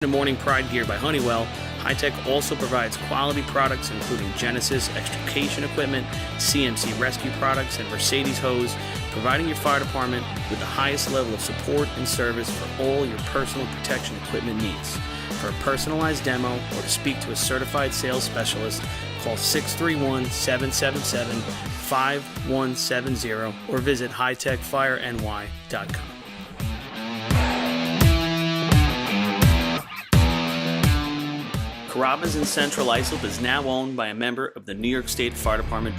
Morning Pride gear by Honeywell, High-Tech also provides quality products including Genesis extrication equipment, CMC rescue products, and Mercedes hose, providing your fire department with the highest level of support and service for all your personal protection equipment needs. For a personalized demo or to speak to a certified sales specialist, call 631-777-5170 or visit hightechfireny.com. Carrabba's in Central Islip is now owned by a member of the New York State Fire Department.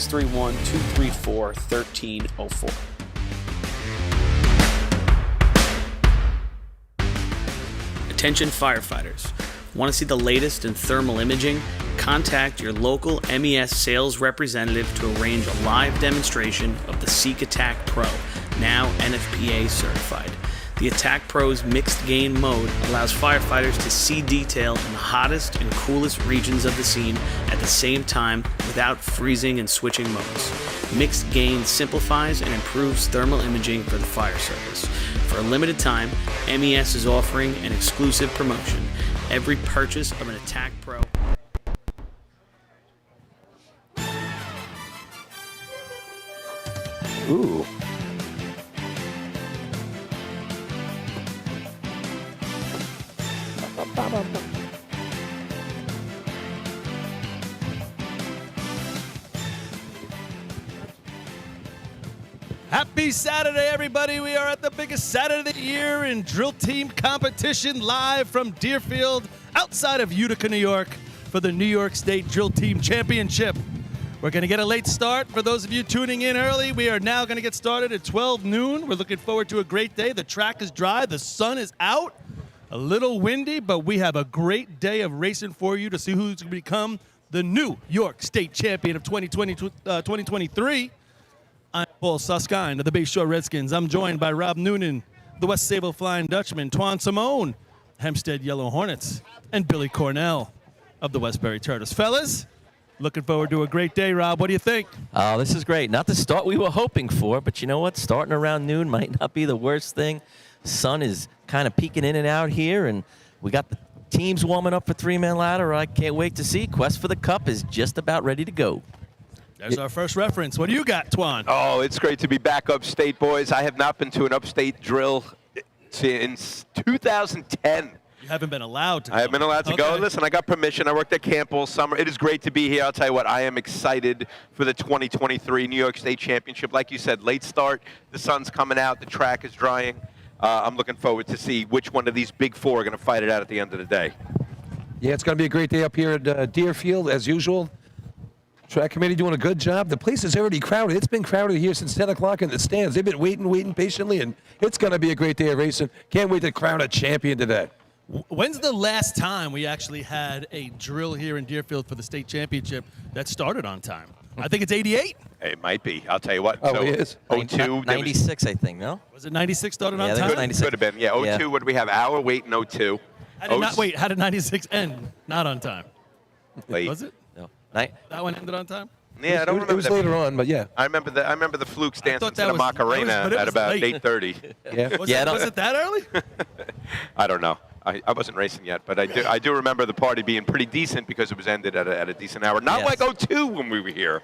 Three 234-1304. Attention firefighters. Want to see the latest in thermal imaging? Contact your local NYS sales representative to arrange a live demonstration of the Seek Attack Pro, now NFPA certified. The Attack Pro's mixed gain mode allows firefighters to see detail in the hottest and coolest regions of the scene at the same time without freezing and switching modes. Mixed gain simplifies and improves thermal imaging for the fire service. For a limited time, NYS is offering an exclusive promotion. Every purchase of an Attack Pro Ooh. Happy Saturday, everybody. We are at the biggest Saturday of the year in drill team competition, live from Deerfield, outside of Utica, New York, for the New York State Drill Team Championship. We're going to get a late start. For those of you tuning in early, we are now going to get started at 12 noon. We're looking forward to a great day. The track is dry. The sun is out. A little windy, but we have a great day of racing for you to see who's going to become the New York State Champion of 2023. I'm Paul Susskind of the Bayshore Redskins. I'm joined by Rob Noonan, the West Sable Flying Dutchman, Twan Simone, Hempstead Yellow Hornets, and Billy Cornell of the Westbury Turtles. Fellas, looking forward to a great day. Rob, what do you think? Oh, this is great. Not the start we were hoping for, but you know what? Starting around noon might not be the worst thing. Sun is kind of peeking in and out here, and we got the teams warming up for three-man ladder. I can't wait to see. Quest for the Cup is just about ready to go. There's our first reference. What do you got, Twan? Oh, it's great to be back upstate, boys. I have not been to an upstate drill since 2010. haven't been allowed to go. I haven't been allowed to go. Okay. Listen, I got permission. I worked at camp all summer. It is great to be here. I'll tell you what, I am excited for the 2023 New York State Championship. Like you said, late start. The sun's coming out. The track is drying. I'm looking forward to see which one of these big four are going to fight it out at the end of the day. Yeah, it's going to be a great day up here at Deerfield, as usual. Track committee doing a good job. The place is already crowded. It's been crowded here since 10 o'clock in the stands. They've been waiting patiently, and it's going to be a great day of racing. Can't wait to crown a champion today. When's the last time we actually had a drill here in Deerfield for the state championship that started on time? I think it's 88. It might be. I'll tell you what. Oh, so, it is? 02. 96, I think, no? Was it 96 started on Yeah, I think time? it was 96. Could have been. Yeah, 02. Yeah. What do we have? Hour wait in 02. How did 96 end? Not on time. Late. Was it? No. That one ended on time? Yeah, I don't It remember was that. later on, but yeah. I remember the flukes dancing thought to that the was- Macarena but it at was about late. 8:30. Yeah. Was it that early? I don't know. I wasn't racing yet, but I do remember the party being pretty decent because it was ended at a decent hour. Not Yes. like 02 when we were here.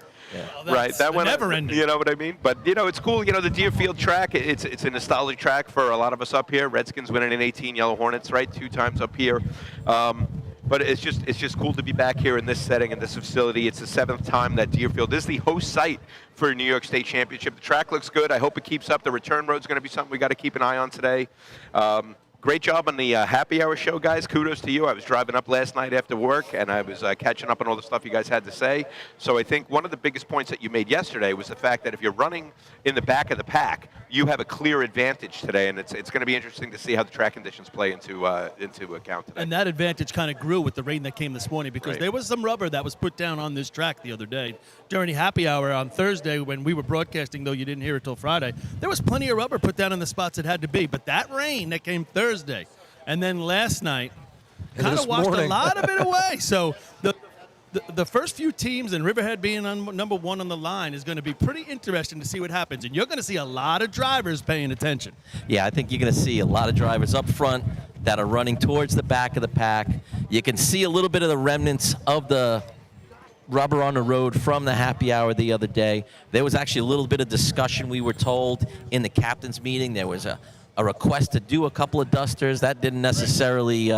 Well, Right, that's that went never ended. You know what I mean? But it's cool. The Deerfield track. It's a nostalgic track for a lot of us up here. Redskins winning in 18, Yellow Hornets, right, 2 times up here. But it's just cool to be back here in this setting, in this facility. It's the 7th time that Deerfield is the host site for New York State Championship. The track looks good. I hope it keeps up. The return road's going to be something we got to keep an eye on today. Great job on the happy hour show, guys. Kudos to you. I was driving up last night after work, and I was catching up on all the stuff you guys had to say. So I think one of the biggest points that you made yesterday was the fact that if you're running in the back of the pack, you have a clear advantage today, and it's going to be interesting to see how the track conditions play into account today. And that advantage kind of grew with the rain that came this morning because Right. there was some rubber that was put down on this track the other day. During the happy hour on Thursday when we were broadcasting, though you didn't hear it till Friday, there was plenty of rubber put down in the spots it had to be. But that rain that came Thursday and then last night And kind this of washed morning. a lot of it away. So the first few teams and Riverhead being on number 1 on the line is going to be pretty interesting to see what happens. And you're going to see a lot of drivers paying attention. Yeah, I think you're going to see a lot of drivers up front that are running towards the back of the pack. You can see a little bit of the remnants of the rubber on the road from the happy hour the other day. There was actually a little bit of discussion, we were told, in the captain's meeting. There was a request to do a couple of dusters. That didn't necessarily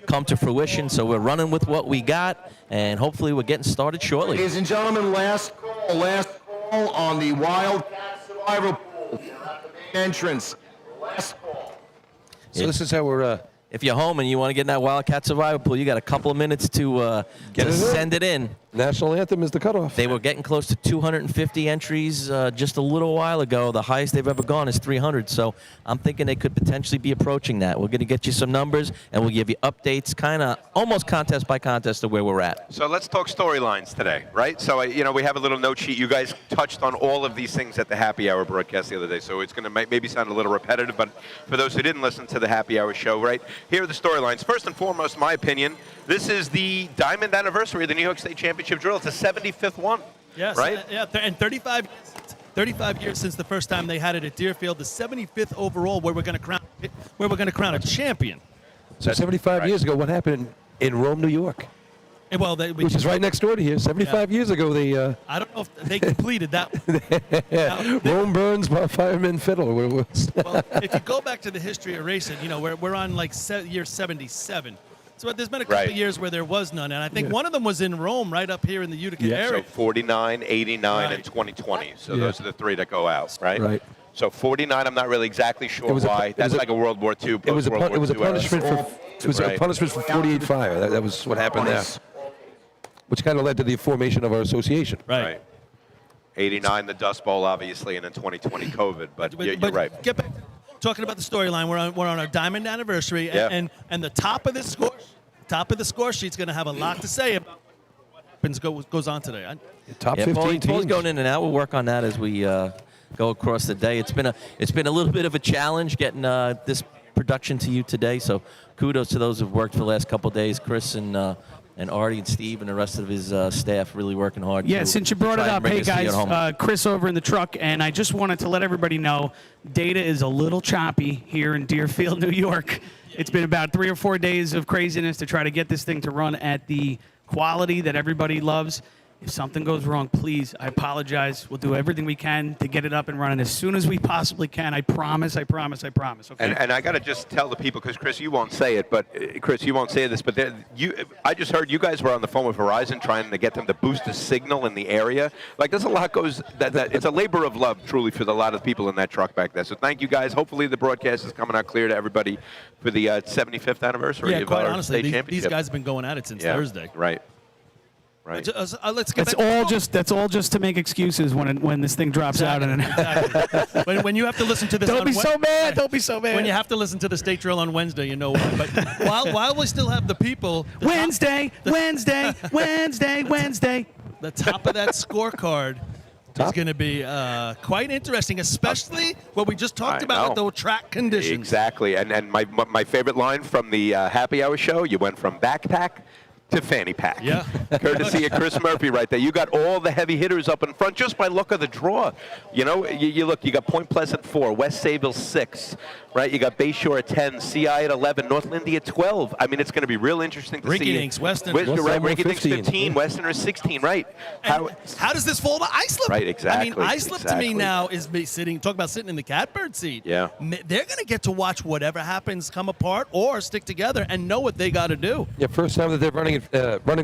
come to fruition, so we're running with what we got, and hopefully we're getting started shortly. Ladies and gentlemen, last call on the Wildcat Survivor Pool at the main entrance. Last call. So this is how we're If you're home and you want to get in that Wildcat Survivor Pool, you got a couple of minutes to Get it in. send it in. National Anthem is the cutoff. They were getting close to 250 entries just a little while ago. The highest they've ever gone is 300. So I'm thinking they could potentially be approaching that. We're going to get you some numbers, and we'll give you updates, kind of almost contest by contest of where we're at. So let's talk storylines today, right? So, we have a little note sheet. You guys touched on all of these things at the happy hour broadcast the other day, so it's going to maybe sound a little repetitive, but for those who didn't listen to the happy hour show, right, here are the storylines. First and foremost, my opinion, this is the diamond anniversary of the New York State Championship Drill. It's the 75th one, Yes, right? And 35 years since the first time they had it at Deerfield, the 75th overall, where we're going to crown a champion. So 75 years ago, what happened in Rome, New York? And, well, Which is right next door to here. 75 years ago, they I don't know if they completed that. Rome burns while firemen fiddle. Well, if you go back to the history of racing, we're on like year 77. So there's been a couple Right. of years where there was none, and I think one of them was in Rome, right up here in the Utica Yeah. area. So 49, 89, Right. and 2020. So Yeah. those are the 3 that go out, right? Right. So 49, I'm not really exactly sure It was a pu- why. it That's was a- like a World War II, It was a post-World it was a War II era. punishment for it was a Right. punishment for 48 fire. That was what happened there, which kind of led to the formation of our association. Right. 89, the Dust Bowl, obviously, and then 2020 COVID. But you're right. Get back to talking about the storyline. We're on our diamond anniversary, Yeah. and the top of the score sheet's going to have a lot to say about what happens goes on today. Top Yeah, 15 Paulie's teams. going in and out. We'll work on that as we go across the day. It's been a little bit of a challenge getting this production to you today. So kudos to those who've worked for the last couple of days. Chris and Artie and Steve and the rest of his staff really working hard. Yeah, to since you brought try it and up, bring hey this to you guys, at home. Chris over in the truck, and I just wanted to let everybody know, data is a little choppy here in Deerfield, New York. It's been about 3 or 4 days of craziness to try to get this thing to run at the quality that everybody loves. If something goes wrong, please, I apologize. We'll do everything we can to get it up and running as soon as we possibly can. I promise. Okay? And I got to just tell the people, because Chris, you won't say it, but Chris, you won't say this, but I just heard you guys were on the phone with Verizon trying to get them to boost the signal in the area. Like, there's a lot goes that it's a labor of love, truly, for a lot of people in that truck back there. So thank you guys. Hopefully the broadcast is coming out clear to everybody for the 75th anniversary of quite our honestly, state championship. these guys have been going at it since Thursday. Right. Right. Let's get That's all just to make excuses when this thing drops out. And Exactly. when you have to listen to this, Don't be so mad. When you have to listen to the state drill on Wednesday, you know why. But while we still have the people, Wednesday. the top of that scorecard is going to be quite interesting, especially what we just talked about with the track conditions. Exactly. And my favorite line from the Happy Hour show, you went from backpack to fanny pack. Yeah. Courtesy of Chris Murphy right there. You got all the heavy hitters up in front just by look of the draw. You know, you look, you got Point Pleasant 4, West Sayville 6, right? You got Bayshore at 10, CI at 11, North Lindy at 12. I mean, it's going to be real interesting to see. Rinky-Dinks, Weston. Right, Rinky-Dinks 15, Westerner 16, right. How does this fall to Islip? Right, exactly. I mean, Islip to me now is talk about sitting in the catbird seat. Yeah. They're going to get to watch whatever happens come apart or stick together and know what they got to do. Yeah, first time that they're running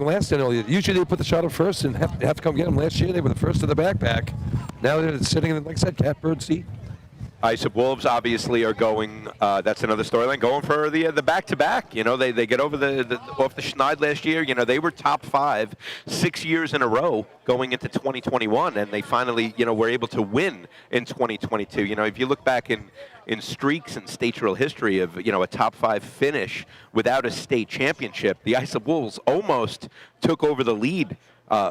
last. Usually they put the shot up first and have to come get them. Last year they were the first to the backpack. Now they're sitting in, like I said, catbird seat. Islip Wolves obviously are going. That's another storyline. Going for the back-to-back. You know, they get over off the schneid last year. You know, they were top 5 6 years in a row going into 2021, and they finally, you know, were able to win in 2022. You know, if you look back in streaks in state drill history of, you know, a top 5 finish without a state championship, the Islip Wolves almost took over the lead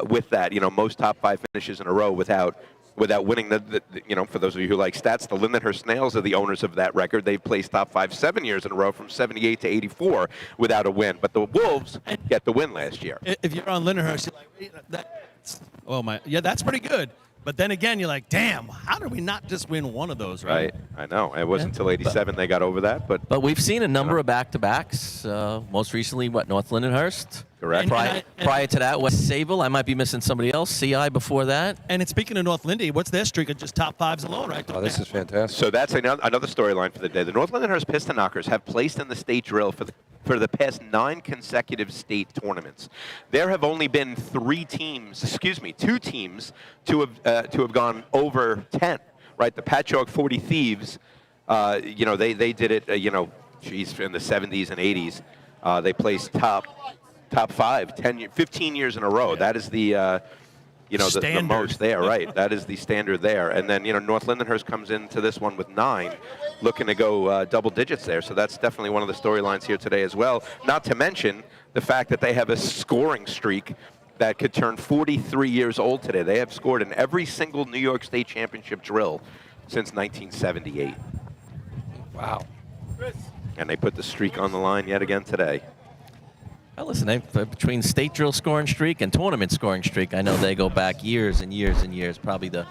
with that. You know, most top 5 finishes in a row without winning the, you know, for those of you who like stats, the Lindenhurst Snails are the owners of that record. They've placed top 5 7 years in a row from 78 to 84 without a win. But the Wolves get the win last year. If you're on Lindenhurst, you're like, that's pretty good. But then again, you're like, damn, how did we not just win one of those, right? Right. I know. It wasn't until 87 they got over that. But we've seen a number of back-to-backs. Most recently, North Lindenhurst? Correct. Prior to that, West Sayville. I might be missing somebody else. CI before that. And speaking of North Lindy, what's their streak of just top 5s alone, right? Oh, this is fantastic. So that's another storyline for the day. The North Lindenhurst Piston Knockers have placed in the state drill for the past 9 consecutive state tournaments. There have only been 2 teams to have gone over 10. Right, the Patchogue 40 Thieves. You know, they did it. You know, in the 70s and 80s, they placed top 5, 15 years in a row. That is the the most there, right? That is the standard there. And then, you know, North Lindenhurst comes into this one with 9, looking to go double digits there. So that's definitely one of the storylines here today as well. Not to mention the fact that they have a scoring streak that could turn 43 years old today. They have scored in every single New York State Championship drill since 1978. Wow. And they put the streak on the line yet again today. Well, listen, between state drill scoring streak and tournament scoring streak, I know they go back years and years and years. Probably the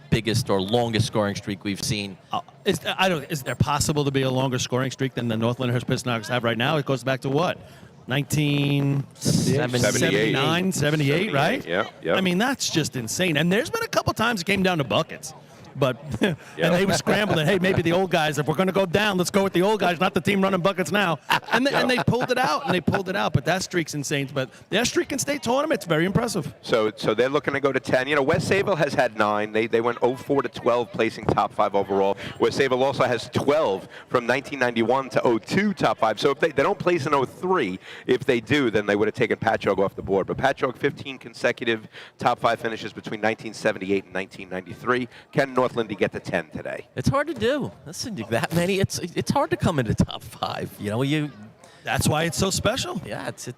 biggest or longest scoring streak we've seen. Is there possible to be a longer scoring streak than the North Lindenhurst Piston Knockers have right now? It goes back to what? 1979, 78, right? Yeah. I mean, that's just insane. And there's been a couple times it came down to buckets. But and they were scrambling. Hey, maybe the old guys. If we're going to go down, let's go with the old guys, not the team running buckets now. And they pulled it out. But that streak's insane. But their streak in state tournament's very impressive. So they're looking to go to 10. You know, West Sayville has had 9. They went 04 to 12, placing top 5 overall. West Sayville also has 12 from 1991 to 02 top 5. So if they don't place in 03, if they do, then they would have taken Patchogue off the board. But Patchogue 15 consecutive top 5 finishes between 1978 and 1993. Can North Lindy get to 10 today? It's hard to do. Listen, that many. It's hard to come into top 5. You know, That's why it's so special. Yeah, it's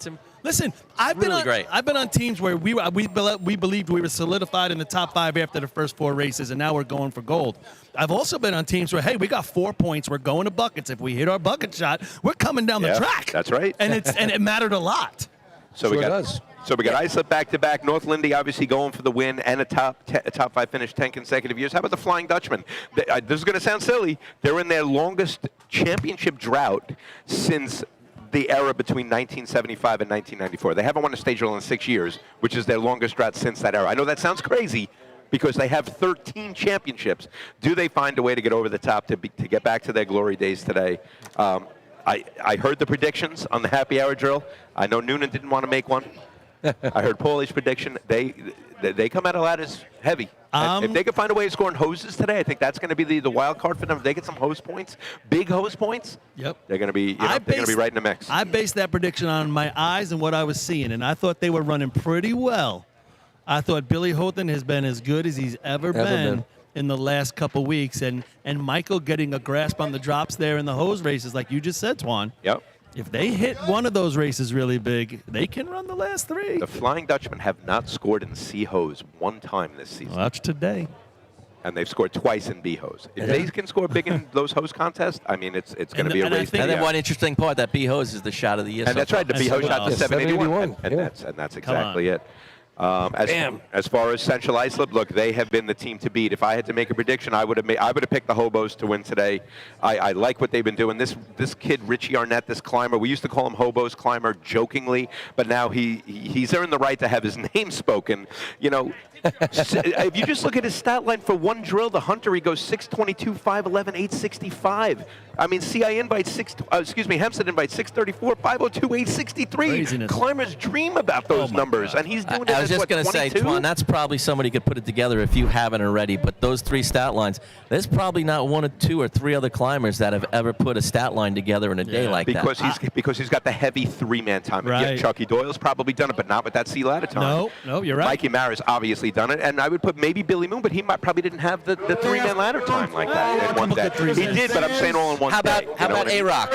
Listen, I've been on teams where we believed we were solidified in the top 5 after the first 4 races, and now we're going for gold. I've also been on teams where, hey, we got 4 points, we're going to buckets. If we hit our bucket shot, we're coming down the track. That's right. And it mattered a lot. So we got Islip back-to-back. North Lindy obviously going for the win and a top 5 finish 10 consecutive years. How about the Flying Dutchman? This is going to sound silly. They're in their longest championship drought since the era between 1975 and 1994. They haven't won a state drill in 6 years, which is their longest drought since that era. I know that sounds crazy because they have 13 championships. Do they find a way to get over the top to get back to their glory days today? I heard the predictions on the happy hour drill. I know Noonan didn't want to make one. I heard Paulie's prediction. They come out of ladders heavy. If they can find a way of scoring hoses today, I think that's going to be the wild card for them. If they get some hose points, big hose points, they're going to be they're going to be right in the mix. I based that prediction on my eyes and what I was seeing, and I thought they were running pretty well. I thought Billy Houghton has been as good as he's ever been in the last couple weeks, and Michael getting a grasp on the drops there in the hose races, like you just said, Twan. Yep. If they hit one of those races really big, they can run the last three. The Flying Dutchmen have not scored in C hose one time this season. Well, that's today. And they've scored twice in B hose. If they can score big in those hose contests, I mean, it's going to be a race. And then one interesting part, that B hose is the shot of the year. And that's right, the B hose shot to 781. And that's exactly it. As far as Central Islip, look, they have been the team to beat. If I had to make a prediction, I would have picked the Hobos to win today. I like what they've been doing. This kid, Richie Arnett, this climber, we used to call him Hobos climber jokingly, but now he's earned the right to have his name spoken. You know, if you just look at his stat line for one drill, the Hunter, he goes 622, 511, 865. I mean, CI invites Hempstead invites 634, 502, 863. Craziness. Climbers dream about those numbers, and he's doing it. I was just going to say, Twan, that's probably somebody could put it together if you haven't already. But those three stat lines, there's probably not one or two or three other climbers that have ever put a stat line together in a day like that. Because he's got the heavy three-man time. Right. Yeah, Chucky Doyle's probably done it, but not with that C ladder time. No, you're right. Mikey Mara's obviously done it, and I would put maybe Billy Moon, but he probably didn't have the three-man ladder time like that in one day. He did, but I'm saying all in one day. How about A-Rock?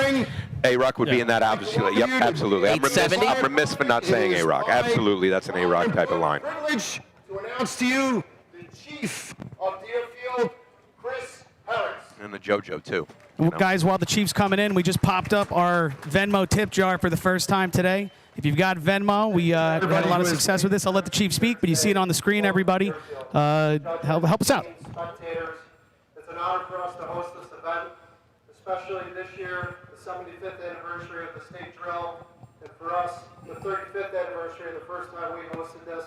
A-Rock would be in that, obviously. Yep, absolutely. I'm remiss for not saying A-Rock. Absolutely, that's an A-Rock type of line. Privilege to announce to you the chief of Deerfield, Chris Harris. And the JoJo, too. Well, guys, while the Chief's coming in, we just popped up our Venmo tip jar for the first time today. If you've got Venmo, we had a lot of success with this. I'll let the Chief speak, but you see it on the screen, everybody. Help us out. Spectators, it's an honor for us to host this event, especially this year, the 75th anniversary of the state drill, and for us, the 35th anniversary, the first time we hosted this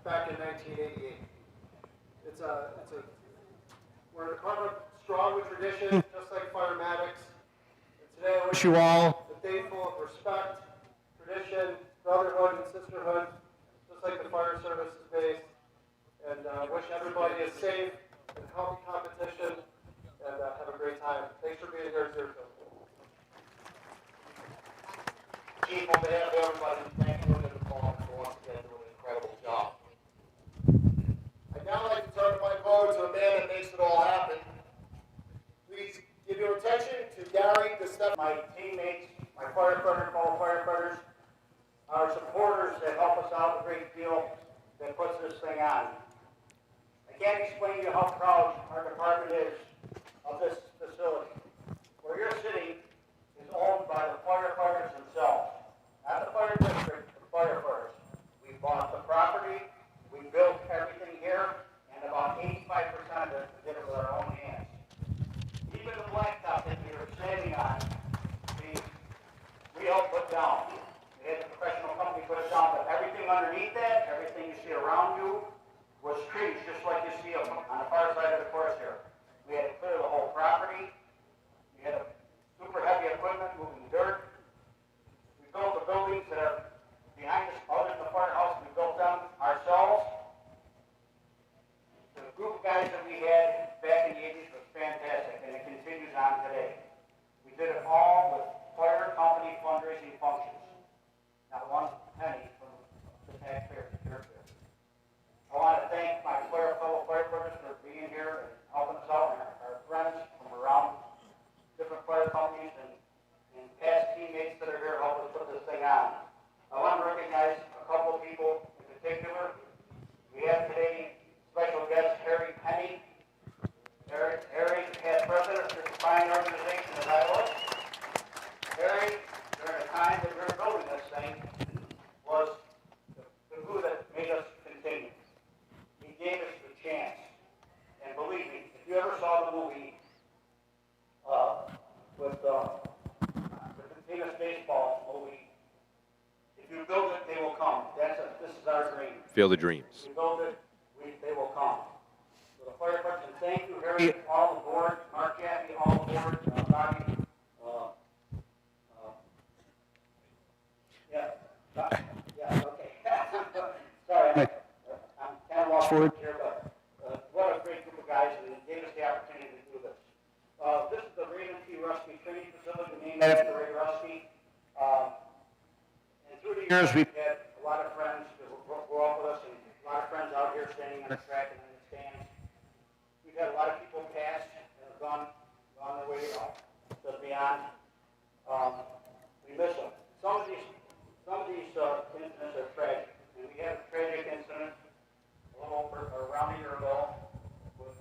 back in 1988. We're strong with tradition, just like Firematics. And today I wish you all a day full of respect, tradition, brotherhood, and sisterhood, just like the fire service is based. And wish everybody a safe and healthy competition, and have a great time. Thanks for being here at Deerfield. Chief, on behalf of everybody, thank you for the call for once again doing an incredible job. I'd now like to turn the mic over to a man that makes it all happen. Please give your attention to Gary DeStefano, my teammates, my firefighter, fellow firefighters, our supporters that help us out a great deal, that puts this thing on. I can't explain to you how proud our department is of this facility. Where you're sitting is owned by the firefighters themselves, not the fire district, the firefighters. We bought the property, we built everything here, and about 85% of it we did it with our own hands. Even the blacktop that you're standing on, we helped put down. We had a professional company put it down, but everything underneath that, everything you see around you, was trees, just like you see on the far side of the course here. We had to clear the whole property. We had super heavy equipment moving dirt. We built the buildings that are behind us, other than the firehouse. We built them ourselves. The group of guys that we had back in the 80s was fantastic, and it continues on today. We did it all with fire company fundraising functions. Not one penny from the taxpayers of Deerfield. I want to thank my fellow firefighters for being here and helping us out, and our friends from around different fire companies and past teammates that are here to help us put this thing on. Field of Dreams. We build it, they will come. So the fire department, thank you, Harry, all aboard, Mark Jaffe, all aboard, Bobby, okay. Sorry, I'm kind of lost for words here, but what a great group of guys, and they gave us the opportunity to do this. This is the Raymond T. Rusty Training Facility, named after Ray Rusty. And through the years, we've had a lot of friends who grew up with us, and a lot of friends out here standing on the track and in the stands. We've had a lot of people pass and have gone their way, to beyond. We miss them. Some of these incidents are tragic. And we had a tragic incident a little over around a year ago with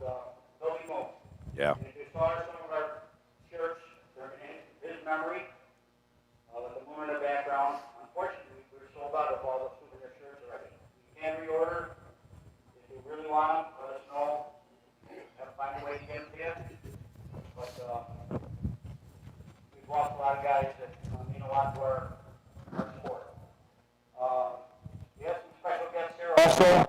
Billy Moon. Yeah. And if you saw some of our shirts, they're in his memory, with the moon in the background. Unfortunately, we were sold out of all the souvenir shirts already. You can reorder. If you really want them, let us know. Have to find a way to get them to you. But we've lost a lot of guys that mean a lot to our sport. We have some special guests here also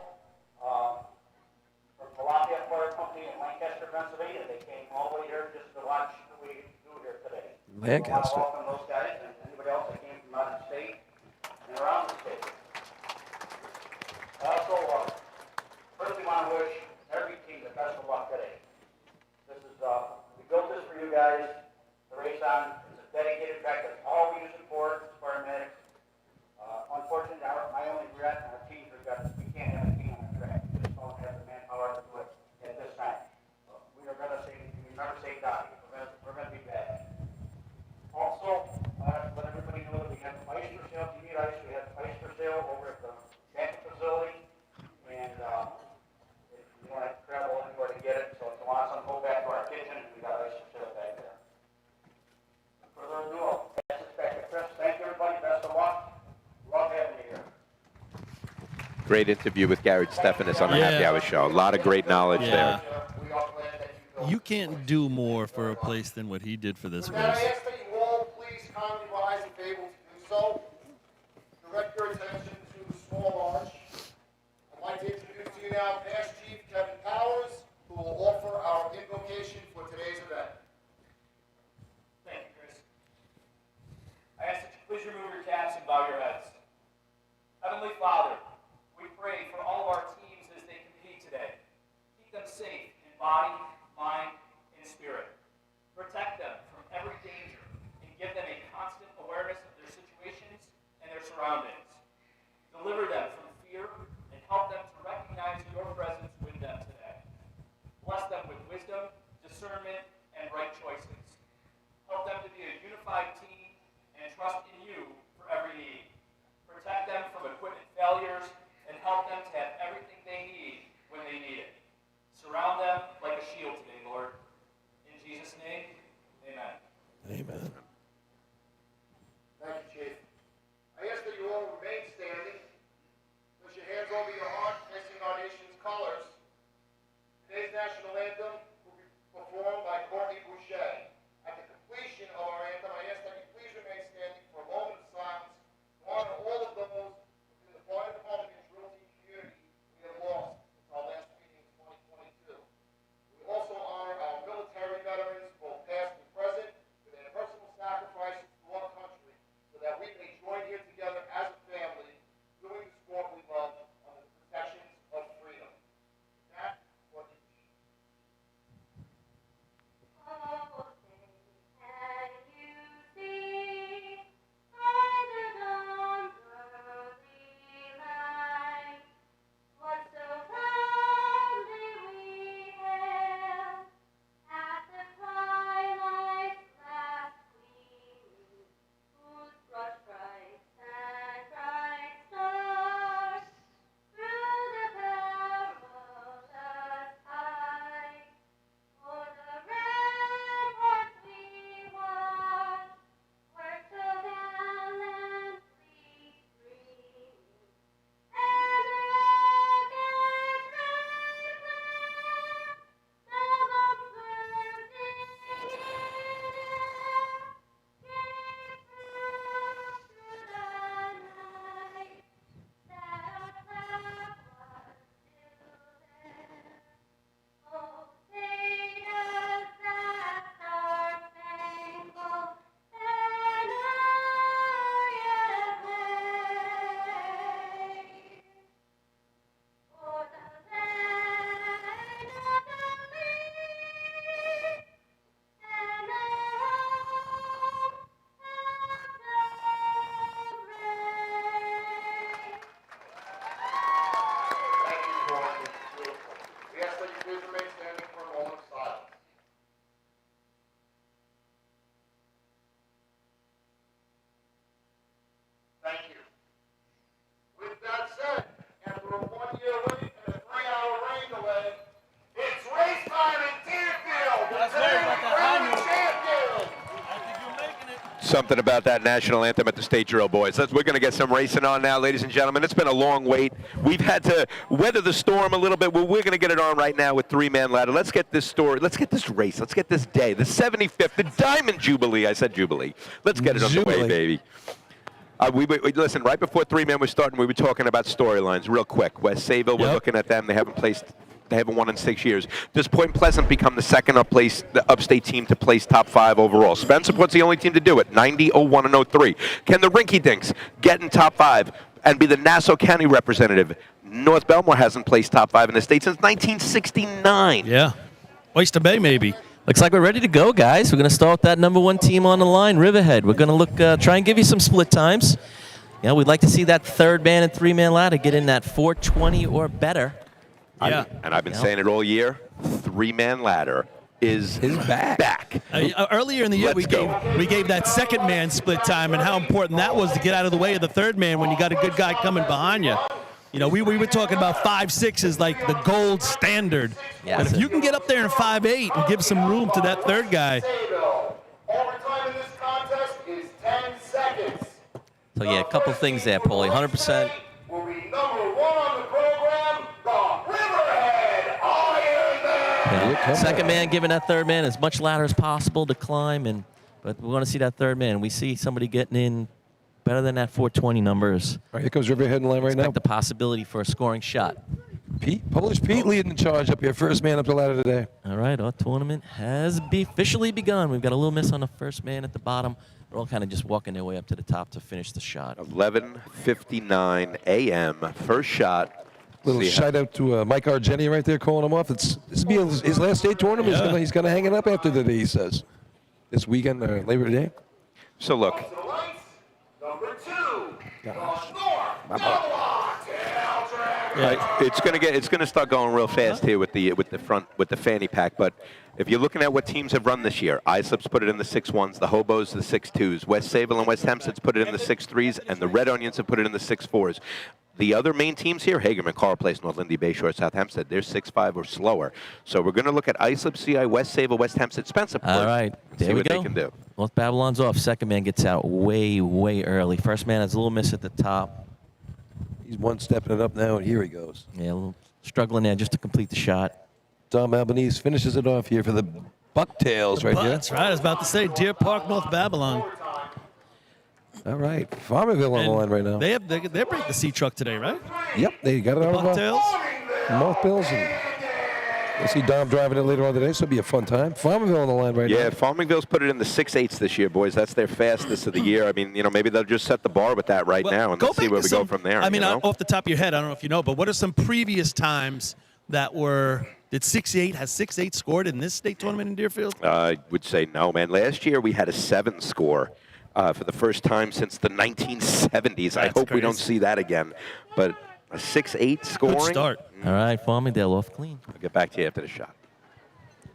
from the Lafayette Fire Company in Lancaster, Pennsylvania. They came all the way here just to watch what we do here today. Lancaster. I want to welcome those guys and anybody else that came from out of the state and around the state. I also personally want to wish every team the best of luck today. This is we built this for you guys. The race on is a dedicated track. That's all we use it for. It's paramedics. Unfortunately, my only regret in our team's regret is we can't have a team on the track. We just don't have the manpower to do it at this time. We are going to say, we never say die. We're going to be bad. Also, let everybody know that we have ice for sale. If you need ice, we have ice for sale over at the bank facility. And if you want to travel anywhere to get it, so if you want some, go back to our kitchen and we got ice for sale back there. For those who know, that's it back to Chris. Thank you, everybody. Best of luck. Love having you here. Great interview with Garrett Stephanus on the Happy Hour Show. A lot of great knowledge there. We are glad that you go. You can't do more for a place than what he did for this With that, I race. ask that you all please kindly rise if able to do so. Direct your attention to the small arch. I'd like to introduce to you now Past Chief Kevin Powers, who will offer our invocation for today's event. Thank you, Chris. I ask that you please remove your caps and bow your heads. Heavenly Father, we pray for all of our teams as they compete today. Keep them safe in body, mind, and spirit. Protect them from every danger and give them a constant awareness of their situations and their surroundings. Deliver them from fear and help them to recognize your presence with them today. Bless them with wisdom, discernment, and right choices. Help them to be a unified team and trust in you for every need. Protect them from equipment failures and help them to have everything they need when they need it. Surround them like a shield today, Lord. In Jesus' name, amen. Amen. Thank you, Chief. I ask that you all something about that national anthem at the state drill, boys. We're going to get some racing on now, ladies and gentlemen. It's been a long wait. We've had to weather the storm a little bit. We're going to get it on right now with three-man ladder. Let's get this story. Let's get this race. Let's get this day. The 75th, the Diamond Jubilee. I said Jubilee. Let's get it on the way, baby. Listen, right before three-man was starting, we were talking about storylines real quick. West Sayville, we're looking at them. They haven't won in 6 years. Does Point Pleasant become the second upstate team to place top 5 overall? Spencerport's the only team to do it, 90, 01, and 03. Can the Rinky Dinks get in top 5 and be the Nassau County representative? North Belmore hasn't placed top 5 in the state since 1969. Yeah. Oyster Bay, maybe. Looks like we're ready to go, guys. We're going to start with that number 1 team on the line, Riverhead. We're going to try and give you some split times. Yeah, we'd like to see that third man and three-man ladder get in that 420 or better. Yeah. And I've been saying it all year, three-man ladder is back. Earlier in the year, we gave that second man split time and how important that was to get out of the way of the third man when you got a good guy coming behind you. You know, we were talking about 5'6" as like the gold standard. Yeah, but if you can get up there in 5'8" and give some room to that third guy. Overtime in this contest is 10 seconds. So, yeah, a couple things there, Paulie. 100%. Will be number 1 on the program, the Riverhead Ironman. Second man giving that third man as much ladder as possible to climb, but we want to see that third man. We see somebody getting in better than that 420 numbers. All right, here comes Riverhead in line right now. The possibility for a scoring shot. Polish Pete leading the charge up here. First man up the ladder today. All right, our tournament has officially begun. We've got a little miss on the first man at the bottom. They're all kind of just walking their way up to the top to finish the shot. 11:59 a.m. First shot. Little shout out to Mike Argeni right there calling him off. This will be his last state tournament. Yeah. He's going to hang it up after the day, he says. This weekend, Labor Day. So look. To the lights, number 2, the North Babylon Tail Drag. Yeah. It's gonna start going real fast here with the fanny pack. But if you're looking at what teams have run this year, Islip's put it in the 6-1s, the Hobos the 6-2s, West Sayville and West Hempstead's put it in the 6-3s, and the Red Onions have put it in the 6-4s. The other main teams here, Hagerman, Carl Place, North Lindy, Bayshore, South Hempstead, they're 6-5 or slower. So we're going to look at Islip, CI, West Sayville, West Hempstead, Spencerport. All right, there see we what go. they can do. North Babylon's off. Second man gets out way, way early. First man has a little miss at the top. He's one stepping it up now, and here he goes. Yeah, a little struggling there just to complete the shot. Tom Albanese finishes it off here for the Bucktails right here. That's right. I was about to say Deer Park, North Babylon. All right, Farmerville on the line right now. They break the C truck today, right? Yep, they got it out of Bucktails. North Bills. And we'll see Dom driving it later on today, so it'll be a fun time. Farmerville on the line right now. Yeah, Farmingville's put it in the 6-8s this year, boys. That's their fastest of the year. I mean, maybe they'll just set the bar with that right now, and let's see where we go from there. I mean, off the top of your head, I don't know if you know, but what are some previous times that did 6-8, has 6-8 scored in this state tournament in Deerfield? I would say no, man. Last year we had a 7 score for the first time since the 1970s. I hope we don't see that again. But a 6-8 scoring. Good start. All right, Farmingdale off clean. I'll get back to you after the shot.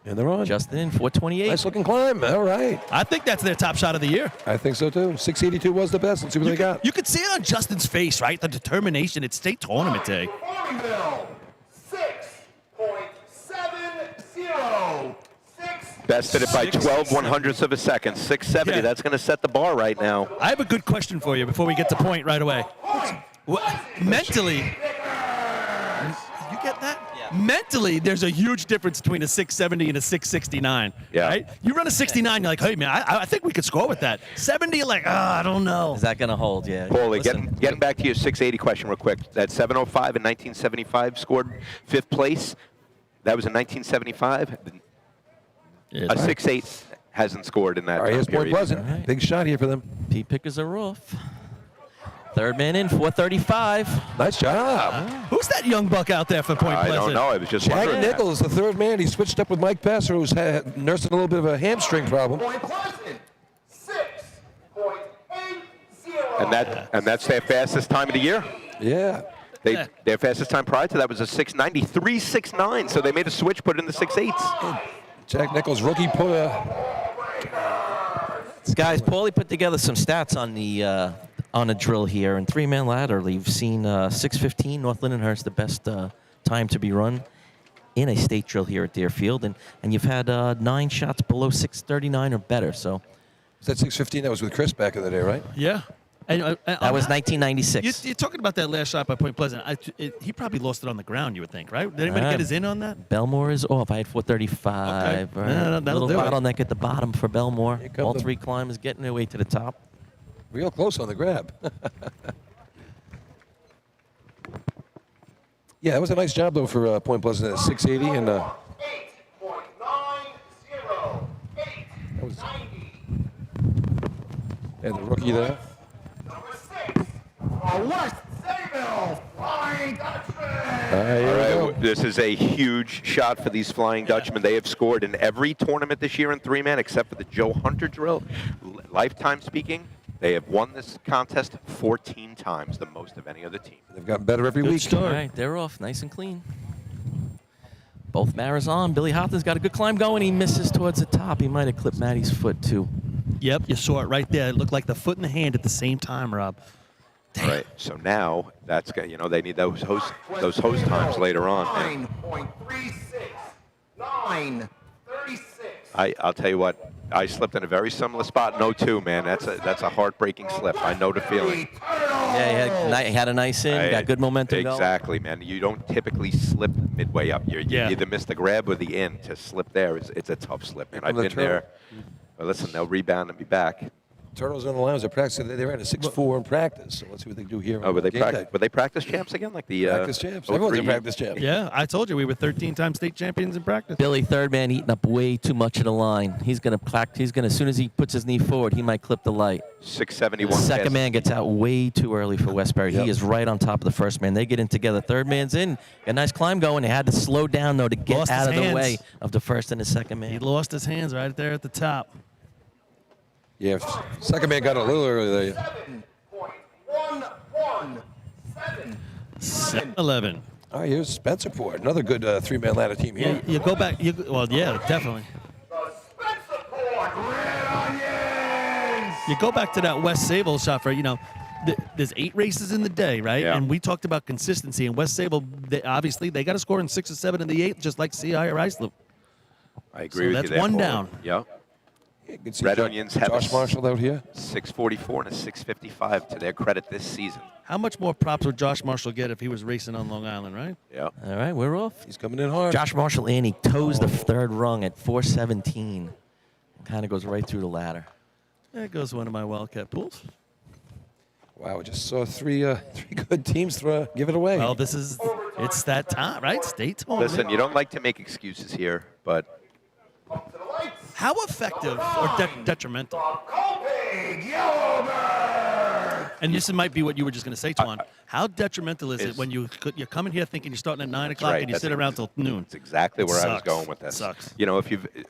And they're on. Justin in, 428. Nice looking climb. All right. I think that's their top shot of the year. I think so too. 682 was the best. Let's see what they got. You could see it on Justin's face, right? The determination. It's state tournament day. Farmingville, 6.70. Bested it by 12 100ths of a second. 670. Yeah. That's going to set the bar right now. I have a good question for you before we get to point right away. Mentally, you get that? Yeah. Mentally, there's a huge difference between a 670 and a 669. Yeah. Right? You run a 69, you're like, hey, man, I think we could score with that. 70, you're like, I don't know. Is that going to hold? Yeah. Paulie, Listen, getting back to your 680 question real quick. That 705 in 1975 scored 5th place. That was in 1975. Yeah, A 6-8 hasn't scored in that All right, time here's Point period. Pleasant. All right. Big shot here for them. Pea pickers are off. Third man in, 435. Nice job. Who's that young buck out there for Point I Pleasant? don't know. I was just Jack wondering. that. Nichols, the third man. He switched up with Mike Passer, who's nursing a little bit of a hamstring problem. Point Pleasant, 6.80. And that's their fastest time of the year. Yeah. Their fastest time prior to that was a 690, 369. So they made a switch, put it in the 6.8s. Jack Nichols, rookie putter. Guys, Paulie put together some stats on the drill here. And three-man ladder, we've seen 6:15. North Lindenhurst, the best time to be run in a state drill here at Deerfield. And you've had 9 shots below 6:39 or better. So Was that 6:15? That was with Chris back in the day, right? Yeah. And, That was 1996. You're talking about that last shot by Point Pleasant. He probably lost it on the ground, you would think, right? Did anybody get his in on that? Belmore is off. I had 435. Okay. Yeah, that'll little do it. bottleneck at the bottom for Belmore. Here come All the- 3 climbers getting their way to the top. Real close on the grab. Yeah, that was a nice job, though, for Point Pleasant at 680. And 8.90. and the rookie there. Number 6, West Sayville Flying Dutchman. Here All we right, go. this is a huge shot for these Flying Dutchmen. They have scored in every tournament this year in 3-man except for the Joe Hunter drill. Lifetime speaking, they have won this contest 14 times, the most of any other team. They've gotten better every Good week. start. All right, they're off nice and clean. Both Maras on. Billy Hoffman's got a good climb going. He misses towards the top. He might have clipped Matty's foot, too. Yep, you saw it right there. It looked like the foot and the hand at the same time, Rob. All right, so now that's they need those host times later on. 9.36. 9.36. I'll tell you what, I slipped in a very similar spot in 02, man. That's a heartbreaking slip. I know the feeling. Yeah, he had a nice in. Got good momentum going. Exactly, man. You don't typically slip midway up. You Yeah. either miss the grab or the in. To slip there, it's a tough slip, man. I've From the been there. Well, listen, they'll rebound and be back. Turtles on the lines. They're practicing. They ran a 6.4 in practice. So let's see what they do here. Oh, on were they game day. practice champs again? Like the Practice champs. 03? Everyone's a practice champ. Yeah, I told you we were 13-time state champions in practice. Billy, third man, eating up way too much of the line. He's gonna as soon as he puts his knee forward, he might clip the light. 671. Second pass. man gets out way too early for Westbury. Yep. He is right on top of the first man. They get in together. Third man's in. Got a nice climb going. They had to slow down, though, to get Lost out his of the hands. way of the first and the second He man. lost his hands right there at the top. Yeah, second man got a little early there. 7.117. 7-11. All right, here's Spencerport, another good 3-man ladder team Yeah, here. you go back. Well, yeah, definitely. The Spencerport Red Onions. You go back to that West Sable shot for, there's 8 races in the day, right? Yeah. And we talked about consistency. And West Sable, obviously, they got to score in 6 or 7 in the 8, just like CI or Islip. I agree So with that's you there. one Paul. down. Yeah. You can see Red Onions have Josh Marshall out here. 644 and a 655 to their credit this season. How much more props would Josh Marshall get if he was racing on Long Island, right? Yeah. All right, we're off. He's coming in hard. Josh Marshall in. He toes the third rung at 417. Kind of goes right through the ladder. There goes one of my Wildcat pools. Wow, we just saw three good teams give it away. Well, it's that time, right? State tournament. Listen, you don't like to make excuses here, but Up to the lights. How effective or detrimental? Big Yellowbird. And this might be what you were just going to say, Twan. How detrimental is it when you're coming here thinking you're starting at 9 o'clock right, and you that's sit around till noon? That's exactly where I was Sucks. going with this. Sucks.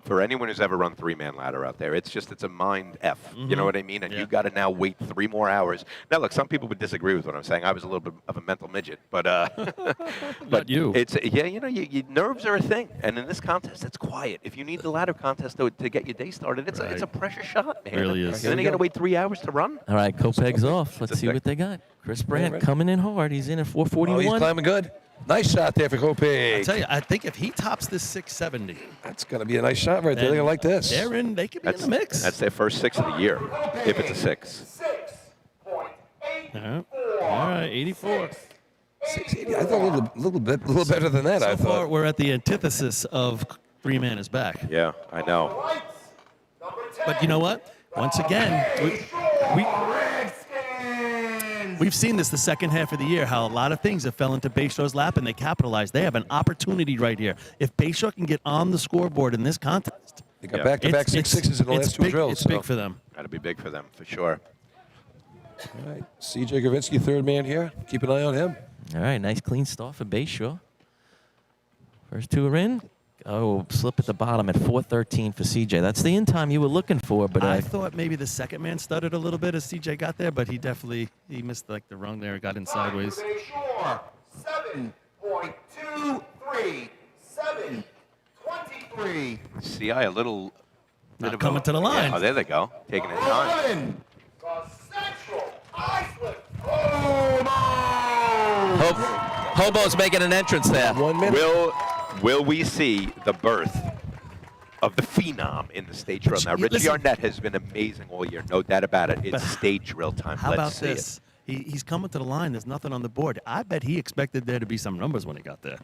For anyone who's ever run 3-man ladder out there, it's a mind F. You know what I mean? And Yeah. you got to now wait 3 more hours. Now, look, some people would disagree with what I'm saying. I was a little bit of a mental midget, but Not you. It's nerves are a thing, and in this contest, it's quiet. If you need the ladder contest to get your day started, it's Right. a pressure shot, man. Really is. And then you got to wait 3 hours to run. All right, Kopeg's off. Let's It's a see thing. what they got. Chris Brandt right. coming in hard. He's in at Oh, he's 441. climbing good. Nice shot there for I Kopeg. tell you, I think if he tops this 670, That's going to be a nice shot right there. They're going to like this. They could be in the mix. That's their first 6 of the year, if it's a 6. 6.84. All right, 84. 680. I thought a little better than that, So I far, thought. we're at the antithesis of 3-man is back. Yeah, I know. Lights. Number 10. But you know what? Once again, we've seen this the second half of the year, how a lot of things have fell into Bayshaw's lap and they capitalized. They have an opportunity right here. If Bayshaw can get on the scoreboard in this contest, They got Yeah. back-to-back 6-6s in the last 2 big, drills. It's big so. for them. Got to be big for them, for sure. All right. CJ Gravinsky, third man here. Keep an eye on him. All right, nice clean start for Bayshore. First 2 are in. Oh, slip at the bottom at 413 for CJ. That's the in time you were looking for, but I thought maybe the second man stuttered a little bit as CJ got there, but he missed like the rung there, got in sideways. Bayshore. 7.23. 7.23. CI a little. Not bit of coming to the line. Yeah, oh, there they go. Taking his time. 11. The Central Islip. Hobo's making an entrance there. 1 minute. Will we see the birth of the phenom in the stage drill. Now, Richie Listen. Arnett has been amazing all year, no doubt about it. It's stage drill time. How Let's about see this? He's coming to the line. There's nothing on the board. I bet he expected there to be some numbers when he got there. it.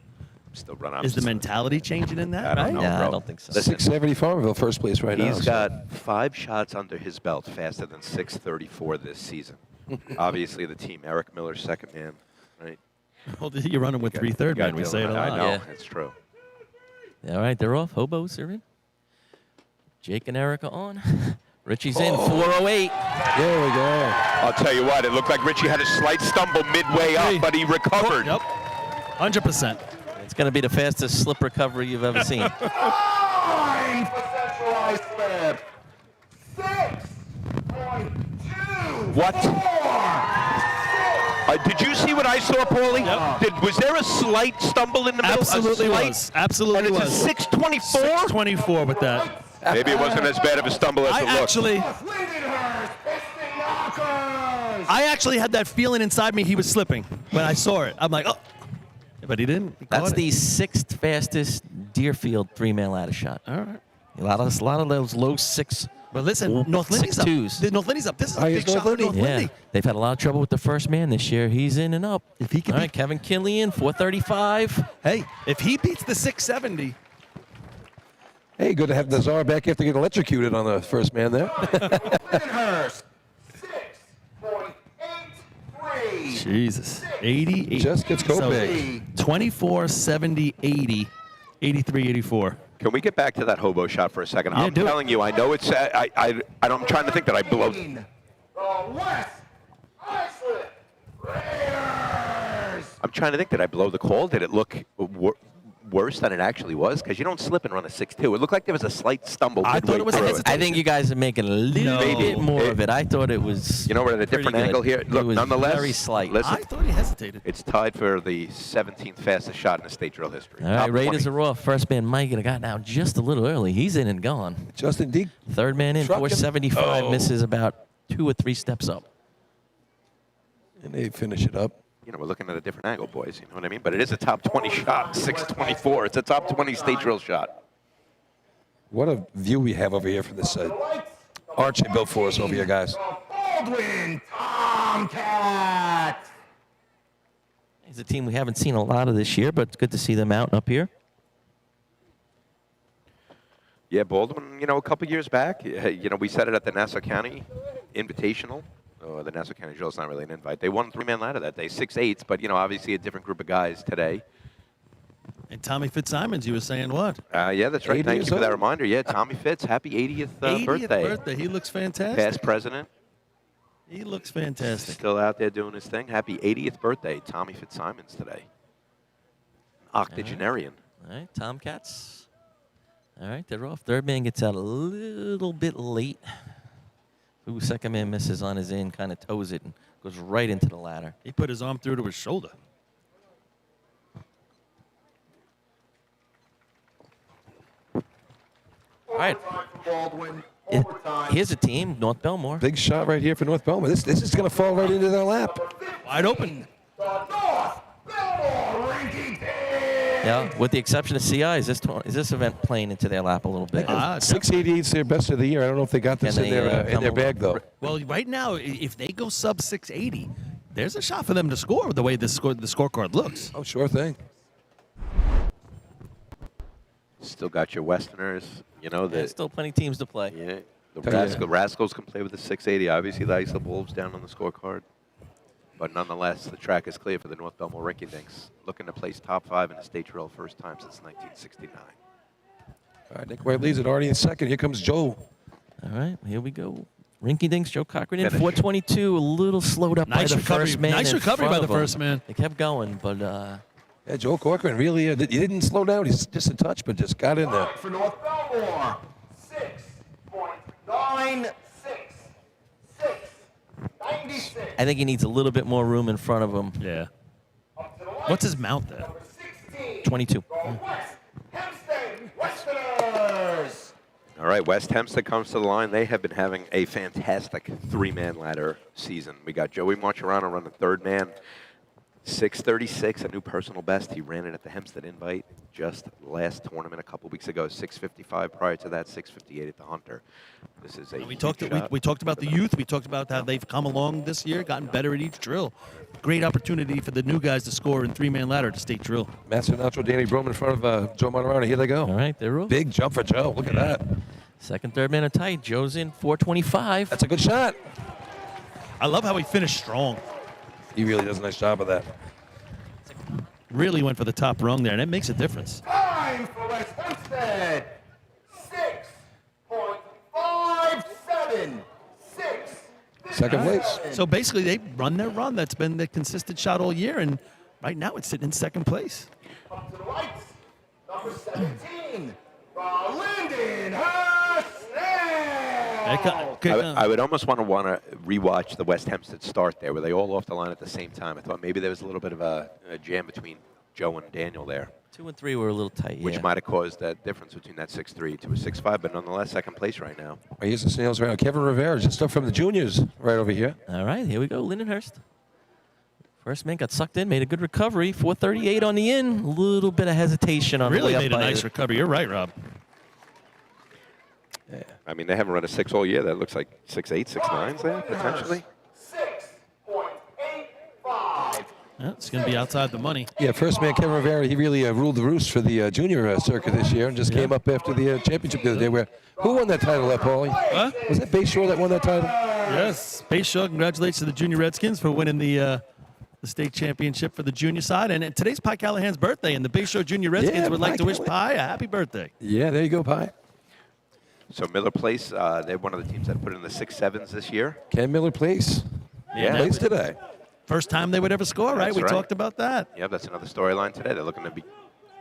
Still run up. Is the mentality changing in that? I don't right? know, Yeah, bro. I don't think so. Listen, 670 Farmerville, first place right now. he's so- got 5 shots under his belt faster than 6:34 this season. Obviously, the team, Eric Miller, second man, right? Well, you're running with 3/3, man. We say it a I lot. know, Yeah. it's true. All right, they're off. Hobos are in. Jake and Erica on. Richie's in, 408. There we go. I'll tell you what, it looked like Richie had a slight stumble midway up, but he recovered. Yep. 100%. It's going to be the fastest slip recovery you've ever seen. Time for centralized slip. 6.2. What? Did you see what I saw, Paulie? Yep. Was there a slight stumble in the middle? Absolutely A slight- was. Absolutely And it's was. a 6:24? 6:24 with that. Maybe it wasn't as bad of a stumble as I it looked. I actually had that feeling inside me he was slipping when I saw it. I'm like, oh. But he didn't. He That's caught the it. 6th fastest Deerfield 3-man ladder shot. All right. A lot of those low 6. But listen, North Lindy's up. 6'2s. North Lindy's up. This is a he's big shot for North North Lindy. Yeah, Lindy. they've had a lot of trouble with the first man this year. He's in and up. If he could All be- right, Kevin Kinley in, 435. Hey, if he beats the 670, Hey, good to have Nazar back after getting electrocuted on the first man there. Lindenhurst. 6.83. Jesus. 80. Just gets go big. 24, 70, 80, 83, 84. Can we get back to that hobo shot for a second? Yeah, I'm do it. telling you, I know it's. I'm trying to think that I blow. The West Iceland Raiders. I'm trying to think. Did I blow the call? Did it look worse than it actually was? Because you don't slip and run a 6.2. It looked like there was a slight stumble. I thought midway it was a through hesitation. I think you guys are making a little No. bit more It- of it. I thought it was. You know, we're at a pretty different good. angle here. It Look, was nonetheless, very slight. listen. I thought he hesitated. It's tied for the 17th fastest shot in the state drill history. All right, Top Raiders 20. are off. First man Mike got out just a little early. He's in and gone. Justin Deek. Third man in, Trucking. 475, misses about 2 or 3 steps up. And they finish it up. You know, we're looking at a different angle, boys. You know what I mean? But it is a top 20 shot, 6:24. It's a top 20 state drill shot. What a view we have over here from this arch they built for us over here, guys. The Baldwin Tomcats. It's a team we haven't seen a lot of this year, but it's good to see them out and up here. Yeah, Baldwin, you know, a couple years back, you know, we said it at the Nassau County Invitational. The Nassau County Drill is not really an invite. They won 3-man ladder that day, 6/8, but, you know, obviously a different group of guys today. And Tommy Fitzsimons, you were saying what? Yeah, that's right. 80 Thank you years for that old. reminder. Yeah, Tommy Fitz, happy 80th, 80th birthday. He looks fantastic. Past president, He looks fantastic. still out there doing his thing. Happy 80th birthday, Tommy Fitzsimons today. Octogenarian. All right, Tomcats. All right, they're off. Third man gets out a little bit late. Ooh, second man misses on his in, kind of toes it, and goes right into the ladder. He put his arm through to his shoulder. All right, Overtime for Baldwin. it- Overtime. here's a team, North Belmore. Big shot right here for North Belmont. This is going to fall right into their lap. Wide open. The North Belmore ranking team. Yeah, with the exception of CI, is this event playing into their lap a little bit? 688 is their best of the year. I don't know if they got this Can in they, their come bag, though. Well, right now, if they go sub 680, there's a shot for them to score the way the scorecard looks. Oh, sure thing. Still got your Westerners, you know, There's that. still plenty of teams to play. Yeah, the Tell you. Rascals can play with the 680. Obviously, the Islip Wolves down on the scorecard. But nonetheless, the track is clear for the North Belmore Rinky Dinks, looking to place top 5 in the state drill first time since 1969. All right, Nick White leads it already in second. Here comes Joe. All right, here we go. Rinky Dinks, Joe Cochran in Finish. 422, a little slowed up Nice by the recovery- first man. nice in recovery front by the of him. first man. They kept going, but Yeah, Joe Corcoran really he didn't slow down. He's just a touch, but just got in there. For North Belmore. 6.96. 6.96. I think he needs a little bit more room in front of him. Yeah. Up to the lights. What's his mount there? Number 16. 22. The West Hempstead Westerners. All right, West Hempstead comes to the line. They have been having a fantastic 3-man ladder season. We got Joey Marcherano running third man. 6:36, a new personal best. He ran it at the Hempstead Invite just last tournament a couple weeks ago. 6:55 prior to that, 6:58 at the Hunter. This is a We talked about the youth. We talked about how they've come along this year, gotten better at each drill. Great opportunity for the new guys to score in three-man ladder to state drill. Master Nacho, Danny Broman in front of Joe Monterano. Here they go. All right, they're off. Big jump for Joe. Look at that. Second, third man are tight. Joe's in 425. That's a good shot. I love how he finished strong. He really does a nice job of that. Really went for the top rung there, and it makes a difference. Time for West Hempstead. 6.57. Second place. So basically, they run their run. That's been the consistent shot all year, and right now it's sitting in second place. Up to the lights. Number 17. Lyndon Husnell. I would almost want to rewatch the West Hempstead start there, where they all off the line at the same time. I thought maybe there was a little bit of a jam between Joe and Daniel there, 2 and 3 were a little tight. which might have caused that difference between that 6'3" to a 6'5", but nonetheless second place right now. Here's the snails around. Kevin Rivera, just up from the juniors right over here. All right, here we go. Lindenhurst. First man got sucked in, made a good recovery. 438 on the in. A little bit of hesitation on Really the way made up a by nice the- recovery. You're right, Rob. I mean, they haven't run a 6 all year. That looks like 6'8", 6'9" there, potentially. 6.85. Yeah, it's going to be outside the money. Yeah, first man Kevin Rivera, he really ruled the roost for the junior circuit this year and just came up after the championship the other day. Who won that title there, Paulie? Huh? Was that Bayshore that won that title? Yes. Bayshore, congratulations to the Junior Redskins for winning the state championship for the junior side. And today's Pi Callahan's birthday, and the Bayshore Junior Redskins would like to wish Pi a happy birthday. Yeah, there you go, Pi. So Miller Place, they're one of the teams that put in the 6'7" this year. Ken Miller Place. Yeah. Place today. First time they would ever score, right? That's We right. talked about that. Yeah, that's another storyline today. They're looking to be.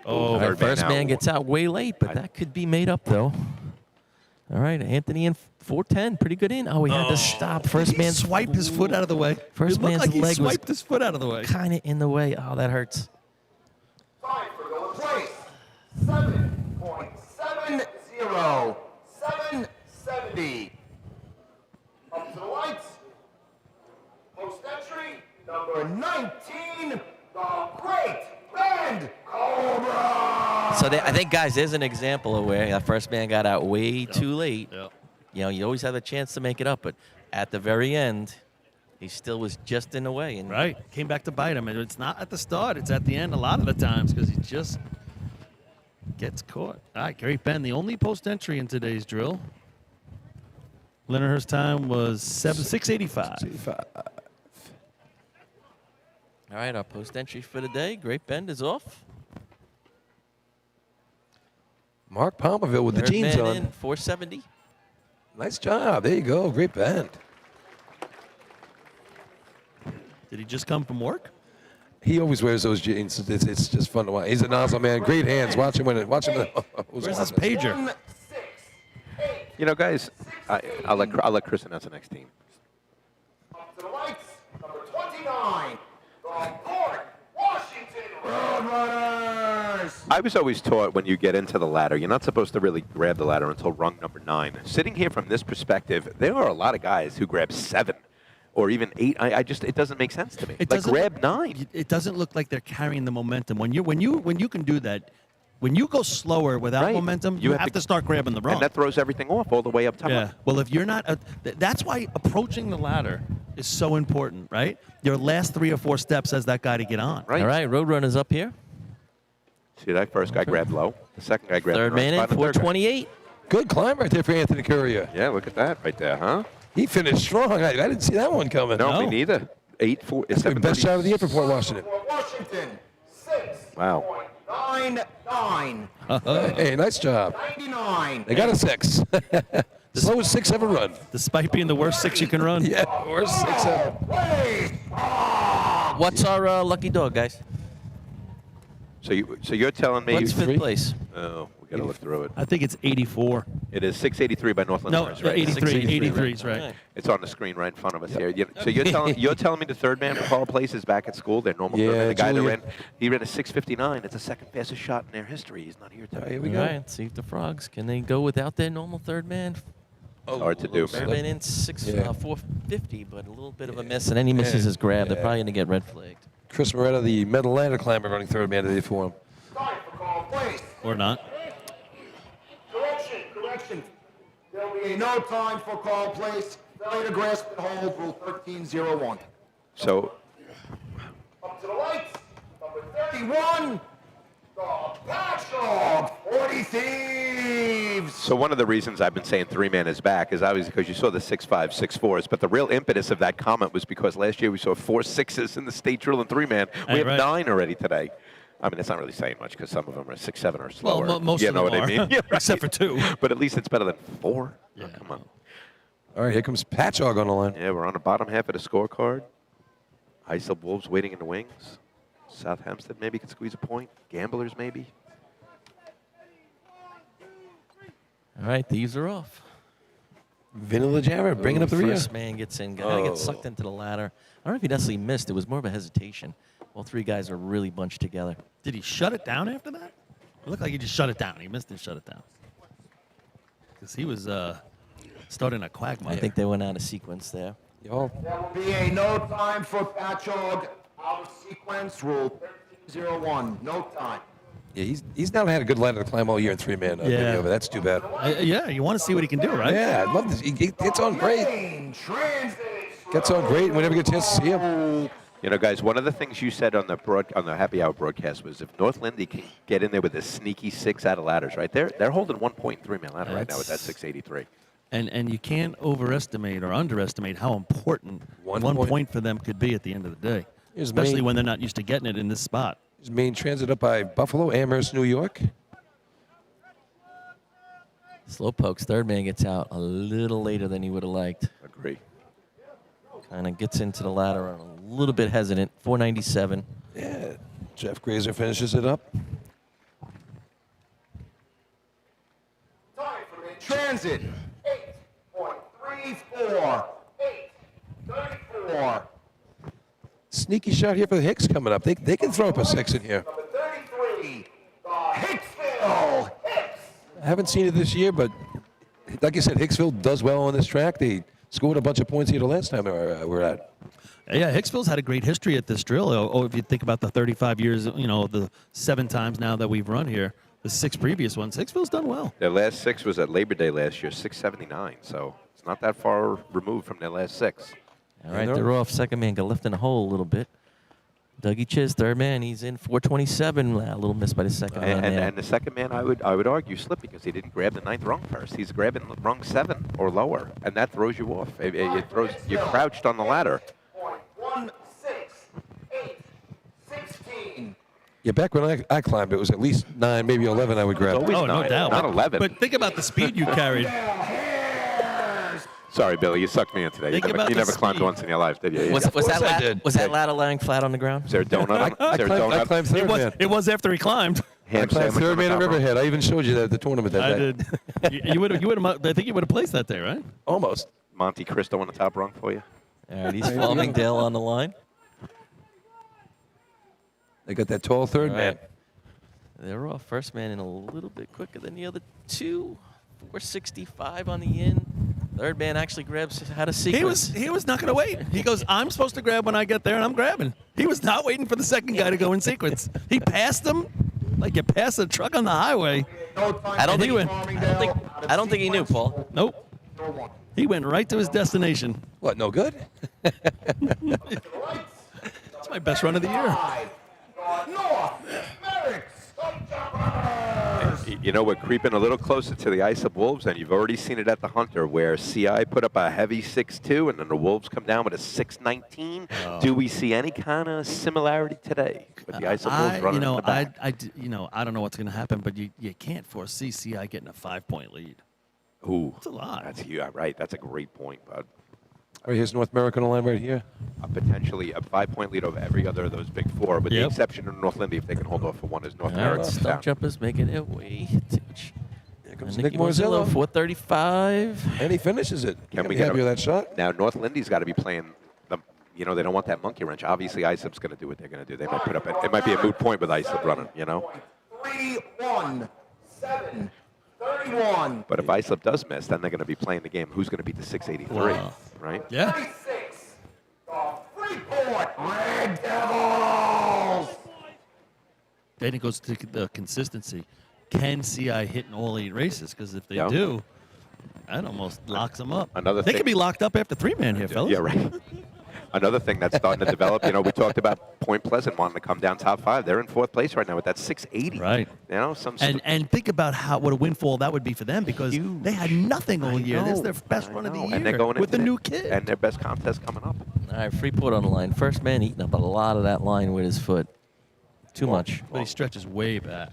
All third right, first now. man gets out way late, but that could be made up, though. All right, Anthony in 410. Pretty good in. Oh, he had to stop. First He man swiped his foot out of the way. First it looked man's like he leg was swiped his foot out of the way. kind of in the way. Oh, that hurts. Time for Miller Place. 7.70. 770. Up to the lights. Post entry. Number 19. The Great Bend Cobra. So I think, guys, there's an example of where that first man got out way too late. Yeah. You know, you always have a chance to make it up, but at the very end, he still was just in the way. And Right. Came back to bite him. And it's not at the start. It's at the end a lot of the times because he just gets caught. All right, Great Bend, the only post entry in today's drill. Lindenhurst's time was 6:85. All right, our post entry for the day. Great Bend is off. Mark Palmerville with the Third jeans man on. in 470. Nice job. There you go. Great bend. Did he just come from work? He always wears those jeans. It's just fun to watch. He's a nozzle man. Great hands. Watch him. Watch him. Where's this pager? You know, guys, I'll let Chris announce the next team. Up to the lights. Number 29. The Port Washington Roadrunners. I was always taught when you get into the ladder, you're not supposed to really grab the ladder until rung number 9. Sitting here from this perspective, there are a lot of guys who grab 7 or even 8. It doesn't make sense to me. It Like doesn't grab look- 9. It doesn't look like they're carrying the momentum. When you can do that, when you go slower without Right. momentum, you have to start grabbing the rung. And that throws everything off all the way up top. Yeah. Well, if you're not, that's why approaching the ladder is so important, right? Your last 3 or 4 steps as that guy to get on. Right. All right, Roadrunners up here. See, that first guy grabbed low. The second guy grabbed Third the man in right spot, and the third guy- 428. Good climb right there for Anthony Currier. Yeah, look at that right there, huh? He finished strong. I didn't see that one coming. No, me No. neither. 8-4. That's the best shot of the year for Port Washington. For Washington. 6.99. Wow. Hey, nice job. 99. They got a 6. Slow as 6-7 run. Despite being the worst 6 you can run. Yeah, or 6-7. What's our lucky dog, guys? So you're telling me? What's fifth place? Oh, we got to look through it. I think it's 84. It is 683 by Northland. No, Owners, right? 83. 683, 83 is right. All right. It's on the screen right in front of us here. So you're telling me the third man for Paul Place is back at school? Their normal third Yeah, man, the guy Julian. he ran a 6:59. It's the second fastest shot in their history. He's not here All right, today. here we All go. right, see if the Frogs, can they go without their normal third man? Hard to do. Third man in 450, 450, but a little bit of a miss, and any misses his grab. They're Yeah. probably going to get red flagged. Chris Moretta, the medal ladder climber, running third man today for him. Time for call, please. Or not. Correction. There'll be no time for call, please. Failure to grasp and hold, rule 1301. So Up to the lights, number 31, the Patchog 40 Thieves. So one of the reasons I've been saying three-man is back is obviously because you saw the 6.5, 6.4s, but the real impetus of that comment was because last year we saw 4 6s in the state drill and three-man. We have Right. 9 already today. I mean, it's not really saying much because some of them are 6, 7 or slower. Well, most you of know them what are, I mean? Yeah, right. except for 2. But at least it's better than 4. Yeah. Oh, come on. All right, here comes Patchog on the line. Yeah, we're on the bottom half of the scorecard. Islip Wolves waiting in the wings. South Hempstead maybe could squeeze a point. Gamblers maybe. All right, these are off. Vanilla Jammer bringing up the rear. First man gets in. Gotta get sucked into the ladder. I don't know if he necessarily missed. It was more of a hesitation. All 3 guys are really bunched together. Did he shut it down after that? It looked like he just shut it down. He missed it, shut it down. Because he was starting a quagmire. I think they went out of sequence there. Y'all. There will be a no time for Patchog out of sequence, rule 1301. No time. Yeah, he's not had a good ladder to climb all year in three-man video, but that's too bad. Yeah, you want to see what he can do, right? Yeah, I love this. He gets on great. Gets on great whenever you get a chance to see him. You know, guys, one of the things you said on the happy hour broadcast was if North Lindy can get in there with a sneaky 6 out of ladders, right? They're holding 1.3 man ladder right now with that 683. And you can't overestimate or underestimate how important one point for them could be at the end of the day, especially when they're not used to getting it in this spot. His main transit up by Buffalo, Amherst, New York. Slowpoke's third man gets out a little later than he would have liked. Agree. Kind of gets into the ladder a little bit hesitant. 497. Yeah, Jeff Grazer finishes it up. Time for transit. 8.34. 8.34. Sneaky shot here for the Hicks coming up. They can throw up a 6 in here. Number 33, the Hicksville Hicks. I haven't seen it this year, but like I said, Hicksville does well on this track. They scored a bunch of points here the last time we were at. Yeah, Hicksville's had a great history at this drill. Oh, if you think about the 35 years, the 7 times now that we've run here, the 6 previous ones, Hicksville's done well. Their last 6 was at Labor Day last year, 679. So it's not that far removed from their last 6. All right, they're off. Second man got left in the hole a little bit. Dougie Chiz, third man, he's in 427. A little miss by the second man. And the second man, I would argue, slipped because he didn't grab the 9th rung first. He's grabbing rung 7 or lower, and that throws you off. It throws you crouched on the ladder. 16816. Yeah, back when I climbed, it was at least 9, maybe 11 I would grab. Always Oh, no 9, doubt. not 11. But think about the speed you carried. Sorry, Billy, you sucked me in today. Think about You the never climbed speed. once in your life, did you? Was course I that did. ladder lying flat on the ground? Is there a donut? I Is there a donut? climbed It third man. was after he climbed. Ham I climbed sandwich third on the man at top rope? Riverhead. I even showed you that at the tournament that I day. did. You would have. I think you would have placed that there, right? Almost. Monte Cristo on the top rung for you. All right, he's Farmingdale on the line. They got that tall third All man. right. They're off. First man in a little bit quicker than the other 2. 465 on the in. Third man actually grabs out of sequence. He was not going to wait. He goes, I'm supposed to grab when I get there, and I'm grabbing. He was not waiting for the second guy to go in sequence. He passed him like you pass a truck on the highway. I don't think he knew, Paul. Nope. He went right to his destination. What, no good? That's my best run of the year. North Merrick Stumpjumpers. You know, we're creeping a little closer to the Ice of Wolves, and you've already seen it at the Hunter, where CI put up a heavy 6.2, and then the Wolves come down with a 6.19. Do we see any kind of similarity today with the Ice of Wolves running in the back? I don't know what's going to happen, but you can't foresee CI getting a 5-point lead. Ooh, That's a lot. That's huge. Right. That's a great point, bud. All right, here's North America on the line right here. Potentially a 5-point lead over every other of those big 4, with the Yep. exception of North Lindy, if they can hold off for one, is North All right, America. stump jumpers making their way. Here comes Nicky Nick Morzillo. 435. And he finishes it. Can we get get happy with that shot? Now, North Lindy's got to be playing the, they don't want that monkey wrench. Obviously, Islip's going to do what they're going to do. They might put up, it might be a moot point with Islip running, 3-1-7-31. But if Islip does miss, then they're going to be playing the game. Who's going to beat the 683, right? Yeah. 36. The Freeport Red Devils. then it goes to the consistency. Can CI hit in all 8 races? Because if they do, that almost locks them up. They could be locked up after 3-man here, fellas. Yeah, right. Another thing that's starting to develop, we talked about Point Pleasant wanting to come down top 5. They're in 4th place right now with that 680. Right. And think about what a windfall that would be for them, because they had nothing all year. This is their best run of the year. And they're going with the new kid. And their best contest coming up. All right, Freeport on the line. First man eating up a lot of that line with his foot. Too much. But he stretches way back.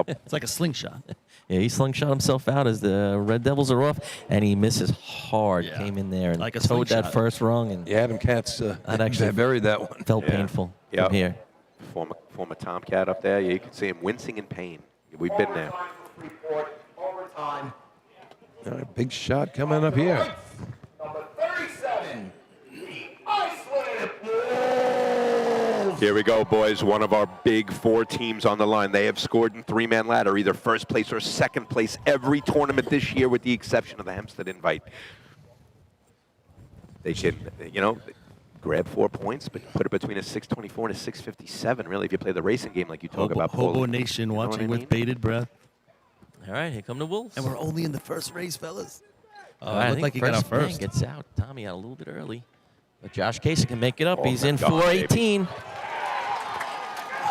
It's like a slingshot. Yeah, he slingshot himself out as the Red Devils are off, and he misses hard. Yeah. Came in there and Like a towed that slingshot. first rung, and Adam Katz actually buried that one. felt painful from here. Former Tomcat up there. You can see him wincing in pain. We've been there. Overtime for Freeport. Overtime. All right, big shot coming up here. Number 37, the Iceland Wolves. Here we go, boys. One of our big 4 teams on the line. They have scored in 3-man ladder, either first place or second place every tournament this year, with the exception of the Hempstead Invite. They can, grab 4 points, but put it between a 624 and a 657, really, if you play the racing game like you talk about. Hobo Nation watching with bated breath. All right, here come the Wolves. And we're only in the first race, fellas. I looked think like he got out man first. gets out. Tommy out a little bit early. But Josh Casey can make it up. Oh, He's my in God, 418.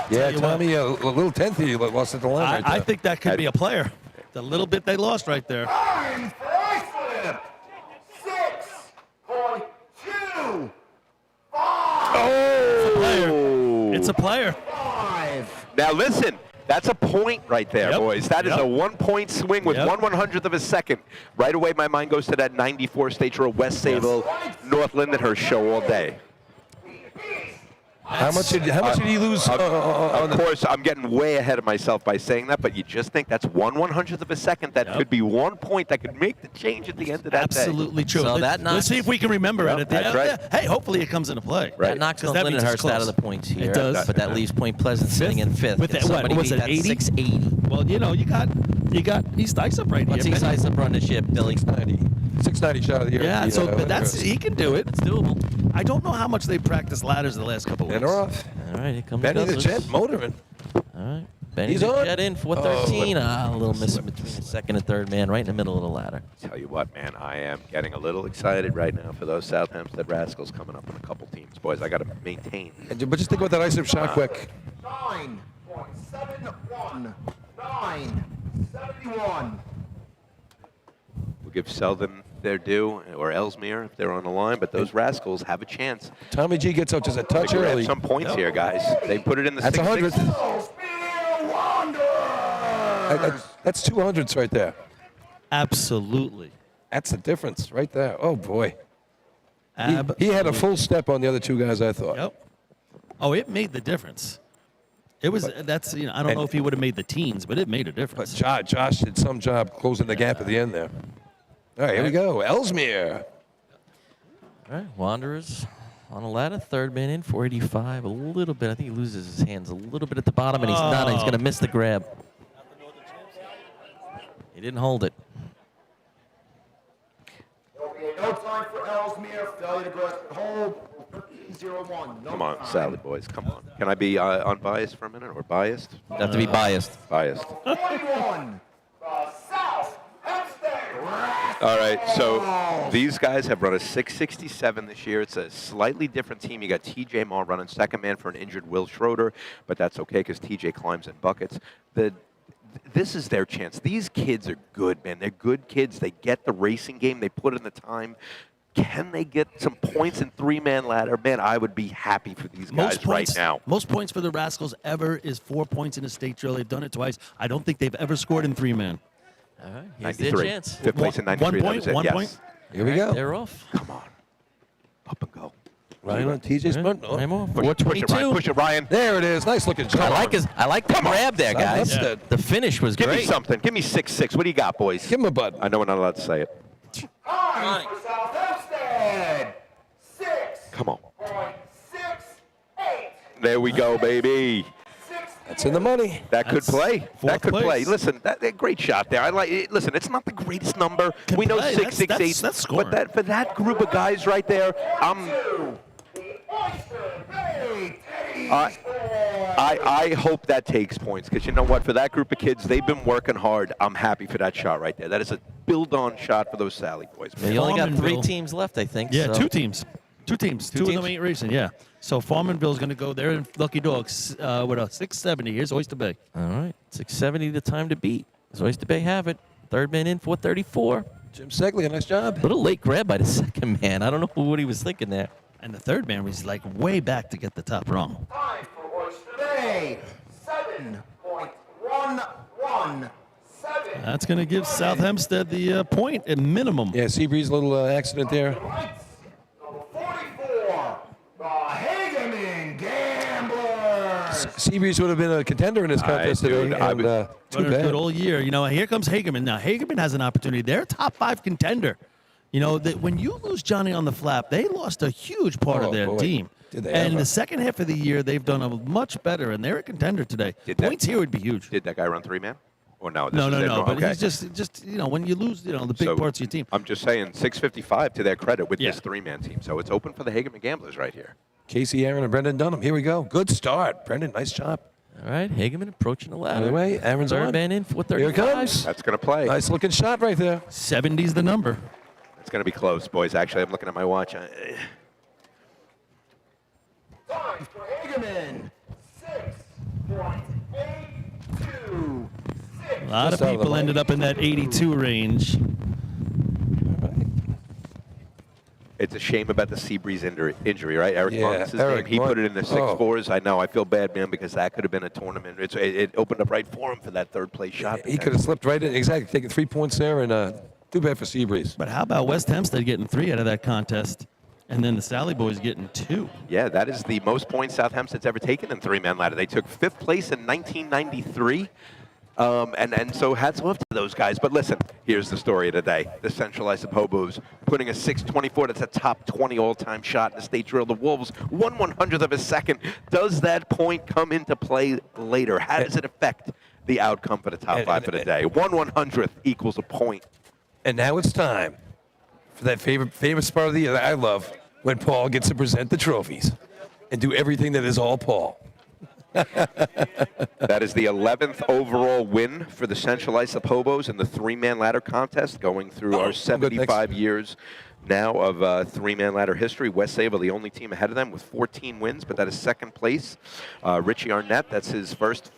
Yeah, you Tommy, a little 10th he lost at the line right there. I think that could be a player. The little bit they lost right there. Time for Iceland. 6.25. It's a player. 5. Now listen, that's a point right there, Yep. boys. That is Yep. a 1-point swing with Yep. 1/100th of a second. Right away, my mind goes to that 94 State Drill, West Sable, North Lindenhurst show all day. How much did he lose? Of course, I'm getting way ahead of myself by saying that, but you just think that's 1/100th of a second. That could be 1 point that could make the change at the end of that Absolutely true. So that Let's see if we can remember it. At the That's end. right. Hey, hopefully it comes into play. Right. That knocks 'Cause North that means it's Lindenhurst out of close. the points here. It does. But that leaves Point Pleasant sitting in 5th. With Can that, what somebody was beat it, that 80? 680. Well, you got East Ice up right What's here. he size up on the ship, Billy? 690 shot of the year. Yeah, so but he can do it. It's doable. I don't know how much they practiced ladders the last couple of And weeks. they're off. All right, here comes Benny the Douglas. Jet motoring. All right. Benny He's the on. Jet in 413. A little miss between the second and third man, right in the middle of the ladder. Tell you what, man, I am getting a little excited right now for those South Hempstead Rascals coming up in a couple teams. Boys, I got to maintain. But just think about that ice shot quick. 9.71. 9.71. We'll give Selden their due, or Ellesmere if they're on the line, but those Rascals have a chance. Tommy G gets out just a They touch grab early. some points here, guys. They put it in the That's 100. 660s. Ellesmere Wanderers. That's 200s right there. Absolutely. That's the difference right there. Oh, boy. He had a full step on the other 2 guys, I thought. Yep. Oh, it made the difference. It was I don't know if he would have made the teens, but it made a But difference. Josh did some job closing the gap at the end there. All right, here we go. Ellesmere. All right, Wanderers on a ladder, third man in, 485. A little bit. I think he loses his hands a little bit at the bottom, and he's not. He's going to miss the grab. He didn't hold it. There will be no time for Ellesmere. Failure to grasp and hold. 13-01. No Come on, time. Sally boys, come on. Can I be unbiased for a minute, or biased? You have to be biased. Biased. 41. The South Hempstead Rascals. All right, so these guys have run a 667 this year. It's a slightly different team. You got TJ Maul running second man for an injured Will Schroeder, but that's okay because TJ climbs in buckets. This is their chance. These kids are good, man. They're good kids. They get the racing game. They put in the time. Can they get some points in 3-man ladder? Man, I would be happy for these guys right now. Most points for the Rascals ever is 4 points in a state drill. They've done it twice. I don't think they've ever scored in 3-man. All right, here's their 93. chance. Fifth place in 93. 1 that point, was it, 1 yes. point. Here we go. They're off. Come on. Up and go. Ryan on TJ's front. Right more. Push it, Ryan. 422. Push it, Ryan. There it is. Nice looking shot. I like the grab there, South guys. Hempstead. The finish was Give great. me something. Give me 6'6". What do you got, boys? Give him a bud. I know we're not allowed to say it. Time for South Hempstead. 6. Come on. 0.68. There we go, baby. That's in the money. That could That's play. That fourth could play. place. Listen, that great shot there. I like it. Listen, it's not the greatest number. Can We know play. 668. That's scoring. But that for that group of guys right there, I'm. The Oyster Bay Teddy I hope that takes points, because you know what? For that group of kids, they've been working hard. I'm happy for that shot right there. That is a build-on shot for those Sally boys. You only got 3 Farmanville. teams left, I think. Yeah, so. 2 teams. 2 teams. Two of them ain't racing, yeah. So Farmanville's going to go there, and Lucky Dogs with a 670. Here's Oyster Bay. All right, 670, the time to beat. Does Oyster Bay have it? Third man in, 434. Jim Segley, nice job. Little late grab by the second man. I don't know what he was thinking there. And the third man was like way back to get the top rung. Time for Oyster Bay, 7.117. That's going to give South Hempstead the point at minimum. Yeah, Seabreeze, little accident there. Lights, number 44, the Hageman Gamblers. Seabreeze would have been a contender in this contest today. dude, And, too Runner's bad. good all year. You know, here comes Hageman. Now, Hageman has an opportunity. They're a top 5 contender. You know, that when you lose Johnny on the flap, they lost a huge part of Oh, their boy. team. Did they And ever. the second half of the year, they've done a much better, and they're a contender today. Points here would be huge. Did that guy run 3-man? Or no? This No. is it? But Okay. he's just you know, when you lose, you know, the big So, parts of your team. I'm just saying, 655 to their credit with Yeah. this 3-man team. So it's open for the Hageman Gamblers right here. Casey Aaron and Brendan Dunham. Here we go. Good start. Brendan, nice job. All right, Hageman approaching the ladder. By the way, Aaron's Third on. man in, Here 435. it comes. That's going to play. Nice looking shot right there. 70's the number. It's going to be close, boys. Actually, I'm looking at my watch. Time for Hageman, 6.826. A lot Just of out of the people way. ended up in that 82 range. It's a shame about the Seabreeze injury, right? Eric Yeah, Martin's his Eric name. He put it in the Martin. 6-4s. I know. I feel bad, man, because that could have been a tournament. It opened up right for him for that third place shot. He could have slipped right in. Exactly. Taking 3 points there, and too bad for Seabreeze. But how about West Hempstead getting 3 out of that contest? And then the Sally boys getting 2. Yeah, that is the most points South Hempstead's ever taken in 3-man ladder. They took 5th place in 1993. And so hats off to those guys. But listen, here's the story of the day. The Central Isopobos putting a 624. That's a top 20 all-time shot in the state drill. The Wolves, 1/100th of a second. Does that point come into play later? How does it affect the outcome for the top 5 for the day? 1/100th equals a point. And now it's time for that famous part of the year that I love, when Paul gets to present the trophies and do everything that is all Paul. That is the 11th overall win for the Central Isopobos in the 3-man ladder contest, going through our 75 years now of 3-man ladder history. West Sable, the only team ahead of them with 14 wins, but that is second place. Richie Arnett, that's his first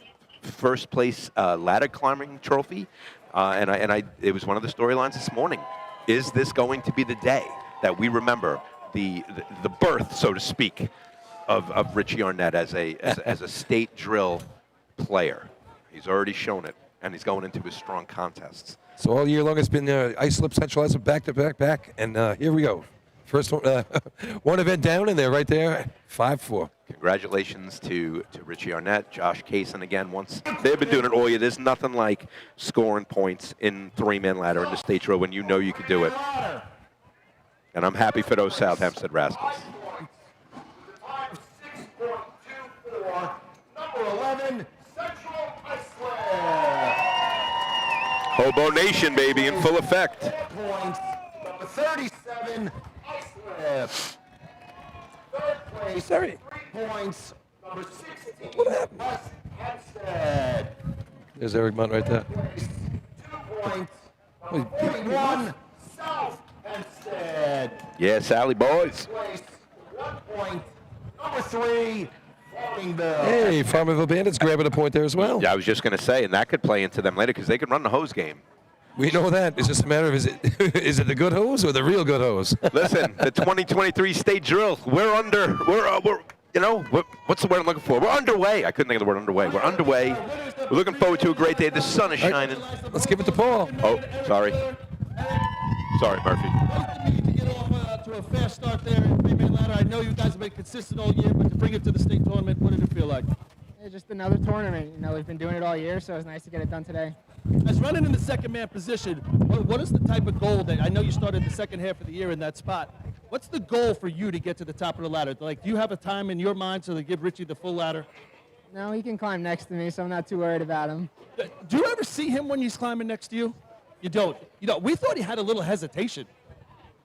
place ladder climbing trophy. It was one of the storylines this morning. Is this going to be the day that we remember the birth, so to speak, of Richie Arnett as a state drill player? He's already shown it, and he's going into his strong contests. So all year long it's been ice slip centralizer back to back, and here we go. First one event down, and they're right there, 5-4. Congratulations to Richie Arnett, Josh Kaysen again. Once they've been doing it all year. There's nothing like scoring points in 3-man ladder in the state drill when you know you can do it. And I'm happy for those South Hempstead Rascals. Number 11, Central Iceland. Hobo Nation, baby, in full effect. 4 points. Number 37, Iceland. Third place, 3 points. Number 16, West Hempstead. There's Eric Munt right there. 2 points. Number 41, South Hempstead. Yeah, Sally boys. Place, 1 point. Number 3, Farmingville. Hey, Farmerville Bandits grabbing a point there as well. Yeah, I was just going to say, and that could play into them later because they could run the hose game. We know that. It's just a matter of is it the good hose or the real good hose? Listen, the 2023 state drill, what's the word I'm looking for? We're underway. I couldn't think of the word underway. We're underway. We're looking forward to a great day. The sun is shining. Let's give it to Paul. Oh, sorry. Sorry, Murphy. To get off to a fast start there in 3-man ladder. I know you guys have been consistent all year, but to bring it to the state tournament, what did it feel like? Yeah, just another tournament. You know, we've been doing it all year, so it's nice to get it done today. As running in the second man position, what is the type of goal that I know you started the second half of the year in that spot? What's the goal for you to get to the top of the ladder? Like, do you have a time in your mind to give Richie the full ladder? No, he can climb next to me, so I'm not too worried about him. Do you ever see him when he's climbing next to you? You don't. You know, we thought he had a little hesitation.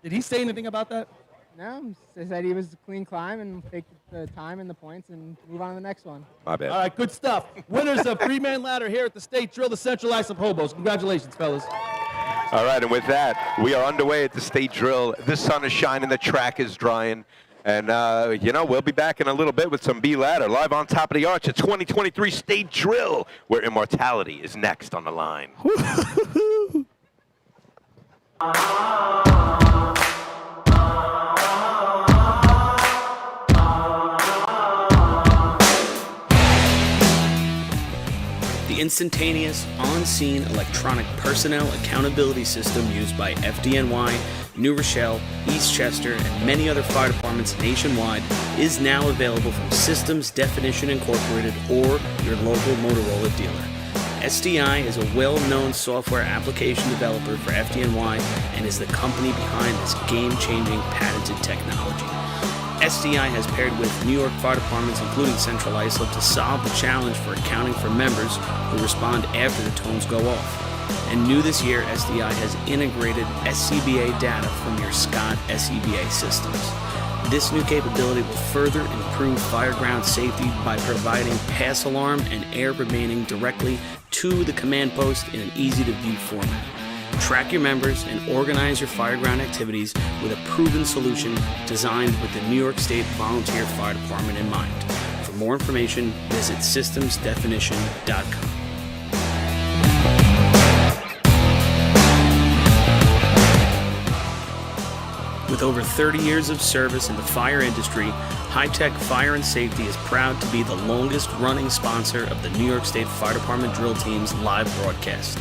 Did he say anything about that? No, they said he was a clean climb and take the time and the points and move on to the next one. My bad. All right, good stuff. Winners of three-man ladder here at the State Drill, the Central Islip Hobos. Congratulations, fellas. All right, and with that, we are underway at the State Drill. The sun is shining, the track is drying. And, we'll be back in a little bit with some B-Ladder live on top of the arch at 2023 State Drill, where immortality is next on the line. The instantaneous, on-scene electronic personnel accountability system used by FDNY, New Rochelle, Eastchester, and many other fire departments nationwide is now available from Systems Definition Incorporated or your local Motorola dealer. SDI is a well-known software application developer for FDNY and is the company behind this game-changing patented technology. SDI has paired with New York fire departments, including Central Islip, to solve the challenge for accounting for members who respond after the tones go off. And new this year, SDI has integrated SCBA data from your Scott SCBA systems. This new capability will further improve fireground safety by providing pass alarm and air remaining directly to the command post in an easy-to-view format. Track your members and organize your fireground activities with a proven solution designed with the New York State Volunteer Fire Department in mind. For more information, visit systemsdefinition.com. With over 30 years of service in the fire industry, High Tech Fire and Safety is proud to be the longest running sponsor of the New York State Fire Department Drill Team's live broadcast.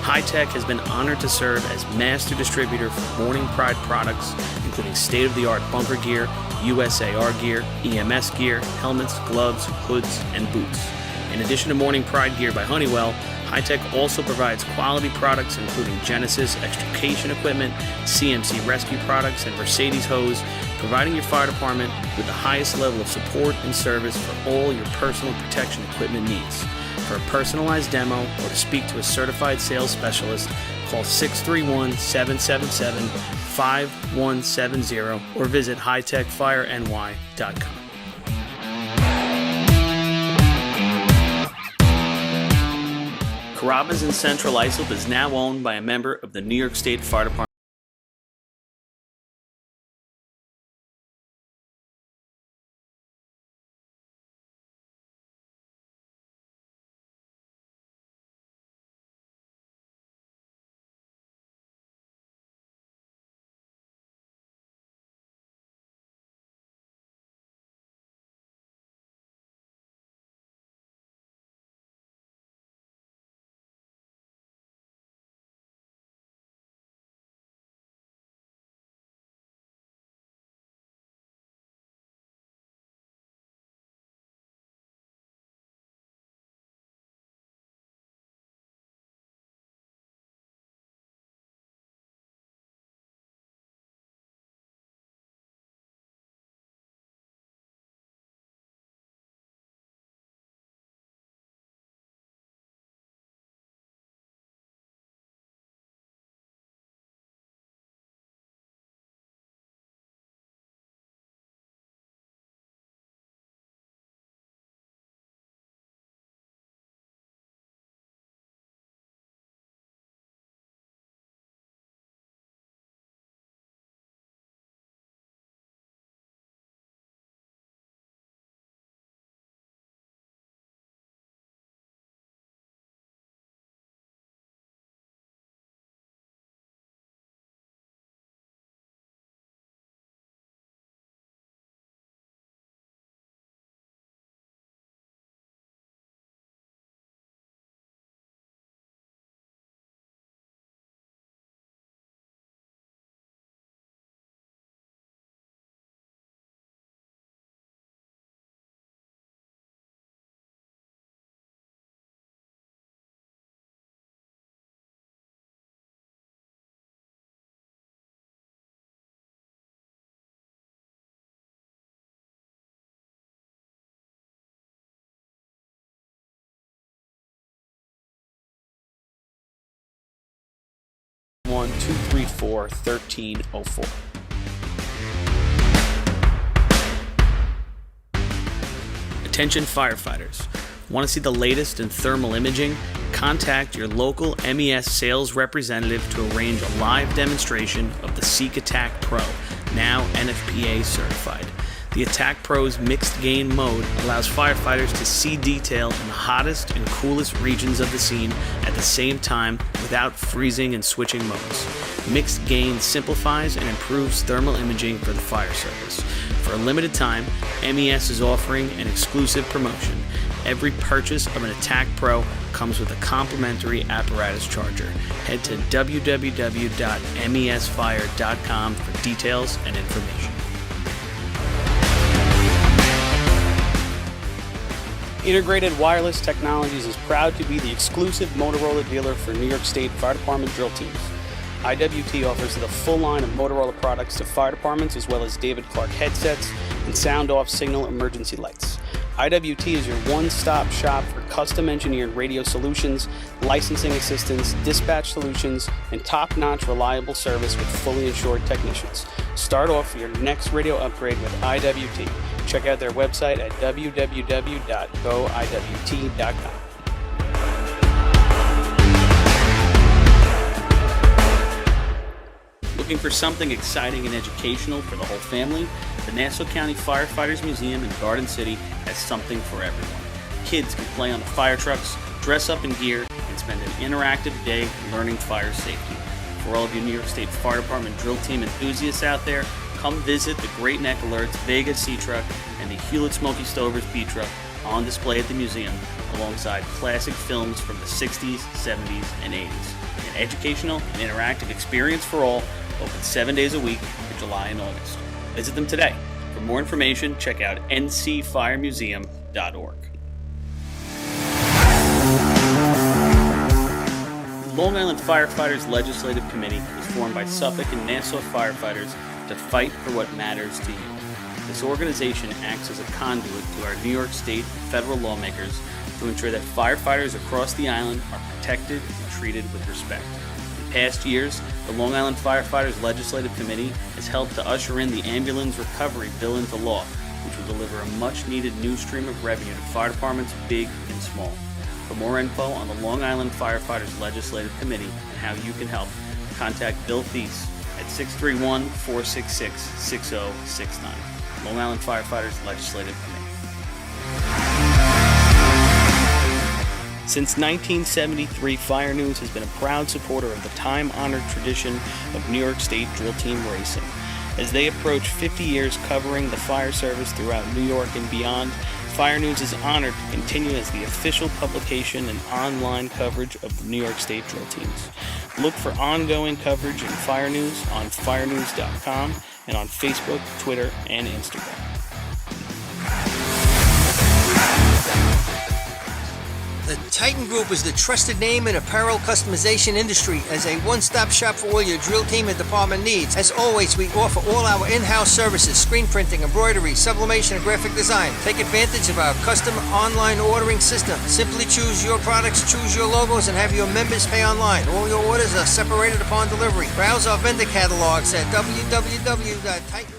High Tech has been honored to serve as master distributor for Morning Pride products, including state-of-the-art bunker gear, USAR gear, EMS gear, helmets, gloves, hoods, and boots. In addition to Morning Pride gear by Honeywell, High Tech also provides quality products including Genesis extrication equipment, CMC rescue products, and Mercedes hose, providing your fire department with the highest level of support and service for all your personal protection equipment needs. For a personalized demo or to speak to a certified sales specialist, call 631-777-5170 or visit hightechfireny.com. Carrabba's in Central Islip is now owned by a member of the New York State Fire Department. One, 2, 3, 4, 1304. Attention firefighters. Want to see the latest in thermal imaging? Contact your local MES sales representative to arrange a live demonstration of the Seek Attack Pro, now NFPA certified. The Attack Pro's mixed gain mode allows firefighters to see detail in the hottest and coolest regions of the scene at the same time without freezing and switching modes. Mixed gain simplifies and improves thermal imaging for the fire service. For a limited time, MES is offering an exclusive promotion. Every purchase of an Attack Pro comes with a complimentary apparatus charger. Head to www.mesfire.com for details and information. Integrated Wireless Technologies is proud to be the exclusive Motorola dealer for New York State Fire Department drill teams. IWT offers the full line of Motorola products to fire departments, as well as David Clark headsets and sound-off signal emergency lights. IWT is your one-stop shop for custom-engineered radio solutions, licensing assistance, dispatch solutions, and top-notch reliable service with fully insured technicians. Start off your next radio upgrade with IWT. Check out their website at www.goiwt.com. Looking for something exciting and educational for the whole family? The Nassau County Firefighters Museum in Garden City has something for everyone. Kids can play on the fire trucks, dress up in gear, and spend an interactive day learning fire safety. For all of you New York State Fire Department drill team enthusiasts out there, come visit the Great Neck Alerts Vega Sea Truck and the Hewlett Smoky Stovers B Truck on display at the museum, alongside classic films from the 60s, 70s, and 80s. An educational and interactive experience for all, open 7 days a week for July and August. Visit them today. For more information, check out ncfiremuseum.org. The Long Island Firefighters Legislative Committee is formed by Suffolk and Nassau firefighters to fight for what matters to you. This organization acts as a conduit to our New York State and federal lawmakers to ensure that firefighters across the island are protected and treated with respect. In past years, the Long Island Firefighters Legislative Committee has helped to usher in the ambulance recovery bill into law, which will deliver a much-needed new stream of revenue to fire departments big and small. For more info on the Long Island Firefighters Legislative Committee and how you can help, contact Bill Thies at 631-466-6069. Long Island Firefighters Legislative Committee. Since 1973, Fire News has been a proud supporter of the time-honored tradition of New York State drill team racing. As they approach 50 years covering the fire service throughout New York and beyond, Fire News is honored to continue as the official publication and online coverage of the New York State drill teams. Look for ongoing coverage in Fire News on firenews.com and on Facebook, Twitter, and Instagram. The Titan Group is the trusted name in apparel customization industry as a one-stop shop for all your drill team and department needs. As always, we offer all our in-house services, screen printing, embroidery, sublimation, and graphic design. Take advantage of our custom online ordering system. Simply choose your products, choose your logos, and have your members pay online. All your orders are separated upon delivery. Browse our vendor catalogs at www.titan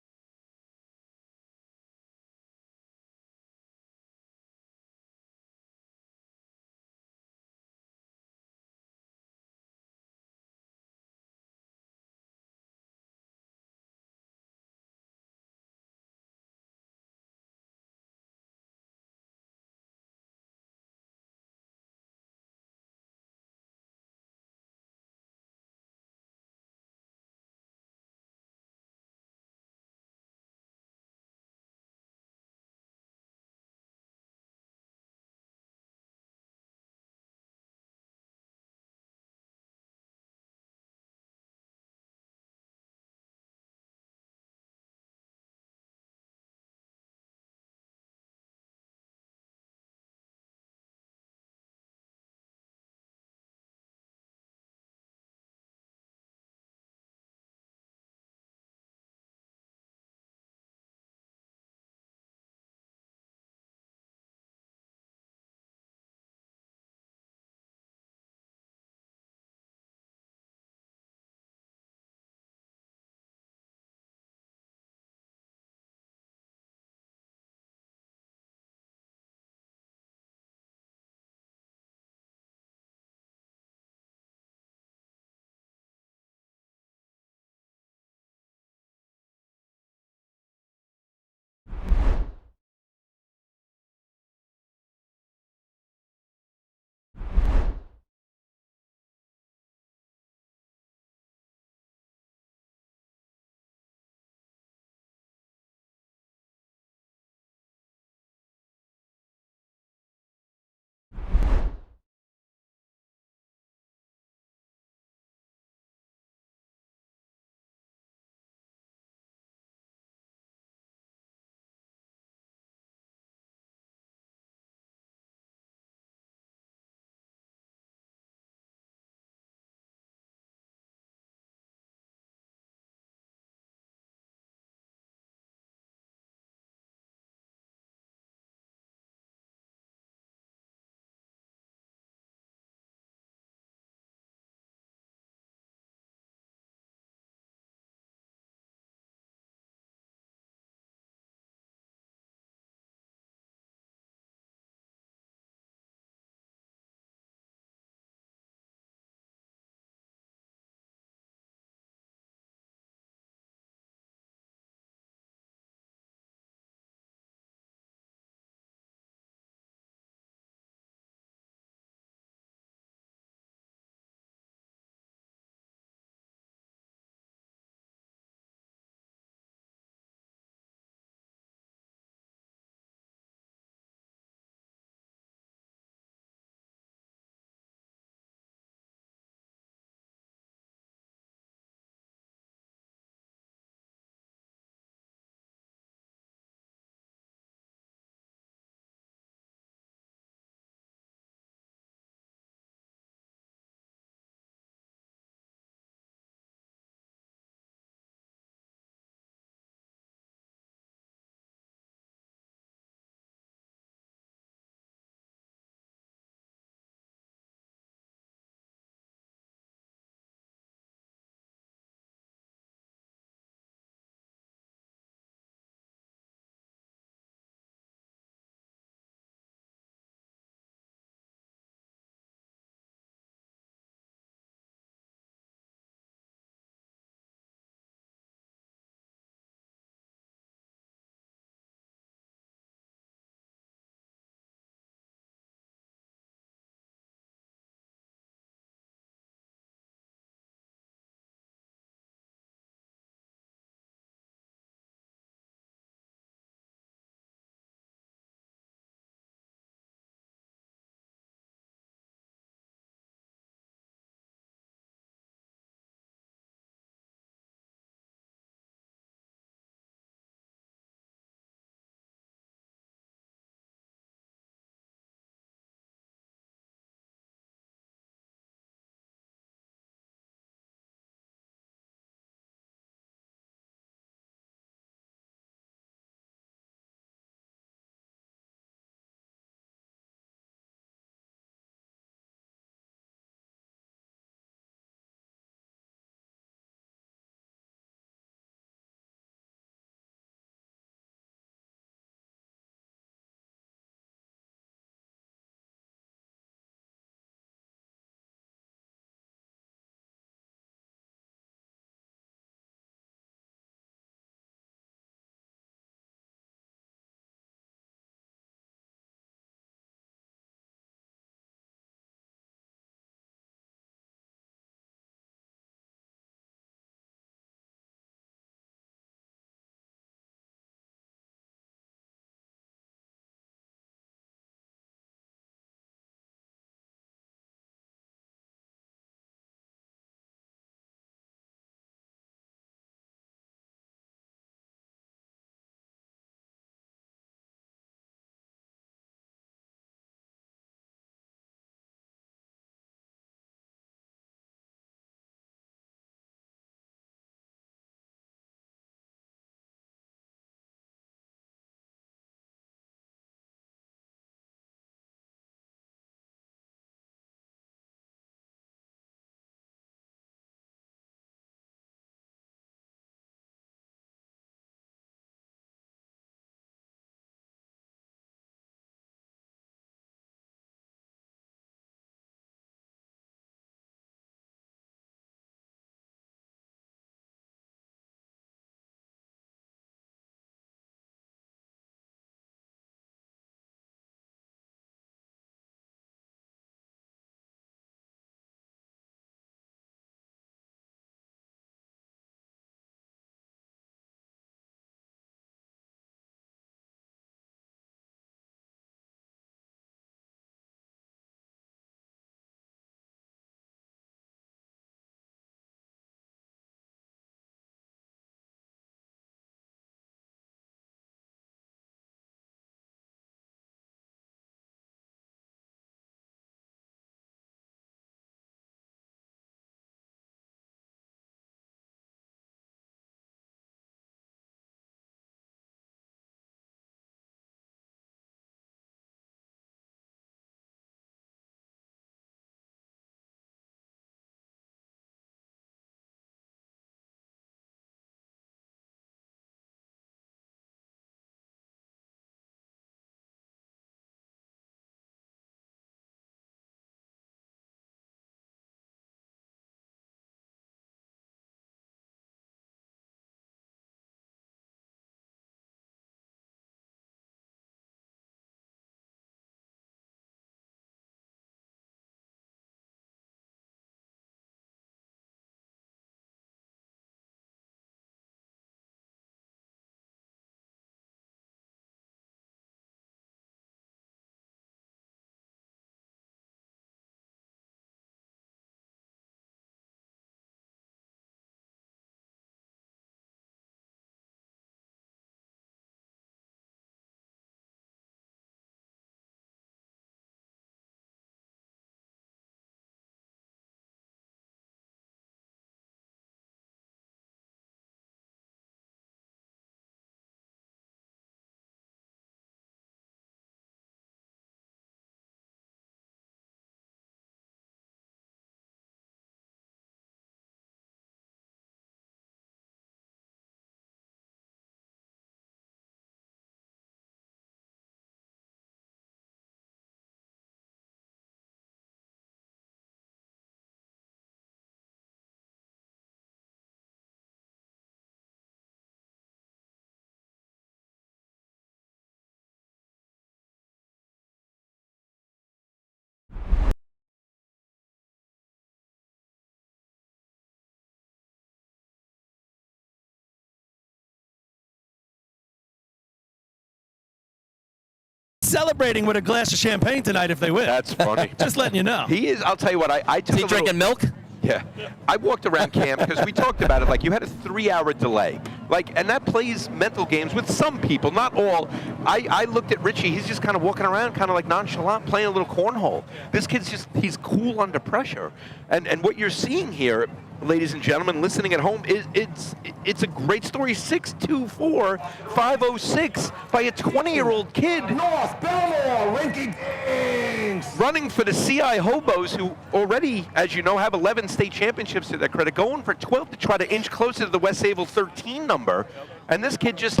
celebrating with a glass of champagne tonight if they win. That's funny. Just letting you know. He is. I'll tell you what. I took Is he drinking milk? Yeah. I walked around camp because we talked about it. Like, you had a 3-hour delay. Like, and that plays mental games with some people, not all. I looked at Richie. He's just kind of walking around, kind of like nonchalant, playing a little cornhole. This kid's just, he's cool under pressure. And what you're seeing here, ladies and gentlemen, listening at home, it's a great story. 6'2", 506 by a 20-year-old kid. North Belmore, Rinky Dings. Running for the CI Hobos, who already, as you know, have 11 state championships to their credit, going for 12 to try to inch closer to the West Sable 13 number. And this kid just,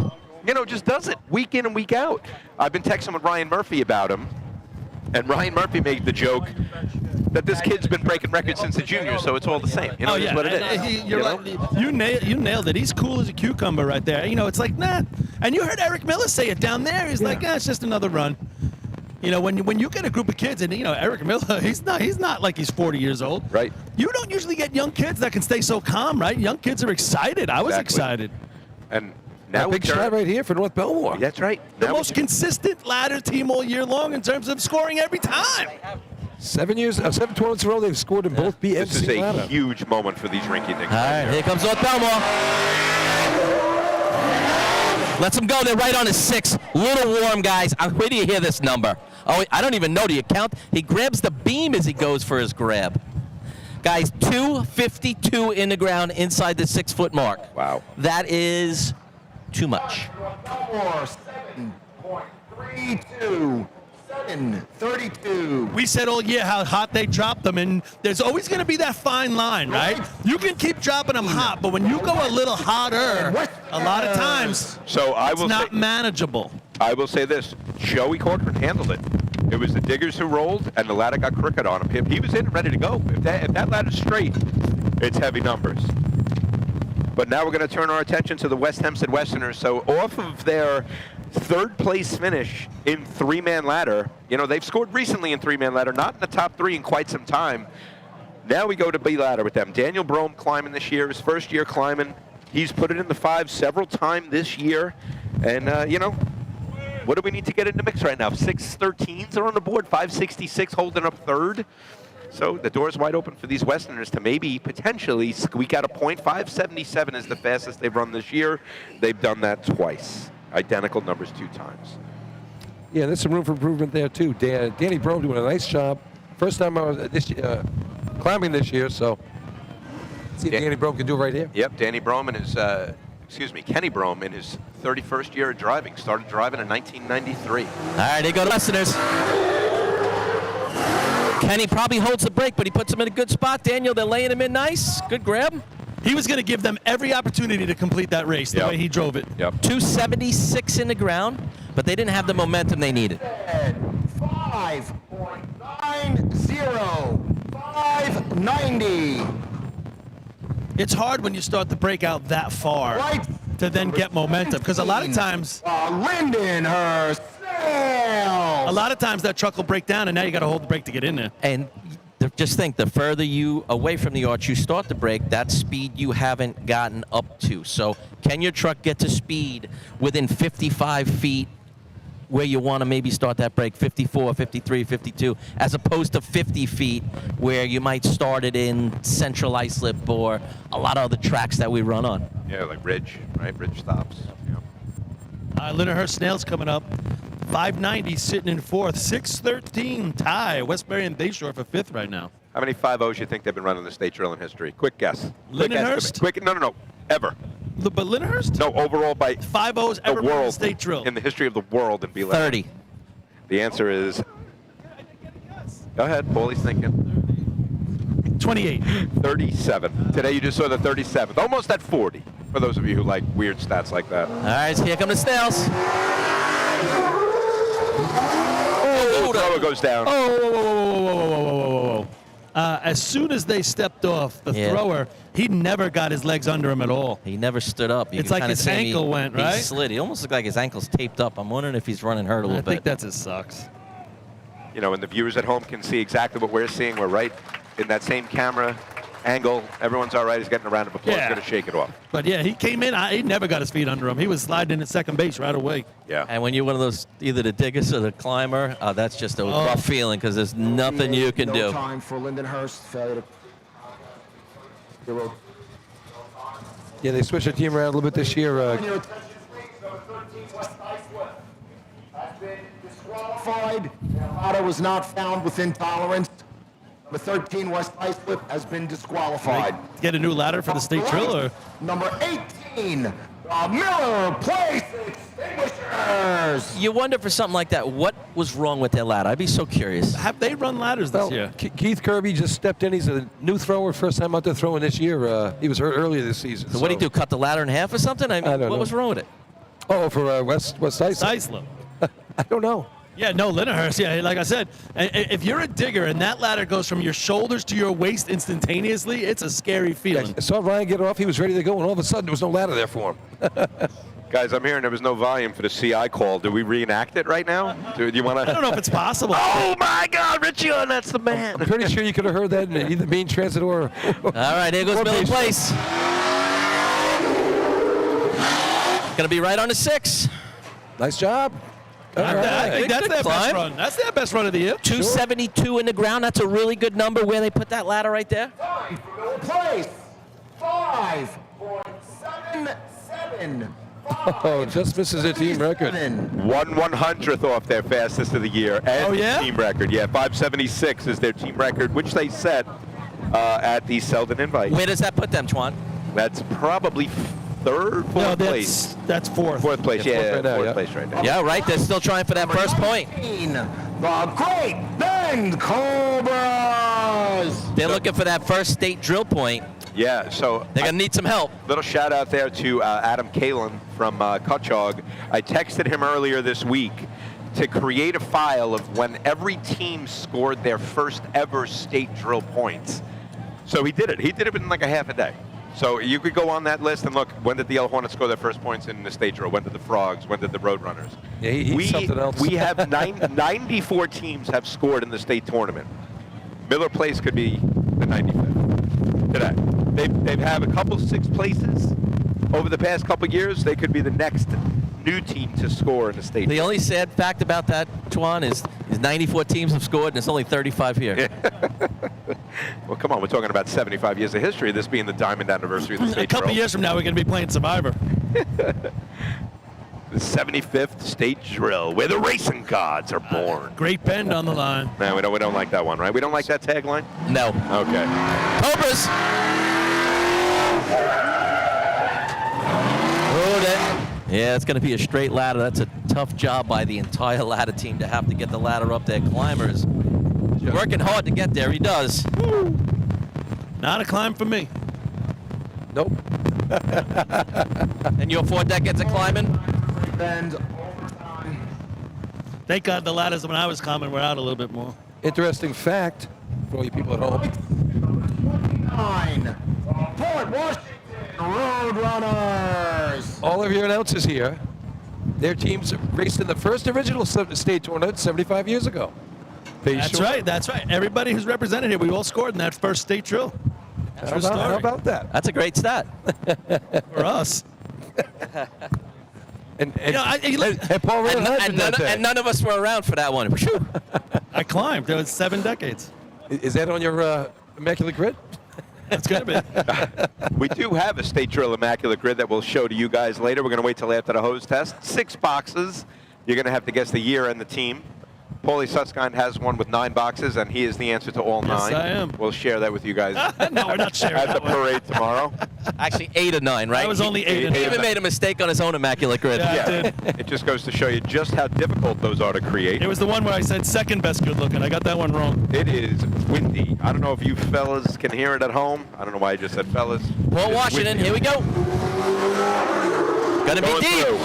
just does it week in and week out. I've been texting with Ryan Murphy about him, and Ryan Murphy made the joke that this kid's been breaking records since the juniors, so it's all the same. Oh, yeah. It's what it is. You're right. You nailed it. He's cool as a cucumber right there. It's like, nah. And you heard Eric Miller say it down there. He's like, it's just another run. When you get a group of kids, and Eric Miller, he's not like he's 40 years old. Right. You don't usually get young kids that can stay so calm, right? Young kids are excited. I was excited. And now a big shot right here for North Belmore. That's right. The most consistent ladder team all year long in terms of scoring every time. 7 tournaments in a row they've scored in both BMC This is a ladder. huge moment for these rinky-dinks. All right, here comes North Belmore. Let's them go. They're right on his 6. Little warm, guys. Where do you hear this number? Oh, I don't even know. Do you count? He grabs the beam as he goes for his grab. Guys, 252 in the ground inside the 6-foot mark. Wow. That is too much. 7.32. 7.32. We said all year how hot they dropped them, and there's always going to be that fine line, right? You can keep dropping them hot, but when you go a little hotter, a lot of times it's not manageable. I will say this. Joey Corcoran handled it. It was the diggers who rolled, and the ladder got crooked on him. He was in and ready to go. If that ladder's straight, it's heavy numbers. But now we're going to turn our attention to the West Hempstead Westerners. So off of their third-place finish in 3-man ladder, they've scored recently in 3-man ladder, not in the top 3 in quite some time. Now we go to B ladder with them. Daniel Brome climbing this year, his first year climbing. He's put it in the 5 several times this year. And, what do we need to get in the mix right now? 613s are on the board, 566 holding up third. So the door's wide open for these Westerners to maybe potentially squeak out a point. 577 is the fastest they've run this year. They've done that twice. Identical numbers 2 times. Yeah, there's some room for improvement there, too. Danny Brome doing a nice job. First time I was climbing this year, so see if Danny Brome can do it right here. Yep, Danny Brome and his, Kenny Brome in his 31st year of driving. Started driving in 1993. All right, here go the Westerners. Kenny probably holds the brake, but he puts him in a good spot. Daniel, they're laying him in nice. Good grab. He was going to give them every opportunity to complete that race the way he drove it. Yep. 276 in the ground, but they didn't have the momentum they needed. 5.90. 590. It's hard when you start the break out that far to then get momentum, because a lot of times Lindenhurst. A lot of times that truck will break down, and now you got to hold the brake to get in there. And just think, the further you away from the arch you start the brake, that speed you haven't gotten up to. So can your truck get to speed within 55 feet where you want to maybe start that brake, 54, 53, 52, as opposed to 50 feet where you might start it in Central Islip or a lot of other tracks that we run on. Yeah, like Ridge, right? Ridge stops. Yeah. Lindenhurst Snail's coming up. 590 sitting in 4th. 613 tie. Westbury and Bayshore for 5th right now. How many 5.0s you think they've been running the state drill in history? Quick guess. Lindenhurst? No. Ever. But Lindenhurst? No, overall by 5.0s ever run the state drill. In the history of the world in B-Level. 30. The answer is... Go ahead. Paulie's thinking. 28. 37. Today you just saw the 37th. Almost at 40, for those of you who like weird stats like that. All right, so here come the Snails. Oh, the thrower goes down. Whoa. As soon as they stepped off, the thrower, he never got his legs under him at all. He never stood up. It's like his ankle went, right? He slid. He almost looked like his ankle's taped up. I'm wondering if he's running hurt a little bit. I think that's his socks. And the viewers at home can see exactly what we're seeing. We're right in that same camera angle. Everyone's all right. He's getting a round of applause. Yeah. Going to shake it off. But yeah, he came in. He never got his feet under him. He was sliding in at second base right away. Yeah. And when you're one of those, either the diggers or the climber, that's just a rough feeling because there's nothing you can do. No time for Lindenhurst. Failure to. Yeah, they switched their team around a little bit this year. Your attention, please. Number 13, West Islip has been disqualified. The ladder was not found within tolerance. Number 13, West Islip has been disqualified. Get a new ladder for the state drill, or Number 18, the Miller Place Extinguishers. You wonder for something like that, what was wrong with their ladder? I'd be so curious. have they run ladders this Well, year? Keith Kirby just stepped in. He's a new thrower, first time out there throwing this year. He was hurt earlier this season. So what do you do? Cut the ladder in half or something? I mean, don't what know. was wrong with it? Oh, for West Islip. Islip. I don't know. Yeah, no, Lindenhurst. Yeah, like I said, if you're a digger and that ladder goes from your shoulders to your waist instantaneously, it's a scary feeling. I saw Ryan get off. He was ready to go, and all of a sudden there was no ladder there for him. Guys, I'm hearing there was no volume for the CI call. Do we reenact it right now? Do you want to? I don't know if it's possible. Oh my God, Richie, that's the man. I'm pretty sure you could have heard that in either main transit or. All right, here goes or Miller base. Place. Gonna be right on the 6. Nice job. All I right. think that's Good their best climb. run. That's their best run of the year. 272 in the ground. That's a really good number where they put that ladder right there. Time for Miller Place, 5.77. Oh, just misses a team record. 1/100th off their fastest of the year and Oh, yeah? team record. Yeah, 5:76 is their team record, which they set at the Selden Invite. Where does that put them, Twan? That's probably fourth No, place. that's fourth. Fourth place, Yeah, yeah, fourth right now, fourth yeah. place right now. Yeah, right. They're still trying for that first point. 19, the Great Bend Cobras. They're looking for that first state drill point. Yeah, so They're gonna need some help. little shout out there to Adam Kalin from Cutchog. I texted him earlier this week to create a file of when every team scored their first ever state drill points. So he did it. He did it in like a half a day. So you could go on that list and look, when did the Yellow Hornets score their first points in the state drill? When did the Frogs? When did the Roadrunners? Yeah, he's something else. We have 94 teams have scored in the state tournament. Miller Place could be the 95th today. They've had a couple 6th places over the past couple years. They could be the next new team to score in the state. The only sad fact about that, Twan, is 94 teams have scored and it's only 35 here. Well, come on, we're talking about 75 years of history, this being the diamond anniversary of the A state couple drill. years from now, we're going to be playing Survivor. The 75th state drill, where the racing gods are born. Great Bend on the line. No, we don't like that one, right? We don't like that tagline? No. Okay. Cobras. Oh, yeah, it's going to be a straight ladder. That's a tough job by the entire ladder team to have to get the ladder up there. Climbers working hard to get there. He does. Not a climb for me. Nope. And your 4 decades of climbing? Bend overtime. Thank God the ladders when I was climbing were out a little bit more. Interesting fact for all you people at home. 9, Port Washington Roadrunners. All of your announcers here, their teams raced in the first original state tournament 75 years ago. That's right. That's right. Everybody who's represented here, we all scored in that first state drill. That's true story. How about that? That's a great stat. For us. And And, Paul ran and none of us were around for that one. Phew. I climbed. There was 7 decades. Is that on your immaculate grid? That's going to be. We do have a state drill immaculate grid that we'll show to you guys later. We're going to wait till after the hose test. 6 boxes. You're going to have to guess the year and the team. Paulie Susskind has one with 9 boxes, and he is the answer to all 9. Yes, I am. We'll share that with you guys No, we're not sharing at the that one. parade tomorrow. Actually, 8 or 9, right? I was only 8 and He a half. even made a mistake on his own immaculate grid. Yeah, I did. It just goes to show you just how difficult those are to create. It was the one where I said second best good looking. I got that one wrong. It is windy. I don't know if you fellas can hear it at home. I don't know why I just said fellas. Port It's Washington, windy. here we go. Gonna be Going deep. through.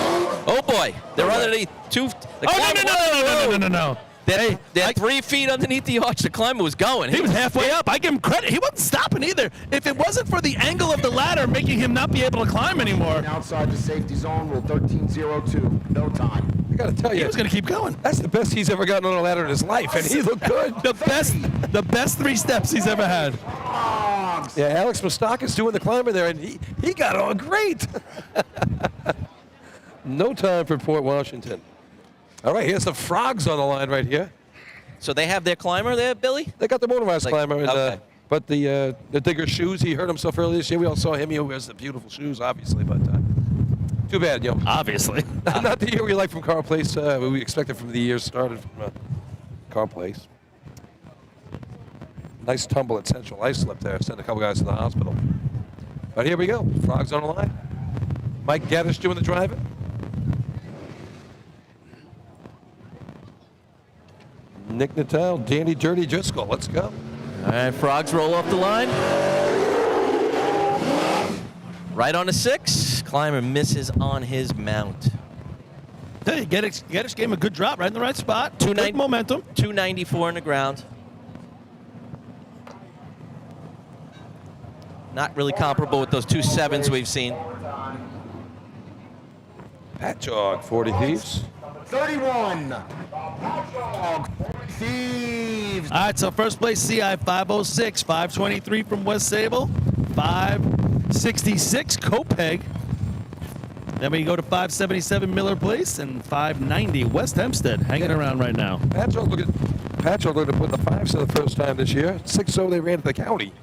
Oh boy, they're underneath 2. Oh, no. They're 3 feet underneath the arch. The climber was going. He was halfway up. I give him credit. He wasn't stopping either. If it wasn't for the angle of the ladder making him not be able to climb anymore, Outside the safety zone, rule 13.02. No time. I got to tell he you, was going to keep going. that's the best he's ever gotten on a ladder in his life, and he looked good. The best 3 steps he's ever had. 5, Yeah, Alex Moustakas doing the climber there, and he got on great. No time for Port Washington. All right, here's the Frogs on the line right here. So they have their climber there, Billy? They got the motorized climber, and, okay. but the digger shoes, he hurt himself earlier this year. We all saw him. He wears the beautiful shoes, obviously, but too bad, you know. Obviously. Not the year we like from Car Place. We expected from the year started from Car Place. Nice tumble at Central Ice Slip there. Sent a couple guys to the hospital. But here we go. Frogs on the line. Mike Gaddish doing the driving. Nick Natal, Danny Dirty Driscoll. Let's go. All right, Frogs roll off the line. Right on the 6. Climber misses on his mount. Hey, Geddish gave him a good drop right in the right spot. Good momentum. 294 on the ground. Not really comparable with those 2.7s we've seen. Pat Jog, 40 Thieves. 31. Patchog, 40 Thieves. All right, so first place CI 506, 523 from West Sable, 566 Copeg. Then we go to 577 Miller Place and 590 West Hempstead, hanging around right now. Pat Jog looking to put the 5s for the first time this year. 6-0 they ran at the county.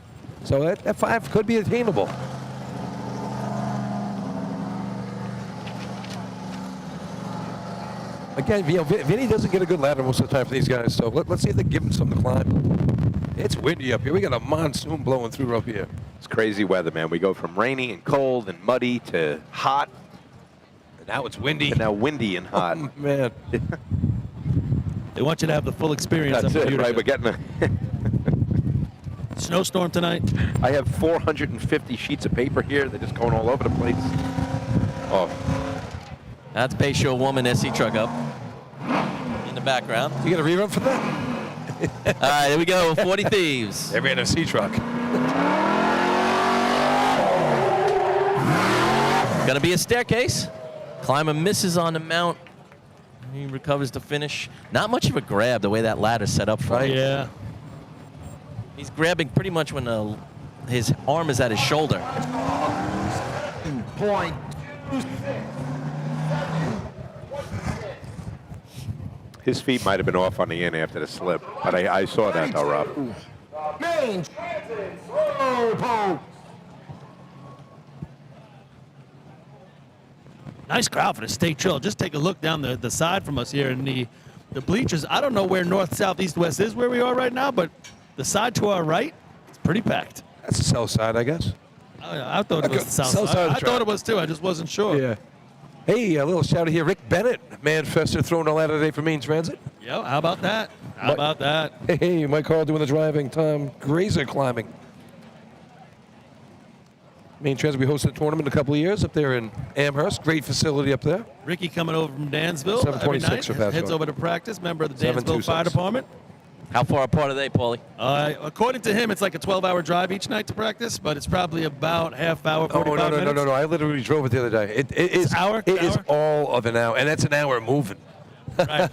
So that 5 could be attainable. Again, you know, Vinny doesn't get a good ladder most of the time for these guys, so let's see if they give him something to climb. It's windy up here. We got a monsoon blowing through up here. It's crazy weather, man. We go from rainy and cold and muddy to hot. And now it's windy. And now windy and hot. Oh, man. They want you to have the full experience. That's it, right? We're getting a snowstorm tonight. I have 450 sheets of paper here. They're just going all over the place. Oh. That's Bayshore Woman SC truck up in the background. You got a rerun for that? All right, here we go. 40 Thieves. They ran a C truck. Gonna be a staircase. Climber misses on the mount. He recovers the finish. Not much of a grab the way that ladder's set up for him. Yeah. He's grabbing pretty much when his arm is at his shoulder. Point. His feet might have been off on the in after the slip, but I saw that though, Rob. Main Transit Slow Post. Nice crowd for the state drill. Just take a look down the side from us here in the bleachers. I don't know where north, south, east, west is where we are right now, but the side to our right, it's pretty packed. That's the south side, I guess. I thought it was the south side. I thought it was too. I just wasn't sure. Yeah. Hey, a little shout out here. Rick Bennett, Manchester, throwing a ladder today for Main Transit. Yeah, how about that? How about that? Hey, Mike Carl doing the driving. Tom Grazer climbing. Main Transit, we hosted a tournament a couple of years up there in Amherst. Great facility up there. Ricky coming over from Dansville. 726 for Pat heads Jog. over to practice. Member of the Dansville 726. Fire Department. How far apart are they, Paulie? According to him, it's like a 12-hour drive each night to practice, but it's probably about half hour, 45 minutes. No. I literally drove it the other day. It is hour? It is all of an hour, and that's an hour moving. Right.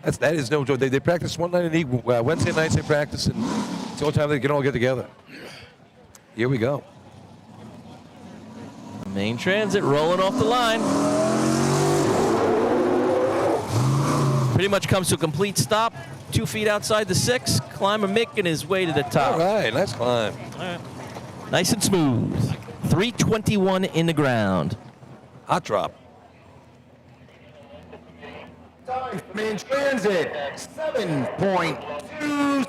that is no joke. They practice one night a week. Wednesday nights they practice, and it's the only time they can all get together. Here we go. Main Transit rolling off the line. Pretty much comes to a complete stop. 2 feet outside the 6. Climber making his way to the top. All right, nice climb. All right. Nice and smooth. 321 in the ground. Hot drop. Time for Main Transit 7.26.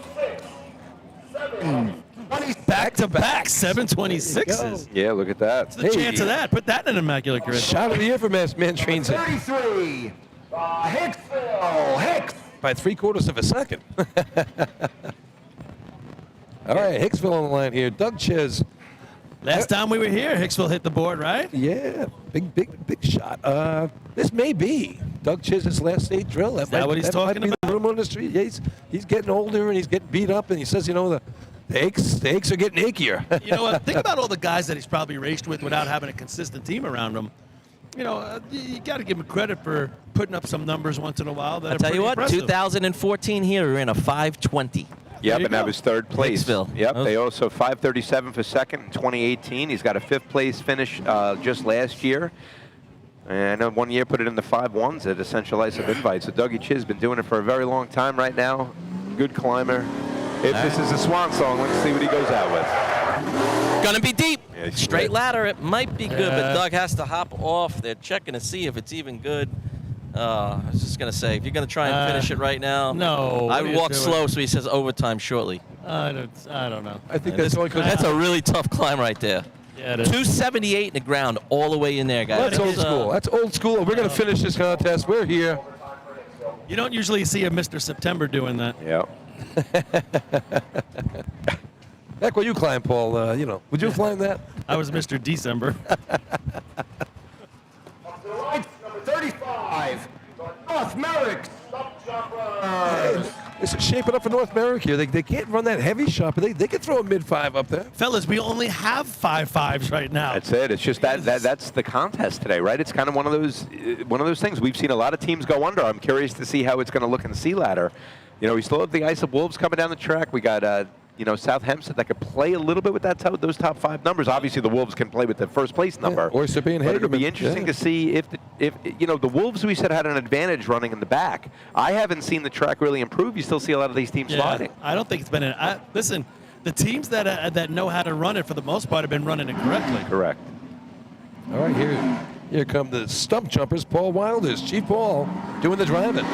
7.26. Back to back 726s. Yeah, look at that. What's the chance of that? Put that in an immaculate grid. Shot of the year for Man Transit. 33. Hicksville. Hicks. By 3/4 of a second. All right, Hicksville on the line here. Doug Chiz. Last time we were here, Hicksville hit the board, right? Yeah, big shot. This may be Doug Chiz's last state drill. Is that what he's talking about? The rumor on the street. Yeah, he's getting older and he's getting beat up, and he says, you know, the aches are getting achier. You know what? Think about all the guys that he's probably raced with without having a consistent team around him. You know, you got to give him credit for putting up some numbers once in a while. That I'll tell you what, impressive. 2014 here, we ran a 520. Yep, and that was third place. Hicksville. Yep, they also 5:37 for second in 2018. He's got a 5th place finish just last year. And I know one year put it in the 5-1s at Essential Ice of Invite. So Dougie Chiz has been doing it for a very long time right now. Good climber. If this is a swan song, let's see what he goes out with. Gonna be deep. Yeah, Straight ladder, it might be good, but Doug has to hop off. They're checking to see if it's even good. I was just gonna say, if you're gonna try and finish it right now, No. I would walk slow, so he says overtime shortly. I don't know. I think that's only 'cause That's a really tough climb right there. Yeah, it is. 278 in the ground, all the way in there, guys. That's old school. That's old school. We're going to finish this contest. We're here. You don't usually see a Mr. September doing that. Yep. Heck, when you climb, Paul, would you climb that? I was Mr. December. Up to the right, number 35, North Merrick, stump jumper. It's shaping up for North Merrick here. They can't run that heavy shot, but they can throw a mid-5 up there. Fellas, we only have 5.5s right now. That's it. It's just that's the contest today, right? It's kind of one of those things. We've seen a lot of teams go under. I'm curious to see how it's going to look in the sea ladder. We still have the Ice of Wolves coming down the track. We got South Hempstead that could play a little bit with those top 5 numbers. Obviously, the Wolves can play with the first place number. Or Sippy and But it'll be Hagerman. interesting to see if the Wolves we said had an advantage running in the back. I haven't seen the track really improve. You still see a lot of these teams sliding. I don't think it's been listen, the teams that know how to run it for the most part have been running it correctly. Correct. All right, here come the stump jumpers. Paul Wilders, Chief Paul, doing the driving.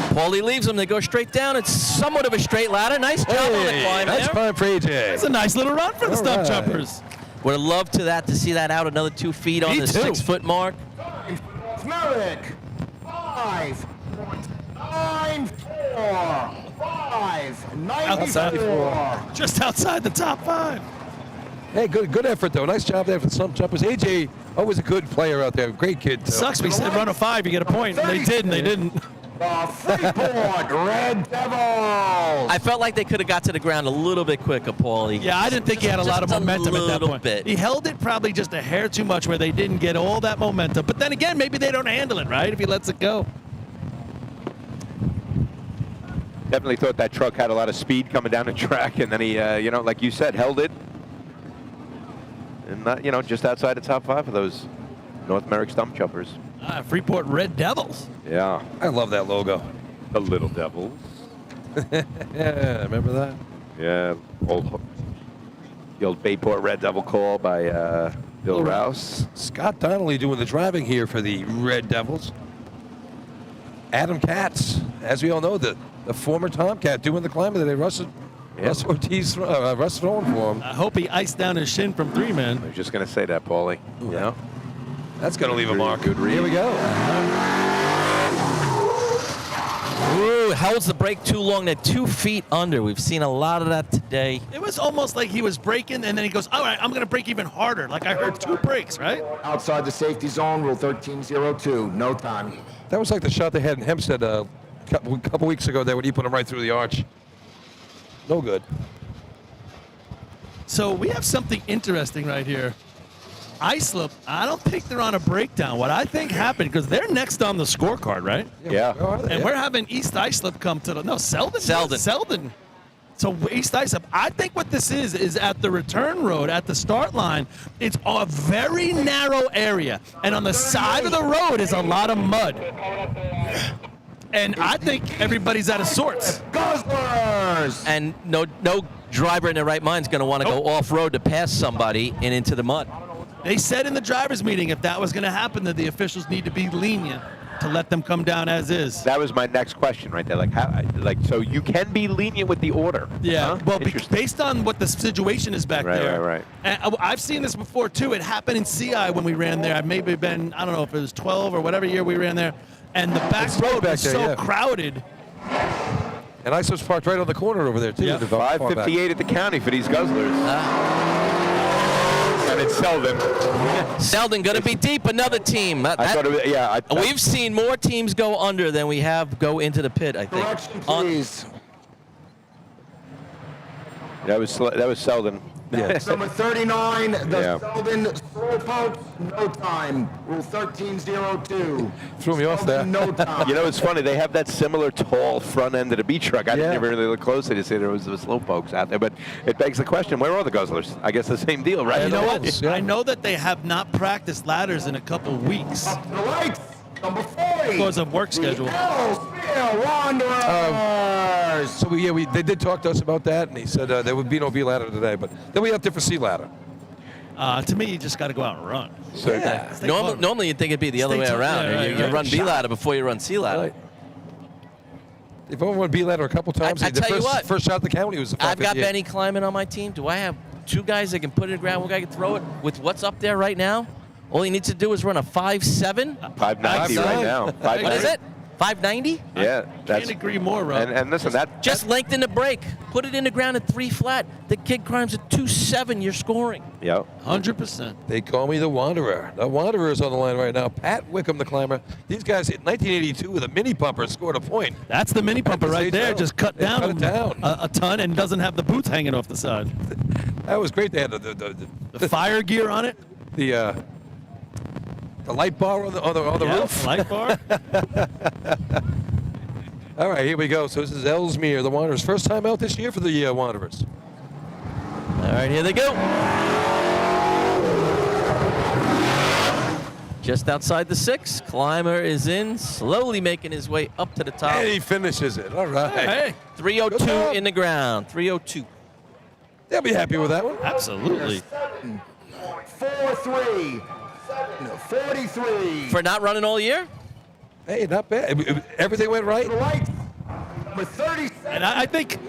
Paulie leaves them. They go straight down. It's somewhat of a straight ladder. Nice job on the climb Nice there. climb for AJ. It's a nice little run for the stump right. jumpers. Would have loved to see that out another 2 feet on Me the too. 6-foot mark. North Merrick, 5.94, 5.94. Just outside the top 5. Hey, good effort, though. Nice job there for the stump jumpers. AJ, always a good player out there. Great kid, too. Sucks. We said run a 5, you get a point. And they did, and they didn't. The Freeport Red Devils. I felt like they could have got to the ground a little bit quicker, Paulie. Yeah, I didn't think he had a lot of Just momentum at that little point. bit. He held it probably just a hair too much where they didn't get all that momentum. But then again, maybe they don't handle it, right, if he lets it go. Definitely thought that truck had a lot of speed coming down the track, and then he, like you said, held it. And not, just outside the top 5 of those North Merrick stump jumpers. Freeport Red Devils. Yeah. I love that logo. The Little Devils. Yeah, remember that? Yeah. The old Bayport Red Devil call by Bill Rouse. Scott Donnelly doing the driving here for the Red Devils. Adam Katz, as we all know, the former Tomcat doing the climbing today. Russ Ortiz, Russ throwing for him. I hope he iced down his shin from 3, man. I was just going to say that, Paulie. Yeah. That's going to leave a mark. Good read. Here we go. Ooh, holds the brake too long. They're 2 feet under. We've seen a lot of that today. It was almost like he was braking, and then he goes, all right, I'm going to brake even harder. Like I heard 2 brakes, right? Outside the safety zone, rule 1302, no time. That was like the shot they had in Hempstead a couple weeks ago there when he put him right through the arch. No good. So we have something interesting right here. Islip, I don't think they're on a breakdown. What I think happened, because they're next on the scorecard, right? Yeah. Where are they? And we're having East Islip come to the, no, Selden. Selden. So East Islip, I think what this is at the return road, at the start line, it's a very narrow area. And on the side of the road is a lot of mud. And I think everybody's out of sorts. Guzzlers! And no driver in their right mind is going to want to go off-road to pass somebody and into the mud. They said in the drivers' meeting if that was going to happen, that the officials need to be lenient to let them come down as is. That was my next question right there. So you can be lenient with the order. Yeah, Huh? well, Interesting. based on what the situation is back there. Right. And I've seen this before, too. It happened in CI when we ran there. I've maybe been, I don't know if it was 12 or whatever year we ran there. And the back It's right road back was there, so yeah. crowded. And Islip's parked right on the corner over there, too. Yeah. The far back. 5:58 at the county for these Guzzlers. And it's Selden. Selden going to be deep. Another team. I thought it was, yeah. We've seen more teams go under than we have go into the pit, I think. Correction, please. That was Selden. Yes. Number 39, the Yeah. Selden Slowpokes, no time. Rule 1302. Threw me off there. Selden, no time. You know, it's funny. They have that similar tall front end of the beach truck. I Yeah. didn't really look closely to see there was the Slowpokes out there. But it begs the question, where are the Guzzlers? I guess the same deal, right? You know what? Yeah. I know that they have not practiced ladders in a couple weeks Up to the lights. Number 40. because of work schedule. Ellesmere Wanderers. So they did talk to us about that, and he said there would be no B ladder today, but then we have different C ladder. To me, you just got to go out and run. So, Stay Normally, calm. normally you'd think it'd be the other Stay way tuned. around. Yeah, right, you right. run B ladder before you run C ladder. Right. If I won B ladder a couple times, I the tell you first, what, first shot at the county was the I've got 558. Benny climbing on my team. Do I have two guys that can put it in the ground? One guy can throw it with what's up there right now? All he needs to do is run a 5.7. 590 right now. What is it? 590? Yeah. Can't agree more, Rob. And listen, that Just lengthen the break. Put it in the ground at 3 flat. The kid climbs at 2.7. You're scoring. yeah. 100%. They call me the Wanderer. The Wanderer is on the line right now. Pat Wickham, the climber. These guys in 1982 with a mini pumper scored a point. That's the mini pumper right there. Just cut They down, cut it down. A ton and doesn't have the boots hanging off the side. That was great. They had The fire gear on it. The light bar on the Yeah, roof. light bar. All right, here we go. So this is Ellesmere, the Wanderers. First time out this year for the Wanderers. All right, here they go. Just outside the 6. Climber is in, slowly making his way up to the top. And he finishes it. All right. Hey, 302 in the ground. 302. They'll be happy with that one. absolutely. 43. 43. For not running all year? Hey, not bad. Everything went right. To the lights. Number 37. And I think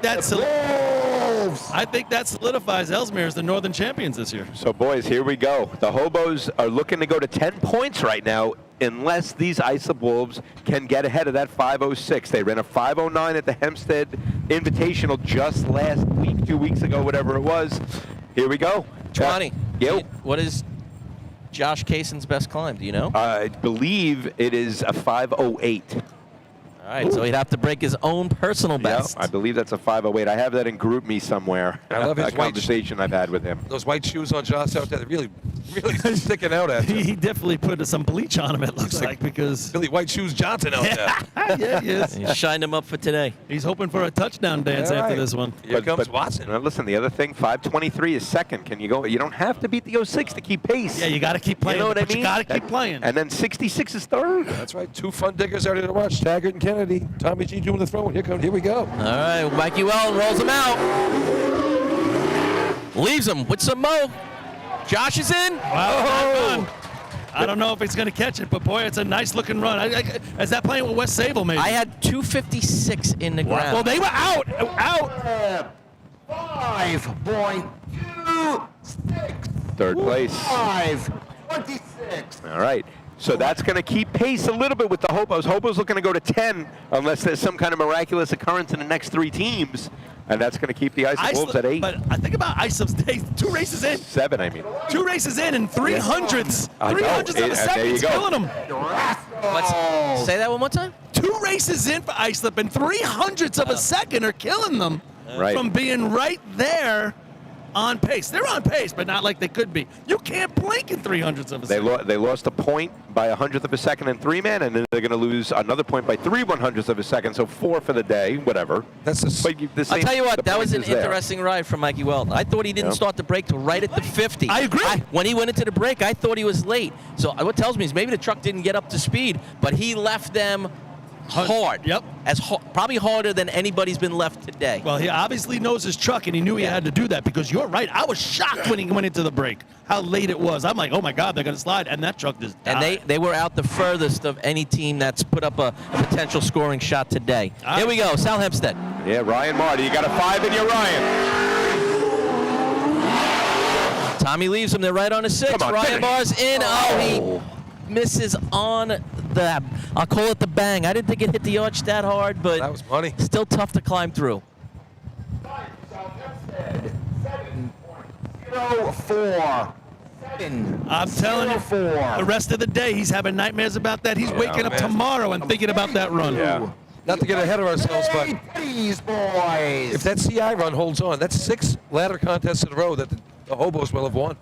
that Wolves. I think that solidifies Ellesmere as the Northern champions this year. So, boys, here we go. The Hobos are looking to go to 10 points right now unless these Islip Wolves can get ahead of that 506. They ran a 509 at the Hempstead Invitational just last week, 2 weeks ago, whatever it was. Here we go. 20. Yo. What is Josh Kaysen's best climb? Do you know? I believe it is a 508. All right, so he'd have to break his own personal best. I believe that's a 508. I have that in Group Me somewhere. I love his a white conversation I've had with him. Those white shoes on Josh out there, they're really sticking out at you. He definitely put some bleach on him, it looks like, because Billy White Shoes Johnson out there. yeah, he is. He shined him up for today. He's hoping for a touchdown dance All after right. this one. Here comes Watson. Now listen, the other thing, 523 is second. Can you go? You don't have to beat the 06 to keep pace. Yeah, you got to keep playing. You know what I but mean? You got to keep playing. And then 66 is third. That's right. Two fun diggers out here to watch. Taggart and Kennedy. Tommy G doing the throwing. Here we go. All right, Mikey Wellen rolls him out. Leaves him with some mo. Josh is in. Wow, I don't know if he's going to catch it, but boy, it's a nice looking run. Is that playing with West Sable, maybe? I had 256 in the ground. Well, they were out. 5.26. Third place. 5.26. All right. So that's going to keep pace a little bit with the Hobos. Hobos looking to go to 10 unless there's some kind of miraculous occurrence in the next 3 teams. And that's going to keep the Islip Wolves at 8. But I think about Islip's days. 2 races in. 7, I mean. 2 races in and 300ths. I know. 300ths of a There second. you It's go. killing them. Say that one more time. 2 races in for Islip and 300ths of a second are killing them Right. from being right there on pace. They're on pace, but not like they could be. You can't blink in 300ths of a They, second. they lost a point by 100th of a second in 3-man, and then they're going to lose another point by 3 100ths of a second, so 4 for the day, whatever. That's But the I'll same- tell you the what, that was an point is there. interesting ride from Mikey Wellen. I thought he didn't Yeah. start the break till right at the 50. I agree. When he went into the break, I thought he was late. So what tells me is maybe the truck didn't get up to speed, but he left them hard. Yep. Probably harder than anybody's been left today. Well, he obviously knows his truck, and he knew he had to do that because you're right. I was shocked when he went into the break, how late it was. I'm like, oh, my God, they're going to slide, and that truck just died. And they were out the furthest of any team that's put up a potential scoring shot today. Here we go, Sal Hempstead. Yeah, Ryan Marty, you got a 5 in your Ryan. Tommy leaves him. They're right on a 6. Come on, Ryan finish. Barr's in. Oh, he misses on the, I'll call it the bang. I didn't think it hit the arch that hard, but That was money. still tough to climb through. 7.04. I'm telling you, 7.04. the rest of the day, he's having nightmares about that. He's waking up man. tomorrow and thinking about that run. Yeah. Not to get ahead of ourselves, but These boys. if that CI run holds on, that's 6 ladder contests in a row that the Hobos will have won,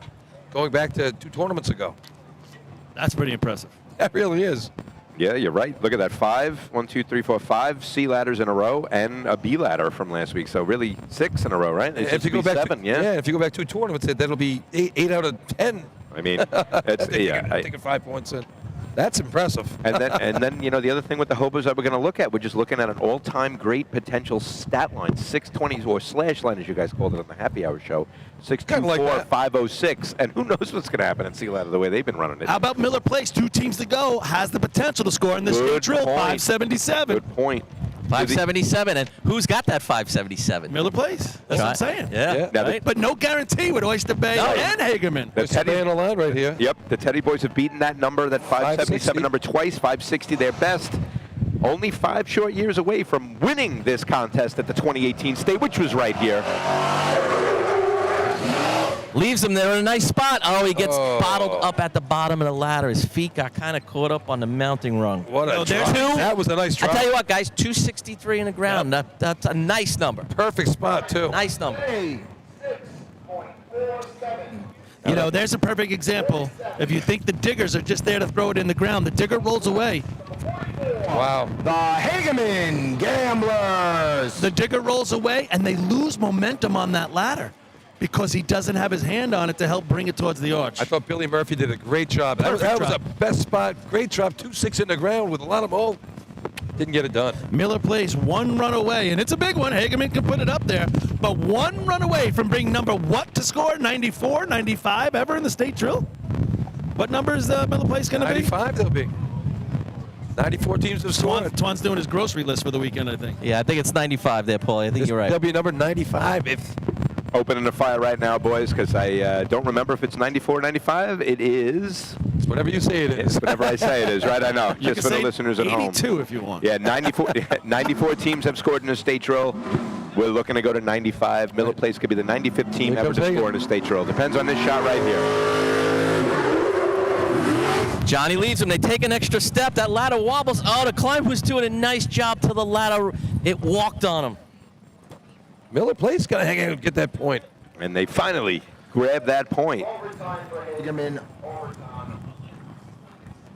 going back to 2 tournaments ago. That's pretty impressive. That really is. Yeah, you're right. Look at that. 5 C ladders in a row and a B ladder from last week. So really 6 in a row, right? It If you used go to be back 7, if you go back 2 tournaments, that'll be 8 out of 10. I mean, it's, taking 5 points in. That's impressive. and then the other thing with the Hobos that we're going to look at, we're just looking at an all-time great potential stat line, 620 or slash line as you guys called it on the happy hour show, 624, 506, and who knows what's going to happen in C ladder the way they've been running it. How about Miller Place? 2 teams to go. Has the potential to score in this state drill. 577. Good point. 577, and who's got that 577? Miller Place. That's what I'm saying. Yeah. Right? But no guarantee with Oyster Bay and Hagerman. The Teddy on the line right here. Yep, the Teddy boys have beaten that number, that 577 number twice, 560 their best. Only 5 short years away from winning this contest at the 2018 state, which was right here. Leaves him there in a nice spot. Oh, he gets bottled up at the bottom of the ladder. His feet got kind of caught up on the mounting rung. What a drop. That was a nice drop. I tell you what, guys, 263 in the ground. Yep. That's a nice number. Perfect spot, too. Nice number. You know, there's a perfect example. If you think the diggers are just there to throw it in the ground, the digger rolls away. Wow. The Hageman Gamblers. The digger rolls away, and they lose momentum on that ladder because he doesn't have his hand on it to help bring it towards the arch. I thought Billy Murphy did a great job. That was a best spot. Great drop. 2-6 in the ground with a lot of mold. Didn't get it done. Miller Place 1 run away, and it's a big one. Hageman can put it up there, but 1 run away from bringing number what to score? 94, 95 ever in the state drill? What number is Miller Place going to be? 95 they'll be. 94 teams have scored. Twan's doing his grocery list for the weekend, I think. Yeah, I think it's 95 there, Paul. I think you're right. They'll be number 95 if... Opening the fire right now, boys, because I don't remember if it's 94 or 95. It is. It's whatever you say it is. It's whatever I say it is, right? I know. You Just can for the say listeners at home. 82 if you want. Yeah, 94 teams have scored in a state drill. We're looking to go to 95. Miller Place could be the 95th team ever to score in a state drill. Depends on this shot right here. Johnny leaves him. They take an extra step. That ladder wobbles. Oh, the climb was doing a nice job to the ladder. It walked on him. Miller Place got to hang out and get that point. And they finally grab that point.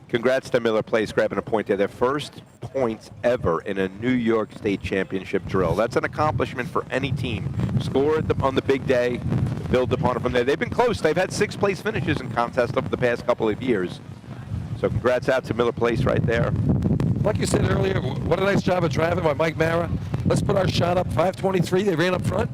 Congrats to Miller Place grabbing a point there. Their first points ever in a New York State Championship drill. That's an accomplishment for any team. Scored on the big day, build upon it from there. They've been close. They've had 6th place finishes in contests over the past couple of years. So congrats out to Miller Place right there. Like you said earlier, what a nice job of driving by Mike Mara. Let's put our shot up 523. They ran up front.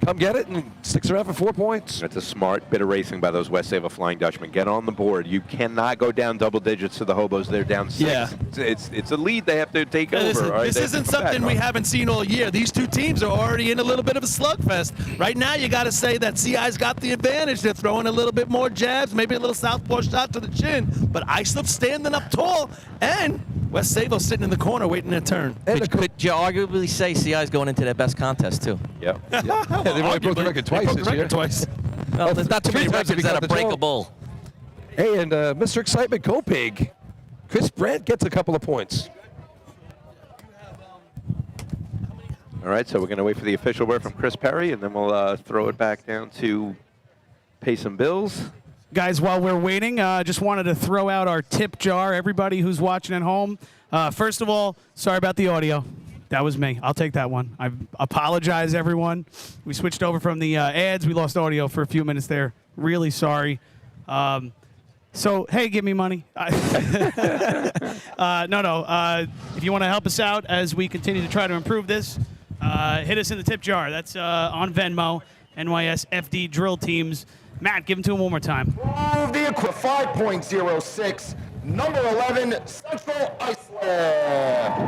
Come get it and sticks around for 4 points. That's a smart bit of racing by those West Sava Flying Dutchmen. Get on the board. You cannot go down double digits to the Hobos. They're down 6. Yeah. It's a lead they have to take over. Right? This isn't something we haven't seen all year. These 2 teams are already in a little bit of a slugfest. Right now, you got to say that CI's got the advantage. They're throwing a little bit more jabs, maybe a little southpaw shot to the chin. But Islip standing up tall, and West Savo sitting in the corner waiting their turn. Could you arguably say CI's going into their best contest, too? Yep. They've only broke the record twice this year. Well, there's not too many records that are breakable. Hey, and Mr. Excitement Copig, Chris Brandt gets a couple of points. All right, so we're going to wait for the official word from Chris Perry, and then we'll throw it back down to pay some bills. Guys, while we're waiting, just wanted to throw out our tip jar. Everybody who's watching at home, first of all, sorry about the audio. That was me. I'll take that one. I apologize, everyone. We switched over from the ads. We lost audio for a few minutes there. Really sorry. So, hey, give me money. No. If you want to help us out as we continue to try to improve this, hit us in the tip jar. That's on Venmo, NYS FD Drill Teams. Matt, give them to him one more time. The 5.06, number 11, Central Iceland.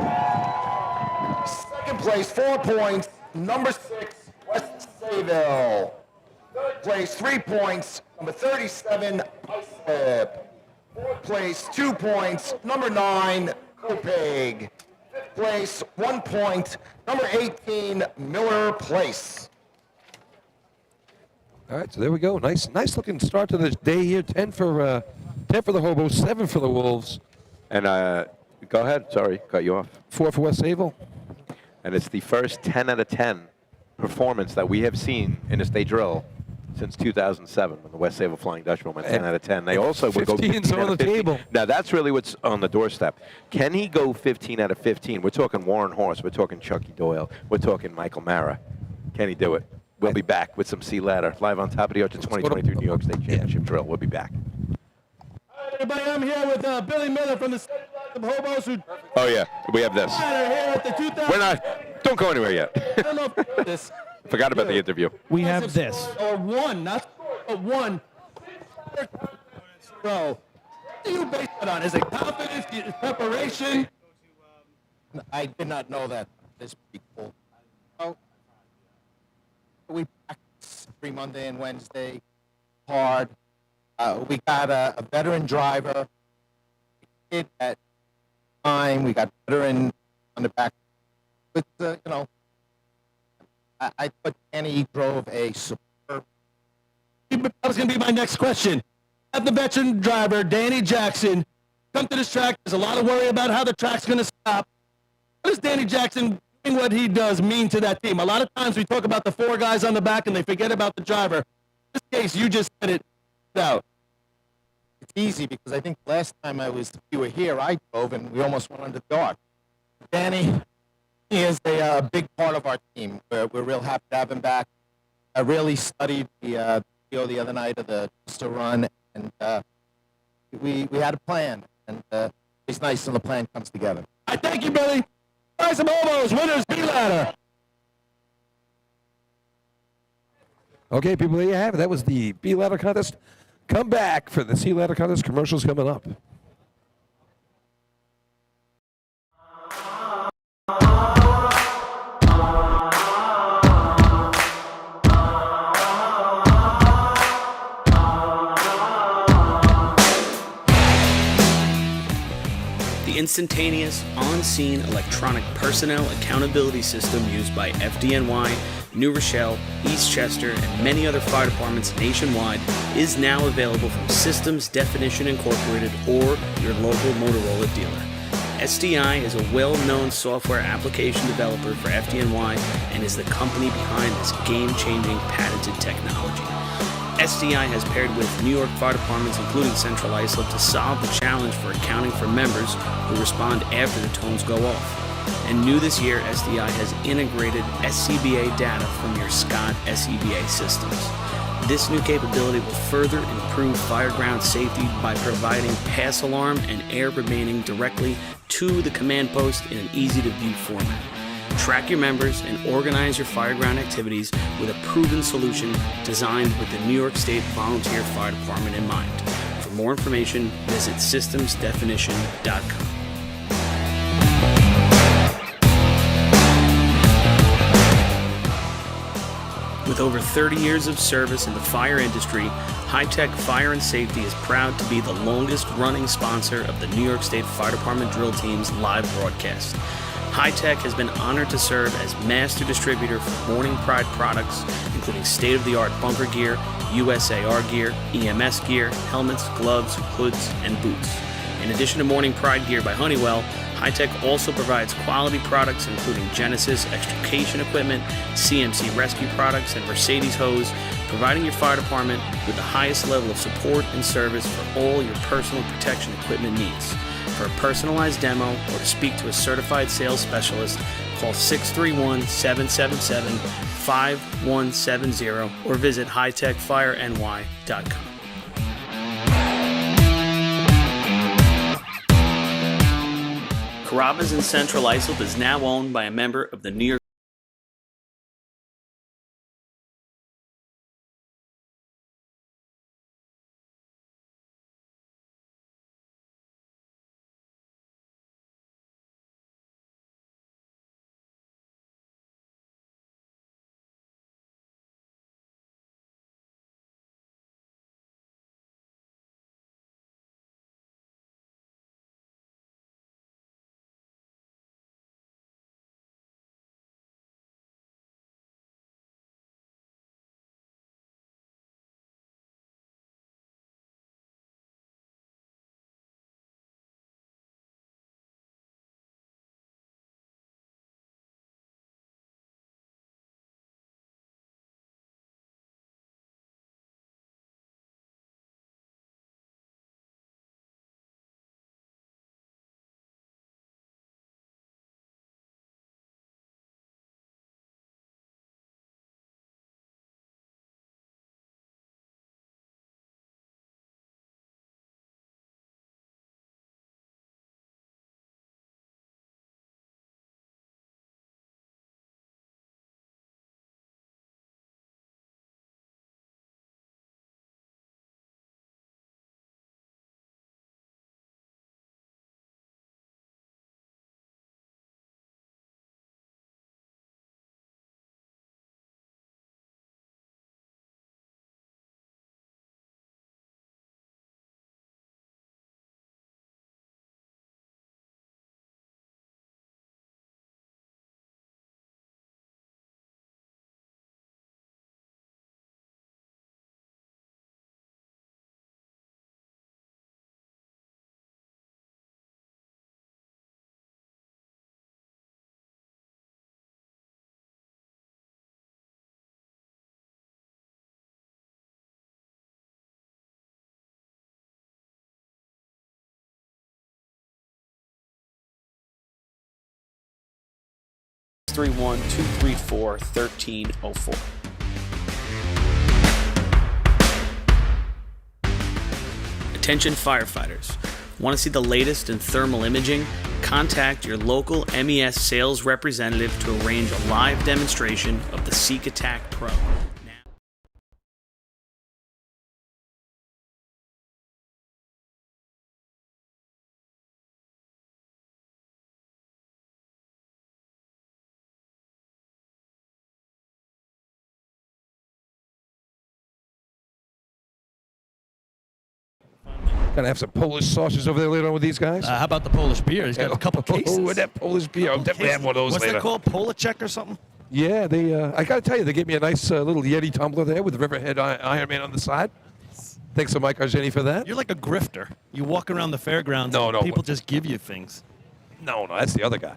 Second place, 4 points, number 6, West Sayville. Third place, 3 points, number 37, Islip. Fourth place, 2 points, number 9, Copig. Fifth place, 1 point, number 18, Miller Place. All right, so there we go. Nice looking start to the day here. 10 for the Hobos, 7 for the Wolves. And Go ahead. Sorry, cut you off. 4 for West Sayville. And it's the first 10 out of 10 performance that we have seen in a state drill since 2007 when the West Sayville Flying Dutchman went 10 out of 10. They also would go 15's 15 on out of the 15. table. Now, that's really what's on the doorstep. Can he go 15 out of 15? We're talking Warren Horse. We're talking Chucky Doyle. We're talking Michael Mara. Can he do it? We'll be back with some Sea Ladder live on Top of the Arch 2023 New York State Championship Drill. We'll be back. All right, everybody, I'm here with Billy Miller from the State of Hobos. Who Oh, yeah. We have this. here at the 2000. We're not. Don't go anywhere yet. I don't know if you know this. Forgot about the interview. We have this. Or one, not but one. Bro, what do you base it on? Is it confidence? Is it preparation? I did not know that. This people. Oh, we practice every Monday and Wednesday hard. We got a veteran driver. Kid at time. We got veteran on the back. But I thought Danny drove a superb. That was going to be my next question. Have the veteran driver, Danny Jackson, come to this track. There's a lot of worry about how the track's going to stop. What does Danny Jackson doing what he does mean to that team? A lot of times we talk about the 4 guys on the back and they forget about the driver. In this case, you just said it out. It's easy because I think last time you were here, I drove and we almost went under dark. Danny, he is a big part of our team. We're real happy to have him back. I really studied the video the other night of the Twister run, and we had a plan, and it's nice when the plan comes together. I thank you, Billy. Guys, some Hobos, winners, B-Ladder. Okay, people, there you have it. That was the B-Ladder contest. Come back for the C-Ladder contest. Commercials coming up. The instantaneous, on-scene electronic personnel accountability system used by FDNY, New Rochelle, Eastchester, and many other fire departments nationwide is now available from Systems Definition Incorporated or your local Motorola dealer. SDI is a well-known software application developer for FDNY and is the company behind this game-changing patented technology. SDI has paired with New York fire departments, including Central Islip, to solve the challenge for accounting for members who respond after the tones go off. And new this year, SDI has integrated SCBA data from your Scott SCBA systems. This new capability will further improve fireground safety by providing pass alarm and air remaining directly to the command post in an easy-to-view format. Track your members and organize your fireground activities with a proven solution designed with the New York State Volunteer Fire Department in mind. For more information, visit systemsdefinition.com. With over 30 years of service in the fire industry, High Tech Fire and Safety is proud to be the longest-running sponsor of the New York State Fire Department Drill Team's live broadcast. High Tech has been honored to serve as master distributor for Morning Pride products, including state-of-the-art bunker gear, USAR gear, EMS gear, helmets, gloves, hoods, and boots. In addition to Morning Pride gear by Honeywell, High Tech also provides quality products including Genesis extrication equipment, CMC rescue products, and Mercedes hose, providing your fire department with the highest level of support and service for all your personal protection equipment needs. For a personalized demo or to speak to a certified sales specialist, call 631-777-5170 or visit hightechfireny.com. Carrabba's in Central Islip is now owned by a member of the New York 631-234-1304. Attention firefighters. Want to see the latest in thermal imaging? Contact your local MES sales representative to arrange a live demonstration of the Seek Attack Pro. Gonna have some Polish sausages over there later on with these guys. How about the Polish beer? He's got a couple cases. Oh, that Polish beer. I'll definitely have one of those What's later. that called? Polacek or something? Yeah, they. I gotta tell you, they gave me a nice little Yeti tumbler there with the Riverhead Iron Man on the side. Thanks to Mike Argeni for that. You're like a grifter. You walk around the fairgrounds No, and no. people just give you things. No, that's the other guy.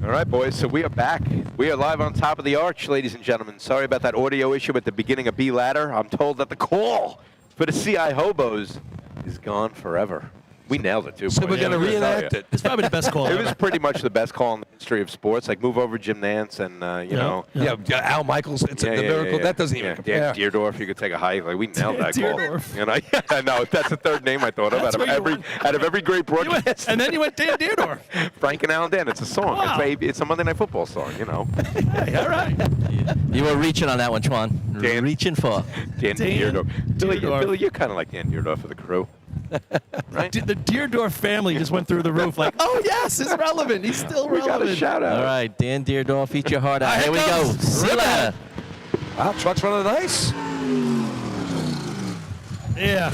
All right, boys, so we are back. We are live on top of the arch, ladies and gentlemen. Sorry about that audio issue at the beginning of B Ladder. I'm told that the call for the CI Hobos is gone forever. We nailed it, too. So boys. we're gonna reenact it. It's probably the best call It ever. was pretty much the best call in the history of sports. Like, move over Jim Nance and, you know. Yeah, Al Michaels. It's a miracle. That doesn't even compare. Dan Deerdorf, you could take a hike. Like, we nailed that call. Deerdorf. You know, yeah, no, that's the third name I thought of That's out of where you every great broadcast. And then you went Dan Deerdorf. Frank and Alan Dan. It's a song. Wow. It's a Monday Night Football song, you know. Hey, all right. You were reaching on that one, Schwan. Dan- Reaching for. Dan Dan Deerdorf. Billy, Deerdorf. you're kind of like Dan Deerdorf of the crew. Right? The Deerdorf family just went through the roof like, oh, yes, it's relevant. He's still We got a relevant. shout out. All right, Dan Deerdorf, eat your heart out. All right, Here we go. goes. See you later. Wow, truck's running nice. Yeah.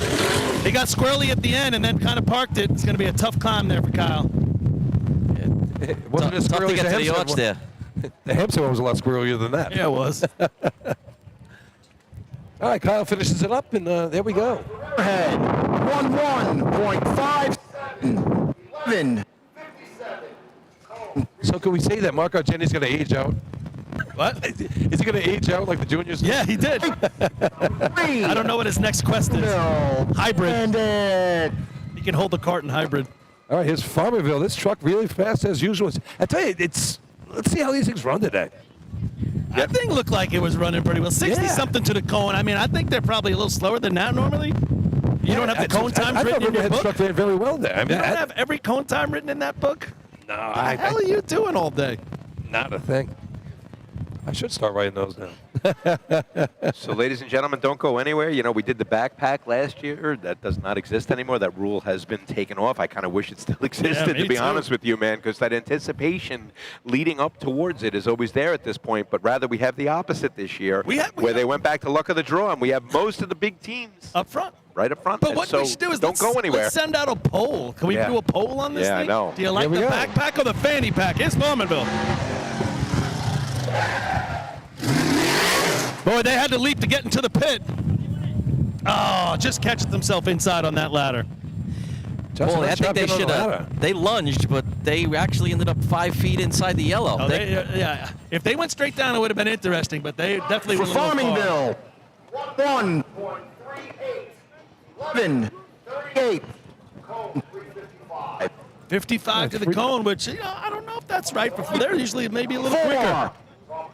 He got squirrely at the end and then kind of parked it. It's going to be a tough climb there for Kyle. It wasn't as Tough to squirrely get as to the Hampstead arch one. there. The Hampstead one was a lot squirrelier than that. Yeah, it was. All right, Kyle finishes it up, and there we go. Head 11.5. 11. So can we say that Mark Argeni's going to age out? What? Is he going to age out like the juniors? Yeah, he did. I don't know what his next quest is. No. Hybrid. And it. He can hold the cart in hybrid. All right, here's Farmerville. This truck really fast as usual. I tell you, let's see how these things run today. That thing looked like it was running pretty well. 60-something to the cone. I mean, I think they're probably a little slower than that normally. You don't have the cone times I written in your Riverhead's book? truck ran very well there. I You mean, don't have every cone time written in that book? no, What the hell are you doing all day? not a thing. I should start writing those down. So, ladies and gentlemen, don't go anywhere. You know, we did the backpack last year. That does not exist anymore. That rule has been taken off. I kind of wish it still existed, me to be too. honest with you, man, because that anticipation leading up towards it is always there at this point. But rather, we have the opposite this year, where they went back to luck of the draw, and we have most of the big teams Up front. right up front. But And what so we should do is don't go anywhere. Let's send out a poll. Can we Yeah. do a poll on this Yeah, I thing? know. Do you like Here the we go. backpack or the fanny pack? Here's Normanville. Boy, they had to leap to get into the pit. Oh, just catches himself inside on that ladder. Justin, Boy, I nice think job they getting on should the have. ladder. They lunged, but they actually ended up 5 feet inside the yellow. Oh, yeah. If they went straight down, it would have been interesting, but they definitely For went a little far. Farmingville. 1.38. 11. 38. 55 to the cone, which, I don't know if that's right. But they're usually maybe a little quicker. 4.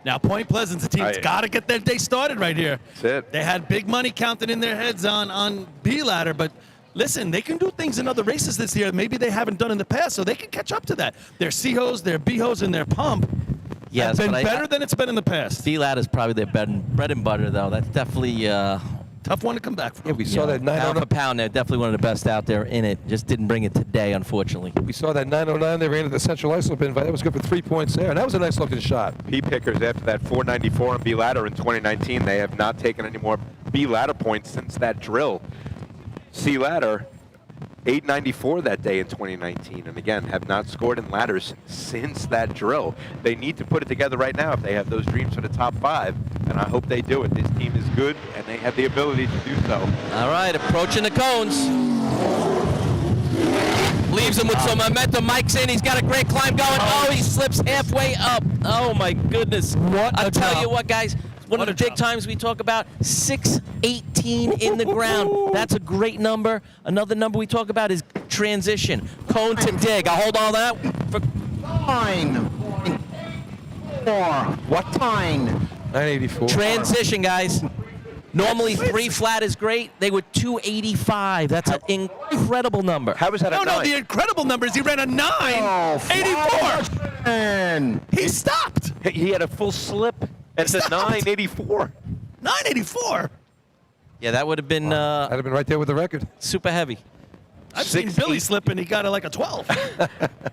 Now, Point Pleasant's a team that's got to get their day started right here. That's it. They had big money counted in their heads on B ladder, but listen, they can do things in other races this year maybe they haven't done in the past, so they can catch up to that. Their C-hose, their B-hose, and their pump Yes, have been but better than it's been in the past. B-Lat is probably their bread and butter, though. That's definitely tough one to come back from. Yeah, we saw that pound 909. for pound. They're definitely one of the best out there in it. Just didn't bring it today, unfortunately. We saw that 909 they ran at the Central Islip invite. That was good for 3 points there, and that was a nice looking shot. P pickers after that 494 on B ladder in 2019. They have not taken any more B ladder points since that drill. C ladder 894 that day in 2019, and again have not scored in ladders since that drill. They need to put it together right now if they have those dreams for the top 5, and I hope they do it. This team is good, and they have the ability to do so. All right, approaching the cones. Leaves him with some momentum. Mike's in. He's got a great climb going. Oh, he slips halfway up. Oh, my goodness. What I'll a tell job. you what, guys. One of the big times we talk about, 618 in the ground. That's a great number. Another number we talk about is transition. Cone to dig. I'll hold all that. For 9.4. What? 984. transition, guys. Normally 3 flat is great. They were 285. That's an incredible number. How was that a 9? No, the incredible number is he ran a 984. And He stopped. He had a full slip. It's a 984. 984. Yeah, that would have been I'd have been right there with the record. super heavy. I've seen Billy slip and he got it like a 12.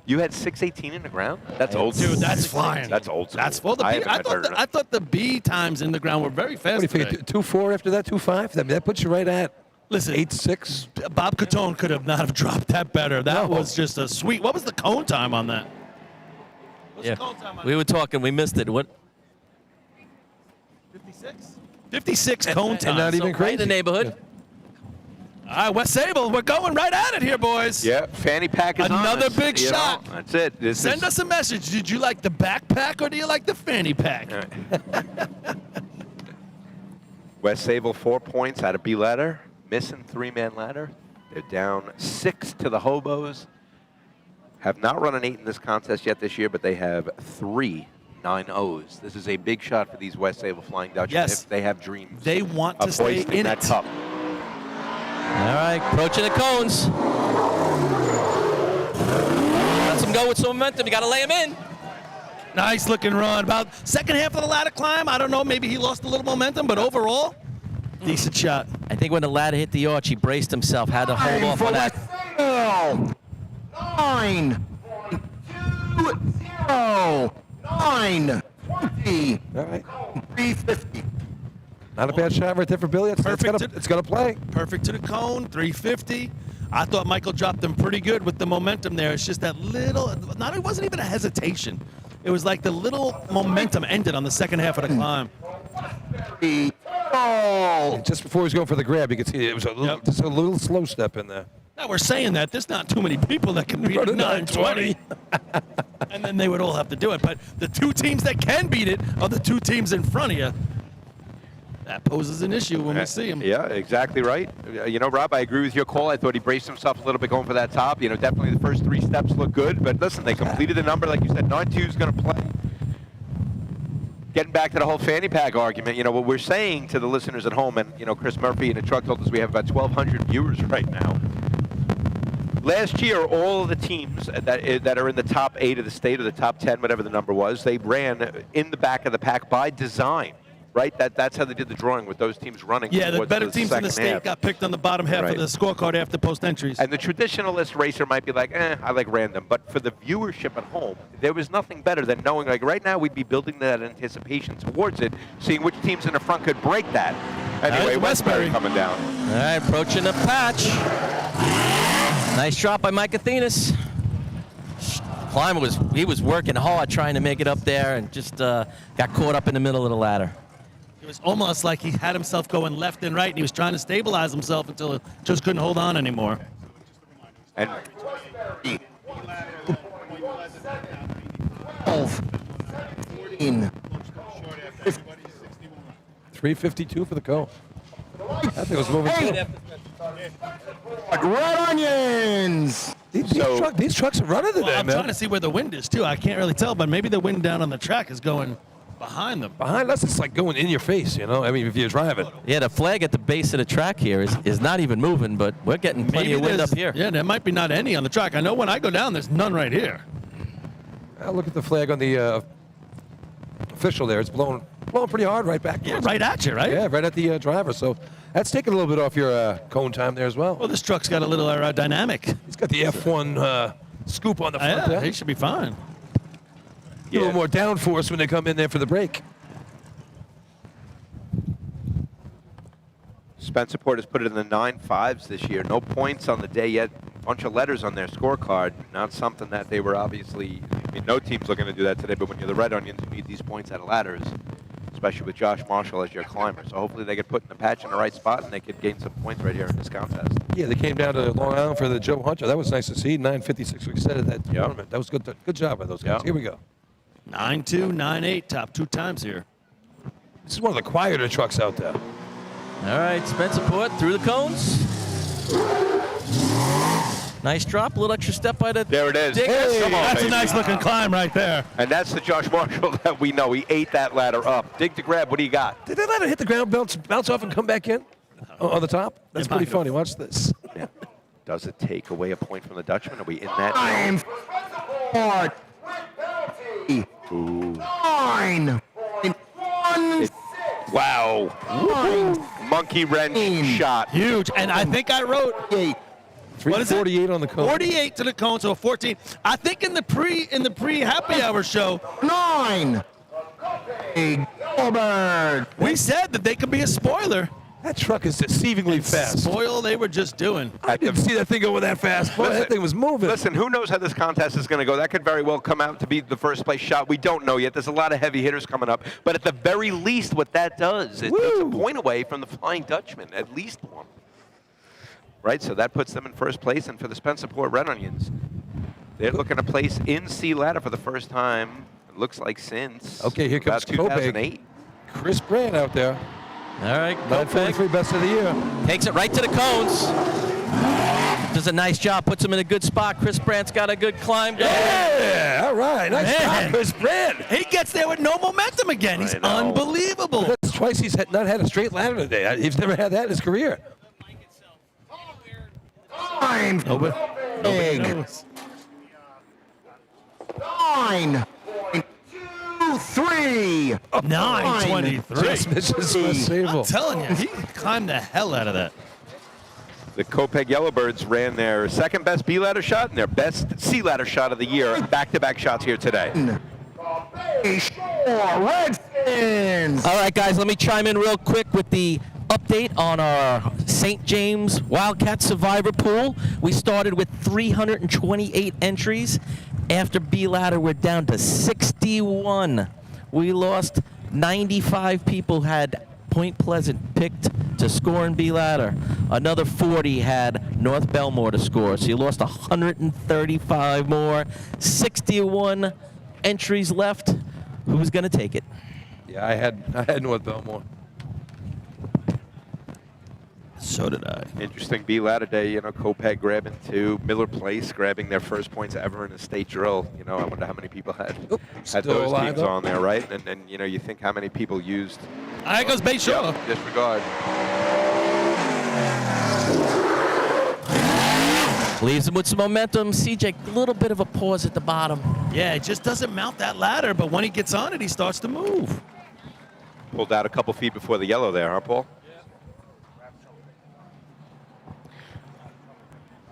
You had 618 in the ground? That's old school. Dude, that's flying. That's old school. That's full. I haven't I thought the B times in the ground were very fast. What do you think? today. 2.4 after that, 2.5? That puts you right at Listen, 8.6. Bob Catone could have not have dropped that better. That No. was just a sweet. What was the cone time on that? What's Yeah, the cone time on we were talking. We missed it. What? 56? 56 cone time. And not even Right crazy. in the neighborhood. All right, West Sable, we're going right at it here, boys. Yeah, fanny pack is on Another us, big you know? shot. That's it. Send us a message. Did you like the backpack or do you like the fanny pack? West Sable 4 points out of B ladder, missing 3-man ladder. They're down 6 to the Hobos. Have not run an 8 in this contest yet this year, but they have 3 9-0s. This is a big shot for these West Sable Flying Dutchmen Yes. if they have dreams They want to of stay hoisting in that it. cup. All right, approaching the cones. Let's him go with some momentum. You got to lay him in. Nice looking run. About second half of the ladder climb. I don't know. Maybe he lost a little momentum, but overall, decent shot. I think when the ladder hit the arch, he braced himself, had to hold off on that. 9.20. 9.20. All right. 350. Not a bad shot right there for Billy. It's gonna play. Perfect to the cone, 350. I thought Michael dropped them pretty good with the momentum there. It's just that little, it wasn't even a hesitation. It was like the little momentum ended on the second half of the climb. Just before he was going for the grab, you could see it was just a little slow step in there. Now we're saying that there's not too many people that can beat a 920. And then they would all have to do it. But the two teams that can beat it are the two teams in front of you. That poses an issue when we see him. Yeah, exactly right. You know, Rob, I agree with your call. I thought he braced himself a little bit going for that top. You know, definitely the first 3 steps look good. But listen, they completed the number. Like you said, 9.2 is going to play. Getting back to the whole fanny pack argument, you know, what we're saying to the listeners at home, and, you know, Chris Murphy in the truck told us we have about 1,200 viewers right now. Last year, all of the teams that are in the top 8 of the state, or the top 10, whatever the number was, they ran in the back of the pack by design. Right, that's how they did the drawing with those teams running. Yeah, the towards better teams in the second state half. got picked on the bottom half Right. of the scorecard after post entries. And the traditionalist racer might be like, I like random. But for the viewership at home, there was nothing better than knowing, like right now, we'd be building that anticipation towards it, seeing which teams in the front could break that. Anyway, There's Westbury Westbury coming down. All right, approaching the patch. Nice drop by Mike Athenas. Climber was working hard trying to make it up there and just got caught up in the middle of the ladder. It was almost like he had himself going left and right, and he was trying to stabilize himself until it just couldn't hold on anymore. And 352 for the cone. I think it was moving too. Red onions. These trucks are running today, Well, I'm man. trying to see where the wind is, too. I can't really tell, but maybe the wind down on the track is going behind them. Behind us, it's like going in your face, you know? I mean, if you're driving. Yeah, the flag at the base of the track here is not even moving, but we're getting plenty of wind there's- up here. Yeah, there might be not any on the track. I know when I go down, there's none right here. Look at the flag on the official there. It's blowing pretty hard right back. Yeah, right at you, right? Yeah, right at the driver. So that's taking a little bit off your cone time there as well. Well, this truck's got a little aerodynamic. He's got the F1 scoop on the front Yeah, there. he should be fine. A little more downforce when they come in there for the break. Spencerport has put it in the 9.5s this year. No points on the day yet. Bunch of letters on their scorecard. Not something that they were obviously, I mean, no team's looking to do that today, but when you're the Red Onions, you need these points out of ladders, especially with Josh Marshall as your climber. So hopefully they get put in the patch in the right spot and they could gain some points right here in this contest. Yeah, they came down to Long Island for the Joe Hunter. That was nice to see. 9:56 we said at that tournament. That was good. Good job by those guys. Yeah. Here we go. 9.2, 9.8, top 2 times here. This is one of the quieter trucks out there. All right, Spencer Port through the cones. Nice drop, a little extra step by the There it is. digger. Hey, come on, That's baby. a nice looking climb right there. And that's the Josh Marshall that we know. He ate that ladder up. Dig to grab. What do you got? Did they let it hit the ground, bounce off, and come back in on the top? That's pretty funny. Watch this. Yeah. Does it take away a point from the Dutchman? Are we in that? Time for Ooh. 9.1. Wow. Monkey wrench shot. Huge. And I think I wrote 348 on the cone. 48 to the cone, so 14. I think in the pre happy hour show, 9. Big Yellowbird. we said that they could be a spoiler. That truck is deceivingly fast. Spoil they were just doing. I didn't see that thing go that fast. Boy, that thing was moving. Listen, who knows how this contest is going to go? That could very well come out to be the first place shot. We don't know yet. There's a lot of heavy hitters coming up. But at the very least, what that does, it takes a point away from the Flying Dutchman, at least one. Right, so that puts them in first place. And for the Spencer Port Red Onions, they're looking to place in C ladder for the first time, it looks like since Okay, here comes about 2008. Chris Brand out there. All right, 943 best of the year. takes it right to the cones. Does a nice job, puts him in a good spot. Chris Brandt's got a good climb going. Yeah, all right. Nice Man. job, Chris Brand. He gets there with no momentum again. He's I know. unbelievable. That's twice he's not had a straight ladder today. He's never had that in his career. Time for Big. 9.23. 923. Just misses West Sable. I'm telling you, he climbed the hell out of that. The Copeg Yellowbirds ran their second best B ladder shot and their best C ladder shot of the year. Back-to-back shots here today. Redskins. All right, guys, let me chime in real quick with the update on our St. James Wildcat Survivor Pool. We started with 328 entries. After B ladder, we're down to 61. We lost 95 people had Point Pleasant picked to score in B ladder. Another 40 had North Belmore to score. So you lost 135 more. 61 entries left. Who's going to take it? Yeah, I had North Belmore. So did I. Interesting B ladder day, you know, Copeg grabbing 2, Miller Place grabbing their first points ever in a state drill. You know, I wonder how many people had Still those alive, teams though. on there, right? And you know, you think how many people used There goes Bay Shore. disregard. Leaves him with some momentum. CJ, a little bit of a pause at the bottom. Yeah, it just doesn't mount that ladder, but when he gets on it, he starts to move. Pulled out a couple feet before the yellow there, huh, Paul?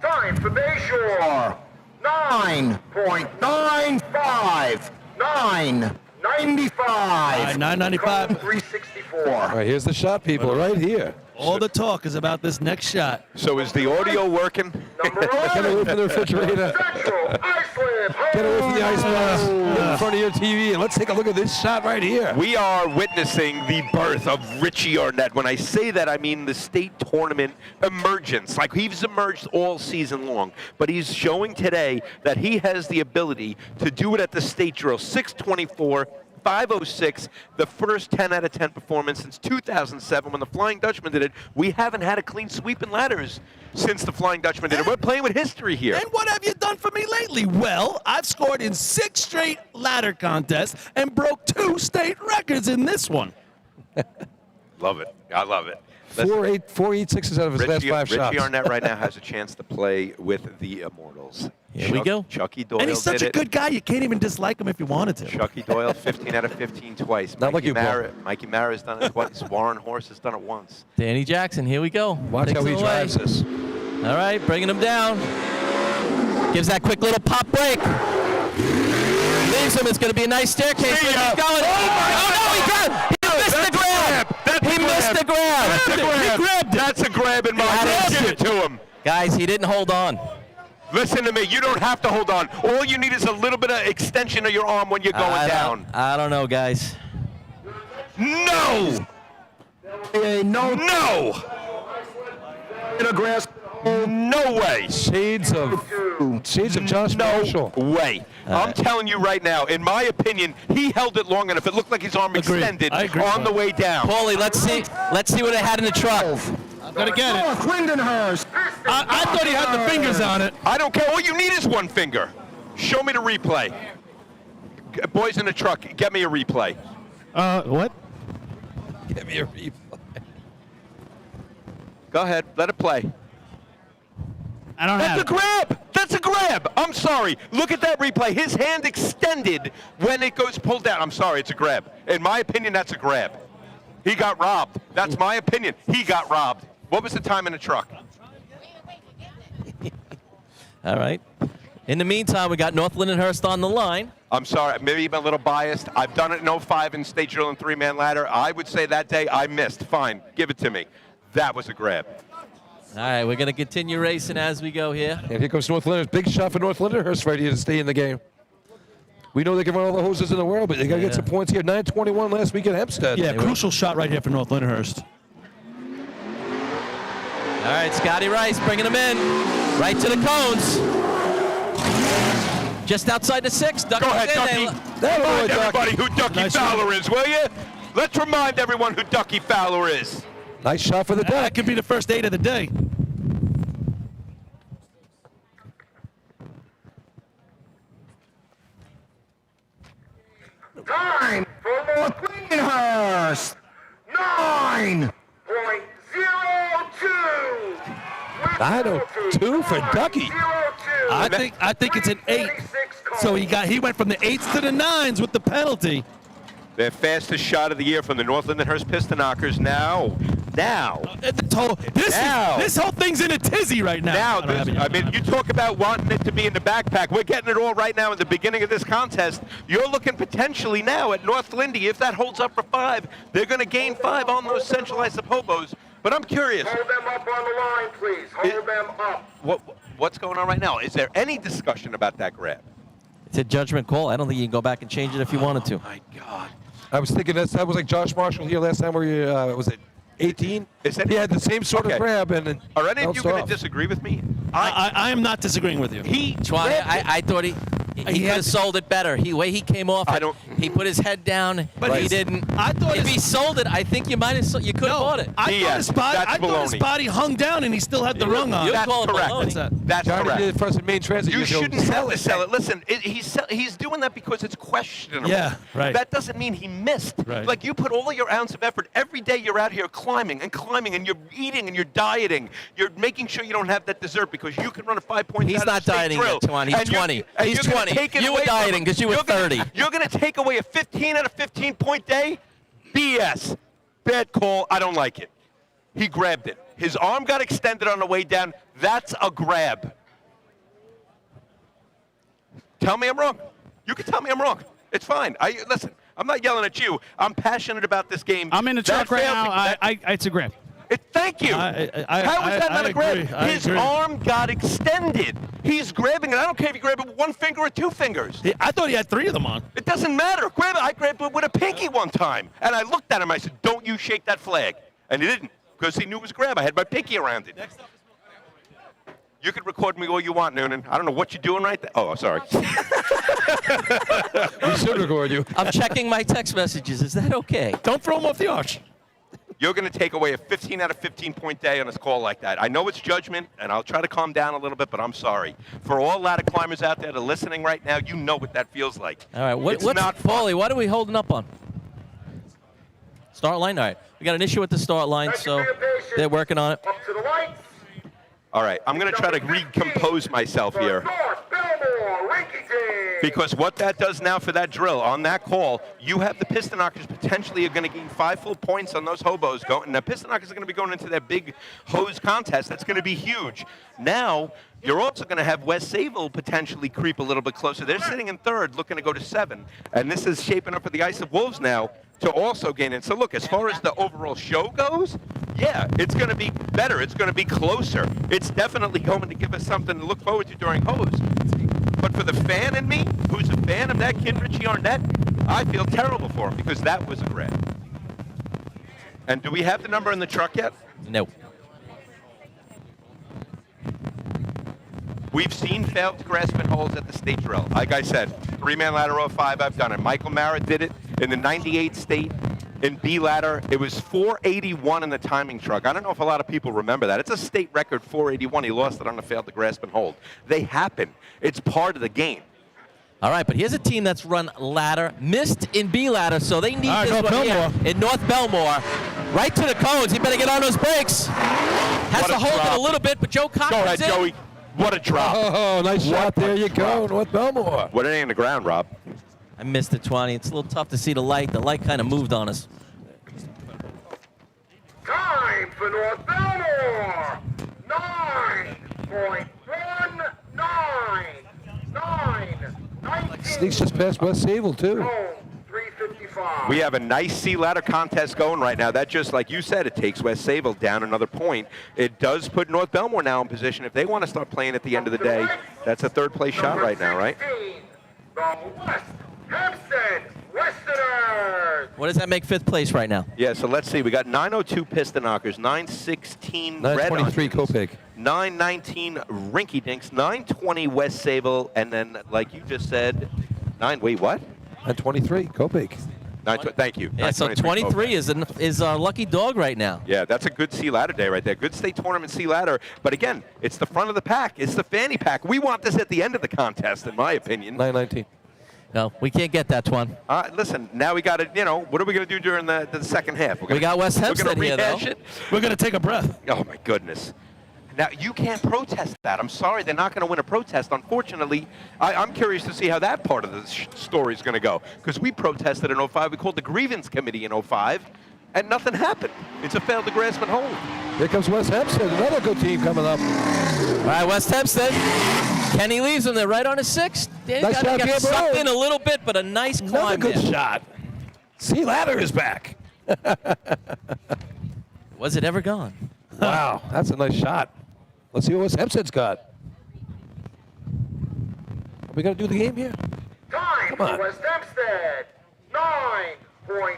Time for Bayshore. 9.95. 9.95. 995. 364. All right, here's the shot, people, right here. All the talk is about this next shot. So is the audio working? Number Get away 11. from the refrigerator. Central Iceland. Get away from the ice box. Get in front of your TV, and let's take a look at this shot right here. We are witnessing the birth of Richie Arnett. When I say that, I mean the state tournament emergence. Like, he's emerged all season long, but he's showing today that he has the ability to do it at the state drill. 624. 506, the first 10 out of 10 performance since 2007 when the Flying Dutchman did it. We haven't had a clean sweep in ladders since the Flying Dutchman did it. We're playing with history here. And what have you done for me lately? Well, I've scored in 6 straight ladder contests and broke 2 state records in this one. Love it. I love it. 486 out of his last 5 shots. Richie Arnett right now has a chance to play with the Immortals. Here we go. Chucky Doyle And he's such did a it. good guy, you can't even dislike him if you wanted to. Chucky Doyle, 15 out of 15 twice. Not like you, Paul. Mikey Mara's done it twice. Warren Horse has done it once. Danny Jackson, here we go. Watch Takes how he it away. drives this. All right, bringing him down. Gives that quick little pop break. Leaves him. It's going to be a nice staircase. See He's ya. going. Oh, no, he got. He missed the grab. He missed the grab. He grabbed it. That's a grab in my That's Give it. it to him. Guys, he didn't hold on. Listen to me. You don't have to hold on. All you need is a little bit of extension of your arm when you're going down. I don't know, guys. No! No! In a grass. No way! Shades of Josh No Marshall. way. I'm telling you right now, in my opinion, he held it long enough. It looked like his arm extended on the way down. Paulie, let's see what they had in the truck. I'm going to get it. Lindenhurst. I thought he had the fingers on it. I don't care. All you need is one finger. Show me the replay. Boys in the truck, get me a replay. What? Give me a replay. Go ahead. Let it play. I don't have That's a grab. That's a grab. I'm sorry. Look at that replay. His hand extended when it goes pulled down. I'm sorry. It's a grab. In my opinion, that's a grab. He got robbed. That's my opinion. He got robbed. What was the time in the truck? All right. In the meantime, we got North Lindenhurst on the line. I'm sorry. Maybe I'm a little biased. I've done it in 05 in state drill and three-man ladder. I would say that day I missed. Fine. Give it to me. That was a grab. All right, we're going to continue racing as we go here. And here comes North Lindenhurst. Big shot for North Lindenhurst right here to stay in the game. We know they can run all the hoses in the world, but they got to get some points here. 9:21 last week at Hempstead. Yeah, crucial shot right here for North Lindenhurst. All right, Scotty Rice bringing him in. Right to the cones. Just outside the 6. Go ahead, Ducky. Remind everybody who Ducky Fowler is, will you? Let's remind everyone who Ducky Fowler is. Nice shot for the deck. That could be the first 8 of the day. Time for North Lindenhurst. 9.02. 9.02 for Ducky. I think it's an 8. So he went from the 8s to the 9s with the penalty. Their fastest shot of the year from the North Lindenhurst Piston Knockers now. This whole thing's in a tizzy right now. I mean, you talk about wanting it to be in the backpack. We're getting it all right now in the beginning of this contest. You're looking potentially now at North Lindy. If that holds up for 5, they're going to gain 5 on those centralized hobos. But I'm curious. Hold them up on the line, please. Hold them up. What's going on right now? Is there any discussion about that grab? It's a judgment call. I don't think you can go back and change it if you wanted to. Oh, my God. I was thinking that was like Josh Marshall here last time where was it 18? He had the same sort of grab. And are any of you going to disagree with me? I am not disagreeing with you. I thought he could have sold it better. Way he came off it, he put his head down, but he didn't. I thought if he sold it, I think you could have bought it. I thought his body hung down and he still had the rung on. That's correct. That's correct. Did it for us at Main Transit. You shouldn't sell it. Listen, he's doing that because it's questionable. Yeah, right. That doesn't mean he missed. Right. Like, you put all your ounce of effort. Every day you're out here climbing, and you're eating, and you're dieting. You're making sure you don't have that dessert because you can run a 5 point. He's not dieting yet, Tuan. He's 20. He's 20. You were dieting because you were 30. You're going to take away a 15 out of 15 point day? BS. Bad call. I don't like it. He grabbed it. His arm got extended on the way down. That's a grab. Tell me I'm wrong. You can tell me I'm wrong. It's fine. Listen, I'm not yelling at you. I'm passionate about this game. I'm in the truck right now. It's a grab. Thank you. How is that not a grab? His arm got extended. He's grabbing it. I don't care if you grab it with 1 finger or 2 fingers. I thought he had 3 of them on. It doesn't matter. Grab it. I grabbed it with a pinky one time. And I looked at him. I said, don't you shake that flag. And he didn't because he knew it was a grab. I had my pinky around it. You can record me all you want, Noonan. I don't know what you're doing right there. Oh, sorry. We should record you. I'm checking my text messages. Is that okay? Don't throw him off the arch. You're going to take away a 15 out of 15 point day on a call like that. I know it's judgment, and I'll try to calm down a little bit, but I'm sorry. For all ladder climbers out there that are listening right now, you know what that feels like. All right, what's not Paulie, what are we holding up on? Start line? All right. We got an issue with the start line, so they're working on it. Up to the lights. All right, I'm going to try to recompose myself here. Because what that does now for that drill, on that call, you have the piston knockers potentially are going to gain 5 full points on those hobos. And the piston knockers are going to be going into that big hose contest. That's going to be huge. Now, you're also going to have Wes Saville potentially creep a little bit closer. They're sitting in 3rd, looking to go to 7. And this is shaping up for the Ice of Wolves now to also gain in. So look, as far as the overall show goes, yeah, it's going to be better. It's going to be closer. It's definitely going to give us something to look forward to during hose. But for the fan in me, who's a fan of that kid, Richie Arnett, I feel terrible for him because that was a grab. And do we have the number in the truck yet? No. We've seen failed grasping holds at the state drill. Like I said, 3-man ladder 05, I've done it. Michael Mara did it in the 98 state in B ladder. It was 481 in the timing truck. I don't know if a lot of people remember that. It's a state record 481. He lost it on a failed to grasp and hold. They happen. It's part of the game. All right, but here's a team that's run ladder, missed in B ladder, so they need this one here in North Belmore. Right to the cones. He better get on those brakes. Has to hold it a little bit, but Joe Cox Go ahead, Joey. What a drop. Oh, nice shot. There you go, North Belmore. What ain't in the ground, Rob? I missed it, 20. It's a little tough to see the light. The light kind of moved on us. Time for North Belmore. 9.199. Sneaks just past West Sable, too. 355. We have a nice C ladder contest going right now. That just, like you said, it takes West Sable down another point. It does put North Belmore now in position. If they want to start playing at the end of the day, that's a third place shot right now, right? The West Hempstead Westerners. What does that make 5th place right now? Yeah, so let's see. We got 902 Piston Knockers, 916 923 Kopek, 919 Rinky Dinks, 920 West Sable, and then, like you just said, wait, what? 923 Kopek. Thank you. Yeah, so 23 is our lucky dog right now. Yeah, that's a good C ladder day right there. Good state tournament C ladder. But again, it's the front of the pack. It's the fanny pack. We want this at the end of the contest, in my opinion. 919. No, we can't get that, Twan. Listen, now we got to, what are we going to do during the second half? We got West Hempstead here, though. We're going to take a breath. Oh, my goodness. Now, you can't protest that. I'm sorry, they're not going to win a protest. Unfortunately, I'm curious to see how that part of the story is going to go. Because we protested in 05. We called the grievance committee in 05, and nothing happened. It's a failed to grasp and hold. Here comes West Hempstead, another good team coming up. All right, West Hempstead. Kenny leaves them there right on his 6th. Danny Nice shot, got sucked Gabriel. in a little bit, but a nice Another climb good there. shot. C ladder is back. Was it ever gone? Wow, that's a nice shot. Let's see what West Hempstead's got. Are we going to do the game here? Time Come on. for West Hempstead. 9.40.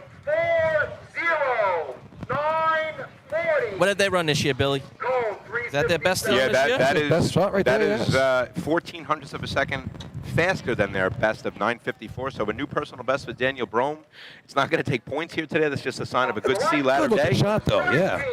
940. What did they run this year, Billy? Cone Is that their best Yeah, this year? that is best shot right that there, is yes. 14 hundredths of a second faster than their best of 954. So a new personal best for Daniel Brome. It's not going to take points here today. That's just a sign of a good C ladder Good looking day. shot, though, yeah.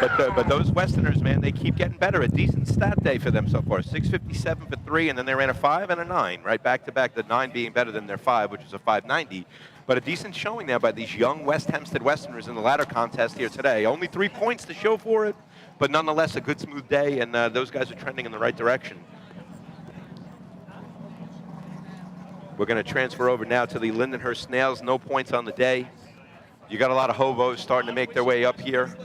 But those Westerners, man, they keep getting better. A decent stat day for them so far. 657 for 3, and then they ran a 5 and a 9, right back to back. The 9 being better than their 5, which is a 590. But a decent showing now by these young West Hempstead Westerners in the ladder contest here today. Only 3 points to show for it, but nonetheless a good smooth day, and those guys are trending in the right direction. We're going to transfer over now to the Lindenhurst Snails. No points on the day. You got a lot of hobos starting to make their way up here.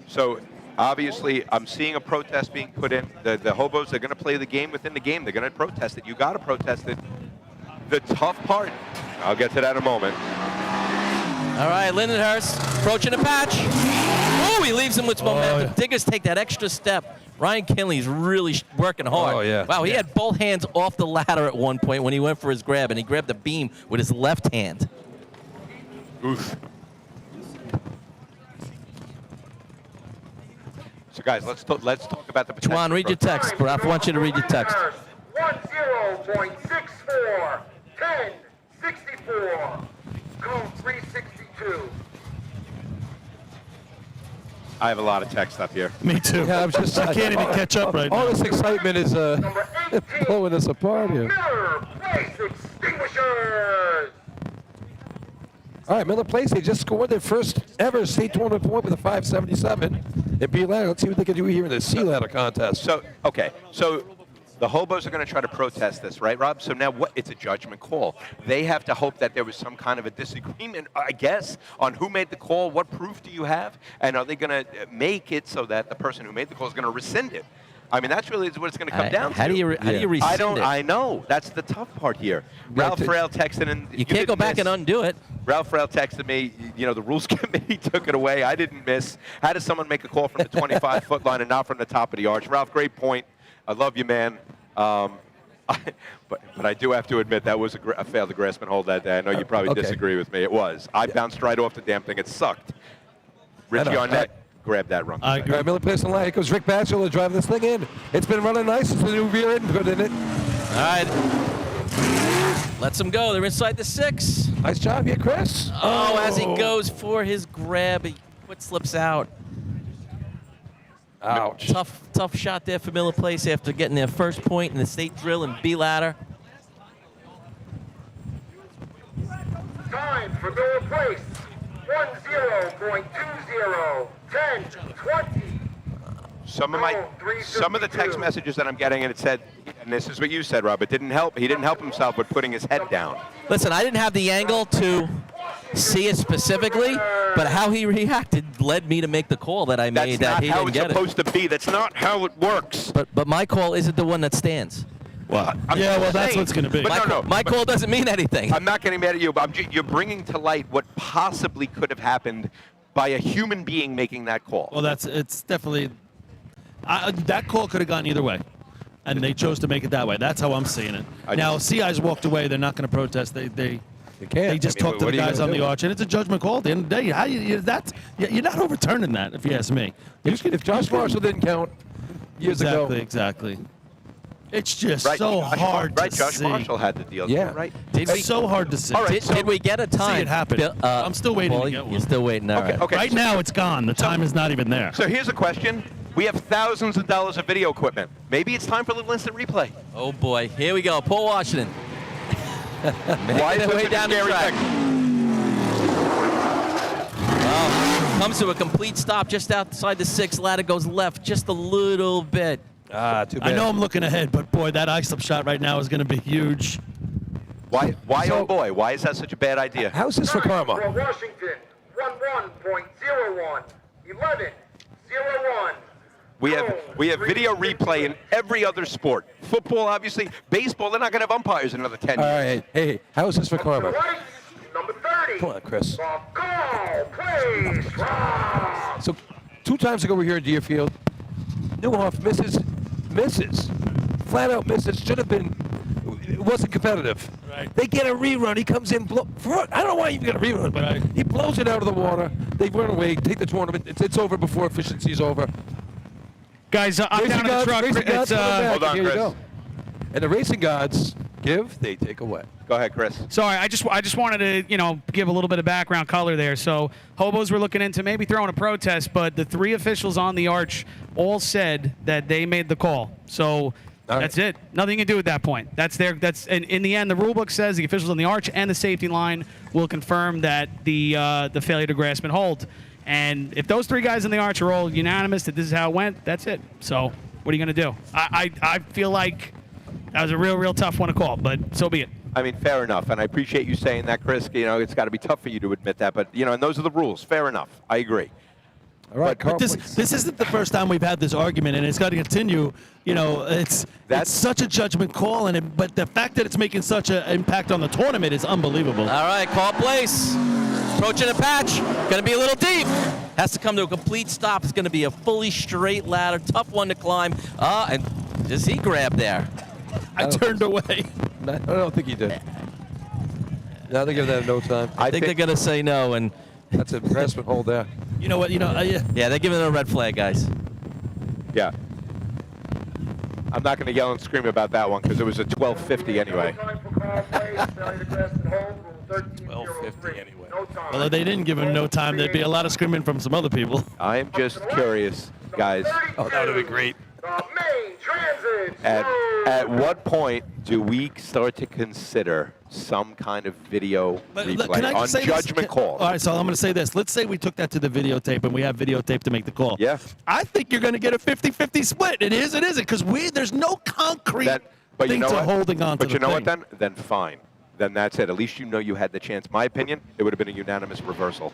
So obviously, I'm seeing a protest being put in. The hobos are going to play the game within the game. They're going to protest it. You got to protest it. The tough part, I'll get to that in a moment. All right, Lindenhurst approaching the patch. Oh, he leaves him with momentum. Yeah. Diggers take that extra step. Ryan Kinley's really working hard. Oh, yeah. Wow, he had both hands off the ladder at one point when he went for his grab, and he grabbed the beam with his left hand. Oof. So guys, let's talk about the potential. Juan, read your text. Graf wants you to read your text. 10.64. 10.64. Cone 362. I have a lot of text up here. Me too. Yeah, I'm just, I can't even catch up right all now. this excitement is Number 18. blowing us apart here. Miller Place Extinguishers. All right, Miller Place, they just scored their first ever state tournament point with a 577 in B ladder. Let's see what they can do here in the C ladder contest. So, okay, so the hobos are going to try to protest this, right, Rob? So now it's a judgment call. They have to hope that there was some kind of a disagreement, I guess, on who made the call, what proof do you have, and are they going to make it so that the person who made the call is going to rescind it? I mean, that's really what it's going to come down to. How do you rescind it? I know. That's the tough part here. Ralph Frail texted in. You can't go back and undo it. Ralph Frail texted me, the rules committee took it away. I didn't miss. How does someone make a call from the 25-foot line and not from the top of the arch? Ralph, great point. I love you, man. But I do have to admit that was a failed to grasp and hold that day. I know you probably disagree with me. It was. I bounced right off the damn thing. It sucked. Richie Arnett. grab that wrong. I agree. All right, Miller Place and Light. Here comes Rick Batchelor driving this thing in. It's been running nice. It's the new rear end put in it. All right. Lets him go. They're inside the 6. Nice job here, Chris. Oh, as he goes for his grab, he foot slips out. Ouch. Tough shot there for Miller Place after getting their first point in the state drill and B ladder. Time for Miller Place. 10.20. 10, 20. Some of the text messages that I'm getting, and it said, and this is what you said, Rob, it didn't help. He didn't help himself with putting his head down. Listen, I didn't have the angle to see it specifically, but how he reacted led me to make the call that I made. That's that he not how didn't it's get supposed to be. That's not how it works. But my call isn't the one that stands. Well, I'm yeah, just well, that's saying. what's going to be. But My call doesn't mean anything. I'm not getting mad at you, but you're bringing to light what possibly could have happened by a human being making that call. Well, it's definitely that call could have gone either way, and they chose to make it that way. That's how I'm seeing it. Now, CI's walked away. They're not going to protest. They just talked to the guys on the arch, and it's a judgment call. At the end of the day, you're not overturning that, if you ask me. If Josh Marshall didn't count years ago. Exactly. It's just Right, so hard to Josh see. Marshall had the deal. Yeah. Right. It's so hard to see. All right, Did we get a time? See it happen. I'm still waiting to get one. You're still waiting. All right. Okay. Right now, it's gone. The time is not even there. So here's a question. We have thousands of dollars of video equipment. Maybe it's time for a little instant replay. Oh boy, here we go. Paul Washington. Why is Making their it way such a down the scary track. thing? Well, comes to a complete stop just outside the 6. Ladder goes left just a little bit. Too bad. I know I'm looking ahead, but boy, that ice-up shot right now is going to be huge. Why So- oh boy, why is that such a bad idea? How's this for karma? For Washington. 11.01. 11.01. We have video replay in every other sport. Football, obviously. Baseball, they're not going to have umpires in another 10 All years. right. Hey, how's this for karma? Right, number 30. Come on, Chris. The call, please. Rob. So 2 times ago, we're here at Deerfield. Newhoff misses. Flat out misses. Should have been. It wasn't competitive. Right. They get a rerun. He comes in. I don't know why you get a rerun, but Right. he blows it out of the water. They run away, take the tournament. It's over before efficiency's over. Guys, I'm Racing down in the gods, truck. racing gods It's, coming back. Hold on, Here you Chris. go. And the racing gods give, they take away. Go ahead, Chris. sorry, I just wanted to, give a little bit of background color there. So Hobos were looking into maybe throwing a protest, but the 3 officials on the arch all said that they made the call. So All right. that's it. Nothing to do with that point. And in the end, the rule book says the officials on the arch and the safety line will confirm that the failure to grasp and hold. And if those 3 guys in the arch are all unanimous that this is how it went, that's it. So what are you going to do? I feel like that was a real tough one to call, but so be it. I mean, fair enough, and I appreciate you saying that, Chris. It's got to be tough for you to admit that, but and those are the rules. Fair enough. I agree. All right, Carl, But this isn't the first time we've had this argument, and it's got to continue. It's such a judgment call, but the fact that it's making such an impact on the tournament is unbelievable. All right, call place. Approaching a patch. Going to be a little deep. Has to come to a complete stop. It's going to be a fully straight ladder. Tough one to climb. And does he grab there? I turned away. I don't think he did. Now they give that a no time. I think they're going to say no. And That's a grasping hold there. You know what? yeah, they're giving it a red flag, guys. Yeah. I'm not going to yell and scream about that one because it was a 12:50 anyway. Time for call, please. Failure to grasp and hold. Rule 13.03. anyway. No time. Well, if they didn't give him no time, there'd be a lot of screaming from some other people. I'm just curious, guys. Oh, that would have been great. The main transit. At what point do we start to consider some kind of video But replay can I on just say judgment this? calls? All right, so I'm going to say this. Let's say we took that to the videotape and we have videotape to make the call. Yeah. I think you're going to get a 50-50 split. It is, it isn't, because there's no concrete But you thing know to what? holding on to But the you know thing. what then? Then fine. Then that's it. At least you had the chance. My opinion, it would have been a unanimous reversal.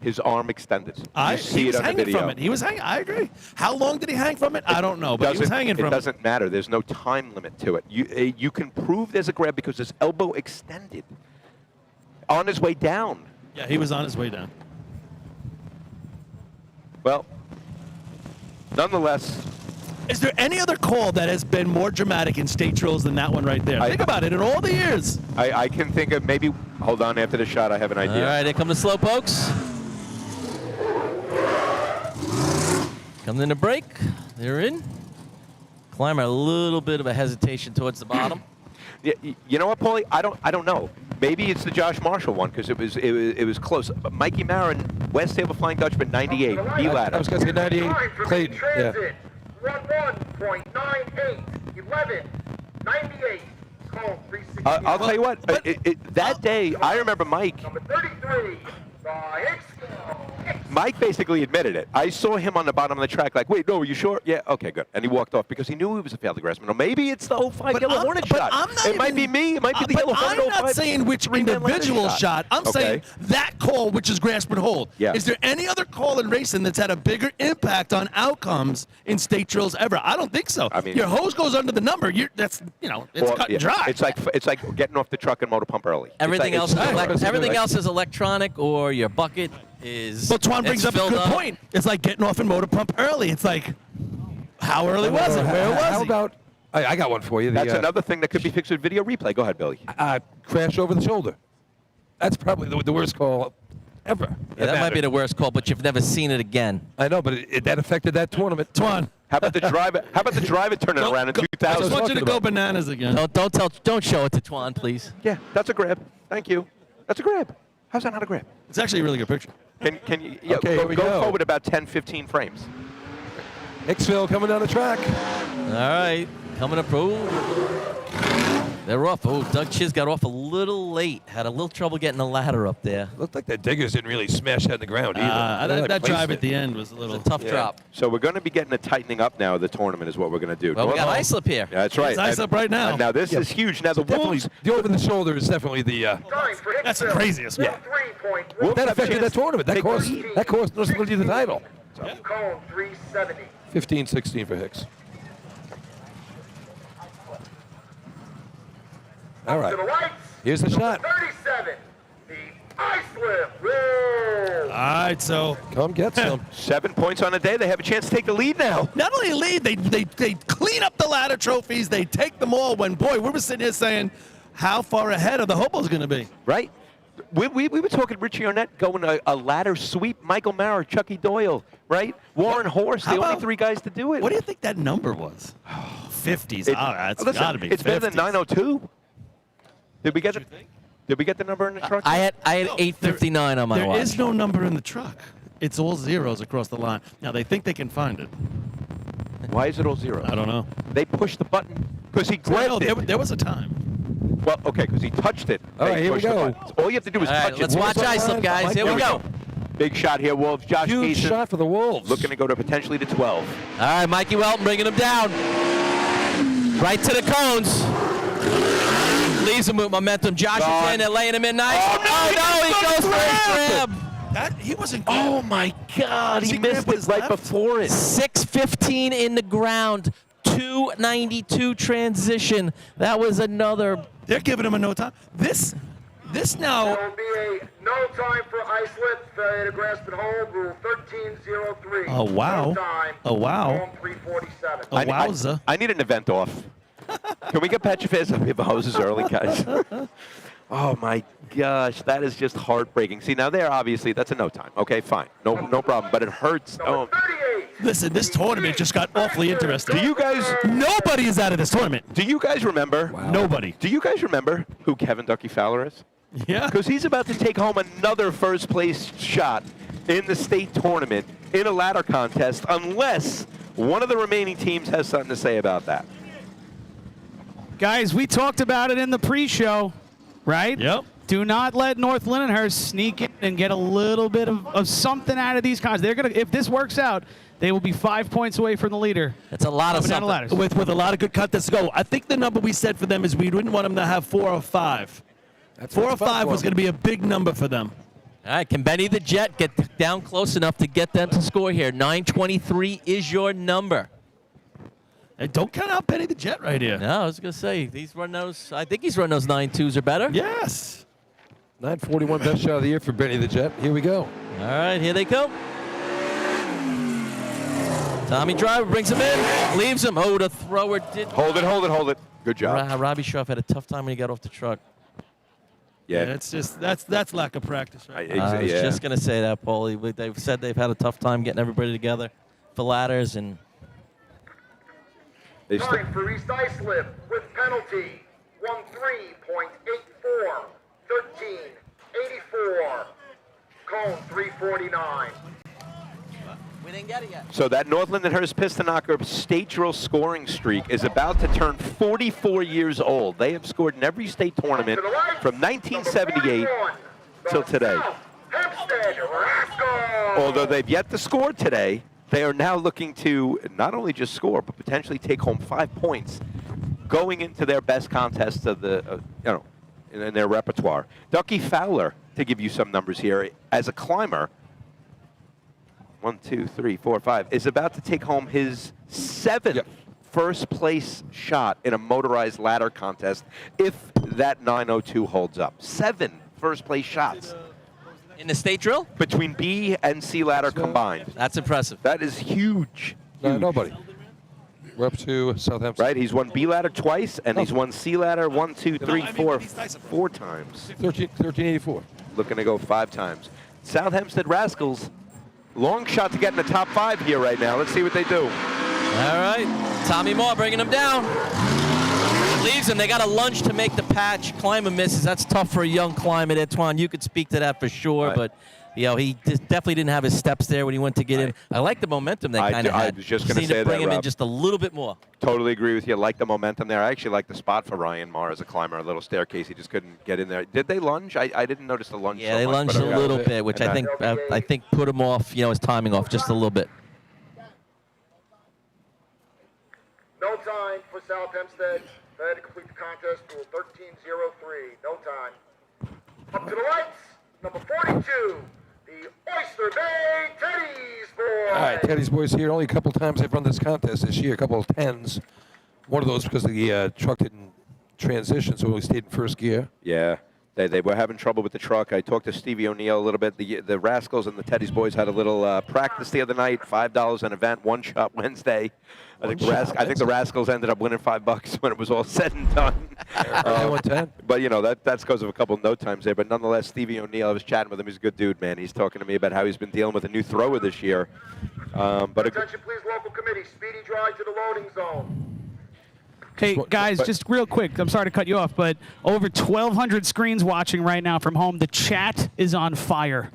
His arm extended. You see He was it on the hanging video. from it. He was hanging. I agree. How long did he hang from it? I don't know, but he was hanging from It it. doesn't matter. There's no time limit to it. You can prove there's a grab because his elbow extended on his way down. Yeah, he was on his way down. Well, nonetheless, Is there any other call that has been more dramatic in state drills than that one right there? Think about it. In all the years. I can think of maybe. Hold on, after the shot, I have an idea. All right, here come the slow pokes. Coming in the break. They're in. Climber a little bit of a hesitation towards the bottom. Yeah, you know what, Paulie? I don't know. Maybe it's the Josh Marshall one because it was close. But Mikey Marin, West Table Flying Dutchman, 98, B ladder. I was going to say 98. Clayton. Yeah. 11.98, 11, 98. Call 360. I'll tell you what. That day, I remember Mike. Number 33. Mike basically admitted it. I saw him on the bottom of the track like, wait, no, are you sure? Yeah, okay, good. And he walked off because he knew he was a failed grassman. Or maybe it's the 05 Yellow Hornet shot. It might be me. It might be the Yellow Hornet 05. I'm not saying which individual shot. I'm saying that call, which is grasp and hold. Yeah. Is there any other call in racing that's had a bigger impact on outcomes in state drills ever? I don't think so. I mean, your hose goes under the number. It's cut and dry. It's like getting off the truck and motor pump early. Everything else is electronic, or your bucket is. But Twan brings up a good point. It's like getting off in motor pump early. It's like, how early was it? Where was How he? about, I got one for you. That's another thing that could be fixed with video replay. Go ahead, Billy. Crash over the shoulder. That's probably the worst call ever. Yeah, that might be the worst call, but you've never seen it again. I know, but that affected that tournament. Twan. How about the driver? How about the driver turning around in 2000? I just want you to go bananas again. Don't show it to Twan, please. Yeah, that's a grab. Thank you. That's a grab. How's that not a grab? It's actually a really good picture. Can you Okay, go forward about 10, 15 frames? Hicksville coming down the track. All right, coming up. They're off. Oh, Doug Chiz got off a little late. Had a little trouble getting the ladder up there. Looked like the diggers didn't really smash that in the ground either. That drive at the end was a little tough drop. So we're going to be getting a tightening up now of the tournament is what we're going to do. Well, we got Islip here. Yeah, that's right. It's Islip right now. And now this is huge. Now the Wolves. The over the shoulder is definitely the. That's the craziest one. Wolves That have a affected chance that tournament. That cost North Liberty the title. Cone 370. 15-16 for Hicks. All right. To the right. Here's the shot. 37. The Islip roll. All right, so Come get some. 7 points on the day. They have a chance to take the lead now. not only lead, they clean up the ladder trophies. They take them all. When we were sitting here saying, how far ahead are the Hobos going to be? Right? We were talking Richie Arnett going a ladder sweep. Michael Maurer, Chucky Doyle, right? Warren Horse, the only three guys to do it. What do you think that number was? 50s. That's listen, got to be. it's 50s. better than 902. Did we get the number in the truck? I had 859 on my watch. There is no number in the truck. It's all zeros across the line. Now, they think they can find it. Why is it all zeros? I don't know. They pushed the button because he grabbed it. There was a time. Well, okay, because he touched it. All right, They here we pushed the go. button. All you have to do is All right, touch let's it. watch Islip, guys. Here we go. Big shot here, Wolves. Josh Huge Gleason shot for the Wolves. looking to go to potentially to 12. All right, Mikey Welton bringing him down. Right to the cones. Leaves him with momentum. Josh is in. They're laying him in nice. Oh, no, he goes for a grab. He wasn't. Oh, my God. He missed it right before it. 6:15 in the ground. 292 transition. That was another. They're giving him a no time. This now. There will be a no time for Islip. Failure to grasp and hold. Rule 1303. Oh, wow. No time. Oh, wow. Home 347. Oh, wowza. I need an event off. Can we get Petrofaz up here for hoses early, guys? Oh, my gosh. That is just heartbreaking. See, now there, obviously, that's a no time. Okay, fine. No problem. But it hurts. Oh. 38. Listen, this tournament just got awfully interesting. Do you guys... Nobody is out of this tournament. Do you guys remember... Wow. Nobody. Do you guys remember who Kevin Ducky Fowler is? Yeah. Because he's about to take home another first-place shot in the state tournament in a ladder contest unless one of the remaining teams has something to say about that. Guys, we talked about it in the pre-show, right? Yep. Do not let North Lindenhurst sneak in and get a little bit of something out of these contests. They're gonna, if this works out, they will be 5 points away from the leader. That's a lot of Coming down the ladders. With a lot of good contests to go. I think the number we said for them is we didn't want them to have 4 or 5. 4 or 5 was going to be a big number for them. All right, can Benny the Jet get down close enough to get them to score here? 923 is your number. Hey, don't count out Benny the Jet right here. No, I was going to say, he's run those, I think he's run those 9.2s or better. Yes. 941 best shot of the year for Benny the Jet. Here we go. All right, here they come. Tommy Driver brings him in, leaves him. Oh, the thrower did. Hold it. Good job. Robbie Schaff had a tough time when he got off the truck. Yeah. It's just that's lack of practice, right? I was just going to say that, Paulie. They've said they've had a tough time getting everybody together. for ladders, and Time for East Islip with penalty 13.84, 13.84. Cone 349. we didn't get it yet. So that Northland and Hearst Pistonacker state drill scoring streak is about to turn 44 years old. They have scored in every state tournament from 1978 till today. Although they've yet to score today, they are now looking to not only just score, but potentially take home 5 points going into their best contests of the, in their repertoire. Ducky Fowler, to give you some numbers here, as a climber, 1, 2, 3, 4, 5, is about to take home his 7th first place shot in a motorized ladder contest if that 902 holds up. 7 first place shots. In the state drill? Between B and C ladder combined. That's impressive. That is huge. Nobody. We're up to Southampton. Right, he's won B ladder twice, and he's won C ladder 1, 2, 3, 4 times. 1384. Looking to go 5 times. South Hempstead Rascals, long shot to get in the top 5 here right now. Let's see what they do. All right, Tommy Moore bringing them down. Leaves him. They got to lunge to make the patch. Climber misses. That's tough for a young climber. Antoine, you could speak to that for sure, Right. but he definitely didn't have his steps there when he went to get in. I like the momentum they kind of had. I was just going to say that, bring him in Rob. just a little bit more. Totally agree with you. I like the momentum there. I actually like the spot for Ryan Marr as a climber, a little staircase. He just couldn't get in there. Did they lunge? I didn't notice the lunge. Yeah, so they much, lunged but a okay. little bit, which And I think put him off, his timing off just a little bit. No time for South Hempstead. They had to complete the contest rule 13.03. No time. Up to the lights, number 42, the Oyster Bay Teddy's Boys. All right, Teddy's Boys here. Only a couple times they've run this contest this year, a couple of 10s. One of those because the truck didn't transition, so we stayed in first gear. Yeah, they were having trouble with the truck. I talked to Stevie O'Neill a little bit. The Rascals and the Teddy's Boys had a little practice the other night, $5 an event, one shot Wednesday. I think the Rascals ended up winning $5 when it was all said and done. But that's because of a couple of no times there. But nonetheless, Stevie O'Neill, I was chatting with him. He's a good dude, man. He's talking to me about how he's been dealing with a new thrower this year. Attention, please, local committee. Speedy drive to the loading zone. Okay, guys, just real quick. I'm sorry to cut you off, but over 1,200 screens watching right now from home. The chat is on fire.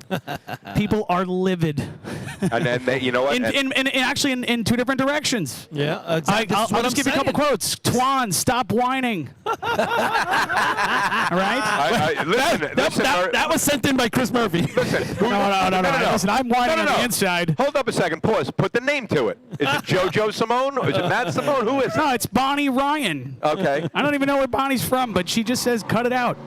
People are livid. And then you know what? Actually, in 2 different directions. Yeah, I'll just give you a couple quotes. Twan, stop whining. All right? Listen, that was sent in by Chris Murphy. Listen. No. Listen, I'm whining on the inside. Hold up a second. Pause. Put the name to it. Is it JoJo Simone? Or is it Matt Simone? Who is it? No, it's Bonnie Ryan. Okay. I don't even know where Bonnie's from, but she just says cut it out.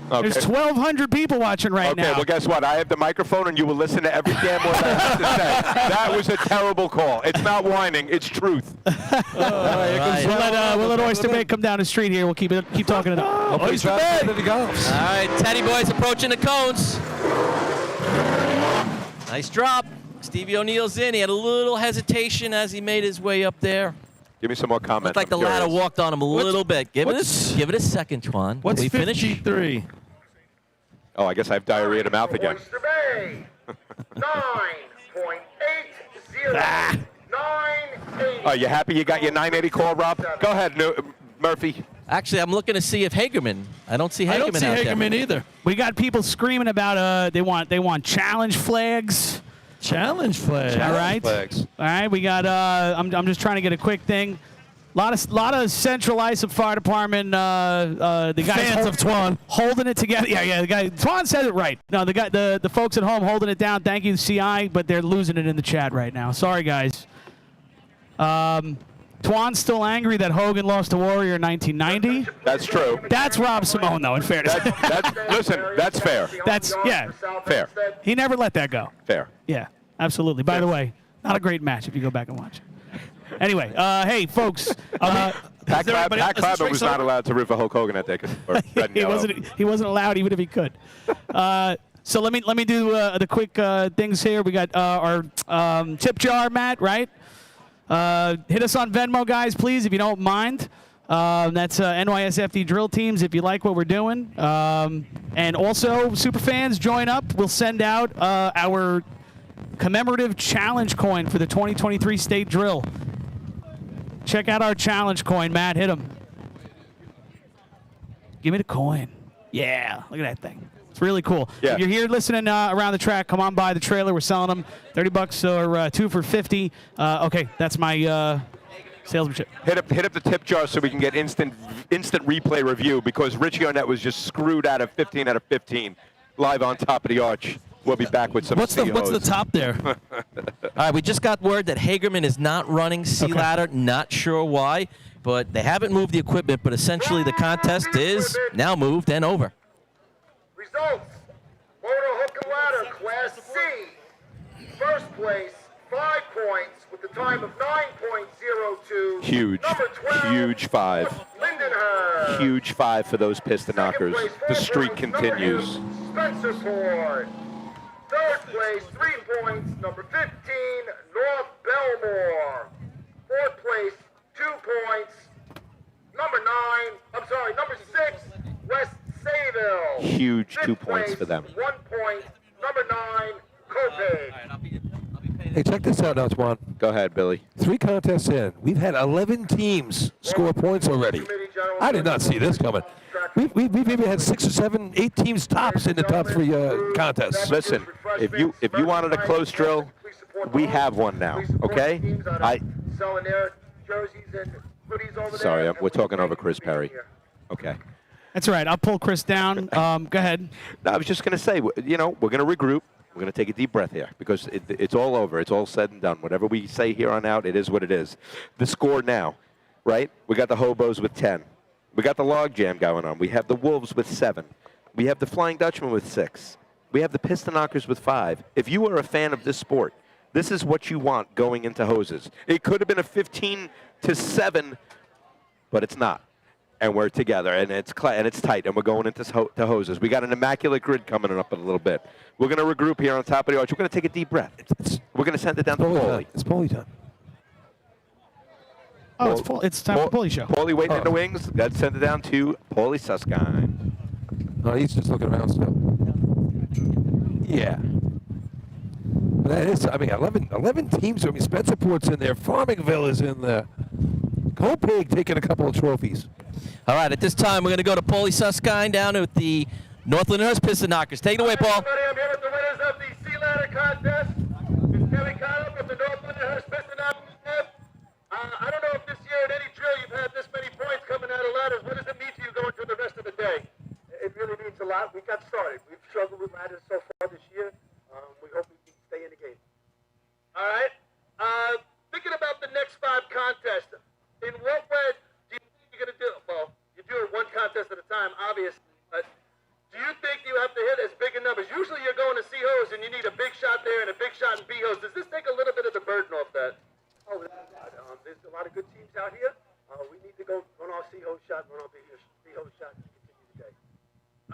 Okay. There's 1,200 people watching right now. Okay, well, guess what? I have the microphone, and you will listen to every damn word I have to say. That was a terrible call. It's not whining. It's truth. We'll let Oyster Bay come down the street here. We'll keep talking it up. Oyster Bay. All right, Teddy Boys approaching the cones. Nice drop. Stevie O'Neill's in. He had a little hesitation as he made his way up there. Give me some more comments. Looked like the ladder walked on him a little bit. Give it a second, Twan. What's we finish? 53? Oh, I guess I have diarrhea in the mouth again. Oyster Bay, 9.80. 980. Are you happy you got your 980 call, Rob? Go ahead, Murphy. Actually, I'm looking to see if Hagerman. I don't see Hagerman I don't see out Hagerman there. either. We got people screaming about they want challenge flags. Challenge flag. All right. Flags. All right. We got. I'm just trying to get a quick thing. Lot of Central Islip Fire Department. The guys Fans of Twan holding it together. Yeah. The guy Twan said it right. No, the folks at home holding it down. Thank you, CI, but they're losing it in the chat right now. Sorry, guys. Twan's still angry that Hogan lost to Warrior in 1990. That's true. That's Rob Simone, though. In fairness. Listen, that's fair. That's Fair. He never let that go. Fair. Yeah, absolutely. By the way, not a great match if you go back and watch it. Anyway, hey, folks. Pat Kleiber was not allowed to root for Hulk Hogan that day. He wasn't allowed even if he could. So let me do the quick things here. We got our tip jar, Matt, right? Hit us on Venmo, guys, please, if you don't mind. That's NYSFD Drill Teams if you like what we're doing. And also, super fans, join up. We'll send out our commemorative challenge coin for the 2023 state drill. Check out our challenge coin, Matt. Hit him. Give me the coin. Yeah, look at that thing. It's really cool. Yeah. If you're here listening around the track, come on by the trailer. We're selling them $30 or 2 for $50. Okay, that's my salesmanship. Hit up the tip jar so we can get instant replay review, because Richie Arnett was just screwed out of 15 out of 15 live on Top of the Arch. We'll be back with some What's the top there? All right, we just got word that Hagerman is not running Sea Ladder. Not sure why, but they haven't moved the equipment. But essentially, the contest is now moved and over. Results. Motor hook and ladder, Class C. First place, 5 points with the time of 9.02. Huge, Number 12, huge 5. Lindenhurst. Huge 5 for those piston knockers. Place, The 4 streak points, number continues. 2, Spencer Ford. Third place, 3 points, number 15, North Belmore. Fourth place, 2 points, number 6, West Sayville. Huge 2 Fifth points place, for them. 1 point, number 9, Copay. Hey, check this out now, Twan. Go ahead, Billy. 3 contests in. We've had 11 teams score points already. I did not see this coming. We've maybe had 6 or 7, 8 teams tops in the top 3 contests. Listen, if you wanted a close drill, we have one now. Okay? Selling their jerseys and hoodies over Sorry, there. we're talking over Chris Perry. Okay. That's all right. I'll pull Chris down. Go ahead. No, I was just going to say, we're going to regroup. We're going to take a deep breath here, because it's all over. It's all said and done. Whatever we say here on out, it is what it is. The score now, right? We got the Hobos with 10. We got the Logjam going on. We have the Wolves with 7. We have the Flying Dutchman with 6. We have the Piston Knockers with 5. If you are a fan of this sport, this is what you want going into hoses. It could have been a 15-7, but it's not. And we're together, and it's tight, and we're going into to hoses. We got an immaculate grid coming up in a little bit. We're going to regroup here on Top of the Arch. We're going to take a deep breath. We're going to send it down to Paulie. It's Paulie time. Oh, it's time for Paulie show. Paulie waiting in the wings. Let's send it down to Paulie Suskine. No, he's just looking around still. Yeah. But that is, 11 teams. I mean, Spencerport's in there. Farmingville is in there. Copig taking a couple of trophies. All right, at this time, we're going to go to Paulie Suskine down at the Northland Hurst Piston Knockers. Take it away, Paul. Everybody, I'm here with the winners of the Sea Ladder contest. It's Kelly Connell from the Northland Hurst Piston Knockers. I don't know if this year at any drill you've had this many points coming out of ladders. What does it mean to you going through the rest of the day? It really means a lot. We got started. We've struggled with ladders so far this year. We hope we can stay in the game. All right. Thinking about the next 5 contests, in what way do you think you're going to do it? Well, you do it 1 contest at a time, obviously, but do you think you have to hit as big a numbers? Usually you're going to C hose and you need a big shot there and a big shot in B hose. Does this take a little bit of the burden off that? Oh, there's a lot of good teams out here. We need to go run our C hose shot, run our B hose shot, and continue the day.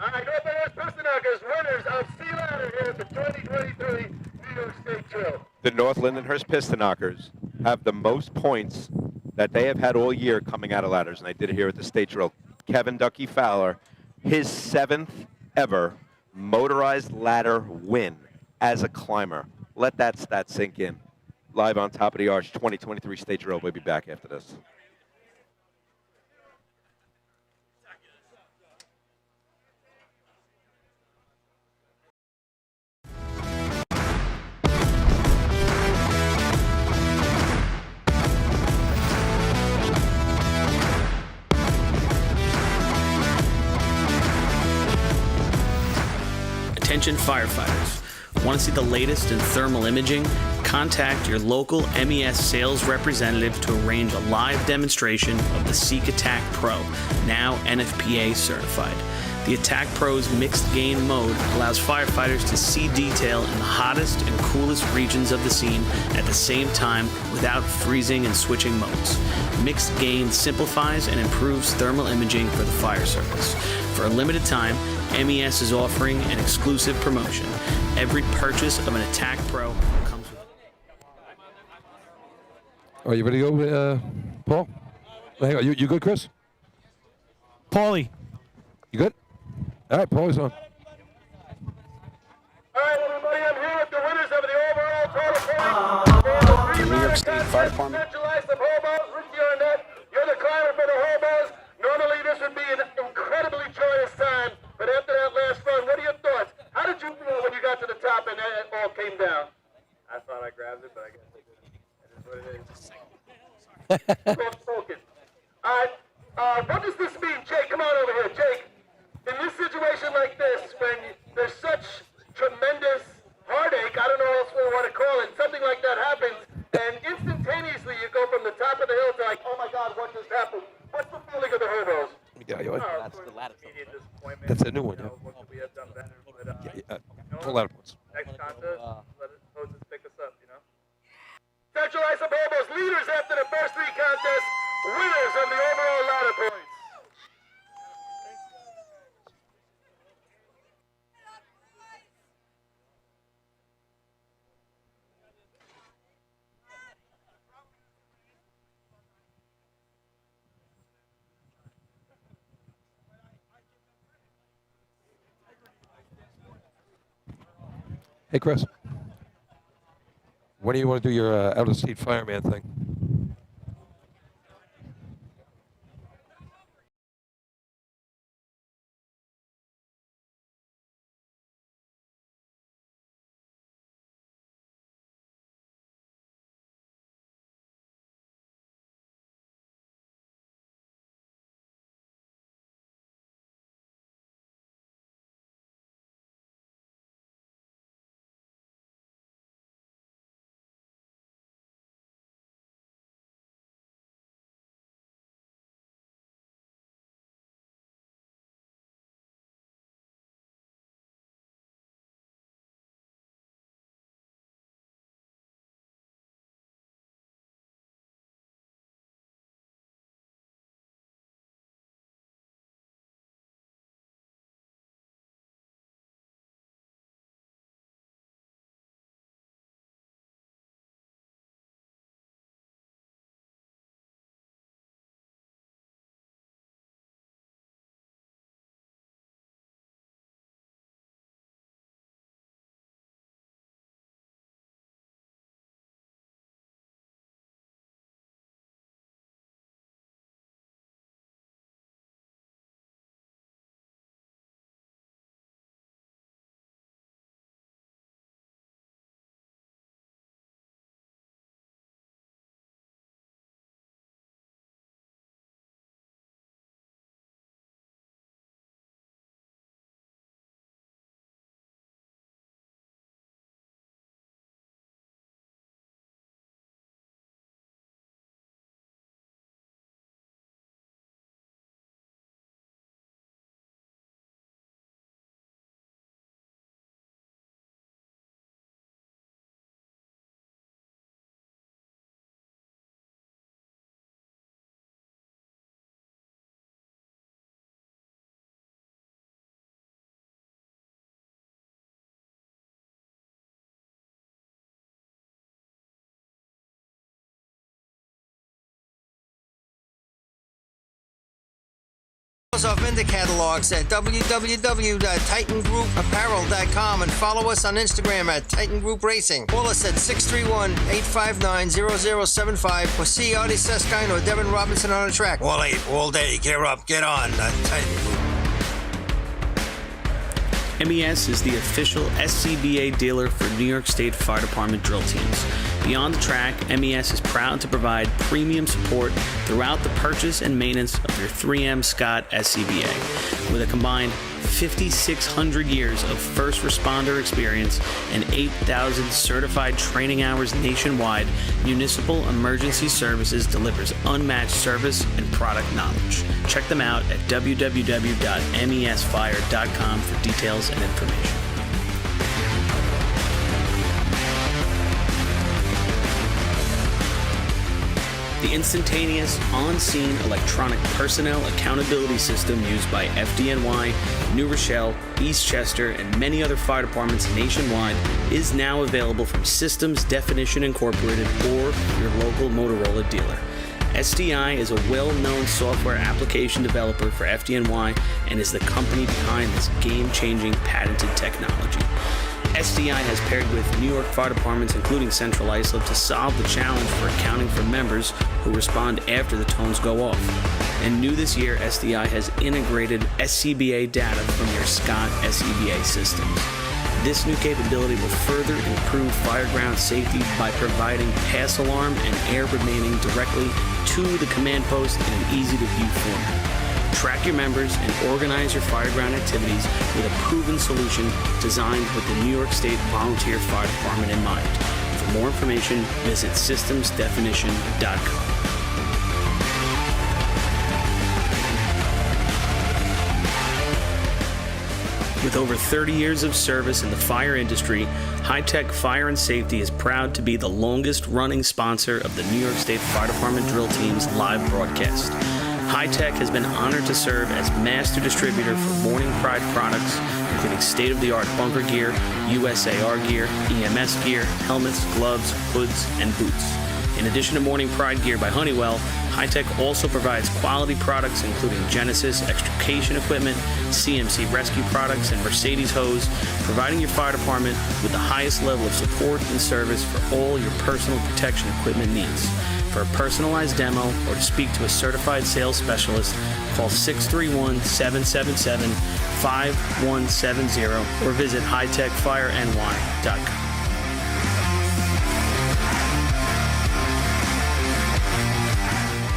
All right, Northland Hurst Piston Knockers, winners of Sea Ladder here at the 2023 New York State Drill. The North Lindenhurst Piston Knockers have the most points that they have had all year coming out of ladders, and they did it here at the State Drill. Kevin Ducky Fowler, his 7th ever motorized ladder win as a climber. Let that stat sink in. Live on Top of the Arch 2023 State Drill. We'll be back after this. Attention firefighters. Want to see the latest in thermal imaging? Contact your local MES sales representative to arrange a live demonstration of the Seek Attack Pro, now NFPA certified. The Attack Pro's mixed gain mode allows firefighters to see detail in the hottest and coolest regions of the scene at the same time without freezing and switching modes. Mixed gain simplifies and improves thermal imaging for the fire service. For a limited time, MES is offering an exclusive promotion. Every purchase of an Attack Pro comes with... Are you ready to go, Paul? Hang on, you good, Chris? Paulie. You good? All right, Paulie's on. All right, everybody, I'm here with the winners of the overall Fire Department. Centralize some hobos, Ricky Arnett. You're the climber for the hobos. Normally this would be an incredibly joyous time, but after that last run, what are your thoughts? How did you feel when you got to the top and it all came down? I thought I grabbed it, but I guess I didn't. It is what it is. Soft spoken. All right. What does this mean, Jake? Come on over here, Jake. In this situation like this, when there's such tremendous heartache, I don't know what else we want to call it, something like that happens, and instantaneously you go from the top of the hill to like, oh my God, what just happened? What's the feeling of the hobos? That's the ladder. Immediate disappointment. That's a new one, yeah. What could we have done better? But, Whole lot of points. next contest, let it hoses pick us up, you know? Centralize some hobos, leaders after the first three contests, winners of the overall ladder points. Hey, Chris. When do you want to do your out-of-state fireman thing? Our vendor catalogs at www.titangrouapparel.com and follow us on Instagram at Titan Group Racing. Call us at 631-859-0075 or see Artie Seskine or Devin Robinson on the track. All 8, all day. Get up, get on. Titan Group. MES is the official SCBA dealer for New York State Fire Department drill teams. Beyond the track, MES is proud to provide premium support throughout the purchase and maintenance of your 3M Scott SCBA. With a combined 5,600 years of first responder experience and 8,000 certified training hours nationwide, Municipal Emergency Services delivers unmatched service and product knowledge. Check them out at www.mesfire.com for details and information. The instantaneous, on-scene electronic personnel accountability system used by FDNY, New Rochelle, Eastchester, and many other fire departments nationwide is now available from Systems Definition Incorporated or your local Motorola dealer. SDI is a well-known software application developer for FDNY and is the company behind this game-changing patented technology. SDI has paired with New York fire departments, including Central Islip, to solve the challenge for accounting for members who respond after the tones go off. And new this year, SDI has integrated SCBA data from your Scott SCBA systems. This new capability will further improve fireground safety by providing pass alarm and air remaining directly to the command post in an easy-to-view format. Track your members and organize your fireground activities with a proven solution designed with the New York State Volunteer Fire Department in mind. For more information, visit systemsdefinition.com. With over 30 years of service in the fire industry, High Tech Fire and Safety is proud to be the longest-running sponsor of the New York State Fire Department Drill Team's live broadcast. High Tech has been honored to serve as master distributor for Morning Pride products, including state-of-the-art bunker gear, USAR gear, EMS gear, helmets, gloves, hoods, and boots. In addition to Morning Pride gear by Honeywell, High Tech also provides quality products including Genesis extrication equipment, CMC rescue products, and Mercedes hose, providing your fire department with the highest level of support and service for all your personal protection equipment needs. For a personalized demo or to speak to a certified sales specialist, call 631-777-5170 or visit hightechfireny.com.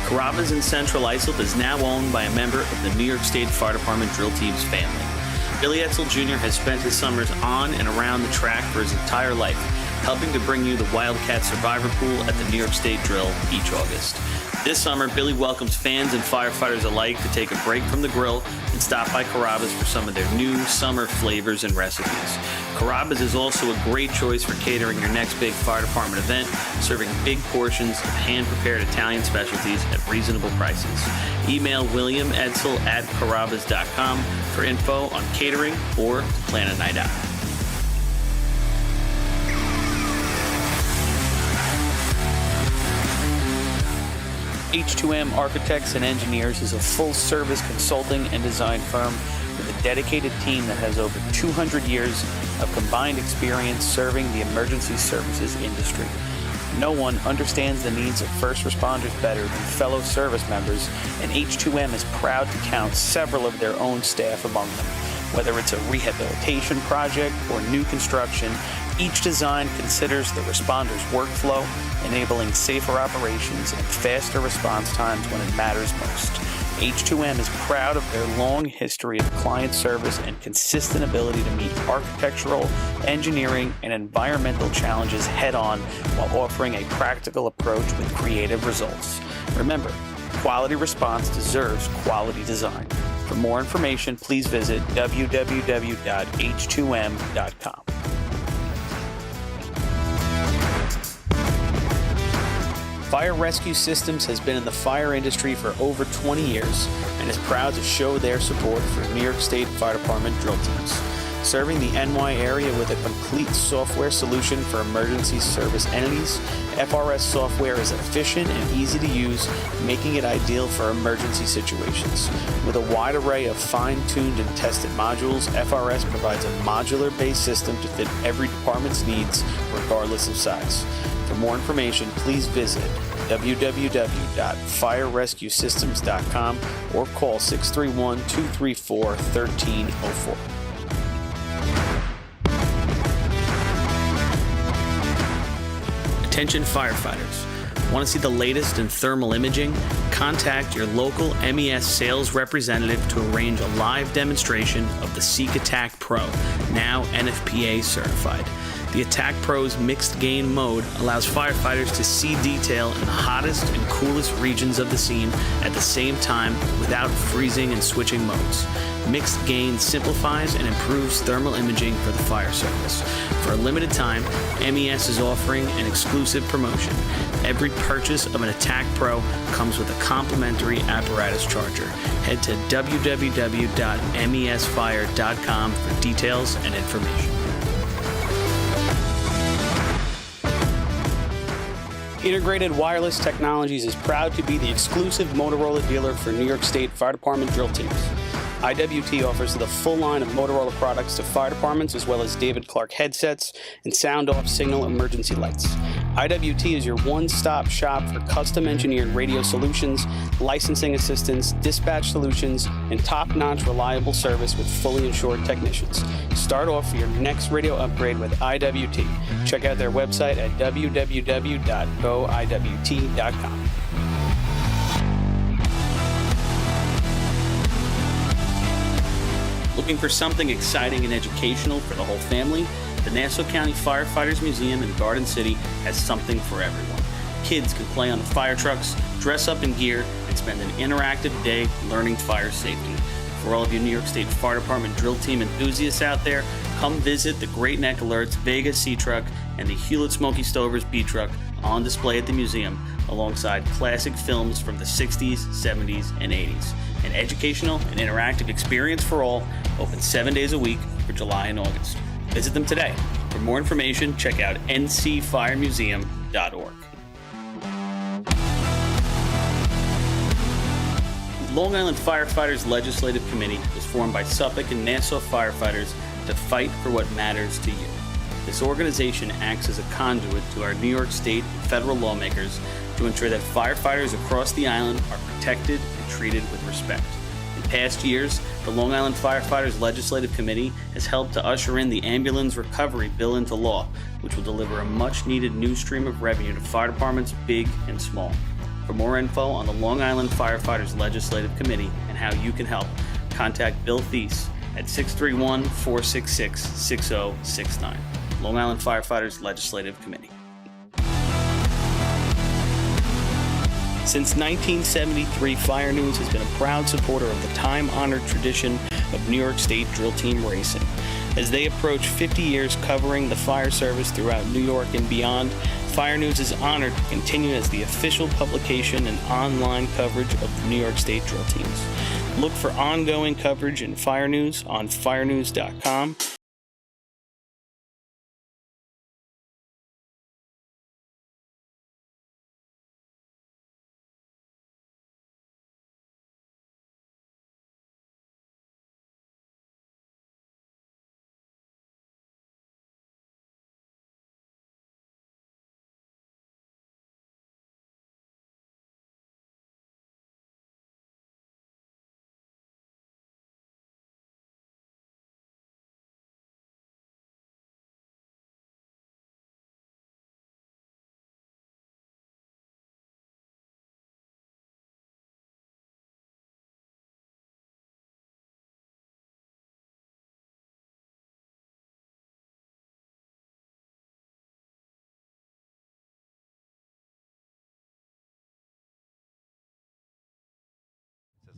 Carrabba's in Central Islip is now owned by a member of the New York State Fire Department Drill Team's family. Billy Etzel Jr. has spent his summers on and around the track for his entire life, helping to bring you the Wildcat Survivor Pool at the New York State Drill each August. This summer, Billy welcomes fans and firefighters alike to take a break from the grill and stop by Carrabba's for some of their new summer flavors and recipes. Carrabba's is also a great choice for catering your next big fire department event, serving big portions of hand-prepared Italian specialties at reasonable prices. Email William Edsel at carrabbas.com for info on catering or to plan a night out. H2M Architects and Engineers is a full-service consulting and design firm with a dedicated team that has over 200 years of combined experience serving the emergency services industry. No one understands the needs of first responders better than fellow service members, and H2M is proud to count several of their own staff among them. Whether it's a rehabilitation project or new construction, each design considers the responder's workflow, enabling safer operations and faster response times when it matters most. H2M is proud of their long history of client service and consistent ability to meet architectural, engineering, and environmental challenges head-on while offering a practical approach with creative results. Remember, quality response deserves quality design. For more information, please visit www.h2m.com. Fire Rescue Systems has been in the fire industry for over 20 years and is proud to show their support for New York State Fire Department drill teams. Serving the NY area with a complete software solution for emergency service entities, FRS software is efficient and easy to use, making it ideal for emergency situations. With a wide array of fine-tuned and tested modules, FRS provides a modular-based system to fit every department's needs, regardless of size. For more information, please visit www.firerescuesystems.com or call 631-234-1304. Attention firefighters. Want to see the latest in thermal imaging? Contact your local MES sales representative to arrange a live demonstration of the Seek Attack Pro, now NFPA certified. The Attack Pro's mixed gain mode allows firefighters to see detail in the hottest and coolest regions of the scene at the same time without freezing and switching modes. Mixed gain simplifies and improves thermal imaging for the fire service. For a limited time, MES is offering an exclusive promotion. Every purchase of an Attack Pro comes with a complimentary apparatus charger. Head to www.mesfire.com for details and information. Integrated Wireless Technologies is proud to be the exclusive Motorola dealer for New York State Fire Department drill teams. IWT offers the full line of Motorola products to fire departments, as well as David Clark headsets and sound-off signal emergency lights. IWT is your one-stop shop for custom-engineered radio solutions, licensing assistance, dispatch solutions, and top-notch reliable service with fully insured technicians. Start off your next radio upgrade with IWT. Check out their website at www.goiwt.com. Looking for something exciting and educational for the whole family? The Nassau County Firefighters Museum in Garden City has something for everyone. Kids can play on the fire trucks, dress up in gear, and spend an interactive day learning fire safety. For all of you New York State Fire Department drill team enthusiasts out there, come visit the Great Neck Alerts Vega C Truck and the Hewlett Smoky Stovers B Truck on display at the museum, alongside classic films from the 60s, 70s, and 80s. An educational and interactive experience for all, open 7 days a week for July and August. Visit them today. For more information, check out ncfiremuseum.org. The Long Island Firefighters Legislative Committee was formed by Suffolk and Nassau firefighters to fight for what matters to you. This organization acts as a conduit to our New York State and federal lawmakers to ensure that firefighters across the island are protected and treated with respect. In past years, the Long Island Firefighters Legislative Committee has helped to usher in the Ambulance Recovery Bill into law, which will deliver a much-needed new stream of revenue to fire departments big and small. For more info on the Long Island Firefighters Legislative Committee and how you can help, contact Bill Thies at 631-466-6069. Long Island Firefighters Legislative Committee. Since 1973, Fire News has been a proud supporter of the time-honored tradition of New York State drill team racing. As they approach 50 years covering the fire service throughout New York and beyond, Fire News is honored to continue as the official publication and online coverage of the New York State drill teams. Look for ongoing coverage in Fire News on firenews.com.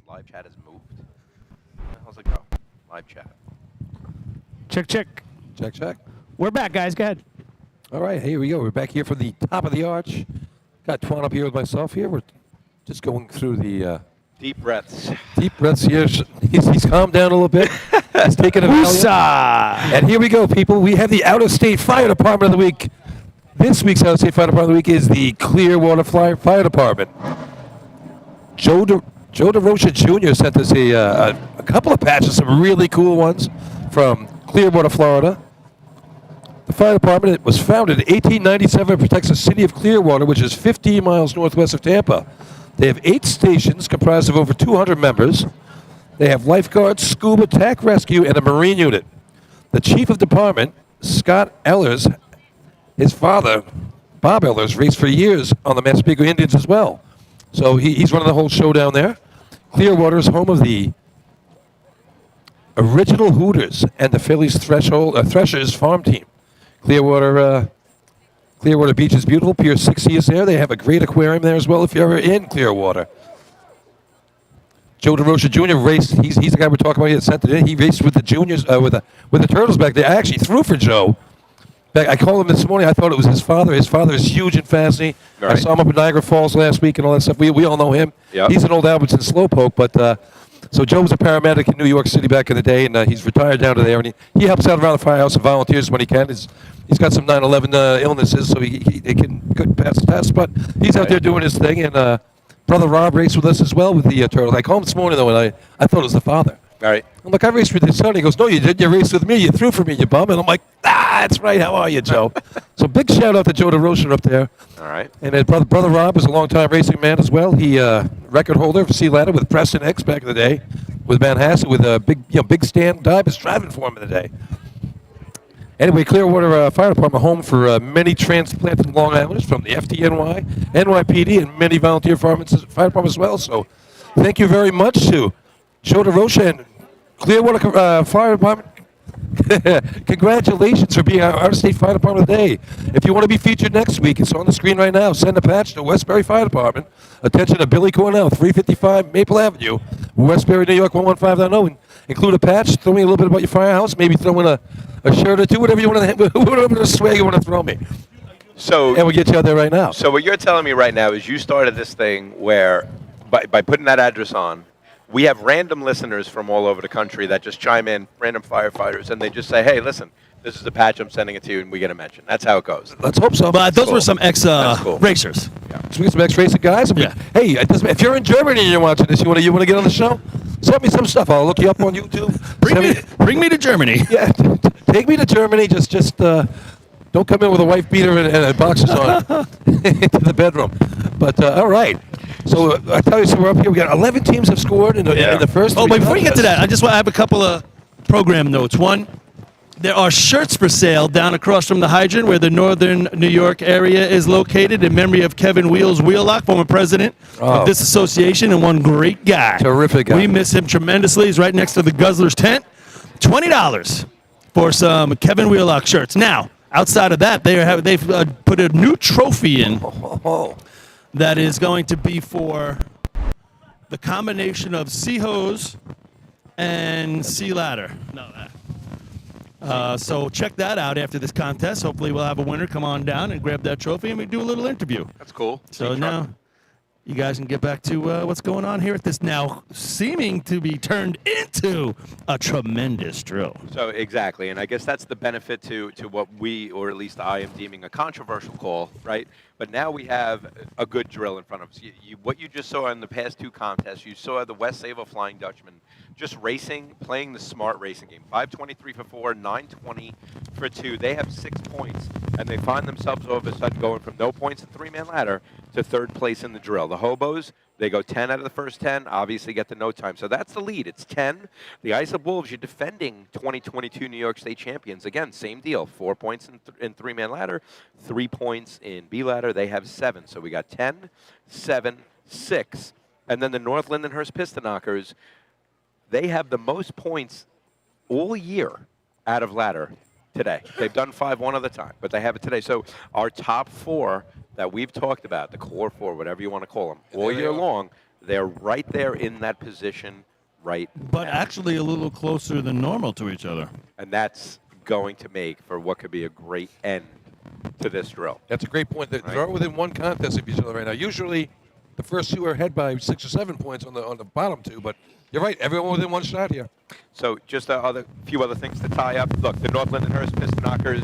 Live chat has moved. How's it go? Live chat. Check, check. Check, check. We're back, guys. Go ahead. All right, here we go. We're back here from the top of the arch. Got Twan up here with myself here. We're just going through the... Deep breaths. Deep breaths here. He's calmed down a little bit. He's taking a Valium. And here we go, people. We have the out-of-state fire department of the week. This week's out-of-state fire department of the week is the Clearwater Fire Department. Joe DeRocha Jr. sent us a couple of patches, some really cool ones from Clearwater, Florida. The fire department was founded in 1897 and protects the city of Clearwater, which is 15 miles northwest of Tampa. They have 8 stations comprised of over 200 members. They have lifeguards, scuba, TAC rescue, and a marine unit. The chief of department, Scott Ehlers, his father, Bob Ehlers, raced for years on the Massapequa Indians as well. So he's running the whole show down there. Clearwater is home of the original Hooters and the Phillies Threshers farm team. Clearwater Beach is beautiful. Pier 60 is there. They have a great aquarium there as well if you're ever in Clearwater. Joe DeRocha Jr. raced. He's the guy we're talking about here that sent it in. He raced with the juniors, with the Turtles back there. I actually threw for Joe. I called him this morning. I thought it was his father. His father is huge in Fasney. Right. I saw him up in Niagara Falls last week and all that stuff. We all know him. Yep. He's an old Albertson Slowpoke, but so Joe was a paramedic in New York City back in the day, and he's retired down to there. And he helps out around the firehouse and volunteers when he can. He's got some 9/11 illnesses, so he couldn't pass the test, but he's out there doing his thing. And Brother Rob raced with us as well with the Turtles. I called him this morning, though, and I thought it was the father. All right. I'm like, I raced with your son. He goes, no, you didn't. You raced with me. You threw for me, you bum. And I'm like, that's right. How are you, Joe? So big shout out to Joe DeRocher up there. All right. And his brother Rob is a longtime racing man as well. He record holder for C Ladder with Preston X back in the day, with Manhasset, with a big stand Dive is driving for him in the day. Anyway, Clearwater Fire Department, home for many transplanted Long Islanders from the FDNY, NYPD, and many volunteer fire departments as well. So thank you very much to Joe DeRocher and Clearwater Fire Department. Congratulations for being our state fire department today. If you want to be featured next week, it's on the screen right now. Send a patch to Westbury Fire Department. Attention to Billy Cornell, 355 Maple Avenue, Westbury, New York, 11590. And include a patch. Throw me a little bit about your firehouse. Maybe throw in a shirt or two, whatever you want to, whatever swag you want to throw me. So, and we'll get you out there right now. So what you're telling me right now is you started this thing where, by putting that address on, we have random listeners from all over the country that just chime in, random firefighters, and they just say, hey, listen, this is the patch, I'm sending it to you, and we get a mention. That's how it goes. Let's hope so. But those Cool. were some ex-racers. So we get some ex-racing guys. Yeah. Hey, it doesn't, if you're in Germany and you're watching this, you want to get on the show? Send me some stuff. I'll look you up on YouTube. Bring me to Germany. Yeah, take me to Germany. Just don't come in with a wife beater and boxers on into the bedroom. But all right. So I tell you, so we're up here. We got 11 teams have scored in the first. Oh, three but before you get to contests. that, I have a couple of program notes. One, there are shirts for sale down across from the hydrant where the northern New York area is located in memory of Kevin Wheels Wheelock, former president of this association and one great guy. Terrific guy. We miss him tremendously. He's right next to the Guzzler's tent. $20 for some Kevin Wheelock shirts. Now, outside of that, they've put a new trophy in that is going to be for the combination of Sea Hose and Sea Ladder. So check that out after this contest. Hopefully we'll have a winner come on down and grab that trophy and we do a little interview. That's cool. So now you guys can get back to what's going on here at this now seeming to be turned into a tremendous drill. So exactly, and I guess that's the benefit to what we, or at least I am deeming a controversial call, right? But now we have a good drill in front of us. What you just saw in the past two contests, you saw the West Savo Flying Dutchman just racing, playing the smart racing game. 523 for 4, 920 for 2. They have 6 points, and they find themselves all of a sudden going from no points in three-man ladder to third place in the drill. The Hobos, they go 10 out of the first 10, obviously get the no time. So that's the lead. It's 10. The Ice of Wolves, you're defending 2022 New York State champions. Again, same deal. 4 points in three-man ladder, 3 points in B ladder. They have 7. So we got 10, 7, 6. And then the North Lindenhurst Piston Knockers, they have the most points all year out of ladder today. They've done 5 one other time, but they have it today. So our top 4 that we've talked about, the core 4, whatever you want to call them, all year long, they're right there in that position right But now. actually a little closer than normal to each other. And that's going to make for what could be a great end to this drill. That's a great point. They're all within one contest of each other right now. Usually, the first 2 are ahead by 6 or 7 points on the bottom 2, but you're right. Everyone within one shot here. So just a few other things to tie up. Look, the North Lindenhurst Piston Knockers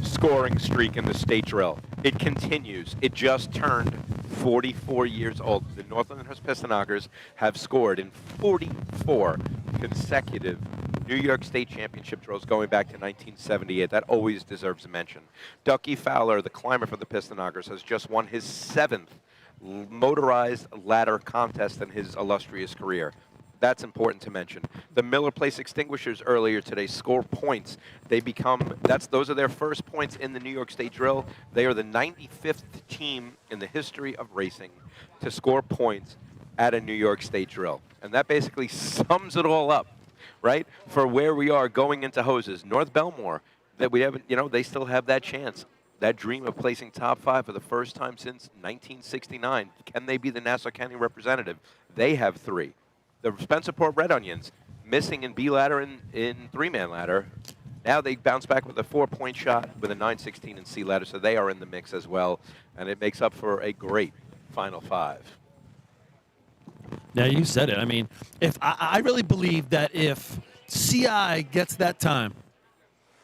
scoring streak in the state drill. It continues. It just turned 44 years old. The North Lindenhurst Piston Knockers have scored in 44 consecutive New York State Championship drills going back to 1978. That always deserves a mention. Ducky Fowler, the climber for the Piston Knockers, has just won his 7th motorized ladder contest in his illustrious career. That's important to mention. The Miller Place Extinguishers earlier today score points. Those are their first points in the New York State drill. They are the 95th team in the history of racing to score points at a New York State drill. And that basically sums it all up, right? For where we are going into hoses. North Belmore, that we haven't, they still have that chance. That dream of placing top 5 for the first time since 1969. Can they be the Nassau County representative? They have 3. The Spencerport Red Onions, missing in B ladder and in three-man ladder. Now they bounce back with a 4-point shot with a 916 in C ladder, so they are in the mix as well, and it makes up for a great Final 5. Now you said it. I mean, if I really believe that if CI gets that time,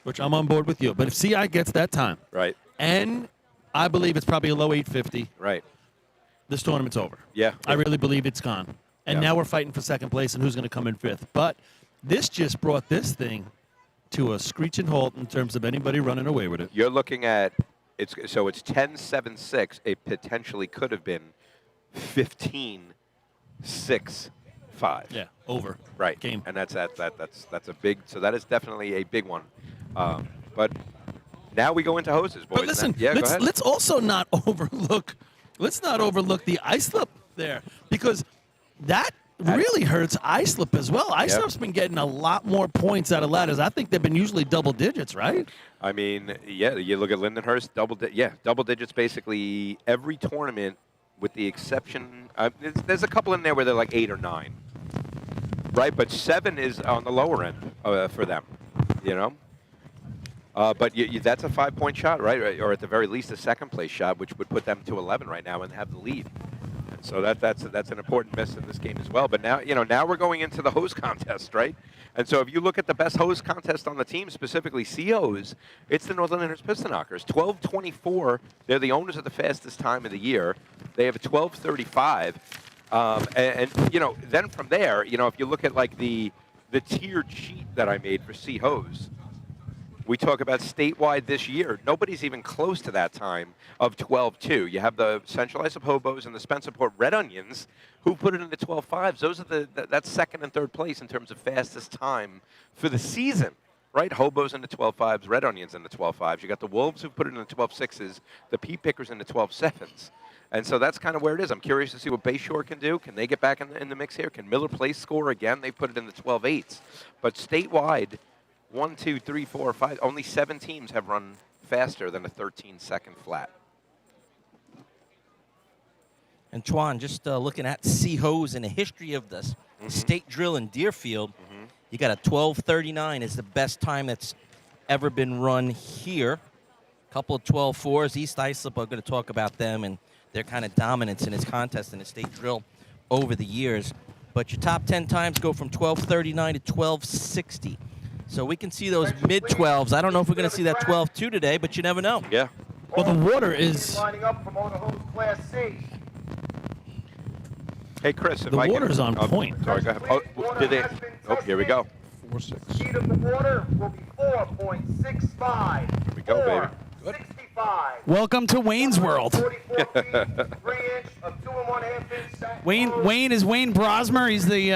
which I'm on board with you, but if CI gets that time, right, and I believe it's probably a low 850, right, this tournament's over. Yeah. I really believe it's gone. And Yeah. now we're fighting for second place and who's going to come in 5th. But This just brought this thing to a screeching halt in terms of anybody running away with it. You're looking at it's 10-7-6. It potentially could have been 15-6-5. Yeah, over. Right. Game. And that's a big. So that is definitely a big one. But now we go into hoses, boys. But listen, go ahead. let's also not overlook. Let's not overlook the islip there, because that really hurts islip as well. Islip's been getting a lot more points out of ladders. I think they've been usually double digits, right? I mean, yeah, you look at Lindenhurst, double digits basically every tournament, with the exception. There's a couple in there where they're like 8 or 9, right? But 7 is on the lower end for them, you know. But that's a 5-point shot, right? Or at the very least a second-place shot, which would put them to 11 right now and have the lead. And so that's an important miss in this game as well. But now we're going into the hose contest, right? And so if you look at the best hose contest on the team, specifically COs, it's the Northern Lindenhurst Piston Knockers. 12:24. They're the owners of the fastest time of the year. They have a 12:35. And then from there, if you look at like the tiered sheet that I made for C hose. We talk about statewide this year. Nobody's even close to that time of 12-2. You have the Central Islip Hobos and the Spencerport Red Onions, who put it in the 12-5s. Those are that's second and third place in terms of fastest time for the season, right? Hobos in the 12-5s, Red Onions in the 12-5s. You got the Wolves who put it in the 12-6s, the Pea Pickers in the 12-7s. And so that's kind of where it is. I'm curious to see what Bayshore can do. Can they get back in the mix here? Can Miller Place score again? They put it in the 12-8s. But statewide, 1, 2, 3, 4, 5. Only 7 teams have run faster than a 13-second flat. And Twan, just looking at C-Hose and the history of the state drill in Deerfield, you got a 12:39 is the best time that's ever been run here. A couple of 12:4s. East Islip, I'm going to talk about them and their kind of dominance in this contest in the state drill over the years. But your top 10 times go from 12:39 to 12:60. So we can see those mid-12s. I don't know if we're going to see that 12-2 today, but you never know. Yeah. Well, the water is... Lining up for motor hose Class C. Hey, Chris, if The I water's can, on point. Sorry, go ahead. Did they? Oh, here we go. 4-6. Speed of the water will be 4.65. Here we go, baby. 65. Welcome to Wayne's World. 44 feet, 3 inch of 2 1/2 inch. Wayne is Wayne Brosmer. He's the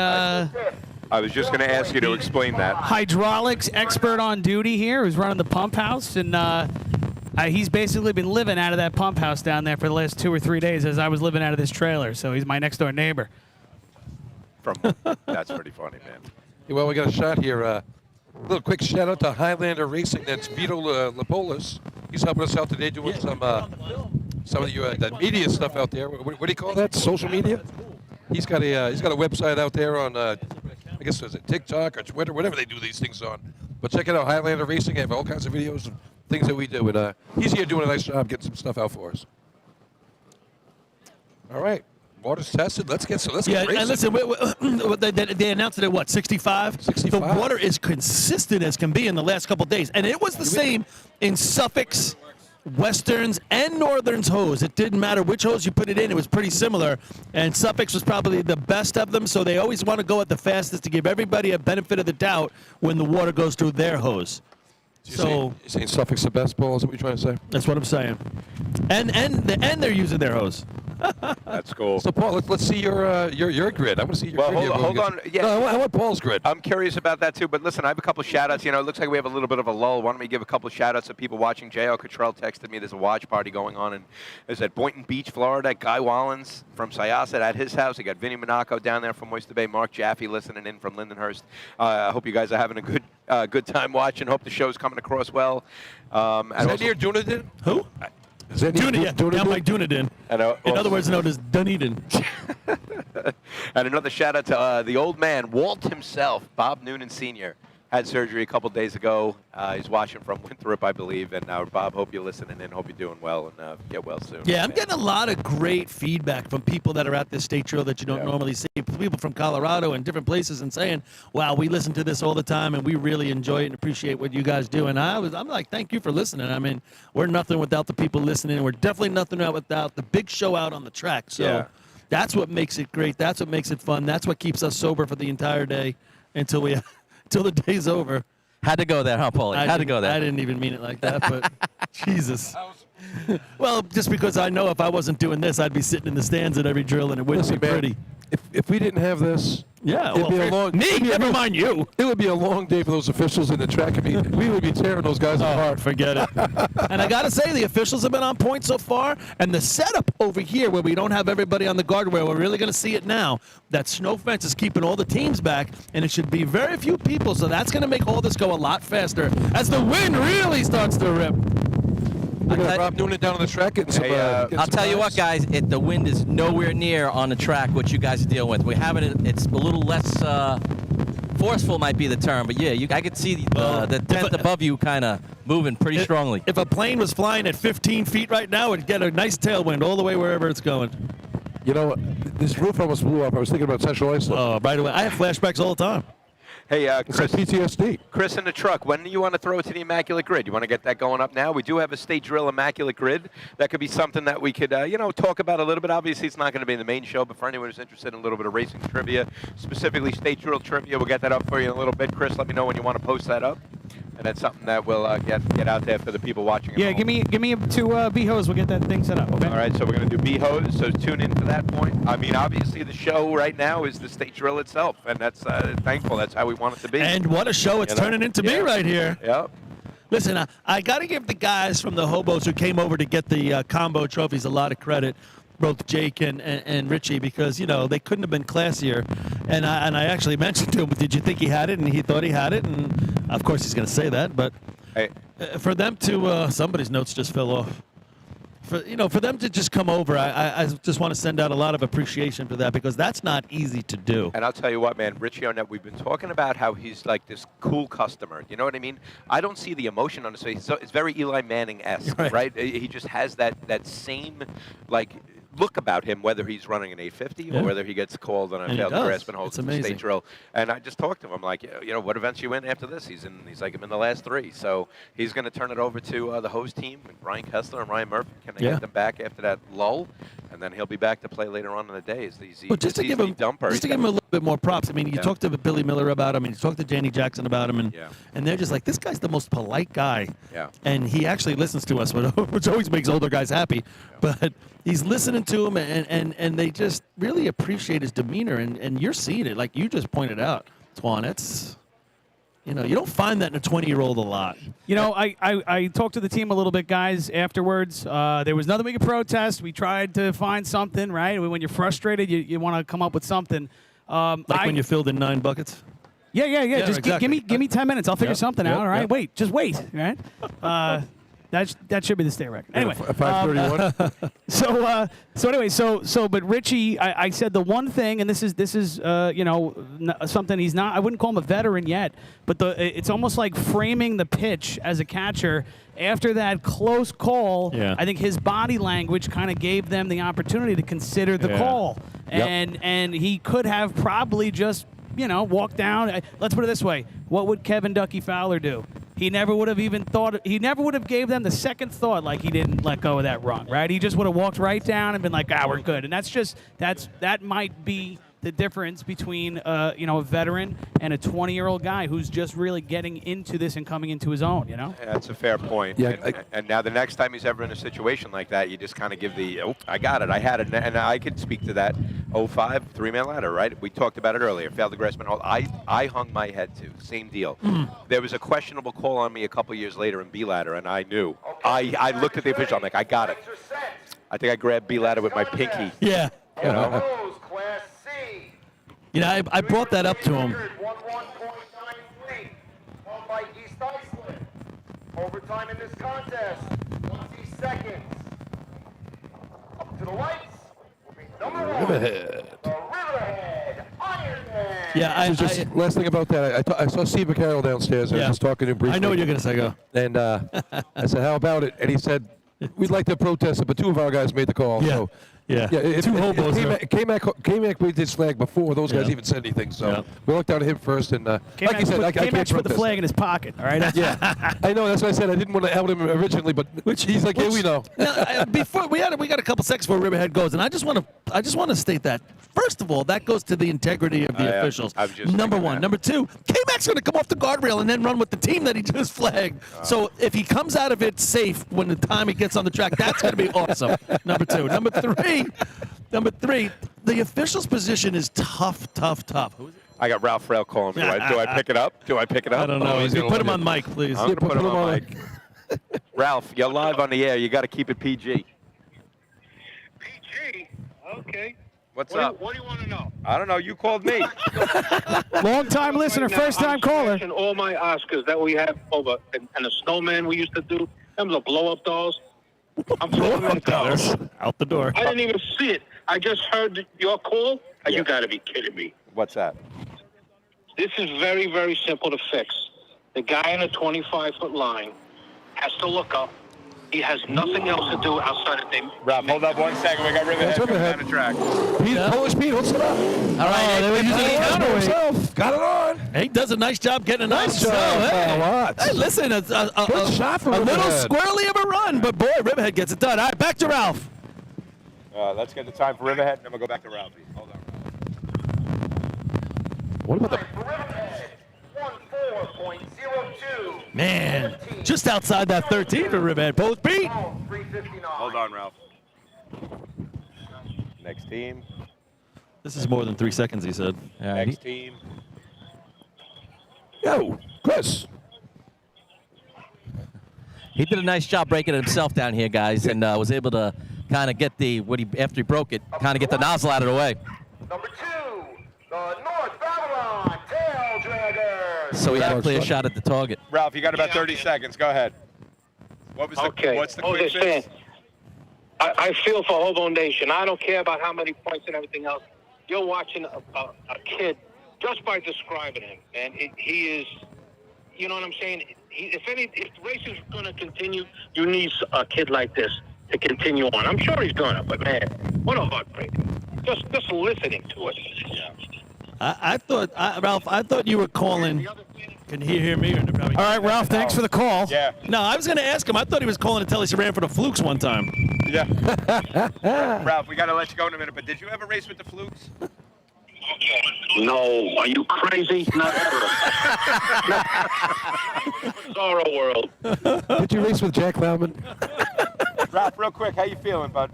I was just going to ask you to explain that. hydraulics expert on duty here, who's running the pump house, and he's basically been living out of that pump house down there for the last 2 or 3 days as I was living out of this trailer. So he's my next door neighbor. That's pretty funny, man. Yeah, well, we got a shot here. A little quick shout out to Highlander Racing. That's Vito Lapolis. He's helping us out today doing some of the media stuff out there. What do you call that? Social media? He's got a website out there on I guess it's TikTok or Twitter, whatever they do these things on. But check it out, Highlander Racing. They have all kinds of videos and things that we do. And he's here doing a nice job getting some stuff out for us. All right. Water's tested. Let's get racing. And listen, they announced it at what, 65? 65. The water is consistent as can be in the last couple of days. And it was the same in Suffolk's, Westerns, and Northern's hose. It didn't matter which hose you put it in. It was pretty similar. And Suffolk's was probably the best of them, so they always want to go at the fastest to give everybody a benefit of the doubt when the water goes through their hose. You're saying Suffolk's the best ball? Is that what you're trying to say? That's what I'm saying. And they're using their hose. That's cool. So, Paul, let's see your grid. I want to see your Well, grid. hold on. Yeah. No, I want Paul's grid. I'm curious about that, too. But listen, I have a couple shout-outs. It looks like we have a little bit of a lull. Why don't we give a couple shout-outs to people watching? J.L. Cottrell texted me there's a watch party going on. And it's at Boynton Beach, Florida. Guy Wallens from Syosset at his house. We got Vinny Monaco down there from Oyster Bay. Mark Jaffe listening in from Lindenhurst. I hope you guys are having a good time watching. Hope the show's coming across well. Is that near Dunedin? Who? Is that near Dunedin. Down by Dunedin. In other words, known as Dunedin. And another shout out to the old man, Walt himself, Bob Noonan Sr. Had surgery a couple days ago. He's watching from Winthrop, I believe. And Bob, hope you're listening and hope you're doing well and get well soon. Yeah, I'm getting a lot of great feedback from people that are at this state drill that you don't normally see. People from Colorado and different places and saying, wow, we listen to this all the time and we really enjoy it and appreciate what you guys do. And I'm like, thank you for listening. I mean, we're nothing without the people listening. We're definitely nothing without the big show out on the track. So that's what makes it great. That's what makes it fun. That's what keeps us sober for the entire day until we till the day's over. Had to go there, huh, Paulie? Had to go there. I didn't even mean it like that, but Jesus. Well, just because I know if I wasn't doing this, I'd be sitting in the stands at every drill, and it wouldn't Listen, be man, pretty. If we didn't have this, Yeah, it'd be a long. me, never mind you. It would be a long day for those officials in the track. I mean, we would be tearing those guys apart. Forget it. And I got to say, the officials have been on point so far. And the setup over here, where we don't have everybody on the guardrail, we're really going to see it now. That snow fence is keeping all the teams back, and it should be very few people. So that's going to make all this go a lot faster as the wind really starts to rip. We're going to Rob doing it down on the track. Getting some, I'll tell you what, guys. The wind is nowhere near on the track what you guys are dealing with. We have it. It's a little less forceful, might be the term. But yeah, I could see the tent above you kind of moving pretty strongly. If a plane was flying at 15 feet right now, it'd get a nice tailwind all the way wherever it's going. You know, this roof almost blew up. I was thinking about Central Iceland. Oh, by the way, I have flashbacks all the time. Hey, It's like Chris. PTSD. Chris in the truck, when do you want to throw it to the Immaculate Grid? You want to get that going up now? We do have a State Drill Immaculate Grid. That could be something that we could, talk about a little bit. Obviously, it's not going to be the main show, but for anyone who's interested in a little bit of racing trivia, specifically State Drill trivia, we'll get that up for you in a little bit. Chris, let me know when you want to post that up. And that's something that we'll get out there for the people watching. Yeah, give me 2 B-hose. We'll get that thing set up. Okay. All right, so we're going to do B-hose, so tune in to that point. I mean, obviously, the show right now is the State Drill itself, and that's thankful. That's how we want it to be. And what a show it's turning into me right here. Yep. Listen, I got to give the guys from the Hobos who came over to get the combo trophies a lot of credit, both Jake and Richie, because, they couldn't have been classier. And I actually mentioned to him, did you think he had it? And he thought he had it. And, of course, he's going to say that. But for them to somebody's notes just fell off. For them to just come over, I just want to send out a lot of appreciation for that, because that's not easy to do. And I'll tell you what, man, Richie Arnett, we've been talking about how he's like this cool customer. You know what I mean? I don't see the emotion on his face. So it's very Eli Manning-esque, right? He just has that same, look about him, whether he's running an 850 or whether he gets called on a failed grasp and holds the State Drill. And I just talked to him. I'm like, what events you in after this? He's like, I'm in the last 3. So he's going to turn it over to the host team, Brian Kessler and Ryan Murphy. Can they get them back after that lull? And then he'll be back to play later on in the day. But just to give him a little bit more props, I mean, you talked to Billy Miller about him, and you talked to Danny Jackson about him, and they're just like, this guy's the most polite guy. Yeah. And he actually listens to us, which always makes older guys happy. But he's listening to him, and they just really appreciate his demeanor, and you're seeing it, like you just pointed out, Twan. It's, you don't find that in a 20-year-old a lot. I talked to the team a little bit, guys, afterwards. There was nothing we could protest. We tried to find something, right? When you're frustrated, you want to come up with something. When you filled in 9 buckets? Yeah. Just exactly. give me 10 minutes. I'll figure something out, all right? Wait, just wait, right? That should be the state record. Anyway, 5:31. But Richie, I said the one thing, and this is something he's not. I wouldn't call him a veteran yet, but it's almost like framing the pitch as a catcher. After that close call, I think his body language kind of gave them the opportunity to consider the call, and he could have probably just walked down. Let's put it this way: what would Kevin Ducky Fowler do? He never would have even thought. He never would have gave them the second thought, like he didn't let go of that run, right? He just would have walked right down and been like, we're good. And that might be the difference between a veteran and a 20-year-old guy who's just really getting into this and coming into his own. Yeah, that's a fair point. Yeah, and now the next time he's ever in a situation like that, you just kind of give I got it, I had it, and I could speak to that. 05 3-man ladder, right? We talked about it earlier. Failed the grassman hold. I hung my head too. Same deal. There was a questionable call on me a couple years later in B ladder, and I knew. I looked at the official. I'm like, I got it. I think I grabbed B ladder with my pinky. Yeah. Class C. I brought that up to him. 11.93, held by East Iceland. Overtime in this contest, 20 seconds. Up to the lights will be number 1. Riverhead. The Riverhead Iron Man. Yeah, last thing about that, I saw Steve McCarroll downstairs. I was just talking to him briefly. I know what you're going to say, go. And I said, how about it? And he said, we'd like to protest it, but 2 of our guys made the call. Yeah. So, Yeah. 2 hobos. K-Mac waved his flag before those guys even said anything. So we looked down to him first. And like you said, I can't put the protest flag in his pocket, all right? I know. That's what I said. I didn't want to out him originally, but he's like, yeah, we know. Now, before we got a couple seconds before Riverhead goes, and I just want to I just want to state that. First of all, that goes to the integrity of the officials. I was just Number thinking one. that. Number two, K-Mac's going to come off the guardrail and then run with the team that he just flagged. So if he comes out of it safe when the time he gets on the track, that's going to be awesome. Number two. Number three, the officials' position is tough. Who is it? I got Ralph Frail calling. Do I pick it up? Do I pick it up? I don't know. You put him on mic, please. I'm going to put him on mic. Ralph, you're live on the air. You got to keep it PG. PG? Okay. What's up? What do you want to know? I don't know. You called me. Long-time listener, Right now, first-time caller. I'm all my Oscars that we have over, and the snowman we used to do, them the blow-up dolls. I'm throwing them out. Out the door. I didn't even see it. I just heard your call. You got to be kidding me. What's that? This is very, very simple to fix. The guy in the 25-foot line has to look up. He has nothing else to do outside of them. Ralph, hold up 1 second. We got Riverhead coming down the track. Polish Pete, hooks it up. All right, they were using the counterweight. Got it on. He does a nice job getting a nice job, Hey, Watts. hey, listen, a shot for little Riverhead. squirrely of a run, but boy, Riverhead gets it done. All right, back to Ralph. Let's get the time for Riverhead, and then we'll go back to Ralphie. Hold on. What about the... 14.02. Man, just outside that 13 for Riverhead. Polish Pete. 359. Hold on, Ralph. Next team. This is more than 3 seconds, he said. Next team. Yo, Chris. He did a nice job breaking it himself down here, guys, and was able to kind of get after he broke it, kind of get the nozzle out of the way. Number 2, the North Babylon Tail Draggers. So he had a clear shot at the target. Ralph, you got about 30 seconds. Go ahead. What was what's the quick fix? I feel for Hobo Nation. I don't care about how many points and everything else. You're watching a kid just by describing him, and he is, you know what I'm saying? If the race is going to continue, you need a kid like this to continue on. I'm sure he's going to, but man, what a heartbreak. Just listening to it. I thought, Ralph, I thought you were calling. Can he hear me? All right, Ralph, thanks for the call. Yeah. No, I was going to ask him. I thought he was calling to tell us he ran for the Flukes one time. Yeah. Ralph, we got to let you go in a minute, but did you ever race with the Flukes? No, are you crazy? Not ever. Sorrow world. Did you race with Jack Lauman? Ralph, real quick, how you feeling, bud?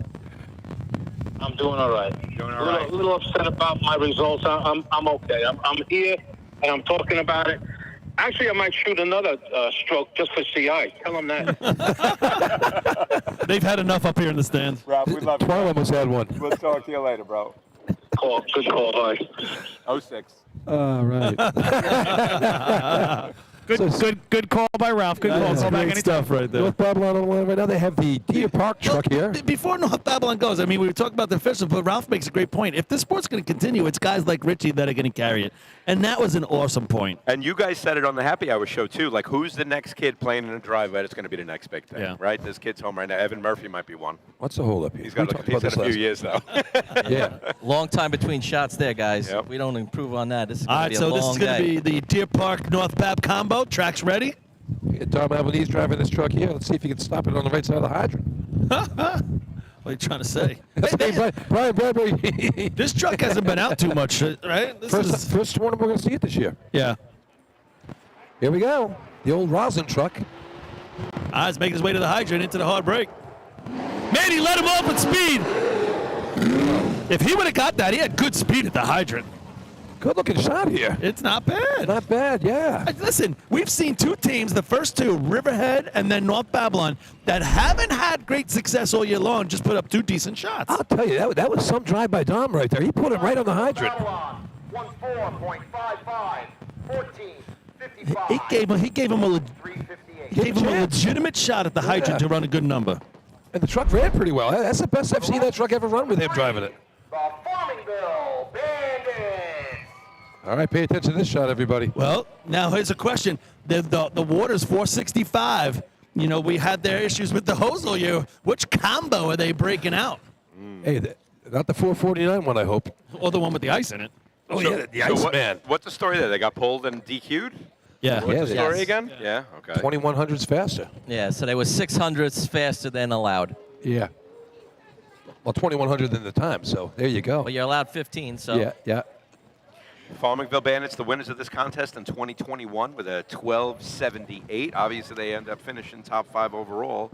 I'm doing all right. Doing all right. A little upset about my results. I'm okay. I'm here and I'm talking about it. Actually, I might shoot another stroke just for CI. Tell them that. They've had enough up here in the stands. Ralph, we love you. Twirl almost had one. We'll talk to you later, bro. Good call, bye. 06. All right. Good call by Ralph. Good call. That's Call back great anytime. stuff right there. North Babylon on the line right now. They have the Deer Park truck here. Before North Babylon goes, I mean, we were talking about the officials, but Ralph makes a great point. If this sport's going to continue, it's guys like Richie that are going to carry it. And that was an awesome point. And you guys said it on the Happy Hour show, too. Like, who's the next kid playing in a driveway that's going to be the next big thing, right? This kid's home right now. Evan Murphy might be one. What's the hold up here? He's got a few years, though. Yeah. Long time between shots there, guys. Yep. We don't improve on that. This is All going right, to be a so long this is going to day. be the Deer Park North Bab combo. Track's ready. Tom Albanese driving this truck here. Let's see if he can stop it on the right side of the hydrant. What are you trying to say? Brian Bradbury. This truck hasn't been out too much, right? This is First tournament we're going to see it this year. Yeah. Here we go. The old rosin truck. He's making his way to the hydrant into the hard break. Man, he let him off at speed. If he would have got that, he had good speed at the hydrant. Good looking shot here. It's not bad. Not bad, yeah. Listen, we've seen two teams, the first two, Riverhead and then North Babylon, that haven't had great success all year long, just put up two decent shots. I'll tell you, that was some drive by Dom right there. He put him right on the hydrant. 14.55, 14.55. He gave him a legitimate shot at the hydrant to run a good number. And the truck ran pretty well. That's the best I've seen that truck ever run with him driving it. The Farmingville Bandits. All right, pay attention to this shot, everybody. Well, now here's a question. The water's 465. You know, we had their issues with the hose all year. Which combo are they breaking out? Hey, not the 449 one, I hope. Or the one with the ice in it. Oh, yeah, the ice man. What's the story there? They got pulled and DQ'd? Yeah. What's the story again? Yeah, okay. 2100s faster. Yeah, so they were 600ths faster than allowed. Yeah. Well, 2,100 in the time, so there you go. Well, you're allowed 15, so. Yeah, yeah. Farmingville Bandits, the winners of this contest in 2021 with a 12.78. Obviously, they end up finishing top 5 overall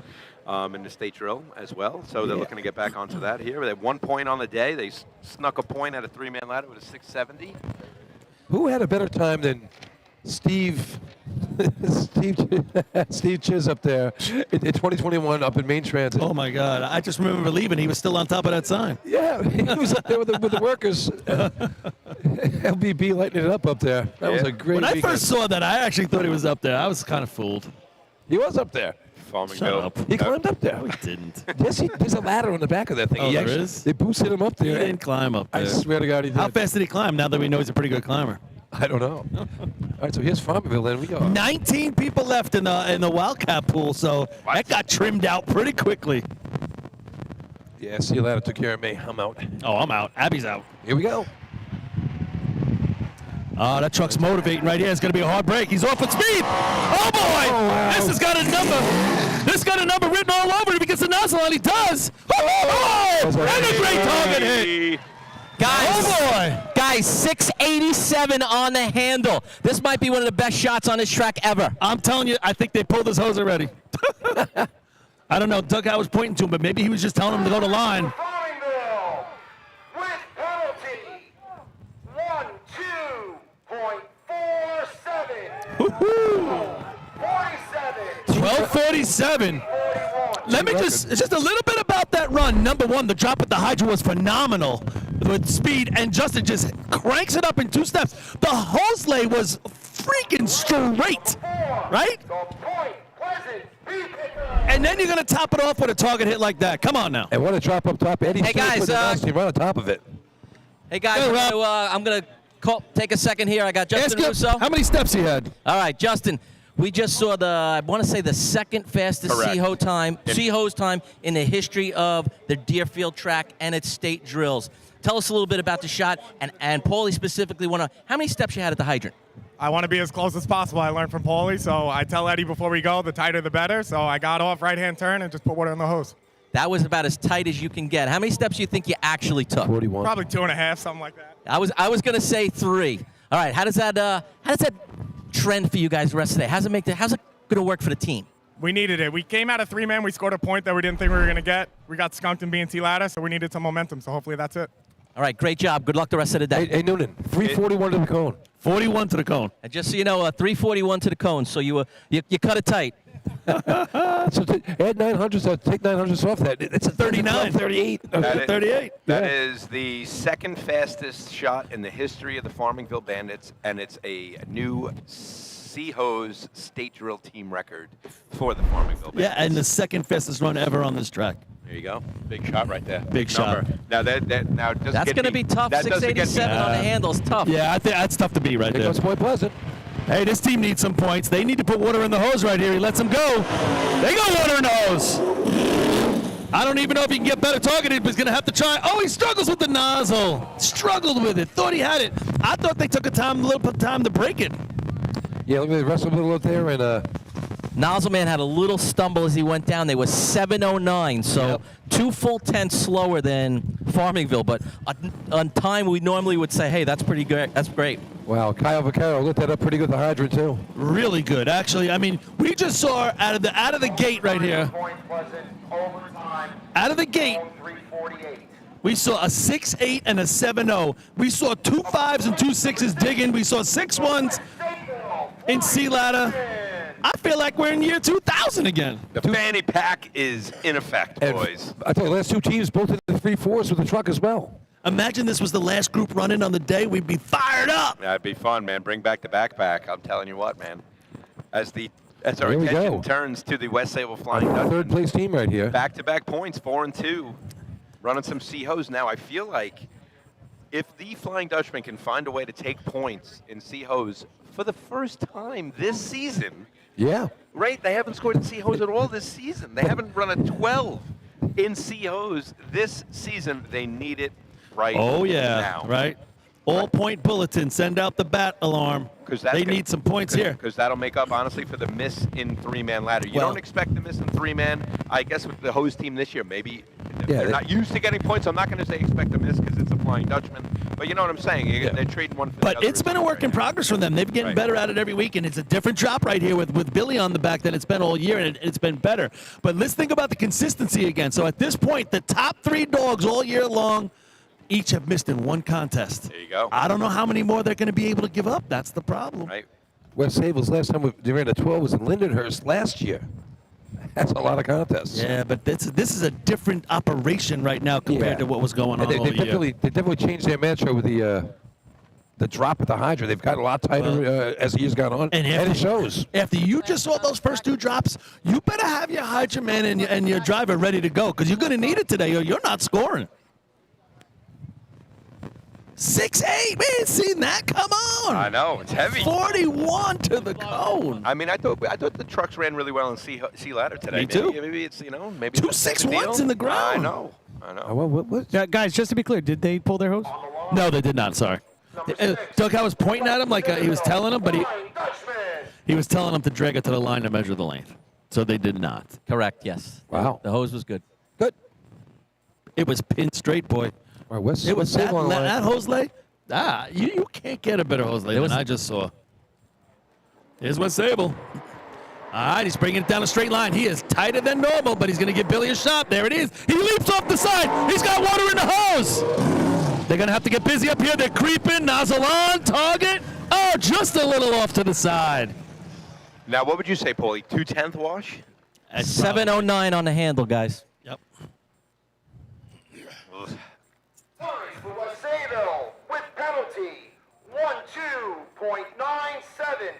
in the state drill as well. So they're looking to get back onto that here. They had 1 point on the day. They snuck a point at a 3-man ladder with a 6.70. Who had a better time than Steve Chiz up there in 2021 up in Main Transit? Oh my God! I just remember leaving. He was still on top of that sign. Yeah, he was up there with the workers. LBB lighting it up there. That was a great When I weekend. first saw that, I actually thought he was up there. I was kind of fooled. He was up there. Shut Farmingville. up. He climbed up there. No, he didn't. Yes, there's a ladder on the back of that thing. Oh, He there actually- is? They boosted him up He there. didn't climb up there. I swear to God he did. How fast did he climb now that we know he's a pretty good climber? I don't know. All right, so here's Farmingville. Then we go. 19 people left in the Wildcat pool, so that got trimmed out pretty quickly. Yeah, see you later. Took care of me. I'm out. Oh, I'm out. Abby's out. Here we go. Oh, that truck's motivating right here. It's going to be a hard break. He's off with speed. Oh, boy. This has got a number. This got a number written all over it. If he gets the nozzle on, he does. Oh, and a great target hit. Guys, Oh, boy. Guys, 687 on the handle. This might be one of the best shots on this track ever. I'm telling you, I think they pulled his hose already. I don't know. Doug Howe was pointing to him, but maybe he was just telling him to go to line. Farmingville with penalty 12.47. 12:47. Let me just a little bit about that run. Number one, the drop at the Hydra was phenomenal with speed, and Justin just cranks it up in 2 steps. The hose lay was freaking straight, right? And then you're going to top it off with a target hit like that. Come on now. And what a drop up top. Eddie Hey, guys, right on top of it. Hey, guys, Hey, Rob. I'm going to take a second here. I got Justin Ask him Russo. how many steps he had. All right, Justin. We just saw I want to say the second fastest Correct. C-hose time in the history of the Deerfield track and its state drills. Tell us a little bit about the shot, and Paulie specifically how many steps you had at the hydrant? I want to be as close as possible. I learned from Paulie, so I tell Eddie before we go, the tighter the better. So I got off right-hand turn and just put water in the hose. That was about as tight as you can get. How many steps do you think you actually took? 41. Probably 2.5, something like that. I was going to say 3. All right, how does that trend for you guys the rest of the day? How's it going to work for the team? We needed it. We came out of 3-man. We scored a point that we didn't think we were going to get. We got skunked in B&T ladder, so we needed some momentum. So hopefully that's it. All right, great job. Good luck the rest of the day. Hey, Noonan, 341 to the cone. 41 to the cone. And just so you know, 341 to the cone, so you cut it tight. So add 900s, take 900s off that. It's a 39, 38. 38. That is the second fastest shot in the history of the Farmingville Bandits, and it's a new C-Hose state drill team record for the Farmingville Bandits. Yeah, and the second fastest run ever on this track. There you go. Big shot right there. Big shot. Now now doesn't That's get going to me- be tough. that doesn't get me- 687 on the handle's tough. Yeah, I think that's tough to beat right Here there. goes Point Pleasant. Hey, this team needs some points. They need to put water in the hose right here. He lets them go. They got water in the hose. I don't even know if he can get better targeted, but he's going to have to try. Oh, he struggles with the nozzle. Struggled with it. Thought he had it. I thought they took a little bit of time to break it. Yeah, look at the rest of them out there. And Nozzle Man had a little stumble as he went down. They were 7:09, so 2 full tenths slower than Farmingville. But on time, we normally would say, hey, that's pretty good. That's great. wow, Kyle Vaccaro lit that up pretty good, the hydrant, too. Really good, actually. I mean, we just saw out of the gate right here. Out of the gate, we saw a 6.8 and a 7.0. We saw 2 5s and 2 6s digging. We saw 6 1s in C ladder. I feel like we're in year 2000 again. The fanny pack is in effect, And boys. I tell you, the last 2 teams both hit the 3-4s with the truck as well. Imagine this was the last group running on the day. We'd be fired up. That'd be fun, man. Bring back the backpack. I'm telling you what, man. As our Here we attention go. turns to the West Sable Flying Our Dutchman. third place team right here. Back-to-back points, 4 and 2. Running some C-Hose now. I feel like if the Flying Dutchman can find a way to take points in C-Hose for the first time this season, Yeah. right? They haven't scored in C-Hose at all this season. They haven't run a 12 in C-Hose this season. They need it right Oh, yeah, now. right? All-point bulletin. Send out the bat alarm. They need some points here. Because that'll make up, honestly, for the miss in three-man ladder. You Well- don't expect to miss in three-man. I guess with the hose team this year, maybe Yeah, they're not used to getting points. I'm not going to say expect to miss because it's a Flying Dutchman. But you know what I'm saying. They're trading one for the But other. it's been a work in progress for them. They've been getting Right. better at it every week, and it's a different drop right here with Billy on the back than it's been all year, and it's been better. But let's think about the consistency again. So at this point, the top 3 dogs all year long each have missed in one contest. There you go. I don't know how many more they're going to be able to give up. That's the problem. Right. West Sable's last time they ran a 12 was in Lindenhurst last year. That's a lot of contests. Yeah, but this is a different operation right now compared to what was going on And all they year. definitely changed their mantra with the drop at the Hydra. They've gotten a lot tighter as the years gone on, and it shows. After you just saw those first 2 drops, you better have your Hydra man and your driver ready to go because you're going to need it today or you're not scoring. 6'8", man, seen that? Come on. I know, it's heavy. 41 to the cone. I mean, I thought the trucks ran really well in C ladder today. Me too. Maybe it's maybe 2 it's a 6-1s in the ground. I know. What? Yeah, guys, just to be clear, did they pull their hose? No, they did not. Sorry. Doug, I was pointing at him like he was telling him, but he was telling him to drag it to the line to measure the length. So they did not. Correct, yes. Wow. The hose was good. Good. It was pin straight, boy. All right, West It was Sable on the line. that hose lay. You can't get a better hose lay than I just saw. Here's West Sable. All right, he's bringing it down a straight line. He is tighter than normal, but he's going to give Billy a shot. There it is. He leaps off the side. He's got water in the hose. They're going to have to get busy up here. They're creeping. Nozzle on. Target. Oh, just a little off to the side. Now, what would you say, Paulie? 2/10 wash? At 7:09 on the handle, guys. Yep. Time for West Sayville with penalty 12.97,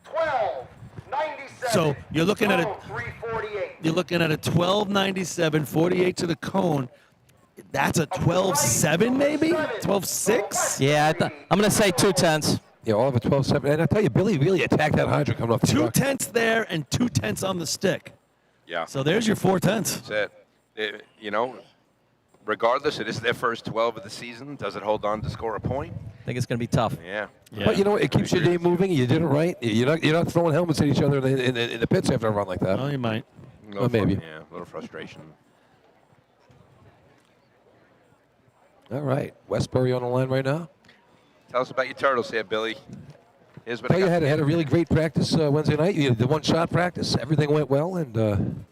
12.97. So you're looking at a 348. You're looking at a 12.97, 48 to the cone. That's a 12.7 maybe? 12.6? Yeah, I'm going to say 2/10. Yeah, all of a 12-7. And I tell you, Billy really attacked that Hydra coming off the truck. 2/10 there and 2/10 on the stick. Yeah. So there's your 4/10. That's it. Regardless, it is their first 12 of the season. Does it hold on to score a point? I think it's going to be tough. Yeah. But you know what? It keeps your day moving. You did it right. You're not throwing helmets at each other in the pits after a run like that. Oh, you might. Maybe. Yeah, a little frustration. All right. Westbury on the line right now. Tell us about your turtles here, Billy. Here's what I You got. had a really great practice Wednesday night. You did the one-shot practice. Everything went well, and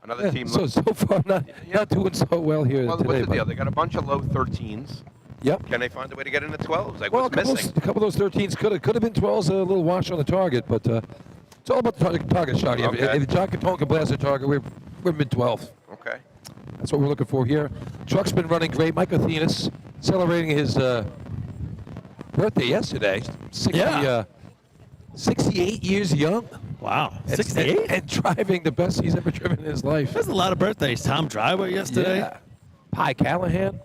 Another team. So far, not doing so well here Well, today. what's the but- deal? They got a bunch of low 13s. Yep. Can they find a way to get into 12s? Like, Well, what's missing? a couple of those 13s could have been 12s. A little wash on the target, but it's all about the target shot. Okay. If John Catone can blast the target, we're mid-12. Okay. That's what we're looking for here. Truck's been running great. Mike Athenas celebrating his birthday yesterday. 68 years young. Wow. And- 68? And driving the best he's ever driven in his life. There's a lot of birthdays. Tom Driver yesterday. Yeah. Pie Callahan.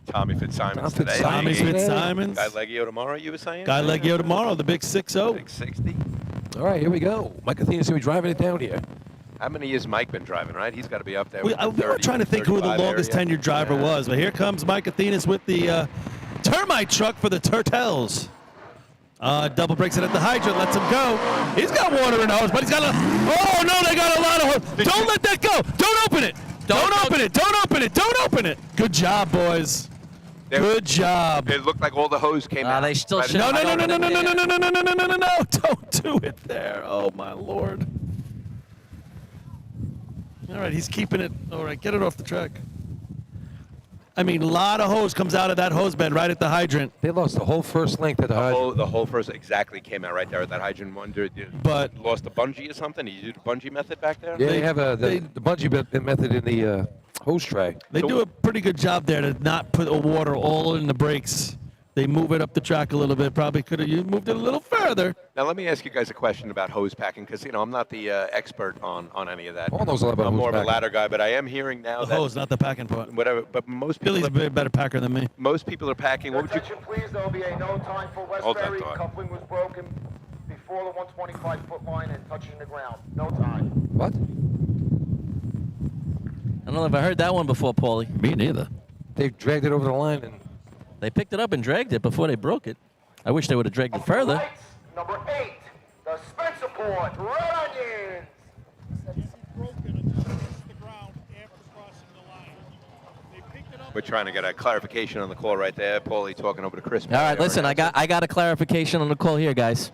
Tommy Fitzsimons Tom today. Tommy Fitzsimons. Guy Leggio tomorrow, you were saying? Guy Leggio tomorrow, the big 6-0. Big 60. All right, here we go. Mike Athena's going to be driving it down here. How many years Mike been driving, right? He's got to be up there. We with the were 30, trying to think who the 35 longest area. tenured driver Yeah. was, but here comes Mike Athenas with the termite truck for the Turtles. Double breaks it at the hydrant, lets him go. He's got water in the hose, but he's got a. Oh no, they got a lot of hose. Don't let that go. Don't open it. Don't open it. Don't open it. Don't open it. Good job, boys. Good job. It looked like all the hose came out. They still Right. should. No. Don't do it there. Oh my Lord. All right, he's keeping it. All right, get it off the track. I mean, a lot of hose comes out of that hose bed right at the hydrant. They lost the whole first length of the hydrant. The whole first exactly came out right there at that hydrant one. But lost the bungee or something? Did you do the bungee method back there? Yeah, they have the bungee method in the hose tray. They do a pretty good job there to not put the water all in the brakes. They move it up the track a little bit. Probably could have moved it a little further. Now let me ask you guys a question about hose packing because I'm not the expert on any of that. Paul knows a lot about I'm hose more of a packing. ladder guy, but I am hearing now The that hose, not the packing part. whatever. But most people, Billy's a better packer than me. most people are packing. What would you? Attention, please. There will be a no time for Hold that Westbury. thought. Coupling was broken before the 125-foot line and touching the ground. No time. What? I don't know if I heard that one before, Paulie. Me neither. They dragged it over the line and They picked it up and dragged it before they broke it. I wish they would have dragged it further. Number 8, the Spencerport Red Onions. We're trying to get a clarification on the call right there. Paulie talking over to Chris. All right, listen, I got a clarification on the call here, guys.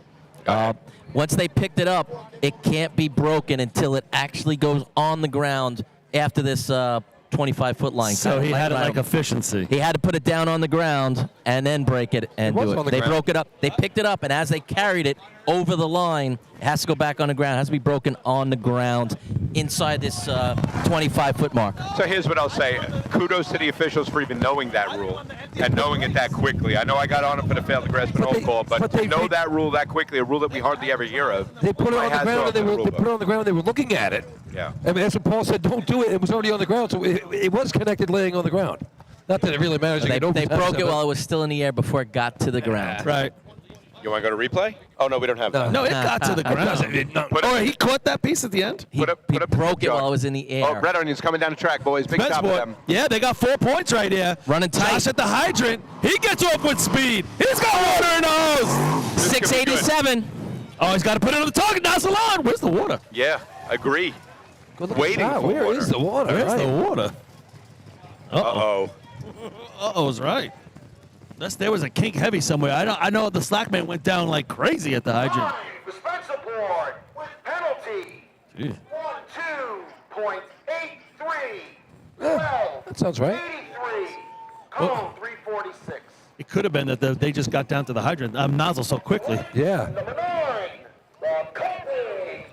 Once they picked it up, it can't be broken until it actually goes on the ground after this 25-foot line. So he had it like efficiency. He had to put it down on the ground and then break it and do it. They broke it up. They picked it up, and as they carried it over the line, it has to go back on the ground. It has to be broken on the ground inside this 25-foot mark. So here's what I'll say. Kudos to the officials for even knowing that rule and knowing it that quickly. I know I got on it for the failed grassman hold call, but to know that rule that quickly, a rule that we hardly ever hear of. They put it on the ground. They put it on the ground. They were looking at it. Yeah. I mean, that's what Paul said. Don't do it. It was already on the ground, so it was connected, laying on the ground. Not that it really matters. They broke it while it was still in the air before it got to the ground. Right. You want to go to replay? Oh, no, we don't have that. No, it got to the ground. He caught that piece at the end? He broke it while it was in the air. Oh, Red Onions coming down the track, boys. Big stop for them. Yeah, they got 4 points right here. Running tight. Josh at the hydrant. He gets off with speed. He's got water in the hose. 687. Oh, he's got to put it on the target nozzle on. Where's the water? Yeah, agree. Waiting for Where water. is the water? Where's the water? Uh-oh. Uh-oh's right. There was a kink heavy somewhere. I know the slack man went down like crazy at the hydrant. The Spencerport with penalty. Jeez. 12.83. That sounds right. 83. Cone 346. It could have been that they just got down to the hydrant nozzle so quickly. Yeah. Number 9, the Kobe.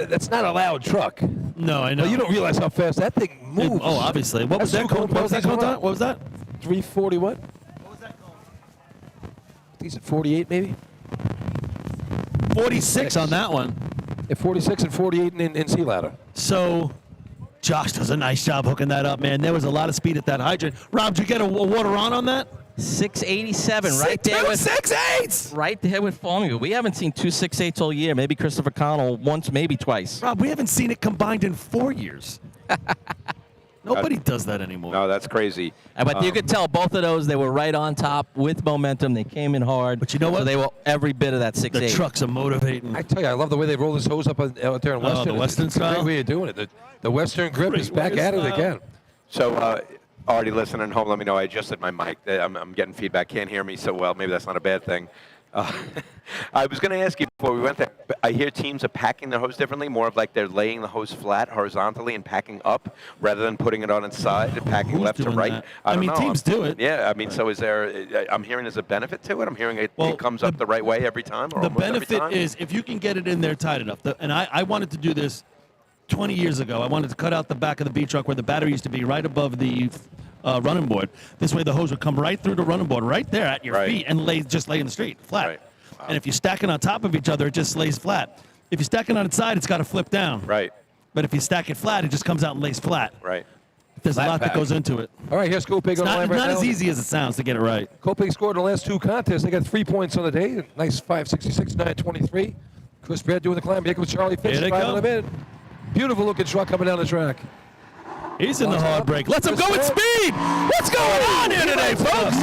That's not a loud truck. No, I know. But you don't realize how fast that thing moves. Oh, obviously. What was that cone? What was that cone? What was that? 340 what? What was that cone? I think it's at 48 maybe. 46 on that one. At 46 and 48 in sea ladder. So Josh does a nice job hooking that up, man. There was a lot of speed at that hydrant. Rob, did you get a water on that? 687, right there with 6.8s. Right there with Formula. We haven't seen 2 6.8s all year. Maybe Christopher Connell once, maybe twice. Rob, we haven't seen it combined in 4 years. Nobody does that anymore. No, that's crazy. But you could tell both of those, they were right on top with momentum. They came in hard. But you know what? So they were every bit of that 6.8. The trucks are motivating. I tell you, I love the way they roll this hose up out there in Western. The Western it's a style? great way of doing it. The Western grip is back at it again. So, already listening at home, let me know I adjusted my mic. I'm getting feedback. Can't hear me so well. Maybe that's not a bad thing. I was going to ask you before we went there, I hear teams are packing their hose differently, more of like they're laying the hose flat horizontally and packing up rather than putting it on its side and packing left to right. That? I don't know. Teams do it. Yeah, I mean, so is there, I'm hearing there's a benefit to it. I'm hearing it comes up the right way every time or the almost every benefit time. is if you can get it in there tight enough. And I wanted to do this 20 years ago. I wanted to cut out the back of the B truck where the battery used to be right above the running board. This way the hose would come right through the running board right there at your feet and just lay in the street, flat. Right. Wow. And if you stack it on top of each other, it just lays flat. If you stack it on its side, it's got to flip down. Right. But if you stack it flat, it just comes out and lays flat. Right. There's Flat a lot that pack. goes into it. All right, here's Kopig It's on the line right not now. as easy as it sounds to get it right. Kopig scored in the last 2 contests. They got 3 points on the day. Nice 566, 923. Chris Brad doing the climb. Here comes Charlie Fitz. Here they driving come. them in. Beautiful looking truck coming down the track. He's in the hard break. Let's him go with speed. What's going on here today, folks?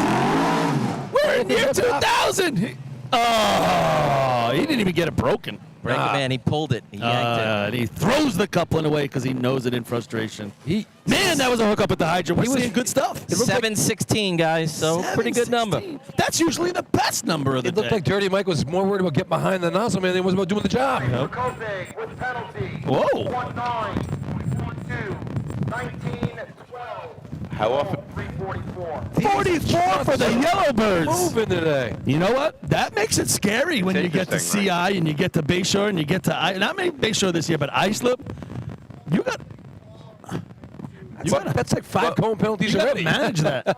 We're in year 2000. Oh, he didn't even get it broken. Break it, man. He pulled it. He yanked it. And he throws the coupling away because he knows it in frustration. Man, that was a hookup at the hydrant. We're seeing good stuff. 716, guys. So pretty good number. That's usually the best number of the It looked day. like Dirty Mike was more worried about getting behind the nozzle man than he was about doing the job. Kobe with penalty. Whoa. 19, 19-12. How often? 344. 44 for the Yellowbirds. Moving today. You know what? That makes it scary when you get to interesting, CI and you get to Bayshore and you get to not maybe Bayshore this year, but Islip. You got. That's like 5 cone penalties You got already. to manage that.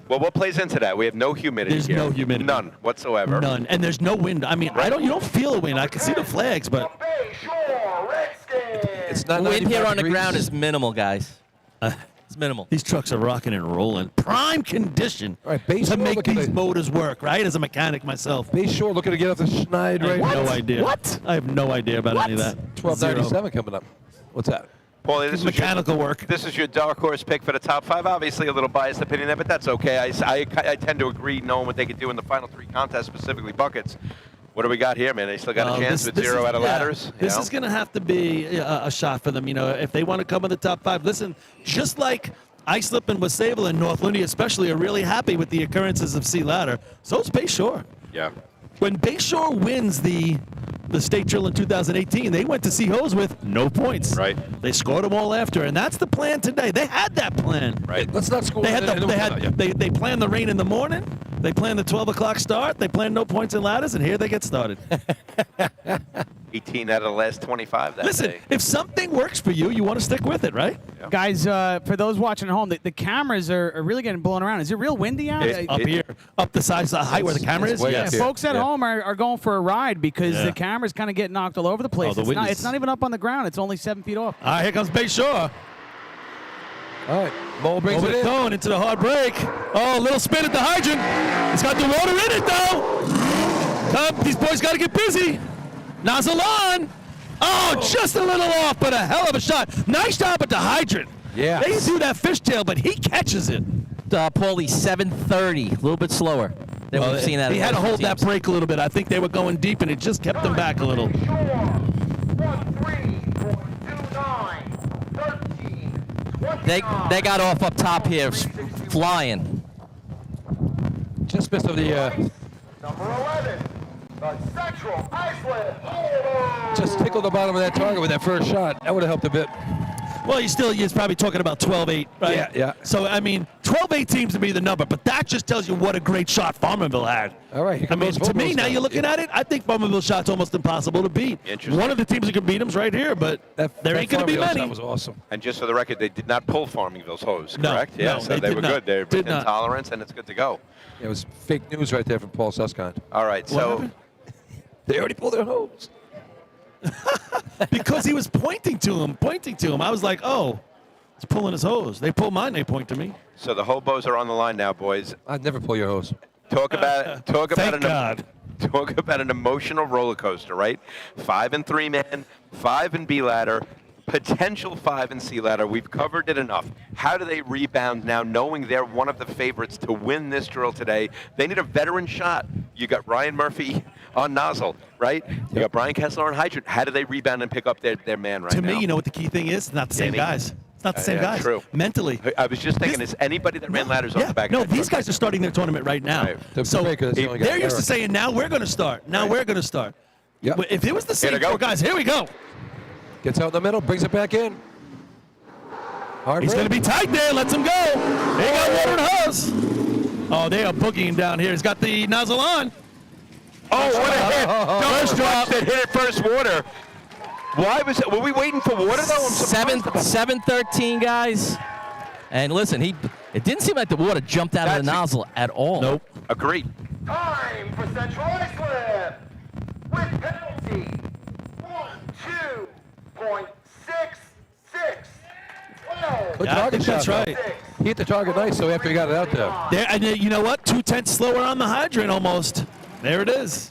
Well, what plays into that? We have no humidity There's here. no humidity. None whatsoever. None, and there's no wind. I mean, you don't feel a wind. I can see the flags, but Bayshore Redskins. It's not Wind 95 here on the degrees. ground is minimal, guys. It's minimal. these trucks are rocking and rolling. Prime condition All right, Bayshore to make looking these to- motors work, right? As a mechanic myself. Bayshore looking to get off the schneid I right have now. no idea. What? I have no idea about any of that. 1297 coming up. What's that? Paulie, this mechanical work. This is your dark horse pick for the top 5. Obviously, a little biased opinion there, but that's okay. I tend to agree, knowing what they could do in the final 3 contests, specifically buckets. What do we got here, man? They still got a chance with 0 out of ladders. This is going to have to be a shot for them. You know, if they want to come in the top 5. Listen, just like Islip and Wasable and North Lundy especially are really happy with the occurrences of Sea Ladder, so is Bayshore. Yeah. When Bayshore wins the state drill in 2018, they went to Sea Hose with no points. Right. They scored them all after, and that's the plan today. They had that plan. Right. Let's not score. They planned the rain in the morning. They planned the 12 o'clock start. They planned no points in ladders, and here they get started. 18 out of the last 25 that Listen, day. if something works for you, you want to stick with it, right? Yeah. Guys, for those watching at home, the cameras are really getting blown around. Is it real windy out? Up here, up the size, the height where the camera is. Yeah, Yes. folks at home are going for a ride because the cameras kind of get knocked all over the place. the wind is- It's not even up on the ground. It's only 7 feet off. All right, here comes Bayshore. All right, Mo brings Over it in. going into the hard break. Oh, a little spin at the hydrant. It's got the water in it, though. Come, these boys got to get busy. Nozzle on. Oh, just a little off, but a hell of a shot. Nice job at the hydrant. Yeah. They do that fishtail, but he catches it. Paulie, 7:30, a little bit slower than we've seen that. He had to hold that break a little bit. I think they were going deep, and it just kept them back a little. They got off up top here, flying. Just missed of the. Number 11, the Central Iceland. Just tickled the bottom of that target with that first shot. That would have helped a bit. Well, he's probably talking about 12-8, right? Yeah, yeah. So, I mean, 12-8 seems to be the number, but that just tells you what a great shot Farmerville had. All right. I mean, to me, now you're looking at it, I think Farmerville's shot's almost impossible to beat. Interesting. One of the teams that can beat them's right here, but there ain't going to be Farmville many. shot was awesome. And just for the record, they did not pull Farmingville's hose, No, correct? no, Yeah, so they they did were not. good. They're Did within not. tolerance, and it's good to go. It was fake news right there from Paul Suskind. All right, What so happened? They already pulled their hose. Because he was pointing to him. I was like, oh, he's pulling his hose. They pull mine, they point to me. so the hobos are on the line now, boys. I'd never pull your hose. Talk about Thank God. Talk about an emotional roller coaster, right? 5 and 3 man, 5 in B ladder, potential 5 in C ladder. We've covered it enough. How do they rebound now, knowing they're one of the favorites to win this drill today? They need a veteran shot. You got Ryan Murphy on nozzle, right? You got Brian Kessler on hydrant. How do they rebound and pick up their man right To now? me, you know what the key thing is? It's not the same Danny? guys. It's not the same Yeah, guys. true. Mentally. I was just thinking, is anybody that ran ladders off the back? No, of that these truck? guys are starting their tournament right now. Right. So Because they only got they're used to Eric. saying, now we're going to start. Now we're going to start. Yep. If it was the Here same they go. four guys, here we go. Gets out in the middle, brings it back in. Hard He's break. going to be tight there. Lets him go. They got water and hose. Oh, they are boogieing down here. He's got the nozzle on. Oh, what a hit! First drop. That hit it first water. Why was it? Were we waiting for water though? I'm surprised. 7:13, guys. And listen, it didn't seem like the water jumped out of the nozzle at all. Nope. Agreed. Time for Central Iceland with penalty 12.66. Good Yeah, I target think that's shot, though. right. He hit the target nice, so after he got it out there. There, and you know what? 2/10 slower on the hydrant almost. There it is.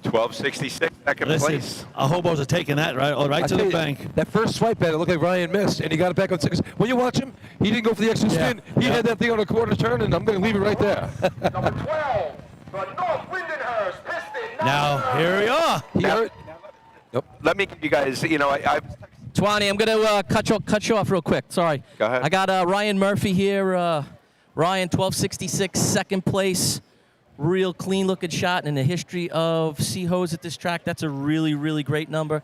1266, second Listen, place. our hobos are taking that right I to tell the you, bank. That first swipe at it looked like Ryan missed, and he got it back on 6. When you watch him, he didn't go for the extra spin. He had that thing on a quarter turn, and I'm going to leave it right there. Number 12, the North Lindenhurst Piston. Now, here we are. He hurt. Let me give you guys, I Twani, I'm going to cut you off real quick. Sorry. Go ahead. I got Ryan Murphy here. Ryan, 1266, second place. Real clean-looking shot in the history of Sea Hose at this track. That's a really, really great number.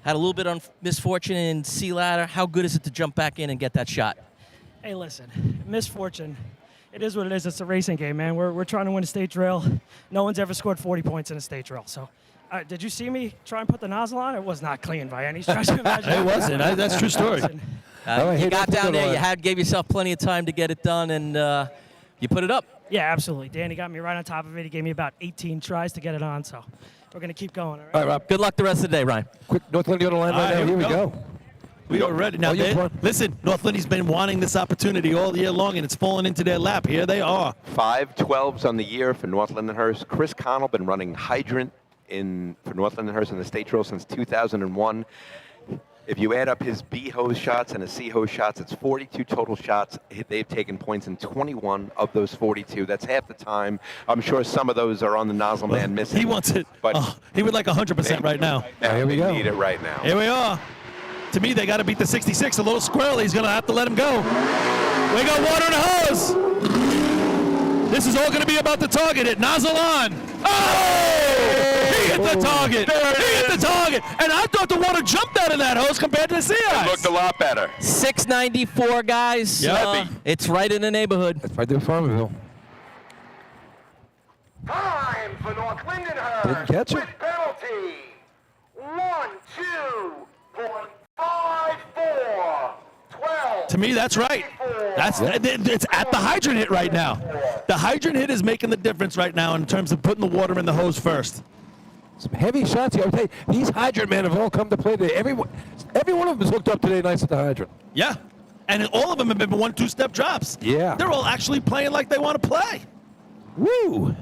Had a little bit of misfortune in Sea Ladder. How good is it to jump back in and get that shot? Hey, listen, misfortune. It is what it is. It's a racing game, man. We're trying to win a state drill. No one's ever scored 40 points in a state drill. So, did you see me try and put the nozzle on? It was not clean by any stretch of imagination. It wasn't. That's a true story. You got down there. You gave yourself plenty of time to get it done, and you put it up. Yeah, absolutely. Danny got me right on top of it. He gave me about 18 tries to get it on, so we're going to keep going, all right? All right, Rob. Good luck the rest of the day, Ryan. Quick, North Lindy on the line right now. Here we go. We are ready. Now, listen, North Lindy's been wanting this opportunity all year long, and it's fallen into their lap. Here they are. 5-12s on the year for North Lindenhurst. Chris Connell been running hydrant for North Lindenhurst in the state drill since 2001. If you add up his B hose shots and his C hose shots, it's 42 total shots. They've taken points in 21 of those 42. That's half the time. I'm sure some of those are on the nozzle man missing. He wants it. But he would like 100% right now. Here we go. Need it right now. Here we are. To me, they got to beat the 66. A little squirrely. He's going to have to let him go. We got water in the hose. This is all going to be about the target. It nozzle on. Oh! He hit the target. He hit the target. And I thought the water jumped out of that hose compared to the sea ice. It looked a lot better. 694, guys. Yep. It's right in the neighborhood. That's right there in Farmerville. Time for North Lindenhurst. Didn't catch it. With penalty. 1-2.54. 12. To me, that's right. It's at the hydrant hit right now. The hydrant hit is making the difference right now in terms of putting the water in the hose first. Some heavy shots here. I'll tell you, these hydrant men have all come to play today. Every one of them is hooked up today nice at the hydrant. Yeah. And all of them have been 1-2 step drops. Yeah. They're all actually playing like they want to play. Woo!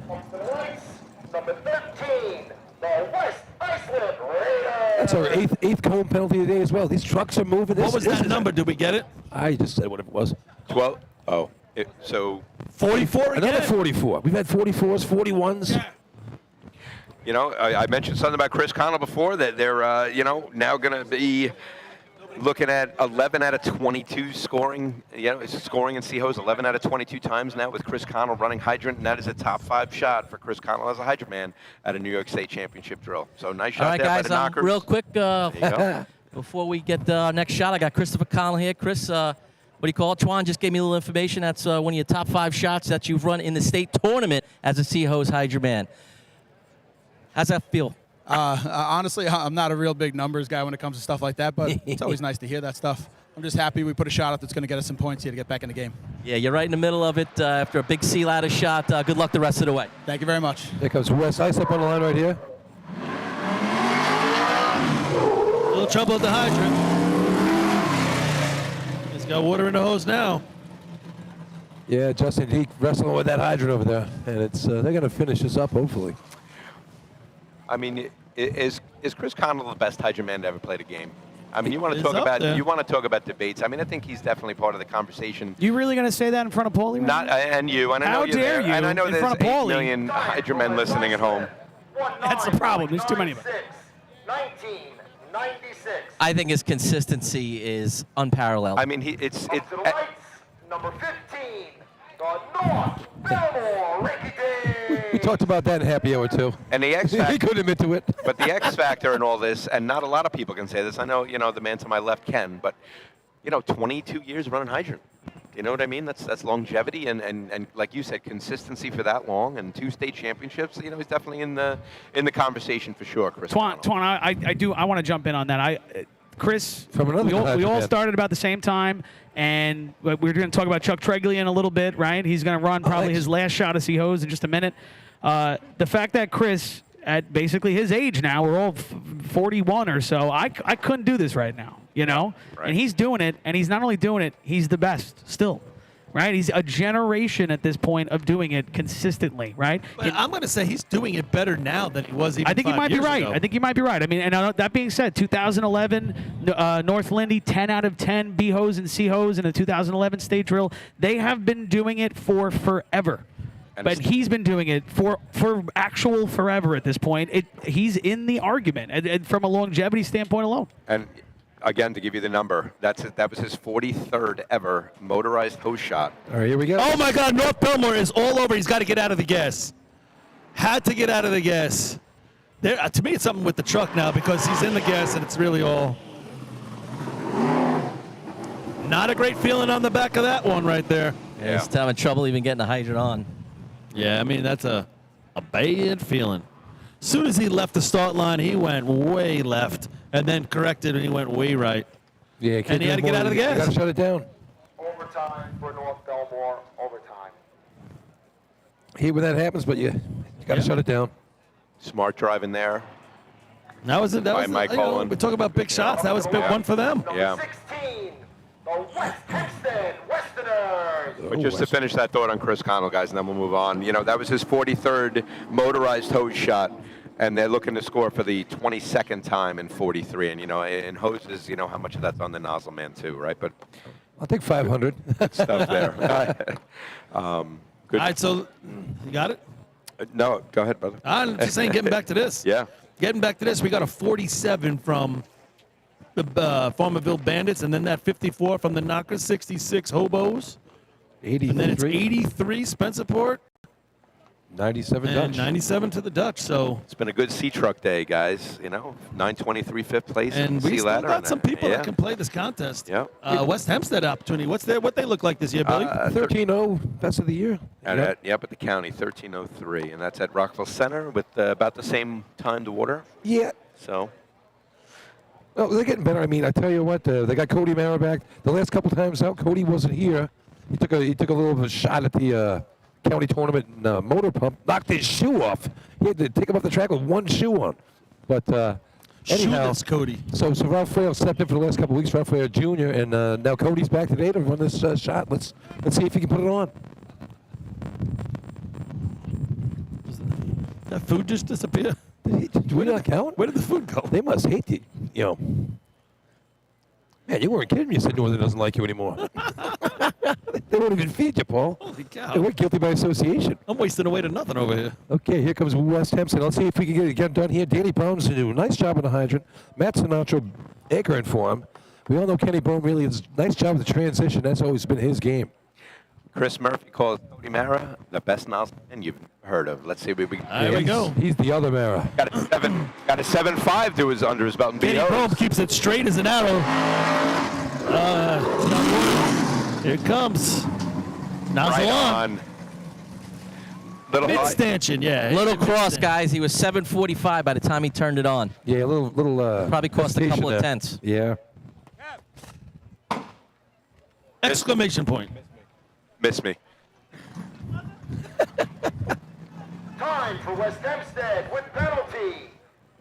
Number 13, the West Iceland Raiders. That's our eighth cone penalty today as well. These trucks are moving. What was that number? Did we get it? I just said what it was. 12. Oh. So 44 again? Another 44. We've had 44s, 41s. Yeah. You know, I mentioned something about Chris Connell before, that they're, now going to be looking at 11 out of 22 scoring, scoring in C-hose 11 out of 22 times now with Chris Connell running hydrant, and that is a top 5 shot for Chris Connell as a hydrant man at a New York State Championship Drill. So nice shot All right, there guys, by the knockers. real quick, There you go. before we get the next shot, I got Christopher Connell here. Chris, what do you call it? Twan just gave me a little information. That's one of your top 5 shots that you've run in the state tournament as a C-hose hydrant man. How's that feel? Honestly, I'm not a real big numbers guy when it comes to stuff like that, but it's always nice to hear that stuff. I'm just happy we put a shot up that's going to get us some points here to get back in the game. Yeah, you're right in the middle of it after a big sea ladder shot. Good luck the rest of the way. Thank you very much. There comes West Ice up on the line right here. A little trouble at the hydrant. He's got water in the hose now. Yeah, Justin, he wrestling with that hydrant over there, and it's they're going to finish this up hopefully. I mean, is Chris Connell the best hydrant man to ever play the game? I mean, you want to He's talk up there. about debates. I mean, I think he's definitely part of the conversation. You really going to say that in front of Paulie? Right Not now? and you, and I know How you're dare there, you and I know in there's front of 8 Paulie? million hydrant men listening at home. That's the problem. There's too many of them. 1996. I think his consistency is unparalleled. I mean, it's Up to the lights, number 15, the North Belmore Ricky Day. We talked about that in happy hour too. And the X He factor. couldn't admit to it. But the X factor in all this, and not a lot of people can say this. I know, the man to my left can, but 22 years running hydrant. You know what I mean? That's longevity and like you said, consistency for that long, and 2 state championships. He's definitely in the conversation for sure, Chris. Twan, I want to jump in on that. Chris, From another we all man. started about the same time, and we're going to talk about Chuck Tregley in a little bit, right? He's going to run probably his last shot of C-hose in just a minute. The fact that Chris, at basically his age now, we're all 41 or so, I couldn't do this right now, Right. And he's doing it, and he's not only doing it, he's the best still. Right, he's a generation at this point of doing it consistently. Right, But I'm going to say he's doing it better now than he was even I think 5 you might be years right. ago. I think you might be right. I mean, and that being said, 2011 North Lindy, 10 out of 10 B-hose and C-hose in the 2011 state drill. They have been doing it for forever. But he's been doing it for actual forever at this point. He's in the argument and from a longevity standpoint alone. And again, to give you the number, that was his 43rd ever motorized hose shot. All right, here we go. Oh my God, North Belmore is all over. He's got to get out of the gas. Had to get out of the gas. There, to me, it's something with the truck now because he's in the gas and it's really all. Not a great feeling on the back of that one right there. Yeah. He's having trouble even getting the hydrant on. Yeah, I mean, that's a bad feeling. As soon as he left the start line, he went way left and then corrected and he went way right. Yeah, and he had to get out of the gas. You got to shut it down. Overtime for North Belmore, overtime. Hate when that happens, but you got to shut it down. Smart driving there. That was Mike Holland. we talk about big shots. That was a big one for them. Yeah. 16, the West Hempstead Westerners. But just to finish that thought on Chris Connell, guys, and then we'll move on. That was his 43rd motorized hose shot And they're looking to score for the 22nd time in 43. And, in hoses, how much of that's on the nozzle man, too, right? But I'll take 500. good stuff there. Good. All right, so you got it? No, go ahead, brother. I'm just saying, getting back to this. Yeah. Getting back to this, we got a 47 from the Farmerville Bandits, and then that 54 from the Knockers, 66 Hobos. 83. And then it's 83 Spencerport. 97 and Dutch. 97 to the Dutch. So it's been a good sea truck day, guys. 923 fifth place. and we still ladder got some people yeah. that can play this contest. Yeah. West Hempstead opportunity. What they look like this year, Billy? 13-0, best of the year. At the county, 1303, and that's at Rockville Center with about the same time to water. Yeah. So. Oh, they're getting better. I mean, I tell you what, they got Cody Mara back. The last couple times out, Cody wasn't here. He took a little bit of a shot at the county tournament motor pump, knocked his shoe off. He had to take him off the track with one shoe on. But anyhow, Shoeless Cody. So Ralph Frail stepped in for the last couple of weeks, Ralph Frail Jr., and now Cody's back today to run this shot. Let's see if he can put it on. That food just disappeared. Did we not count? Where did the food go? They must hate you. Man, you weren't kidding me. You said Northern doesn't like you anymore. They won't even feed you, Paul. Holy cow. We're guilty by association. I'm wasting away to nothing over here. Okay, here comes West Hempstead. Let's see if we can get it done here. Danny Brown's to do a nice job on the hydrant. Matt Sinatra anchoring for him. We all know Kenny Brown really does a nice job with the transition. That's always been his game. Chris Murphy calls Cody Mara the best nozzle man you've heard of. Let's see if we can. There we go. He's the other Mara. Got a 7.5 to his under his belt in Kenny BOs. Brown keeps it straight as an arrow. Here it comes. Nozzle Right on. Little Mid high. stanchion, yeah. Little cross, guys. He was 745 by the time he turned it on. Yeah, a little. Probably cost a hesitation couple of there. tenths. Yeah. Exclamation point. Miss me. Time for West Hempstead with penalty.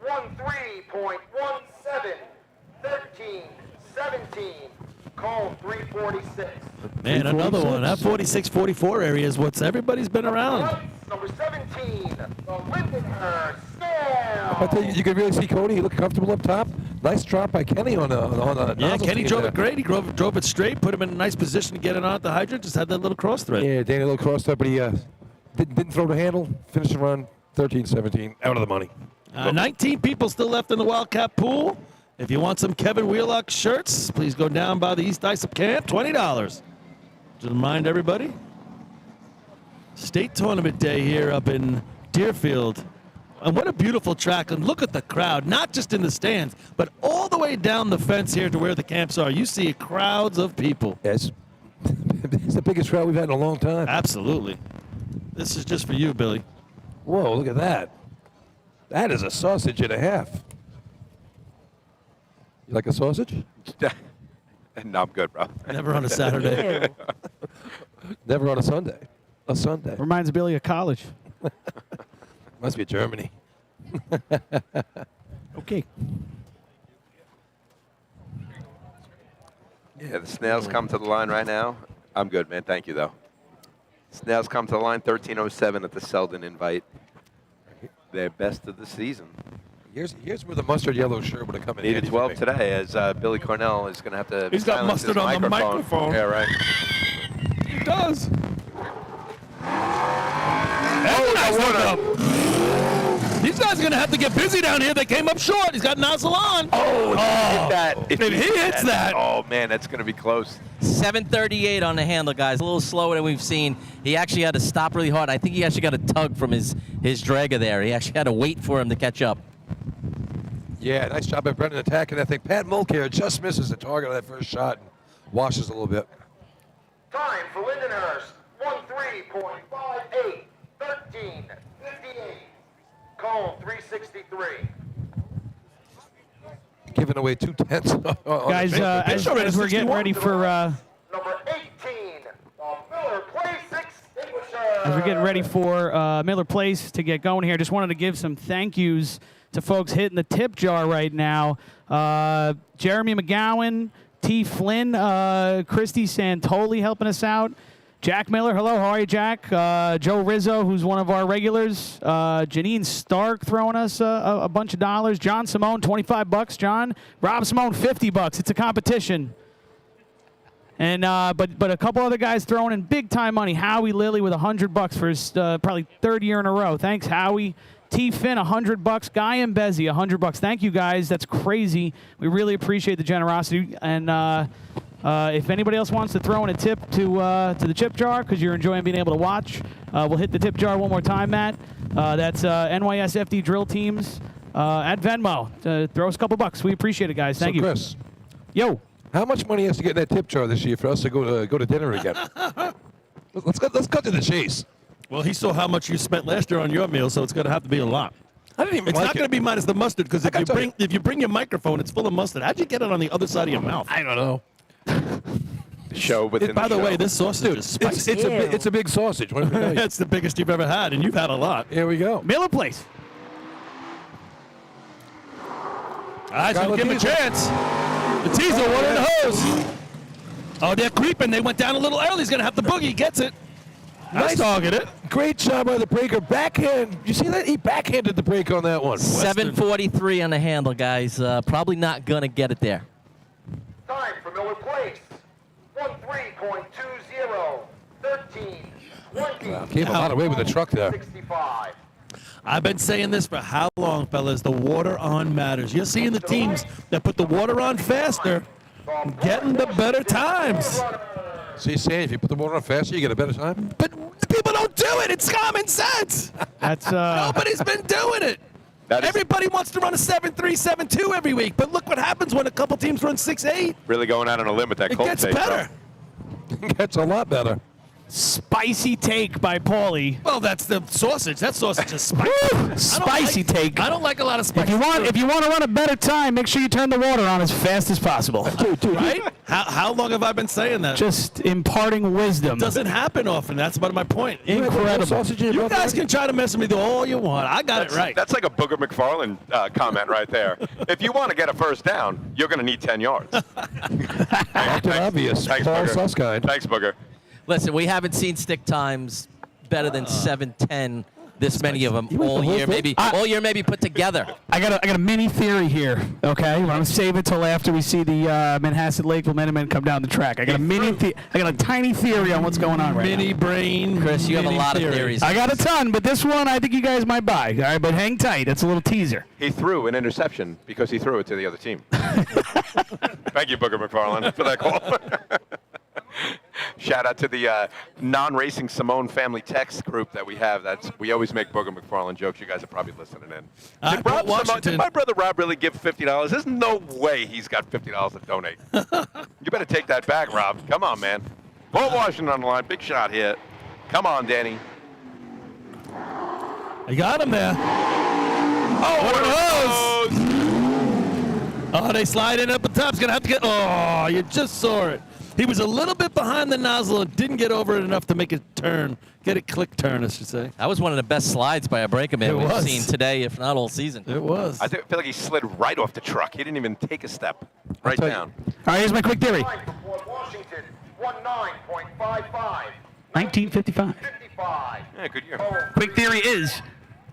13.17. 13-17. Call 346. Man, another one. That 46-44 area is what's everybody's been around. Number 17, the Lindenhurst Snail. I tell you, you can really see Cody. He looked comfortable up top. Nice drop by Kenny on a Yeah, nozzle Kenny speed drove there. it great. He drove it straight, put him in a nice position to get it on at the hydrant. Just had that little cross thread. Yeah, Danny a little crossed up, but he didn't throw the handle. Finished the run 13-17. Out of the money. 19 people still left in the Wildcat pool. If you want some Kevin Wheelock shirts, please go down by the East Islip Camp, $20. Just remind everybody, state tournament day here up in Deerfield. And what a beautiful track. And look at the crowd, not just in the stands, but all the way down the fence here to where the camps are. You see crowds of people. Yes. It's the biggest crowd we've had in a long time. Absolutely. This is just for you, Billy. Whoa, look at that. That is a sausage and a half. You like a sausage? No, I'm good, bro. Never on a Saturday. Never on a Sunday. A Sunday. Reminds Billy of college. Must be Germany. Okay. Yeah, the Snails come to the line right now. I'm good, man. Thank you, though. Snails come to the line 13:07 at the Selden Invite. Their best of the season. Here's where the mustard yellow shirt would have come in. Needed handy 12 for me. today, as Billy Cornell is going to have to. He's got silence his mustard on the microphone. Yeah, right. He does. These guys are going to have to get busy down here. They came up short. He's got nozzle on. Oh, if he hit that. If he hits that. Oh, man, that's going to be close. 738 on the handle, guys. A little slower than we've seen. He actually had to stop really hard. I think he actually got a tug from his dragger there. He actually had to wait for him to catch up. Yeah, nice job by Brendan attacking that thing. Pat Mulcair just misses the target on that first shot and washes a little bit. Time for Lindenhurst. 13.58. 13-58. Call 363. Giving away 2 tenths. Guys, as we're getting ready for Number 18, the Miller Place Extinguisher. as we're getting ready for Miller Place to get going here, just wanted to give some thank yous to folks hitting the tip jar right now. Jeremy McGowan, T. Flynn, Christy Santoli helping us out, Jack Miller, hello. How are you, Jack? Joe Rizzo, who's one of our regulars. Janine Stark throwing us a bunch of dollars. John Simone, $25. John. Rob Simone, $50. It's a competition. And but a couple other guys throwing in big time money. Howie Lilly with $100 for his probably third year in a row. Thanks, Howie. T. Finn, $100. Guy and Bezzy, $100. Thank you, guys. That's crazy. We really appreciate the generosity. And if anybody else wants to throw in a tip to the chip jar because you're enjoying being able to watch, we'll hit the tip jar one more time, Matt. That's NYS FD Drill Teams at Venmo. Throw us a couple bucks. We appreciate it, guys. Thank you. Chris. Yo. How much money has to get in that tip jar this year for us to go to dinner again? Let's cut to the chase. Well, he saw how much you spent last year on your meal, so it's going to have to be a lot. I didn't even It's like not going to be minus the mustard because if you bring your microphone, it's full of mustard. How'd you get it on the other side of your mouth? I don't know. The show within By the show. way, this sausage is spicy. It's a big sausage. What did I tell you? That's the biggest you've ever had, and you've had a lot. Here we go. Miller Place. All right, so give him a chance. The teaser, one in the hose. Oh, they're creeping. They went down a little early. He's going to have the boogie. Gets it. Nice target. Great job by the breaker. Backhand. You see that? He backhanded the break on that one. 743 on the handle, guys. Probably not going to get it there. Time for Miller Place. 13.20, 13, 20. Came a lot away with the truck there. 65. I've been saying this for how long, fellas? The water on matters. You're seeing the teams that put the water on faster getting the better times. So you're saying if you put the water on faster, you get a better time? But people don't do it. It's common sense. That's Nobody's been doing it. Everybody wants to run a 7.3, 7.2 every week, but look what happens when a couple teams run 6.8. Really going out on a limb with that It cold gets take, better. It gets a lot better. Spicy take by Paulie. Well, that's the sausage. That sausage is spicy. Spicy take. I don't like a lot of spice. If you want to run a better time, make sure you turn the water on as fast as possible. Right? How long have I been saying that? Just imparting wisdom. Doesn't happen often. That's about my point. Incredible. You guys can try to mess with me all you want. I got it right. That's like a Booger McFarland comment right there. If you want to get a first down, you're going to need 10 yards. Obvious. Thanks, Paul Booger. Suskind. Thanks, Booger. Listen, we haven't seen stick times better than 7:10. This many of them all year, maybe put together. I got a mini theory here. Okay, I'm gonna save it till after we see the Manhasset Lakeville Minutemen come down the track. I got a tiny theory on what's going on right now. Mini brain. Chris, you have a lot of theories. I got a ton, but this one I think you guys might buy. All right, but hang tight. It's a little teaser. He threw an interception because he threw it to the other team. Thank you, Booger McFarland, for that call. Shout out to the non-racing Simone family text group that we have. We always make Booger McFarland jokes. You guys are probably listening in. Did my brother Rob really give $50? There's no way he's got $50 to donate. You better take that back, Rob. Come on, man. Paul Washington on the line. Big shot hit. Come on, Danny. I got him there. Oh, one of those. Oh, they slide in up the top. It's going to have to get. Oh, you just saw it. He was a little bit behind the nozzle and didn't get over it enough to make it turn. Get it click turn, I should say. That was one of the best slides by a breaker man we've seen today, if not all season. It was. I feel like he slid right off the truck. He didn't even take a step. Right down. All right, here's my quick theory. Washington, 19.55. 1955. 55. Yeah, good year. Quick theory is,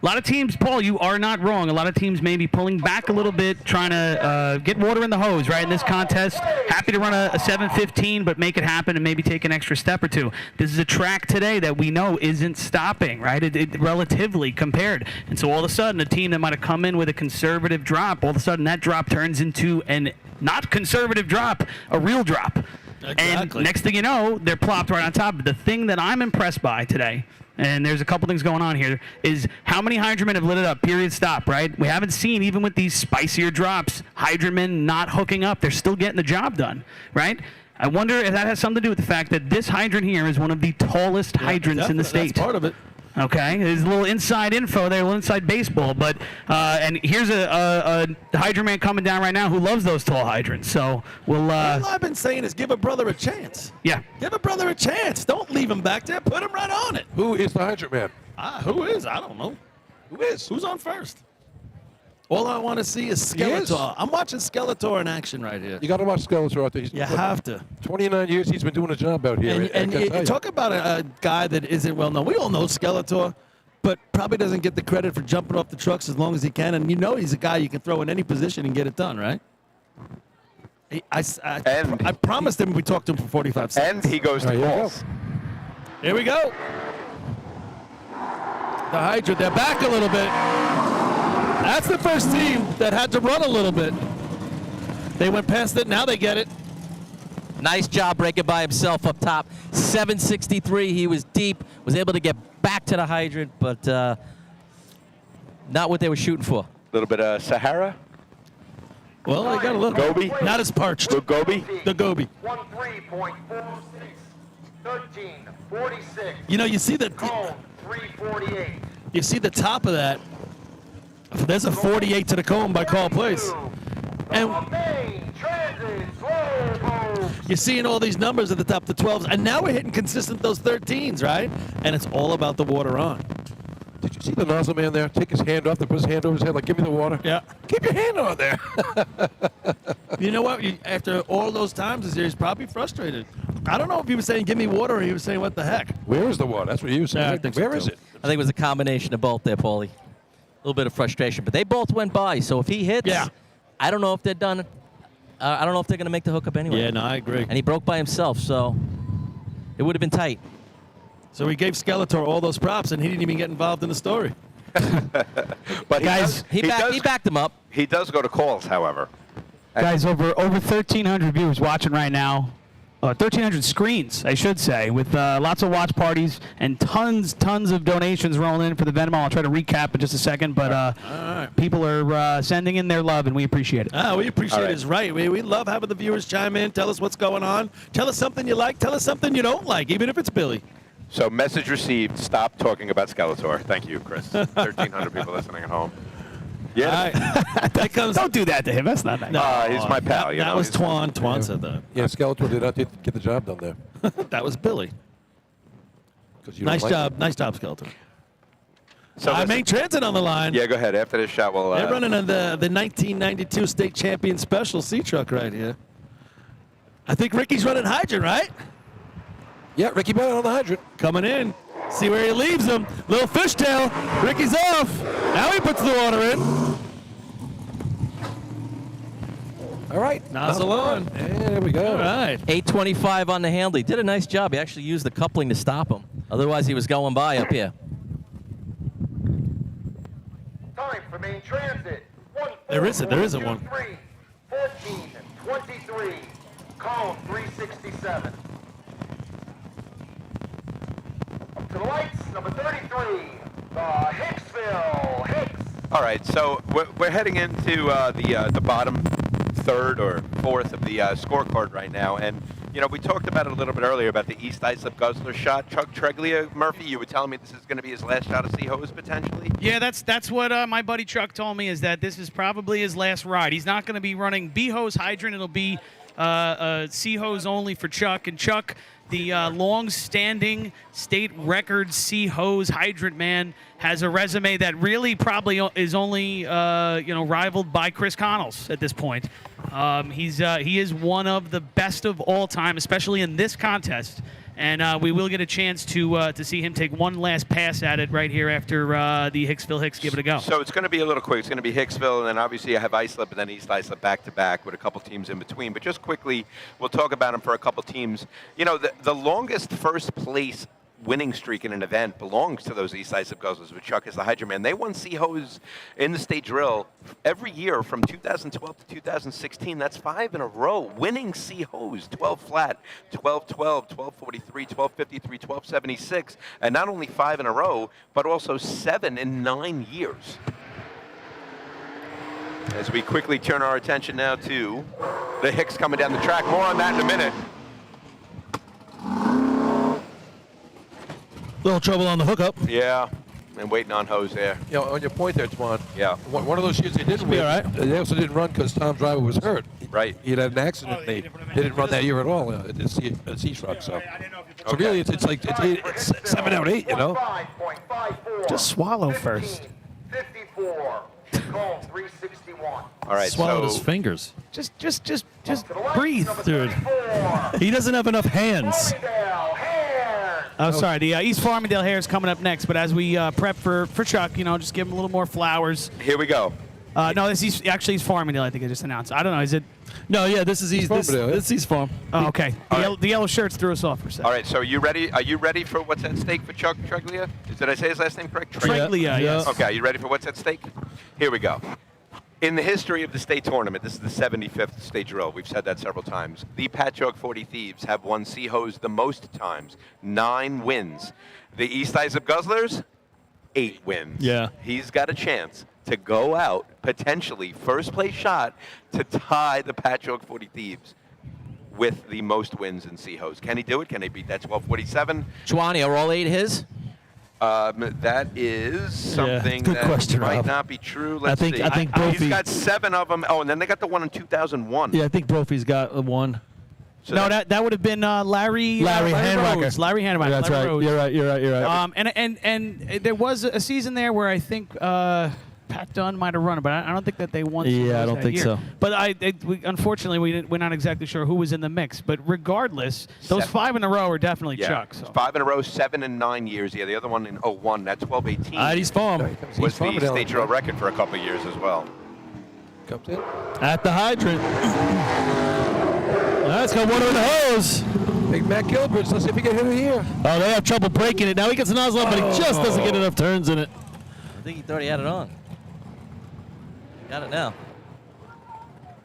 a lot of teams, Paul, you are not wrong. A lot of teams may be pulling back a little bit, trying to get water in the hose, right, in this contest. Happy to run a 7:15, but make it happen and maybe take an extra step or two. This is a track today that we know isn't stopping, right, it relatively compared. And so all of a sudden, a team that might have come in with a conservative drop, all of a sudden that drop turns into an not conservative drop, a real drop. Exactly. And next thing you know, they're plopped right on top. The thing that I'm impressed by today, and there's a couple things going on here, is how many Hydromen have lit it up, period, stop, right? We haven't seen, even with these spicier drops, Hydromen not hooking up. They're still getting the job done, right? I wonder if that has something to do with the fact that this hydrant here is one of the tallest hydrants in the state. That's part of it. Okay, there's a little inside info there, a little inside baseball, but and here's a hydrant man coming down right now who loves those tall hydrants. So we'll. All I've been saying is give a brother a chance. Yeah. Give a brother a chance. Don't leave him back there. Put him right on it. Who is the hydrant man? Who is? I don't know. Who is? Who's on first? All I want to see is He is. Skeletor. I'm watching Skeletor in action right here. You got to watch Skeletor out there. You have to. 29 years he's been doing a job out here. And I you gotta tell talk about a guy that isn't well known. We all know Skeletor, but probably doesn't get the credit for jumping off the trucks as long as he can. And you know he's a guy you can throw in any position and get it done, right? I promised him we talked to him for 45 seconds. And he goes to calls. Here we go. The Hydra, they're back a little bit. That's the first team that had to run a little bit. They went past it, now they get it. Nice job breaking by himself up top. 763, he was deep, was able to get back to the hydrant, but not what they were shooting for. A little bit of Sahara. Well, they got a little. Gobi. Not as parched. The Gobi. The Gobi. 13.46, 13.46. You know, you see the. Cone, 348. You see the top of that. There's a 48 to the cone by Call Place. And Main transit, slow. you're seeing all these numbers at the top, the 12s, and now we're hitting consistent those 13s, right? And it's all about the water on. Did you see the nozzle man there? Take his hand off, put his hand over his head, like, give me the water. Yeah. Keep your hand on there. You know what? After all those times, he's probably frustrated. I don't know if he was saying, give me water, or he was saying, what the heck? Where is the water? That's what he was saying. Yeah, I think so, Where is too. it? I think it was a combination of both there, Paulie. A little bit of frustration, but they both went by. So if he hits, I don't know if they're done. I don't know if they're going to make the hookup anyway. Yeah, no, I agree. And he broke by himself, so it would have been tight. So he gave Skeletor all those props, and he didn't even get involved in the story. But Guys, he backed him up. He does go to calls, however. Guys, over 1,300 viewers watching right now. 1,300 screens, I should say, with lots of watch parties and tons of donations rolling in for the Venom. I'll try to recap in just a second, but people are sending in their love, and we appreciate it. We appreciate it. It's right. We love having the viewers chime in, tell us what's going on, tell us something you like, tell us something you don't like, even if it's Billy. So message received, stop talking about Skeletor. Thank you, Chris. 1,300 people listening at home. Yeah. That comes. Don't do that to him. That's not nice. No, he's my pal. That was Twan. Twan said that. Yeah, Skeletor did not get the job done there. That was Billy. Nice job, Skeletor. So Main Transit on the line. Yeah, go ahead. After this shot, we'll... They're running on the 1992 State Champion Special C-Truck right here. I think Ricky's running Hydrant, right? Yeah, Ricky Bennett on the hydrant. Coming in. See where he leaves him. Little fishtail. Ricky's off. Now he puts the water in. All right. Nozzle on. And there we go. All right. 825 on the handle. He did a nice job. He actually used the coupling to stop him. Otherwise, he was going by up here. Time for main transit. There isn't one. 14:23. Cone 367. Up to the lights, number 33. Hicksville. Hicks. All right, so we're heading into the bottom third or fourth of the scorecard right now, and you know we talked about it a little bit earlier about the East Islip Guzzler shot. Chuck Treglia, Murphy, you were telling me this is going to be his last shot of Sea Hose potentially. Yeah, that's what my buddy Chuck told me, is that this is probably his last ride. He's not going to be running B-Hose Hydrant. It'll be Sea Hose only for Chuck. And Chuck, the long-standing state record Sea Hose Hydrant man, has a resume that really probably is only rivaled by Chris Connell's at this point. He is one of the best of all time, especially in this contest. And we will get a chance to see him take one last pass at it right here after the Hicksville Hicks give it a go. So it's going to be a little quick. It's going to be Hicksville, and then obviously you have Islip and then East Islip back-to-back with a couple teams in between. But just quickly, we'll talk about them for a couple teams. You know, the longest first place winning streak in an event belongs to those East Islip Guzzlers with Chuck as the Hydra man. They won Sea Hose in the state drill every year from 2012 to 2016. That's 5 in a row. Winning Sea Hose, 12 flat, 12-12, 1243, 1253, 1276, and not only 5 in a row, but also 7 in 9 years. As we quickly turn our attention now to the Hicks coming down the track. More on that in a minute. Little trouble on the hookup. Yeah, and waiting on Hose there. You know, on your point there, Twan. Yeah. One of those years they didn't win. all right. They also didn't run because Tom Driver was hurt. Right. He had an accident. They didn't run that year at all at the C-Truck. So really, it's like it's 7 out 8. You know. Just swallow first. 54. All right, Swallowed so his fingers. Just breathe. Dude, he doesn't have enough hands. Oh, sorry. The East Farmingdale Hares coming up next, but as we prep for Chuck, just give him a little more flowers. here we go. No, this is actually East Farmingdale. I think I just announced. I don't know. Is it? No, yeah, this is East. This is East Farm. Oh, okay. The yellow shirts threw us off for a second. All right, so are you ready for what's at stake for Chuck Treglia? Did I say his last name correct? Treglia, yes. Okay, are you ready for what's at stake? Here we go. In the history of the state tournament, this is the 75th state drill. We've said that several times. The Patchogue 40 Thieves have won Sea-Hose the most times, 9 wins. The East Islip Guzzlers, 8 wins. Yeah. He's got a chance to go out, potentially first place shot, to tie the Patchogue 40 Thieves with the most wins in Sea-Hose. Can he do it? Can he beat that 1247? Chouani, are all 8 his? That is something good that question, might Rob. not be true. Let's see. I think Brophy. He's got 7 of them. Oh, and then they got the one in 2001. Yeah, I think Brophy's got one. So No, that would have been Larry Handwacker. Rhodes. Larry Handwacker. Yeah, that's Larry right. Rhodes. You're right. And there was a season there where I think Pat Dunn might have run it, but I don't think that they won. Yeah, I don't that think year. so. But unfortunately, we're not exactly sure who was in the mix. But regardless, those 5 in a row are definitely Yeah, Chuck. So. 5 in a row, 7 in 9 years. Yeah, the other one in 01, that 1218 All right, East Farm. was the state drill record for a couple of years as well. Comes in. At the hydrant. That's got one on the hose. Big Matt Gilbert. Let's see if he can hit it here. Oh, they have trouble breaking it. Now he gets a nozzle up, but he just doesn't get enough turns in it. I think he thought he had it on. Got it now.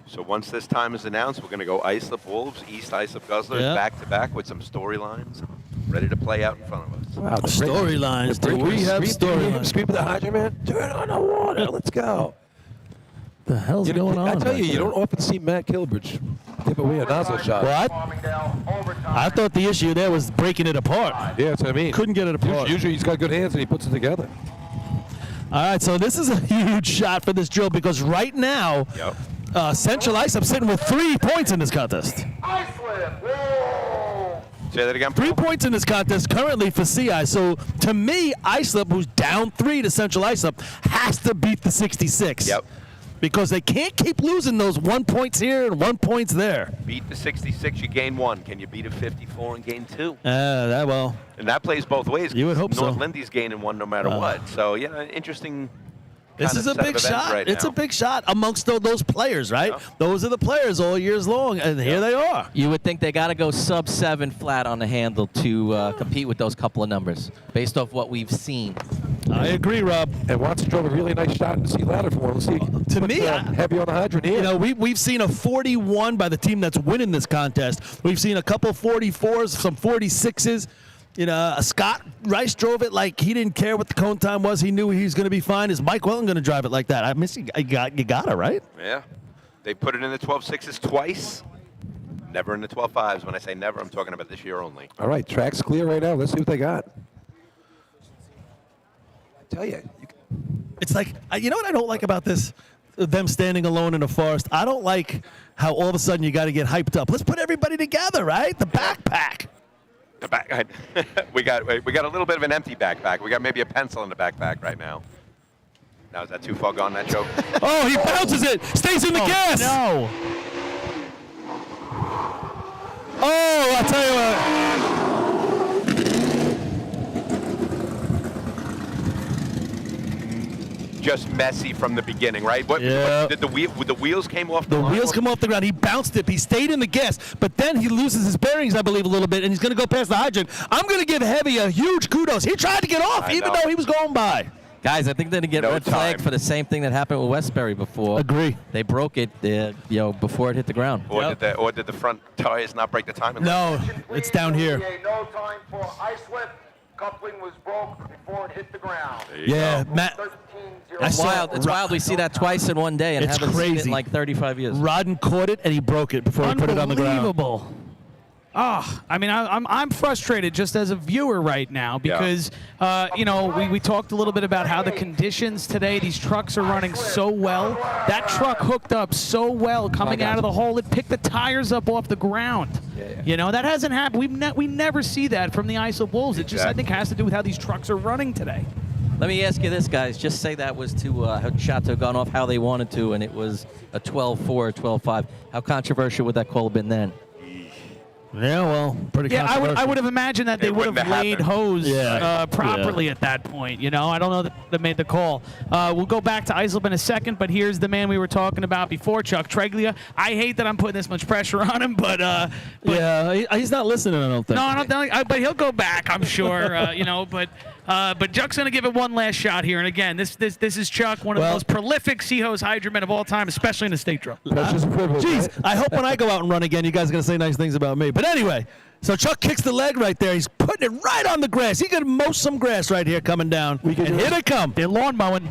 So once this time is announced, we're going to go Islip Wolves, East Islip Guzzlers, back to back with some storylines ready to play out in front of us. Wow, Storylines. Do we have storylines? Scream of the hydrant, man. Turn on the water. Let's go. The hell's going on? I tell you, back you there? don't often see Matt Gilbert give away a nozzle shot. What? I thought the issue there was breaking it apart. Yeah, that's what I mean. Couldn't get it apart. Usually he's got good hands and he puts it together. All right, so this is a huge shot for this drill because right now, Central Islip sitting with 3 points in this contest. Say that again. 3 points in this contest currently for CI. So to me, Islip, who's down 3 to Central Islip, has to beat the 66. Yep. Because they can't keep losing those 1 points here and 1 points there. Beat the 66, you gain 1. Can you beat a 54 and gain 2? Well. And that plays both ways. You would hope so. North Lindy's gaining 1 no matter what. So, yeah, interesting. This is a big shot. It's a big shot amongst those players, right? Yeah. Those are the players all years long, and here they are. You would think they got to go sub 7 flat on the handle to compete with those couple of numbers, based off what we've seen. I agree, Rob. And Watson drove a really nice shot in the sea ladder for him. Let's see. To me, heavy on the hydrant here. You know, we've seen a 41 by the team that's winning this contest. We've seen a couple 44s, some 46s. You know, Scott Rice drove it like he didn't care what the cone time was. He knew he was going to be fine. Is Mike Wellen going to drive it like that? I mean, you got it, right? Yeah. They put it in the 12.6s twice. Never in the 12.5s. When I say never, I'm talking about this year only. All right, track's clear right now. Let's see what they got. I tell you. It's like, you know what I don't like about this? Them standing alone in a forest. I don't like how all of a sudden you got to get hyped up. Let's put everybody together, right? The backpack. The back, we got a little bit of an empty backpack. We got maybe a pencil in the backpack right now. Now, is that too far gone, that joke? Oh, he bounces it. Stays in the gas. No. Oh, I'll tell you what. Just messy from the beginning, right? What did the wheels came off the The line? wheels come off the ground. He bounced it. He stayed in the gas, but then he loses his bearings, I believe, a little bit, and he's going to go past the hydrant. I'm going to give Heavy a huge kudos. He tried to get off, even though he was going by. Guys, I think they're going to get red flagged for the same thing that happened with Westbury before. Agree. They broke it, before it hit the ground. Or did the front tires not break the timing? No, it's down here. No time for I-slip. Coupling was broke before it hit the ground. Yeah, Matt. It's wild. It's wild. We see that twice in one day and It's haven't seen it crazy. in like 35 years. Rodden caught it and he broke it before he put it on the ground. Unbelievable. Oh, I mean, I'm frustrated just as a viewer right now because, we talked a little bit about how the conditions today, these trucks are running so well. That truck hooked up so well coming out of the hole. It picked the tires up off the ground. You know, that hasn't happened. We never see that from the Islip Wolves. It just, I think, has to do with how these trucks are running today. Let me ask you this, guys. Just say that was a shot to have gone off how they wanted to, and it was a 12-4, 12-5. How controversial would that call have been then? Yeah, well, pretty Yeah, I would have imagined that they would have laid hose Yeah. properly at that point. You know, I don't know that they made the call. We'll go back to Islip in a second, but here's the man we were talking about before, Chuck Treglia. I hate that I'm putting this much pressure on him, but yeah, he's not listening, I don't think. no, I don't think. But he'll go back, I'm sure. You know, but Chuck's gonna give it one last shot here. And again, this is Chuck, one of the most prolific C-Hose hydromen of all time, especially in the state drill. Jeez, I hope when I go out and run again, you guys are going to say nice things about me. But anyway, so Chuck kicks the leg right there. He's putting it right on the grass. He could mow some grass right here coming down. And here they come. They're lawn mowing.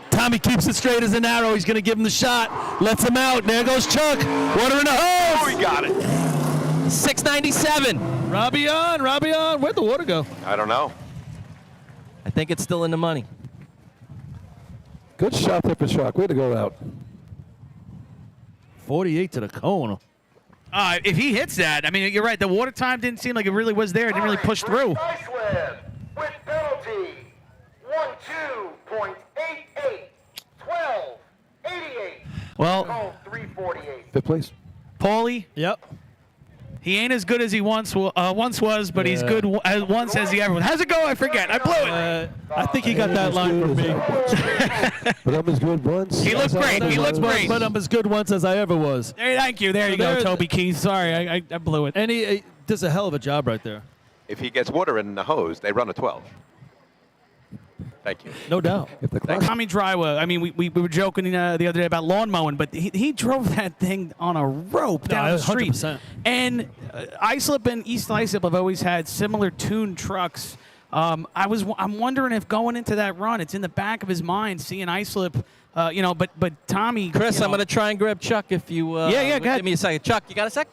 Tommy keeps it straight as an arrow. He's going to give him the shot. Lets him out. There goes Chuck. Water in the hose. Oh, he got it. 697. Robbie on. Where'd the water go? I don't know. I think it's still in the money. Good shot there for Chuck. Way to go out. 48 to the cone. If he hits that, I mean, you're right. The water time didn't seem like it really was there. It didn't really push through. Iceland with penalty 12.88, 12.88. Well, Call 348. Fifth place. Paulie. Yep. He ain't as good as he once was, but he's good once as he ever was. How's it go? I forget. I blew it. I think he got that line from me. But I'm as good once. He looked great. He looked great. But I'm as good once as I ever was. Thank you. There you go, Toby Keith. Sorry, I blew it. And he does a hell of a job right there. If he gets water in the hose, they run a 12. Thank you. No doubt. Tommy Drywa, I mean, we were joking the other day about lawn mowing, but he drove that thing on a rope down the street. 100%. And Islip and East Islip have always had similar tuned trucks. I'm wondering if going into that run, it's in the back of his mind, seeing Islip, but Tommy. Chris, I'm going to try and grab Chuck if you go ahead. give me a second. Chuck, you got a sec?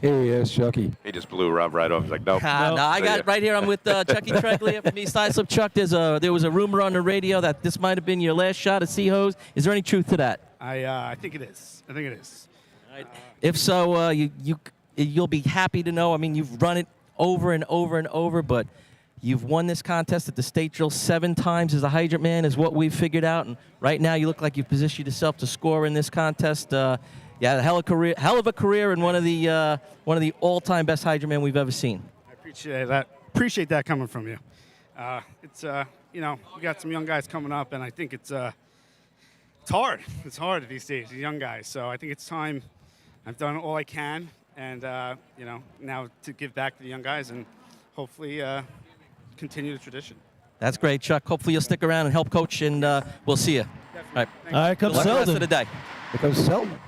Hey, yes, Chucky. He just blew Rob right off. He's like, nope. No, I got it right here. I'm with Chucky Treglia from East Islip. Chuck, there was a rumor on the radio that this might have been your last shot at C-Hose. Is there any truth to that? I think it is. I think it is. If so, you'll be happy to know. I mean, you've run it over and over and over, but you've won this contest at the state drill 7 times as a hydrant man, is what we've figured out. And right now, you look like you've positioned yourself to score in this contest. Yeah, hell of a career, and one of the all-time best hydrant men we've ever seen. I appreciate that. Appreciate that coming from you. It's we got some young guys coming up, and I think it's hard. It's hard these days, the young guys. So I think it's time. I've done all I can, and now to give back to the young guys and hopefully continue the tradition. That's great, Chuck. Hopefully you'll stick around and help coach, and we'll see you. All right, comes Good luck the rest Selden. of the day. Here comes Selden.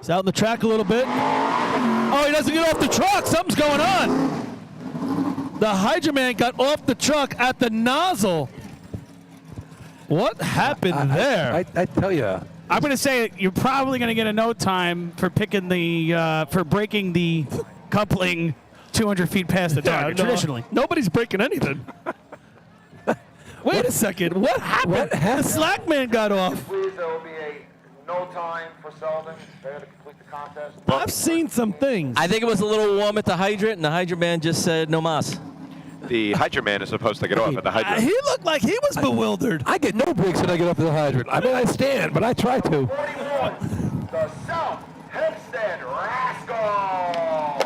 He's out in the track a little bit. Oh, he doesn't get off the truck. Something's going on. The hydrant man got off the truck at the nozzle. What happened there? I tell you. I'm going to say you're probably going to get a no time for breaking the coupling 200 feet past the target. Traditionally, nobody's breaking anything. Wait a second. What happened? The slack man got off. Please, there will be a no time for Selden. Fair to complete the contest. I've seen some things. I think it was a little warm at the hydrant, and the hydrant man just said no mas. The hydrant man is supposed to get off at the hydrant. He looked like he was bewildered. I get no breaks when I get off the hydrant. I mean, I stand, but I try to. 41, the South Hempstead Rascal.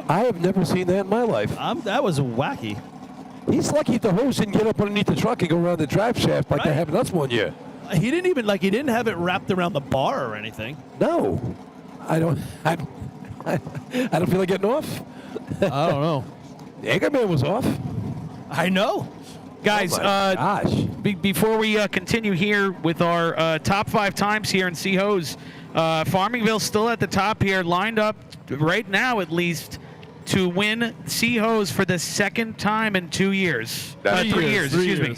I have never seen that in my life. That was wacky. He's lucky if the hose didn't get up underneath the truck and go around the drive shaft like that happened to us one year. He didn't even he didn't have it wrapped around the bar or anything. No, I don't feel like getting off. I don't know. The anchor man was off. I know. Guys, before we continue here with our top 5 times here in C-Hose, Farmingville's still at the top here, lined up right now at least to win C-Hose for the 2nd time in 2 years. 3 years, excuse me.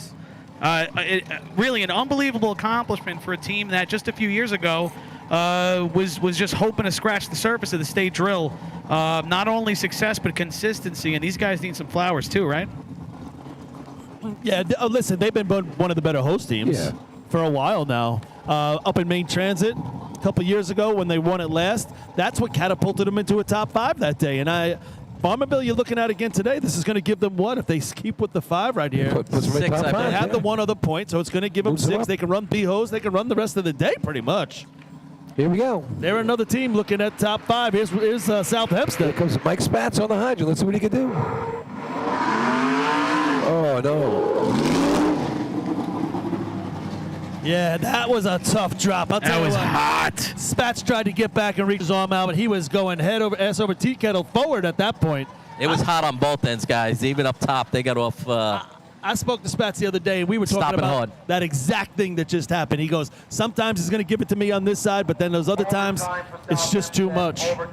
Really an unbelievable accomplishment for a team that just a few years ago was just hoping to scratch the surface of the state drill. Not only success, but consistency, and these guys need some flowers too, right? Yeah, listen, they've been one of the better host teams for a while now. Up in Main Transit a couple years ago when they won it last, that's what catapulted them into a top 5 that day. And Farmerville, you're looking at again today. This is going to give them what if they keep with the 5 right here? Puts them right 6, top I five, They have yeah. the one other point, so it's going to give them Moves them 6. up. They can run B-Hose. They can run the rest of the day pretty much. Here we go. They're another team looking at top 5. Here's South Here Hempstead. comes Mike Spatz on the hydrant. Let's see what he can do. Oh, no. Yeah, that was a tough drop. I'll tell you what. hot. Spatz tried to get back and reach his arm out, but he was going ass over tea kettle forward at that point. It was hot on both ends, guys. Even up top, they got off. I spoke to Spatz the other day, and we were talking Stopping about hard. that exact thing that just happened. He goes, sometimes he's going to give it to me on this side, but then those other times, it's just too much. I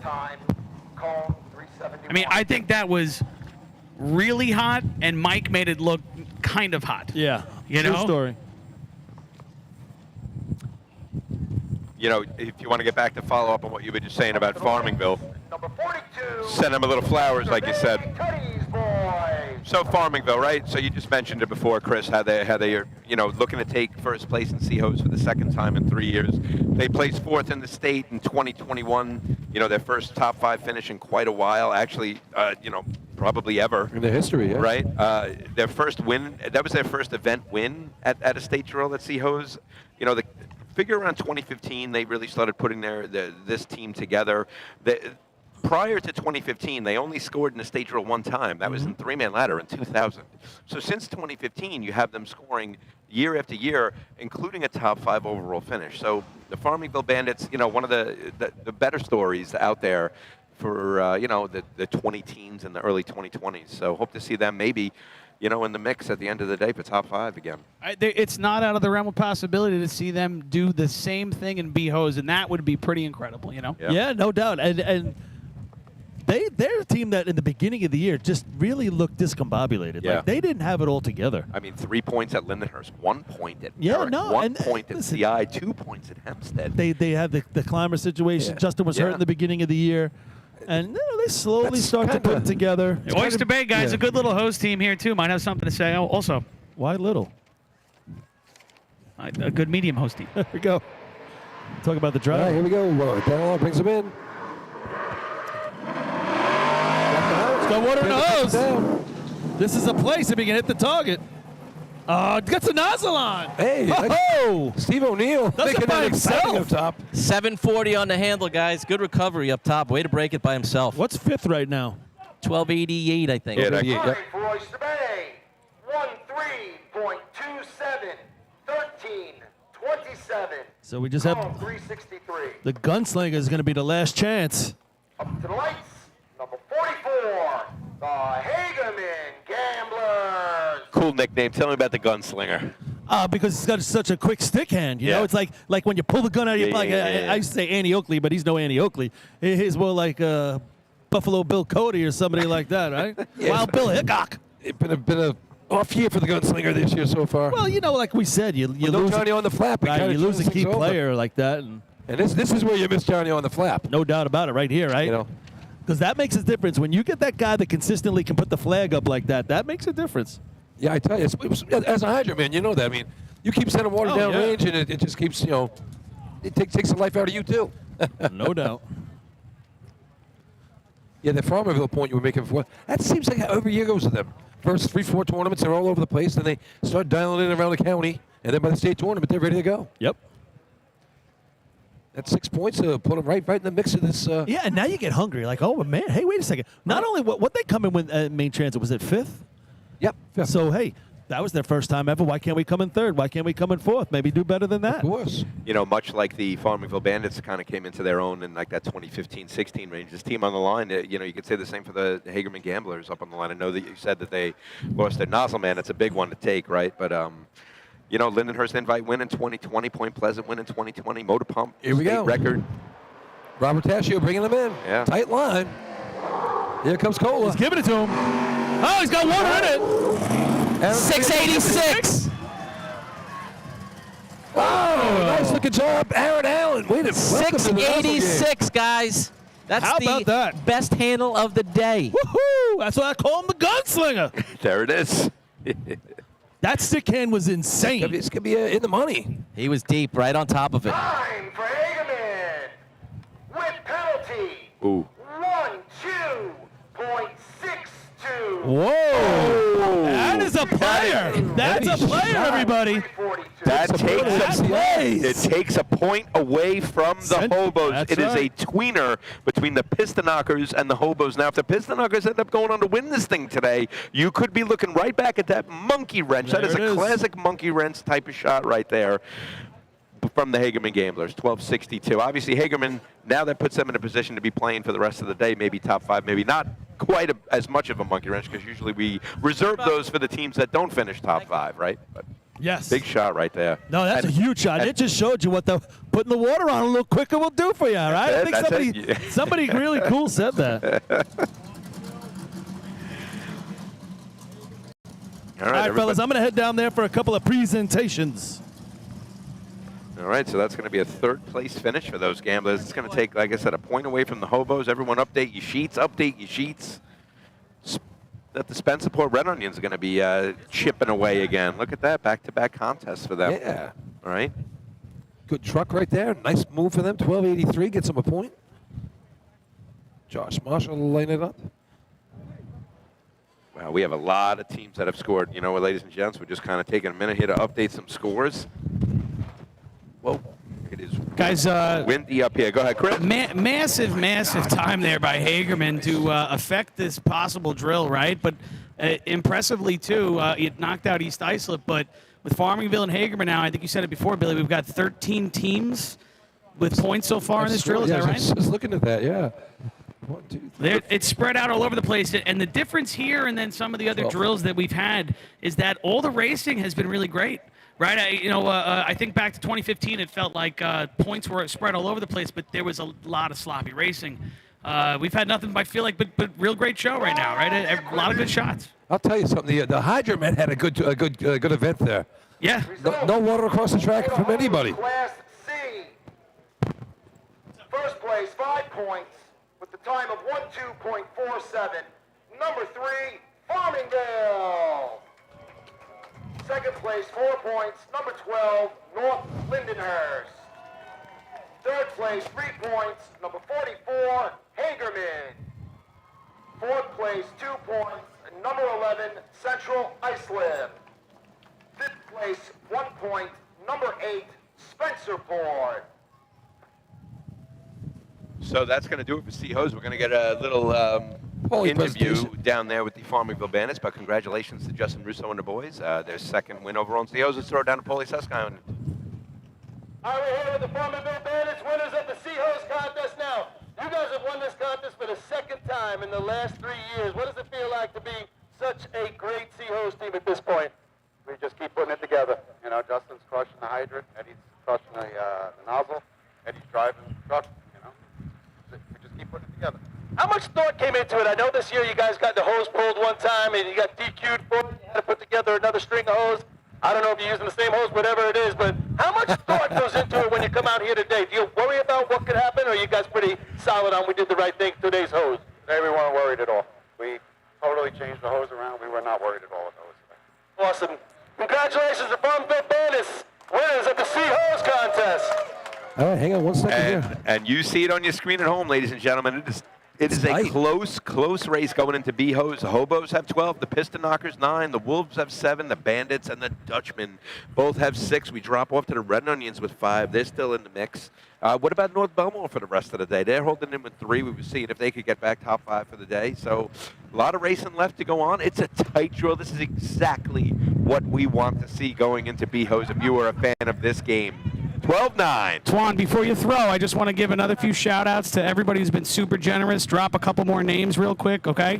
mean, I think that was really hot, and Mike made it look kind of hot. Yeah, You true know? story. You know, if you want to get back to follow up on what you were just saying about Farmingville, send them a little flowers, like you said. So Farmingville, right? So you just mentioned it before, Chris, how they are, you know, looking to take first place in C-Hose for the second time in 3 years. They placed 4th in the state in 2021. You know, their first top 5 finish in quite a while. Actually, you know, probably ever In the history, yeah. right? Their first win. That was their first event win at a state drill at C-Hose. You know, the figure around 2015, they really started putting this team together. Prior to 2015, they only scored in a state drill one time. That was in 3-man ladder in 2000. So since 2015, you have them scoring year after year, including a top 5 overall finish. So the Farmingville Bandits, you know, one of the better stories out there for, you know, the 20 teens and the early 2020s. So hope to see them maybe, you know, in the mix at the end of the day for top 5 again. It's not out of the realm of possibility to see them do the same thing in B-Hose, and that would be pretty incredible, you know? Yeah, no doubt. And they're a team that in the beginning of the year just really looked discombobulated. Yeah. Like they didn't have it all together. I mean, 3 points at Lindenhurst, 1 point at Yeah, Merrick, no, 1 and, point at listen, CI, 2 points at Hempstead. They had the climber situation. Yeah. Justin was hurt in the beginning of the year. And you know, they slowly That's start to put it together. Oyster Bay, guys, a good little host team here, too. Might have something to say also. Why little? A good medium host team. There we go. Talk about the All drive. right, here we go. Dallin brings him in. Got water in the hose. Down. This is a place if he can hit the target. Gets a nozzle on. Hey, oh, Steve O'Neill does making it by that exciting himself. up top. 740 on the handle, guys. Good recovery up top. Way to break it by himself. What's 5th right now? 1288, I think. Yeah, that- Yeah. For Oyster Bay, 13.27, 13.27. So we just have 363. the gunslinger is going to be the last chance. Up to the lights, number 44, the Hagerman Gamblers. Cool nickname. Tell me about the gunslinger. Because he's got such a quick stick hand. You know, Yeah. it's like when you pull the gun out of your Yeah, pocket. yeah. I used to say Annie Oakley, but he's no Annie Oakley. He's more like Buffalo Bill Cody or somebody like that, right? Yeah. Wild Bill Hickok. It's been a off year for the gunslinger this year so far. Well, you know, like we said, you With no lose Johnny on the flap. It right, kinda you lose a changes key things over. player like that, and this is where you miss Johnny on the flap. no doubt about it, right here, right? You know, Because that makes a difference. When you get that guy that consistently can put the flag up like that, that makes a difference. yeah, I tell you, as a hydrant man, you know that. I mean, you keep sending water Oh, down yeah. range, and it just keeps, you know, it takes the life out of you too. No doubt. Yeah, the Farmerville point you were making before, that seems like how every year goes with them. First 3-4 tournaments, they're all over the place, then they start dialing in around the county, and then by the state tournament, they're ready to go. Yep. That's 6 points to put them right in the mix of this. Yeah, and now you get hungry. Like, oh, man, hey, wait a second. Not only what they come in with main transit, was it 5th? Yep. So, hey, that was their first time ever. Why can't we come in 3rd? Why can't we come in 4th? Maybe do better than that. Of course. You know, much like the Farmingville Bandits kind of came into their own in like that 2015-16 range. This team on the line, you know, you could say the same for the Hagerman Gamblers up on the line. I know that you said that they lost their nozzle man. It's a big one to take, right? But, you know, Lindenhurst Invite win in 2020, Point Pleasant win in 2020, Motor Pump Here we state go. record. Robert Tascio bringing them in. Yeah. Tight line. Here comes Cola. He's giving it to him. Oh, he's got water in it. 686. Oh, nice looking job, Aaron Allen. Wait a minute. 686, guys. That's How the about that? best handle of the day. Woohoo! That's why I call him the gunslinger. There it is. That stick hand was insane. This could be in the money. He was deep, right on top of it. Time for Hagerman. With penalty. Ooh. 12.6. Whoa! That is a player. That's a player, everybody. That takes a point away from the Hobos. That's It is right. a tweener between the Piston Knockers and the Hobos. Now, if the Piston Knockers end up going on to win this thing today, you could be looking right back at that monkey wrench. That is a classic monkey wrench type of shot right there from the Hagerman Gamblers, 1262. Obviously, Hagerman, now that puts them in a position to be playing for the rest of the day, maybe top 5, maybe not quite as much of a monkey wrench, because usually we reserve those for the teams that don't finish top 5, right? But yes. Big shot right there. No, that's a huge shot. It just showed you what putting the water on a little quicker will do for you, all right? I think somebody really cool said that. All right, fellas, I'm going to head down there for a couple of presentations. All right, so that's going to be a third-place finish for those gamblers. It's going to take, like I said, a point away from the Hobos. Everyone update your sheets. That the Spencerport Red Onions are going to be chipping away again. Look at that, back-to-back contests for them. Yeah. All right. Good truck right there. Nice move for them. 1283 gets them a point. Josh Marshall will line it up. Wow, we have a lot of teams that have scored. You know what, ladies and gents, we're just kind of taking a minute here to update some scores. Whoa. It is Guys, windy up here. Go ahead, Chris. Massive time there by Hagerman to affect this possible drill, right? But impressively, too, it knocked out East Islip. But with Farmingville and Hagerman now, I think you said it before, Billy, we've got 13 teams with points so far in this drill. Is that right? I was looking at that, yeah. 1, 2, 3. It's spread out all over the place. And the difference here and then some of the other drills that we've had is that all the racing has been really great. Right, I think back to 2015, it felt like points were spread all over the place, but there was a lot of sloppy racing. We've had nothing, I feel like, but real great show right now, right? A lot of good shots. I'll tell you something. The Hydromet had a good event there. Yeah. No water across the track from anybody. Class C. First place, 5 points, with the time of 1:2.47. Number 3, Farmingdale. Second place, 4 points, number 12, North Lindenhurst. Third place, 3 points, number 44, Hagerman. Fourth place, 2 points, number 11, Central Islip. Fifth place, 1 point, number 8, Spencerport. So that's going to do it for C-Hose. We're going to get a little interview down there with the Farmingville Bandits, but congratulations to Justin Russo and the boys. Their second win overall in C-Hose. Let's throw it down to Paulie Susskind. All right, we're here with the Farmingville Bandits, winners of the C-Hose contest now. You guys have won this contest for the second time in the last 3 years. What does it feel like to be such a great C-Hose team at this point? We just keep putting it together. You know, Justin's crushing the hydrant, Eddie's crushing the nozzle, Eddie's driving the truck, you know. We just keep putting it together. How much thought came into it? I know this year you guys got the hose pulled one time and you got DQ'd for it. You had to put together another string of hose. I don't know if you're using the same hose, whatever it is, but how much thought goes into it when you come out here today? Do you worry about what could happen, or are you guys pretty solid on we did the right thing today's hose? Today we weren't worried at all. We totally changed the hose around. We were not worried at all with hose today. Awesome. Congratulations to Farmingville Bandits, winners of the C-Hose contest. All right, hang on 1 second here. And you see it on your screen at home, ladies and gentlemen. It is a close race going into B-Hose. The Hobos have 12, the Piston Knockers 9, the Wolves have 7, the Bandits and the Dutchmen both have 6. We drop off to the Red Onions with 5. They're still in the mix. What about North Belmore for the rest of the day? They're holding in with 3. We were seeing if they could get back top 5 for the day. So a lot of racing left to go on. It's a tight draw. This is exactly what we want to see going into B-Hose if you are a fan of this game. 12-9. Twan, before you throw, I just want to give another few shout-outs to everybody who's been super generous. Drop a couple more names real quick, okay?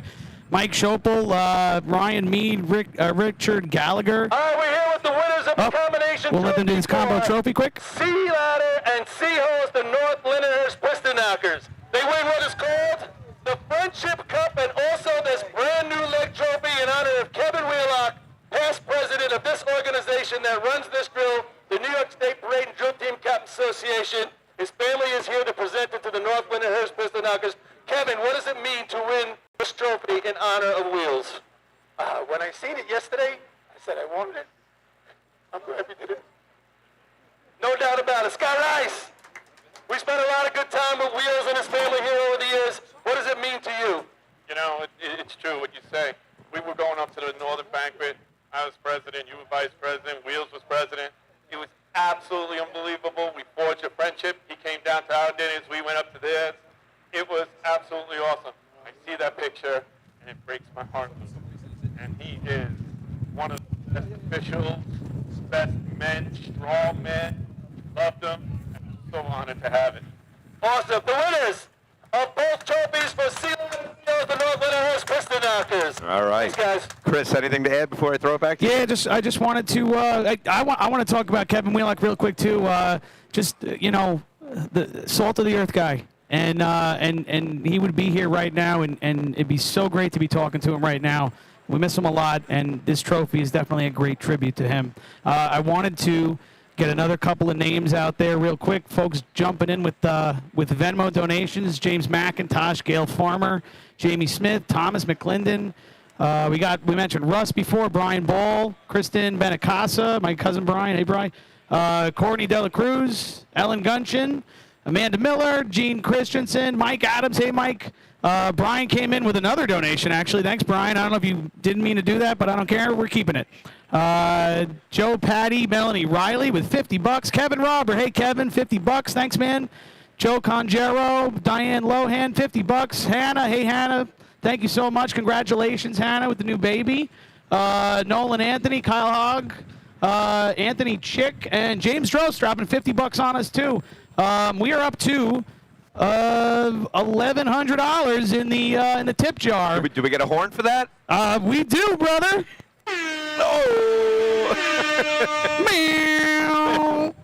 Mike Schopel, Ryan Mead, Richard Gallagher. All right, we're here with the winners of the combination. We'll let them do this combo trophy quick. C-Ladder and C-Hose, the North Lindenhurst Piston Knockers. They win what is called the Friendship Cup and also this brand new leg trophy in honor of Kevin Wheelock, past president of this organization that runs this drill, the New York State Parade and Drill Team Captain Association. His family is here to present it to the North Lindenhurst Piston Knockers. Kevin, what does it mean to win this trophy in honor of Wheels? When I seen it yesterday, I said I wanted it. I'm glad we did it. No doubt about it. Scott Rice, we spent a lot of good time with Wheels and his family here over the years. What does it mean to you? You know, it's true what you say. we were going up to the Northern Banquet. I was president, you were vice president, Wheels was president. It was absolutely unbelievable. We forged a friendship. He came down to our dinners, we went up to theirs. It was absolutely awesome. I see that picture, and it breaks my heart. And he is one of the best officials, best men, strong men. Loved him, and I'm so honored to have it. Awesome. The winners of both trophies for Sealand and Seals, the North Lindenhurst Piston Knockers. All right. Thanks, guys. Chris, anything to add before I throw it back to you? Yeah, I just wanted to. I want to talk about Kevin Wheelock real quick too. The salt of the earth guy, and he would be here right now, and it'd be so great to be talking to him right now. We miss him a lot, and this trophy is definitely a great tribute to him. I wanted to get another couple of names out there real quick. Folks jumping in with Venmo donations. James McIntosh, Gail Farmer, Jamie Smith, Thomas McClendon. We mentioned Russ before, Brian Ball, Kristen Benacasa, my cousin Brian. Hey, Brian. Courtney Dela Cruz, Ellen Gunchin, Amanda Miller, Gene Christensen, Mike Adams. Hey, Mike. Brian came in with another donation, actually. Thanks, Brian. I don't know if you didn't mean to do that, but I don't care. We're keeping it. Joe Patty, Melanie Riley with $50. Kevin Robert. Hey, Kevin, $50. Thanks, man. Joe Conjero, Diane Lohan, $50. Hannah. Hey, Hannah. Thank you so much. Congratulations, Hannah, with the new baby. Nolan Anthony, Kyle Hogg, Anthony Chick, and James Drost dropping $50 on us, too. We are up to $1,100 in the tip jar. Do we get a horn for that? We do, brother. Meow.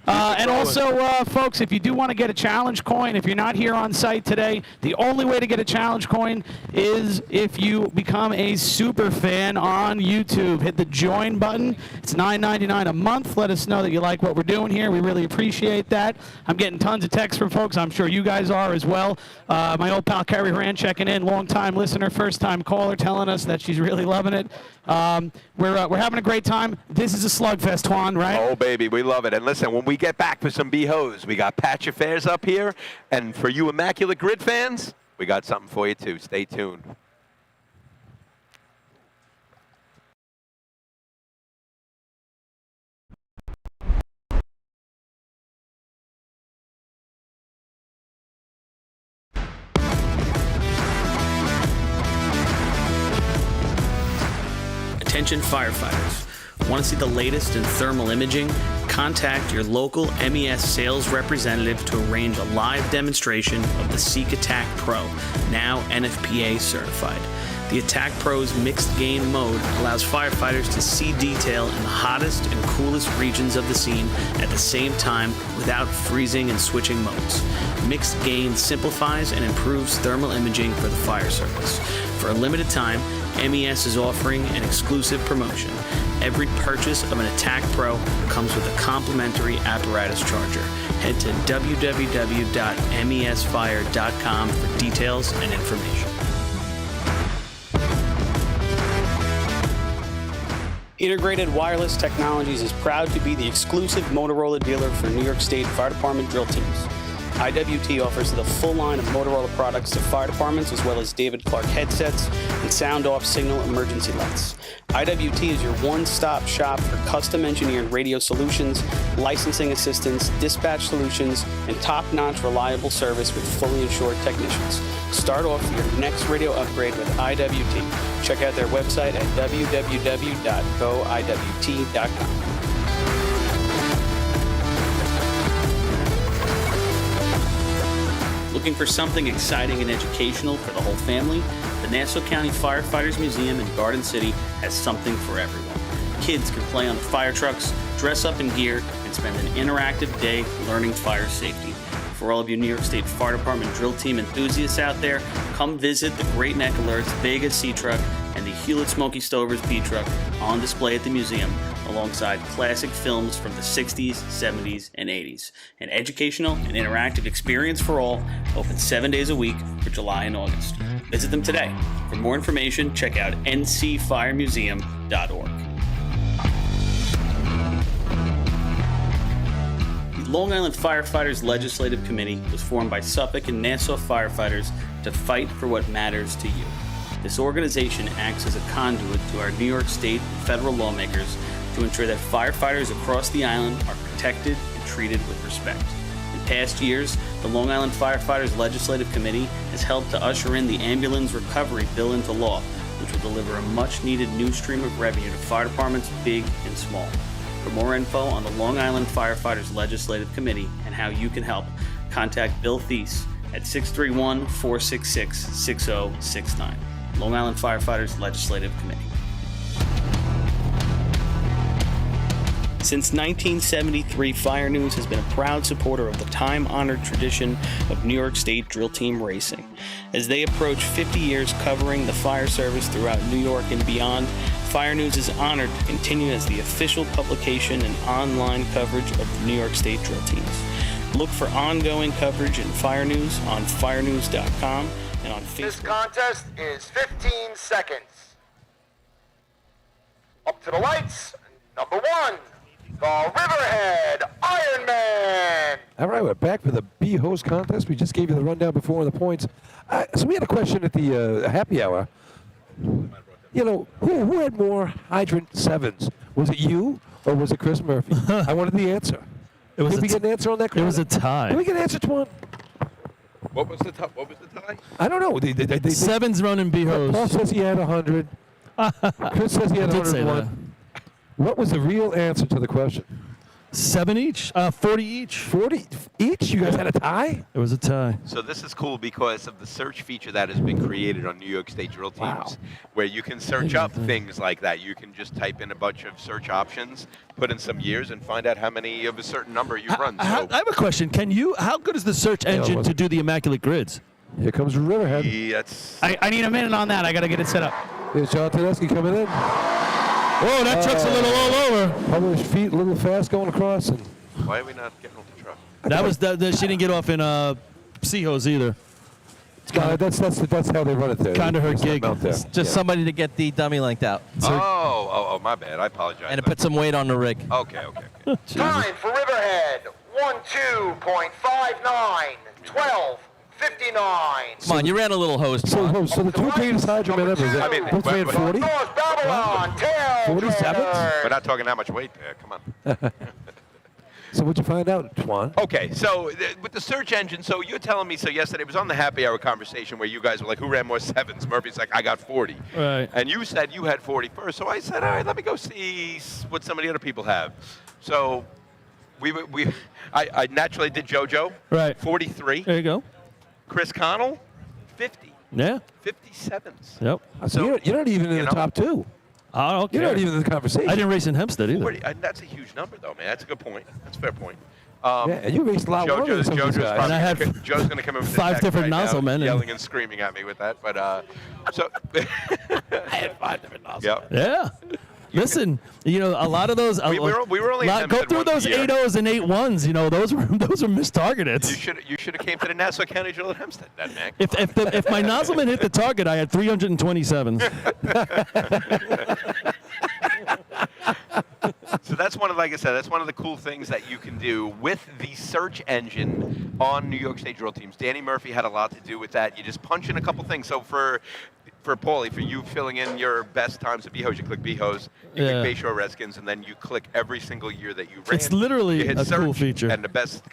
And also, folks, if you do want to get a challenge coin, if you're not here on site today, the only way to get a challenge coin is if you become a super fan on YouTube. Hit the join button. It's $9.99 a month. Let us know that you like what we're doing here. We really appreciate that. I'm getting tons of texts from folks. I'm sure you guys are as well. My old pal Carrie Horan checking in, long-time listener, first-time caller, telling us that she's really loving it. We're having a great time. This is a slugfest, Juan, right? Oh, baby, we love it. And listen, when we get back for some B-Hos, we got Patch Affairs up here. And for you Immaculate Grid fans, we got something for you, too. Stay tuned. Attention firefighters. Want to see the latest in thermal imaging? Contact your local MES sales representative to arrange a live demonstration of the Seek Attack Pro, now NFPA certified. The Attack Pro's mixed gain mode allows firefighters to see detail in the hottest and coolest regions of the scene at the same time without freezing and switching modes. Mixed gain simplifies and improves thermal imaging for the fire service. For a limited time, MES is offering an exclusive promotion. Every purchase of an Attack Pro comes with a complimentary apparatus charger. Head to www.mesfire.com for details and information. Integrated Wireless Technologies is proud to be the exclusive Motorola dealer for New York State Fire Department drill teams. IWT offers the full line of Motorola products to fire departments, as well as David Clark headsets and sound-off signal emergency lights. IWT is your one-stop shop for custom-engineered radio solutions, licensing assistance, dispatch solutions, and top-notch reliable service with fully insured technicians. Start off your next radio upgrade with IWT. Check out their website at www.goiwt.com. Looking for something exciting and educational for the whole family? The Nassau County Firefighters Museum in Garden City has something for everyone. Kids can play on the fire trucks, dress up in gear, and spend an interactive day learning fire safety. For all of you New York State Fire Department drill team enthusiasts out there, come visit the Great Neck Alerts Vega C Truck and the Hewlett Smoky Stovers B Truck on display at the museum, alongside classic films from the 60s, 70s, and 80s. An educational and interactive experience for all, open 7 days a week for July and August. Visit them today. For more information, check out ncfiremuseum.org. The Long Island Firefighters Legislative Committee was formed by Suffolk and Nassau firefighters to fight for what matters to you. This organization acts as a conduit to our New York State and federal lawmakers to ensure that firefighters across the island are protected and treated with respect. In past years, the Long Island Firefighters Legislative Committee has helped to usher in the Ambulance Recovery Bill into law, which will deliver a much-needed new stream of revenue to fire departments big and small. For more info on the Long Island Firefighters Legislative Committee and how you can help, contact Bill Thies at 631-466-6069. Long Island Firefighters Legislative Committee. Since 1973, Fire News has been a proud supporter of the time-honored tradition of New York State Drill Team racing. As they approach 50 years covering the fire service throughout New York and beyond, Fire News is honored to continue as the official publication and online coverage of the New York State Drill Teams. Look for ongoing coverage in Fire News on firenews.com and on Facebook. This contest is 15 seconds. Up to the lights, number 1, the Riverhead Ironman. All right, we're back for the B-Hose contest. We just gave you the rundown before on the points. So we had a question at the happy hour. You know, who had more hydrant 7s? Was it you or was it Chris Murphy? I wanted the answer. Did we get an answer on that? It was a tie. Did we get an answer, Twan? What was the tie? I don't know. They 7's running B-Hose. Paul says he had 100. Chris says he had I did say 101. What was the real answer to the question? 7 each? 40 each. 40 each? You guys had a tie? It was a tie. So this is cool because of the search feature that has been created on New York State Drill Teams, where you can search up things like that. You can just type in a bunch of search options, put in some years, and find out how many of a certain number you've run. So I have a question. How good is the search engine to do the Immaculate Grids? Here comes Riverhead. I need a minute on that. I got to get it set up. Here's John Tedeschi coming in. Whoa, that truck's a little all over. Published feet a little fast going across. And why are we not getting off the truck? That was she didn't get off in Seahose either. That's how they run it there. Kind of her gig. It's just somebody to get the dummy length out. Oh, my bad. I apologize. And to put some weight on the rig. Okay. Time for Riverhead, 12.59, 12.59. Come on, you ran a little hose. So the two greatest hydromen ever, both ran 40? North Babylon, 47? We're not talking that much weight there. Come on. So what'd you find out, Twan? Okay, so with the search engine, so you're telling me, so yesterday it was on the happy hour conversation where you guys were like, who ran more 7s? Murphy's like, I got 40. Right. And you said you had 40 first. So I said, all right, let me go see what some of the other people have. So I naturally did JoJo. Right. 43. There you go. Chris Connell, 50. Yeah. 57s. Yep. So you're not even in the top two. I don't care. You're not even in the conversation. I didn't race in Hempstead either. 40, that's a huge number, though, man. That's a good point. That's a fair point. Yeah, and you raced a lot longer than some of these guys. And I had Joe's going to come in with 5 different nozzle men. Yelling and screaming at me with that. But so I had 5 different nozzle. Yep. Yeah. Listen, a lot of those. We were only in go Hempstead through once those a year. 8.0s and 8.1s. Those were mistargeted. You should have came to the Nassau County Drill at Hempstead, then, man. If my nozzleman hit the target, I had 327s. So that's one of, like I said, that's one of the cool things that you can do with the search engine on New York State Drill Teams. Danny Murphy had a lot to do with that. You just punch in a couple things. So for Paulie, for you filling in your best times of B-Hose, you click B-Hose, you click Bayshore Redskins, and then you click every single year that you ran. It's literally you hit a search, cool feature. And the best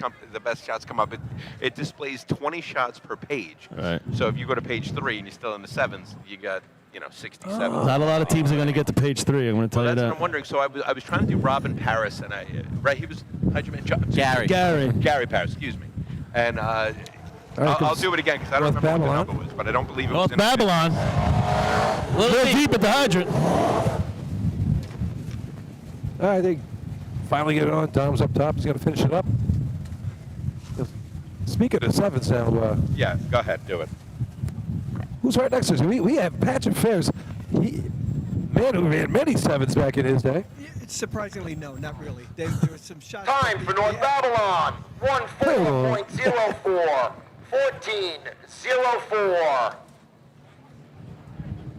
shots come up. It displays 20 shots per page. Right. So if you go to page 3 and you're still in the 7s, you got 67. Not a lot of teams are going to get to page 3. I'm going to tell you That's that. what I'm wondering. So I was trying to do Robin Paris, and he was, how'd you mention? Gary. Gary Paris, excuse me. And I'll do it again because I don't remember what the number was, but I don't believe it was North Babylon. A little deep at the hydrant. All right, they finally get it on. Dom's up top. He's going to finish it up. Speaking of 7s now. Yeah, go ahead. Do it. Who's right next to us? We have Patrick Ferris. Man who ran many 7s back in his day. Surprisingly, no, not really. There were some shots. Time for North Babylon, 14.04, 14.04.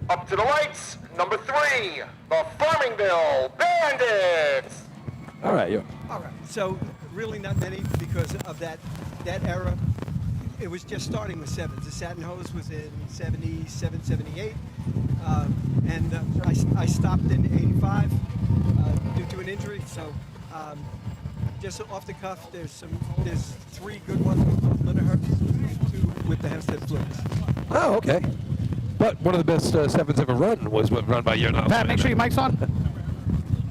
Up to the lights, number 3, the Farmingville Bandits. All right, All right. So really not many because of that era. it was just starting with sevens. The satin hose was in 77, 78, and I stopped in 85 due to an injury. So just off the cuff, there's 3 good ones with Lineher, 2 with the Hempstead Fluids. Oh, okay. But one of the best sevens ever run was run by your nozzle. Pat, make sure your mic's on.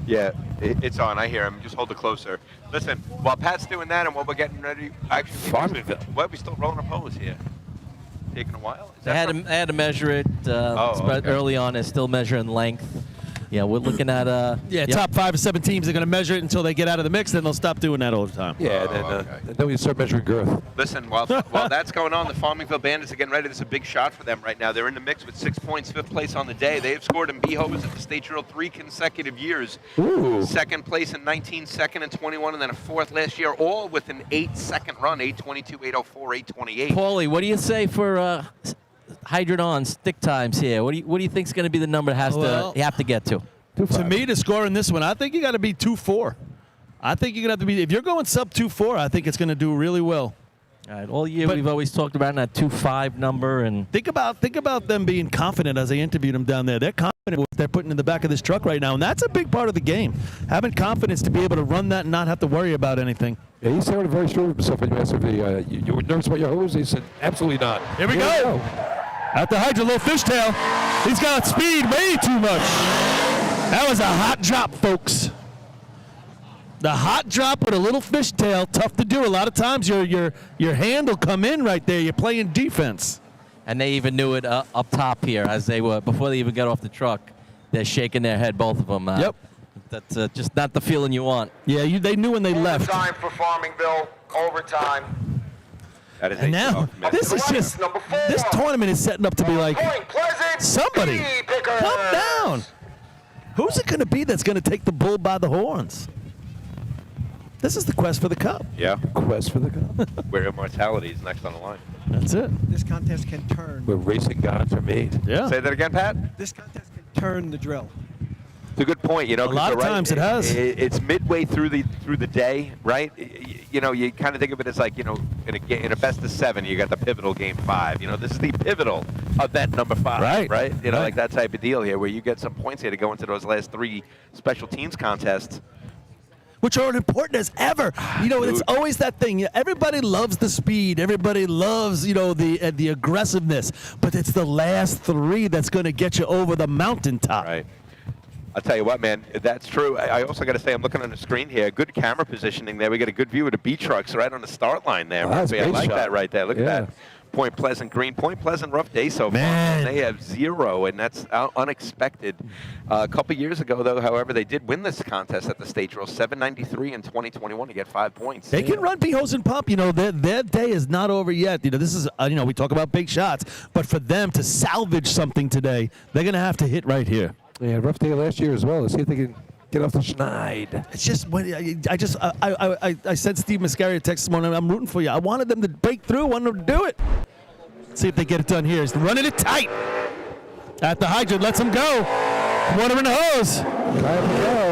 Yeah, it's on. I hear him. Just hold it closer. Listen, while Pat's doing that and while we're getting ready, actually, Farmingville. Why are we still rolling up hose here? Taking a while? Is They that had to measure it okay. early on. They're still measuring length. Yeah, we're looking at top 5 or 7 teams are going to measure it until they get out of the mix. Then they'll stop doing that all the time. Yeah, then we start measuring girth. Listen, while that's going on, the Farmingville Bandits are getting ready. This is a big shot for them right now. They're in the mix with 6 points, 5th place on the day. They have scored in B-Hovers at the state drill 3 consecutive years. Ooh. 2nd place in 19, 2nd in 21, and then a 4th last year, all with an 8-second run, 8:22, 8:04, 8:28. Paulie, what do you say for hydrant on stick times here? What do you think is going to be the number you have to get to? To me, to score in this one, I think you got to be 2-4. I think you're going to have to be, if you're going sub 2-4, I think it's going to do really well. All right, all year we've always talked about that 2-5 number, and think about them being confident as they interviewed them down there. They're confident with what they're putting in the back of this truck right now, and that's a big part of the game. Having confidence to be able to run that and not have to worry about anything. Yeah, he sounded very sure of himself when you asked if you were nervous about your hose. He said, absolutely not. Here we go. At the Hydra, little fishtail. He's got speed way too much. That was a hot drop, folks. The hot drop with a little fishtail, tough to do. A lot of times your hand will come in right there. You're playing defense. And they even knew it up top here as they were, before they even got off the truck. They're shaking their head, both of them. Yep. That's just not the feeling you want. Yeah, they knew when they left. Time for Farmingville, overtime. That is And now, this is just, this tournament is setting up to be like, somebody, calm down. Who's it going to be that's going to take the bull by the horns? This is the quest for the cup. Yeah. Quest for the cup. Where immortality is next on the line. That's it. This contest can turn. Where racing gods are made. Yeah. Say that again, Pat? This contest can turn the drill. It's a good point. You know, A lot of times it has. It's midway through the day, right? You know, you kind of think of it as like, you know, in a best of 7, you got the pivotal game 5. You know, this is the pivotal event number 5, right? You know, like that type of deal here, where you get some points here to go into those last 3 special teams contests. Which are important as ever. You know, it's always that thing. Everybody loves the speed. Everybody loves, you know, the aggressiveness. But it's the last 3 that's going to get you over the mountaintop. Right. I'll tell you what, man, that's true. I also got to say, I'm looking on the screen here. Good camera positioning there. We got a good view of the B trucks right on the start line there. That's a I great like shot. that right there. Look at that. Point Pleasant green. Point Pleasant rough day so far. They have 0, and that's unexpected. A couple years ago, though, however, they did win this contest at the state drill, 793 in 2021 to get 5 points. They can run B-hose and pump. You know, their day is not over yet. You know, this is, you know, we talk about big shots, but for them to salvage something today, they're going to have to hit right here. Yeah, rough day last year as well. Let's see if they can get off the schneid. It's just when I sent Steve Mascari a text this morning. I'm rooting for you. I wanted them to break through. I wanted them to do it. See if they get it done here. He's running it tight. At the hydrant, lets him go. Water in the hose.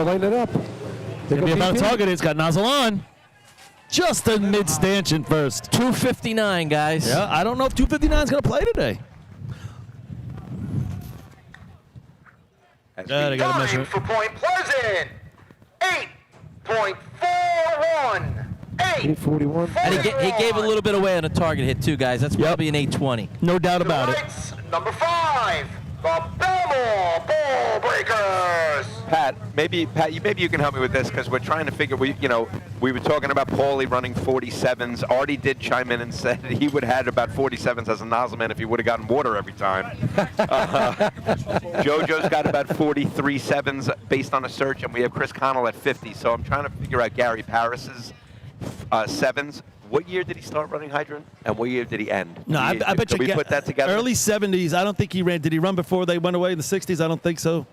Line it up. Gonna be about to target it. It's got nozzle on. Just a mid-stanchion first. 259, guys. Yeah, I don't know if 259 is going to play today. They got to measure it. For Point Pleasant, 8.41. 841. And he gave a little bit away on a target hit, too, guys. That's probably an 820. No doubt about it. Number 5, the Belmore Ball Breakers. Pat, maybe you can help me with this, because we're trying to figure. We were talking about Paulie running 47s. Artie did chime in and said he would have had about 47s as a nozzleman if he would have gotten water every time. JoJo's got about 43 sevens based on a search, and we have Chris Connell at 50. So I'm trying to figure out Gary Paris's sevens. What year did he start running hydrant, and what year did he end? No, I bet you we put that together. Early 70s. I don't think he ran. Did he run before they went away in the 60s? I don't think so.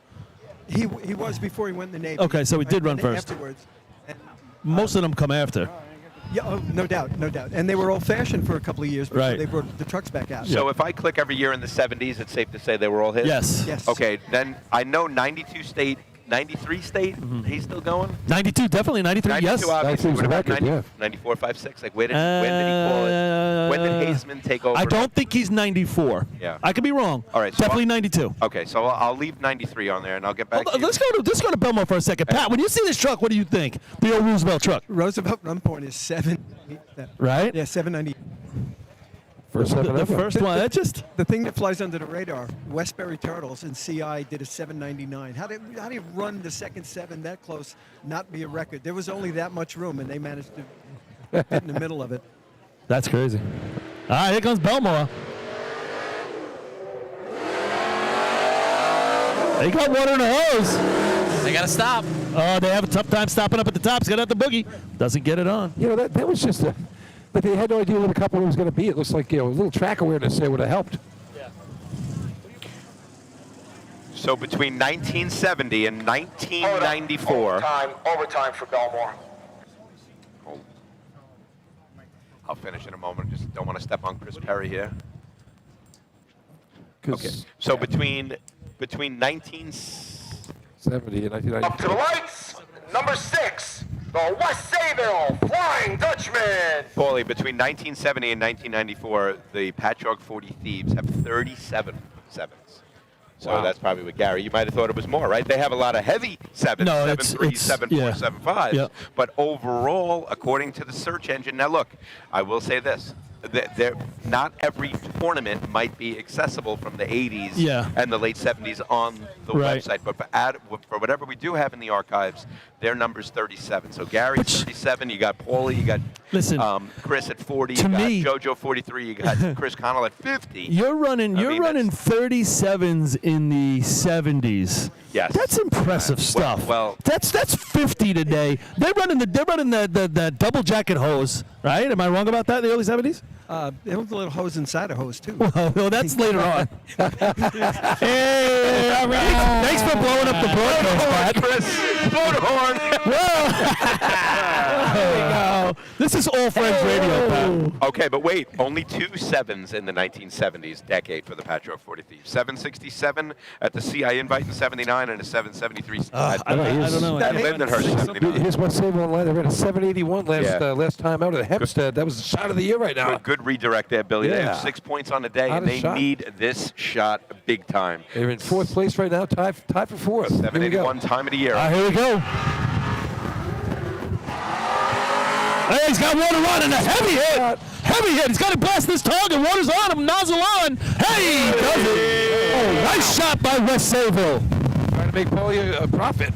He was before he went in the Navy. Okay, so he did run first. Afterwards. Most of them come after. Yeah, oh, no doubt, no doubt. And they were old-fashioned for a couple of years before Right. they brought the trucks back out. So if I click every year in the 70s, it's safe to say they were all his? Yes. Yes. Okay, then I know 92 state, 93 state. He's still going. 92, definitely 93. 92, Yes. obviously. That's What about record, 90, yeah. 94, 5, 6? Like, when did he call it? When did Haseman take over? I don't think he's 94. Yeah. I could be wrong. All right. So Definitely 92. Okay, so I'll leave 93 on there, and I'll get back to you. Let's go to Belmont for a second. Pat, when you see this truck, what do you think? The old Roosevelt truck. Roosevelt run point is 7. Right? Yeah, 790. First seven The ever. first one. That just. The thing that flies under the radar, Westbury Turtles and CI did a 799. How do you run the second 7 that close, not be a record? There was only that much room, and they managed to get in the middle of it. That's crazy. All right, here comes Belmore. They got water in the hose. They got to stop. Oh, they have a tough time stopping up at the top. It's got out the boogie. Doesn't get it on. You know, that was just a. But they had no idea what a couple was going to be. It looks like, a little track awareness there would have helped. So between 1970 and 1994. Overtime for Belmore. I'll finish in a moment. Just don't want to step on Chris Perry here. Okay. So between 1970 and 1994. Up to the lights, number 6, the West Sayville Flying Dutchman. Paulie, between 1970 and 1994, the Patchogue 40 Thieves have 37 sevens. So that's probably what Gary, you might have thought it was more, right? They have a lot of heavy sevens, No, 7.3s, 7.4, 7.5s. Yeah. But overall, according to the search engine, now look, I will say this. Not every tournament might be accessible from the 80s and the late 70s on the website, but for whatever we do have in the archives, their number's 37. So Gary's 37, you got Paulie, you got Chris at 40, you got JoJo 43, you got Chris Connell at 50. You're running 37s in the 70s. Yes. That's impressive stuff. Well, that's 50 today. They're running the double jacket hose, right? Am I wrong about that in the early 70s? There was a little hose inside a hose, too. Well, that's later on. Hey, all right. Thanks for blowing up the broadcast, Pat. Chris, blow the horn. There we go. This is All Friends Radio, Pat. Okay, but wait, only 2 sevens in the 1970s decade for the Patchogue 40 Thieves. 767 at the CI Invite in 79 and a 773. I don't know. Linden Hurst 79. Here's West Sayville online. They ran a 781 last time out at Hempstead. That was the shot of the year right now. Good redirect there, Billy. They have Yeah. 6 points on the day, Not and a they shot. need this shot big time. They're in 4th place right now, tied for 4th. 781 time of the year. Here we go. Hey, he's got water on and a heavy hit. Heavy hit. He's got to blast this target. Water's on him. Nozzle on. Hey, he does it. Oh, nice shot by West Sayville. Trying to make Paulie a profit.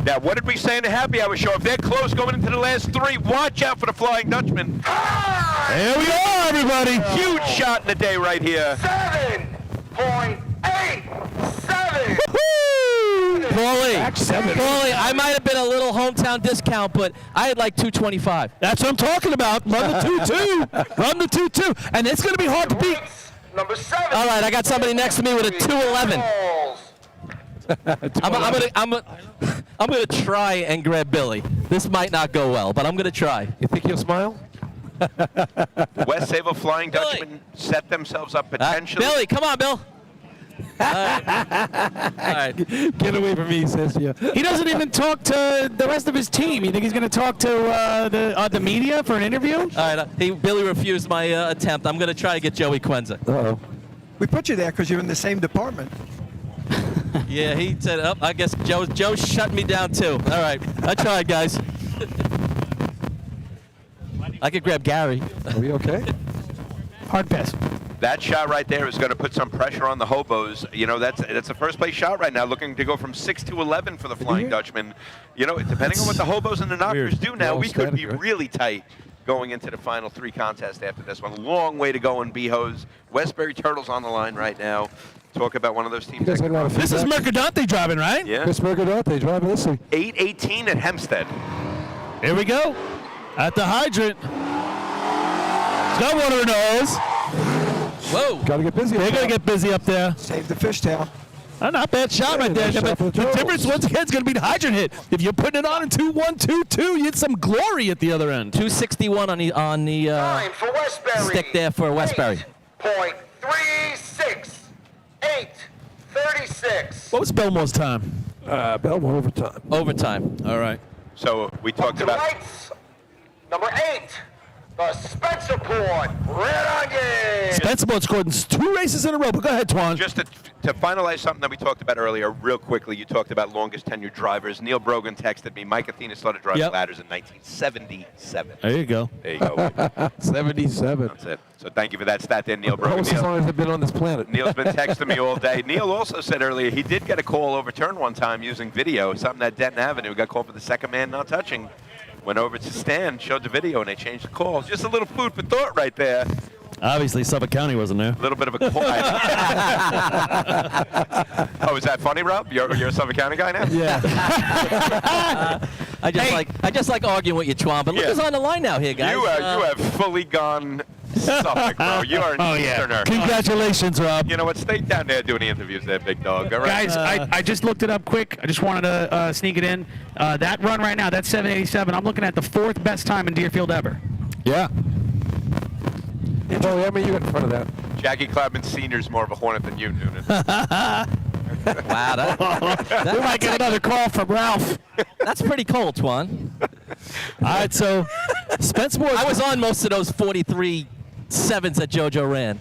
Now, what did we say in the happy hour show? If they're close going into the last 3, watch out for the Flying Dutchman. Here we are, everybody. Huge shot in the day right here. 7.87. Paulie, I might have been a little hometown discount, but I had like 225. That's what I'm talking about. Run the 2-2. Run the 2-2. And it's going to be hard to beat. Number 7. All right, I got somebody next to me with a 211. I'm gonna try and grab Billy. This might not go well, but I'm gonna try. You think he'll smile? West Sayville Flying Dutchman set themselves up potentially. Billy, come on, Bill. All right. Get away from me, he says to you. He doesn't even talk to the rest of his team. You think he's going to talk to the media for an interview? All right. Billy refused my attempt. I'm gonna try to get Joey Quenza. Uh-oh. We put you there because you're in the same department. Yeah, he said, "Oh, I guess Joe shut me down too." All right, I tried, guys. I could grab Gary. Are we okay? Hard pass. That shot right there is going to put some pressure on the hobos. You know, that's a first place shot right now, looking to go from 6 to 11 for the Flying Dutchman. You know, depending on what the hobos and the knockers do now, we could be really tight going into the final 3 contests after this one. Long way to go in B-Hose. Westbury Turtles on the line right now. Talk about one of those teams. This is Mercadante driving, right? Yeah. Chris Mercadante driving this thing. 8:18 at Hempstead. Here we go. At the hydrant. He's got water in the hose. Whoa. Got to get busy. They're going to get busy up there. Save the fishtail. Not bad shot right there. But the difference, once again, is going to be the hydrant hit. If you're putting it on in 2-1-2-2, you get some glory at the other end. 261 on the Time for Westbury. stick there for Westbury. 8.36. 8:36. 6. What was Belmore's time? Belmore overtime. Overtime. All right. So we talked To the about. lights, number 8, the Spencerport Red Onions. Spencerport scored in 2 races in a row, but go ahead, Twan. Just to finalize something that we talked about earlier, real quickly, you talked about longest tenured drivers. Neil Brogan texted me. Mike Athena started driving ladders in 1977. There you go. There you go. 77. That's it. So thank you for that stat there, Neil Brogan. Almost as long as I've been on this planet. Neil's been texting me all day. Neil also said earlier he did get a call overturned one time using video, something at Denton Avenue. Got called for the second man not touching. Went over to Stan, showed the video, and they changed the call. Just a little food for thought right there. Obviously, Suffolk County wasn't there. A little bit of a quiet. Oh, is that funny, Rob? You're a Suffolk County guy now? Yeah. I just like arguing with you, Twan. But look who's on the line now here, guys. You have fully gone Suffolk, bro. You are an Easterner. Congratulations, Rob. You know what? Stay down there doing the interviews there, big dog. All right? Guys, I just looked it up quick. I just wanted to sneak it in. That run right now, that's 7:87. I'm looking at the 4th best time in Deerfield ever. Yeah. Oh, yeah, I mean, you got in front of that. Jackie Cloudman Sr.'s more of a Hornet than you, Noonan. Wow, We might get another call from Ralph. That's pretty cold, Twan. All right, so Spencerport. I was on most of those 43 sevens that JoJo ran.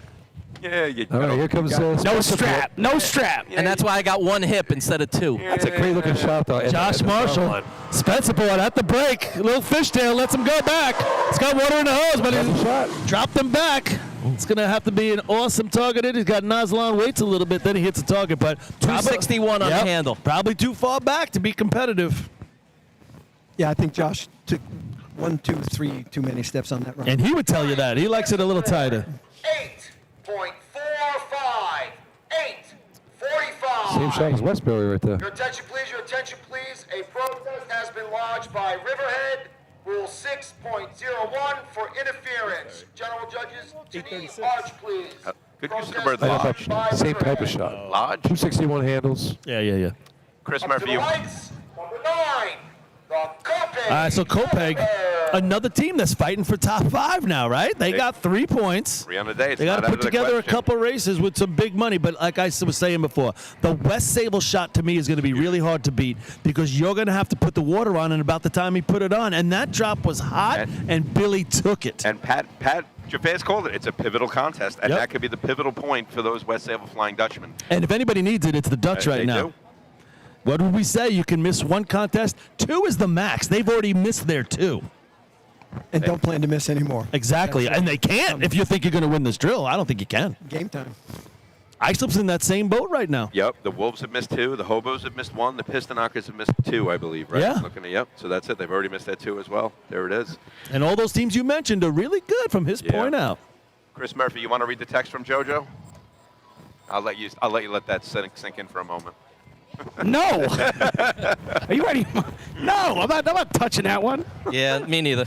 Yeah, you All right, here comes No strap. No strap. And that's why I got 1 hip instead of 2. That's a great looking shot, though. Josh Marshall. Spencerport at the break. A little fishtail lets him go back. He's got water in the hose, but he dropped him back. It's going to have to be an awesome target. He's got nozzle on, waits a little bit, then he hits the target. But 261 on the handle. Probably too far back to be competitive. Yeah, I think Josh took 1, 2, 3 too many steps on that run. And he would tell you that. He likes it a little tighter. 8.45. 8:45. Same shot as Westbury right there. Your attention, please. Your attention, please. A protest has been lodged by Riverhead. Rule 6.01 for interference. General Judges, Denise Arch, please. Good use of the word lodge. Same type of shot. Lodge? 261 handles. Yeah. Chris Up to Murphy, the you. lights, number 9, the Copeg. All right, so Copeg, another team that's fighting for top 5 now, right? They got 3 points. 3 on the day. It's They got not to out put of the together a question. couple races with some big money. But like I was saying before, the West Sable shot to me is going to be really hard to beat because you're going to have to put the water on and about the time he put it on. And that drop was hot, and Billy took it. And Pat Jafez called it. It's a pivotal contest, and that could be the pivotal point for those West Sable Flying Dutchmen. And if anybody needs it, it's the Dutch right They now. do. What would we say? You can miss 1 contest. 2 is the max. They've already missed their 2. And don't plan to miss anymore. Exactly. And they can't if you think you're going to win this drill. I don't think you can. Game time. Islip's in that same boat right now. Yep, the Wolves have missed 2, the Hobos have missed 1, the Piston Knockers have missed 2, I believe, right? Yeah. Looking at, yep, so that's it. They've already missed that 2 as well. There it is. And all those teams you mentioned are really good from his point out. Chris Murphy, you want to read the text from JoJo? I'll let you let that sink in for a moment. No. Are you ready? No, I'm not touching that one. Yeah, me neither.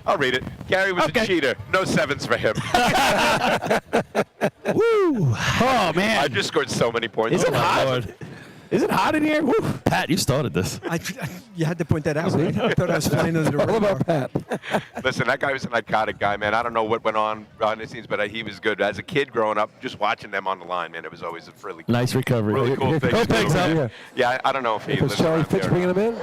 I'll read it. Gary was a cheater. No 7s for him. Woo! Oh man! I just scored so many points. Is it hot? Is it hot in here? Woo. Pat, you started this. You had to point that out, right? I thought I was flying under the radar. What about Pat? Listen, that guy was an iconic guy, man. I don't know what went on behind the scenes, but he was good. As a kid growing up, just watching them on the line, man, it was always a really Nice recovery. really cool thing. Copeg's to do. up. Yeah, I don't know if he Was lives Charlie around Fitz there. bringing him in?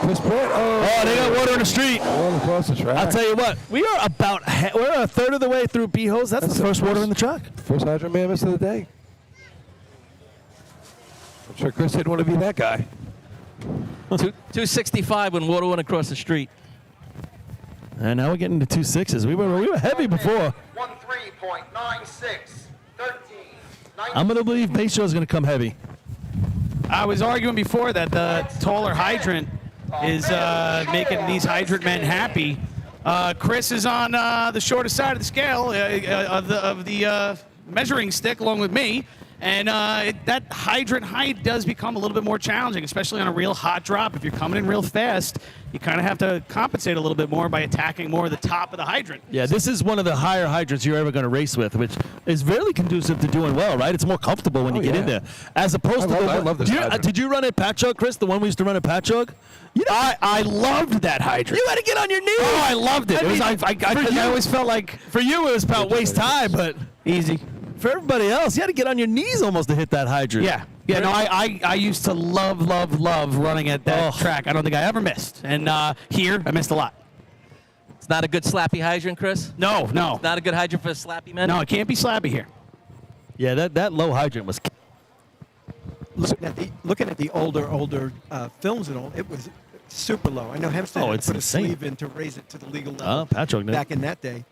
Chris Pratt. Oh, they got water in the street. All across the track. I'll tell you what, we're a third of the way through B-Hose. That's the first water in the truck. First hydrant mammoth of the day. I'm sure Chris didn't want to be that guy. 265 when water went across the street. And now we're getting to 2.6s. We were heavy before. 13.96. 13. I'm going to believe Bayshaw's going to come heavy. I was arguing before that the taller hydrant is making these hydrant men happy. Chris is on the shorter side of the scale of the measuring stick, along with me. And that hydrant height does become a little bit more challenging, especially on a real hot drop. If you're coming in real fast, you kind of have to compensate a little bit more by attacking more of the top of the hydrant. Yeah, this is one of the higher hydrants you're ever going to race with, which is really conducive to doing well, right? It's more comfortable when you get in there. As opposed to I love this hydrant. Did you run at Patchogue, Chris, the one we used to run at Patchogue? You know, I loved that hydrant. You had to get on your knees. Oh, I loved it. I always felt like for you it was about waist high, but easy. For everybody else, you had to get on your knees almost to hit that hydrant. Yeah. Yeah, no, I used to love running at that track. I don't think I ever missed. And here, I missed a lot. It's not a good slappy hydrant, Chris? No. It's not a good hydrant for slappy men? No, it can't be slappy here. Yeah, that low hydrant was... Looking at the older films and all, it was super low. I know Hempstead had it's to put insane. a sleeve in to raise it to the legal level Patrick did. back in that day.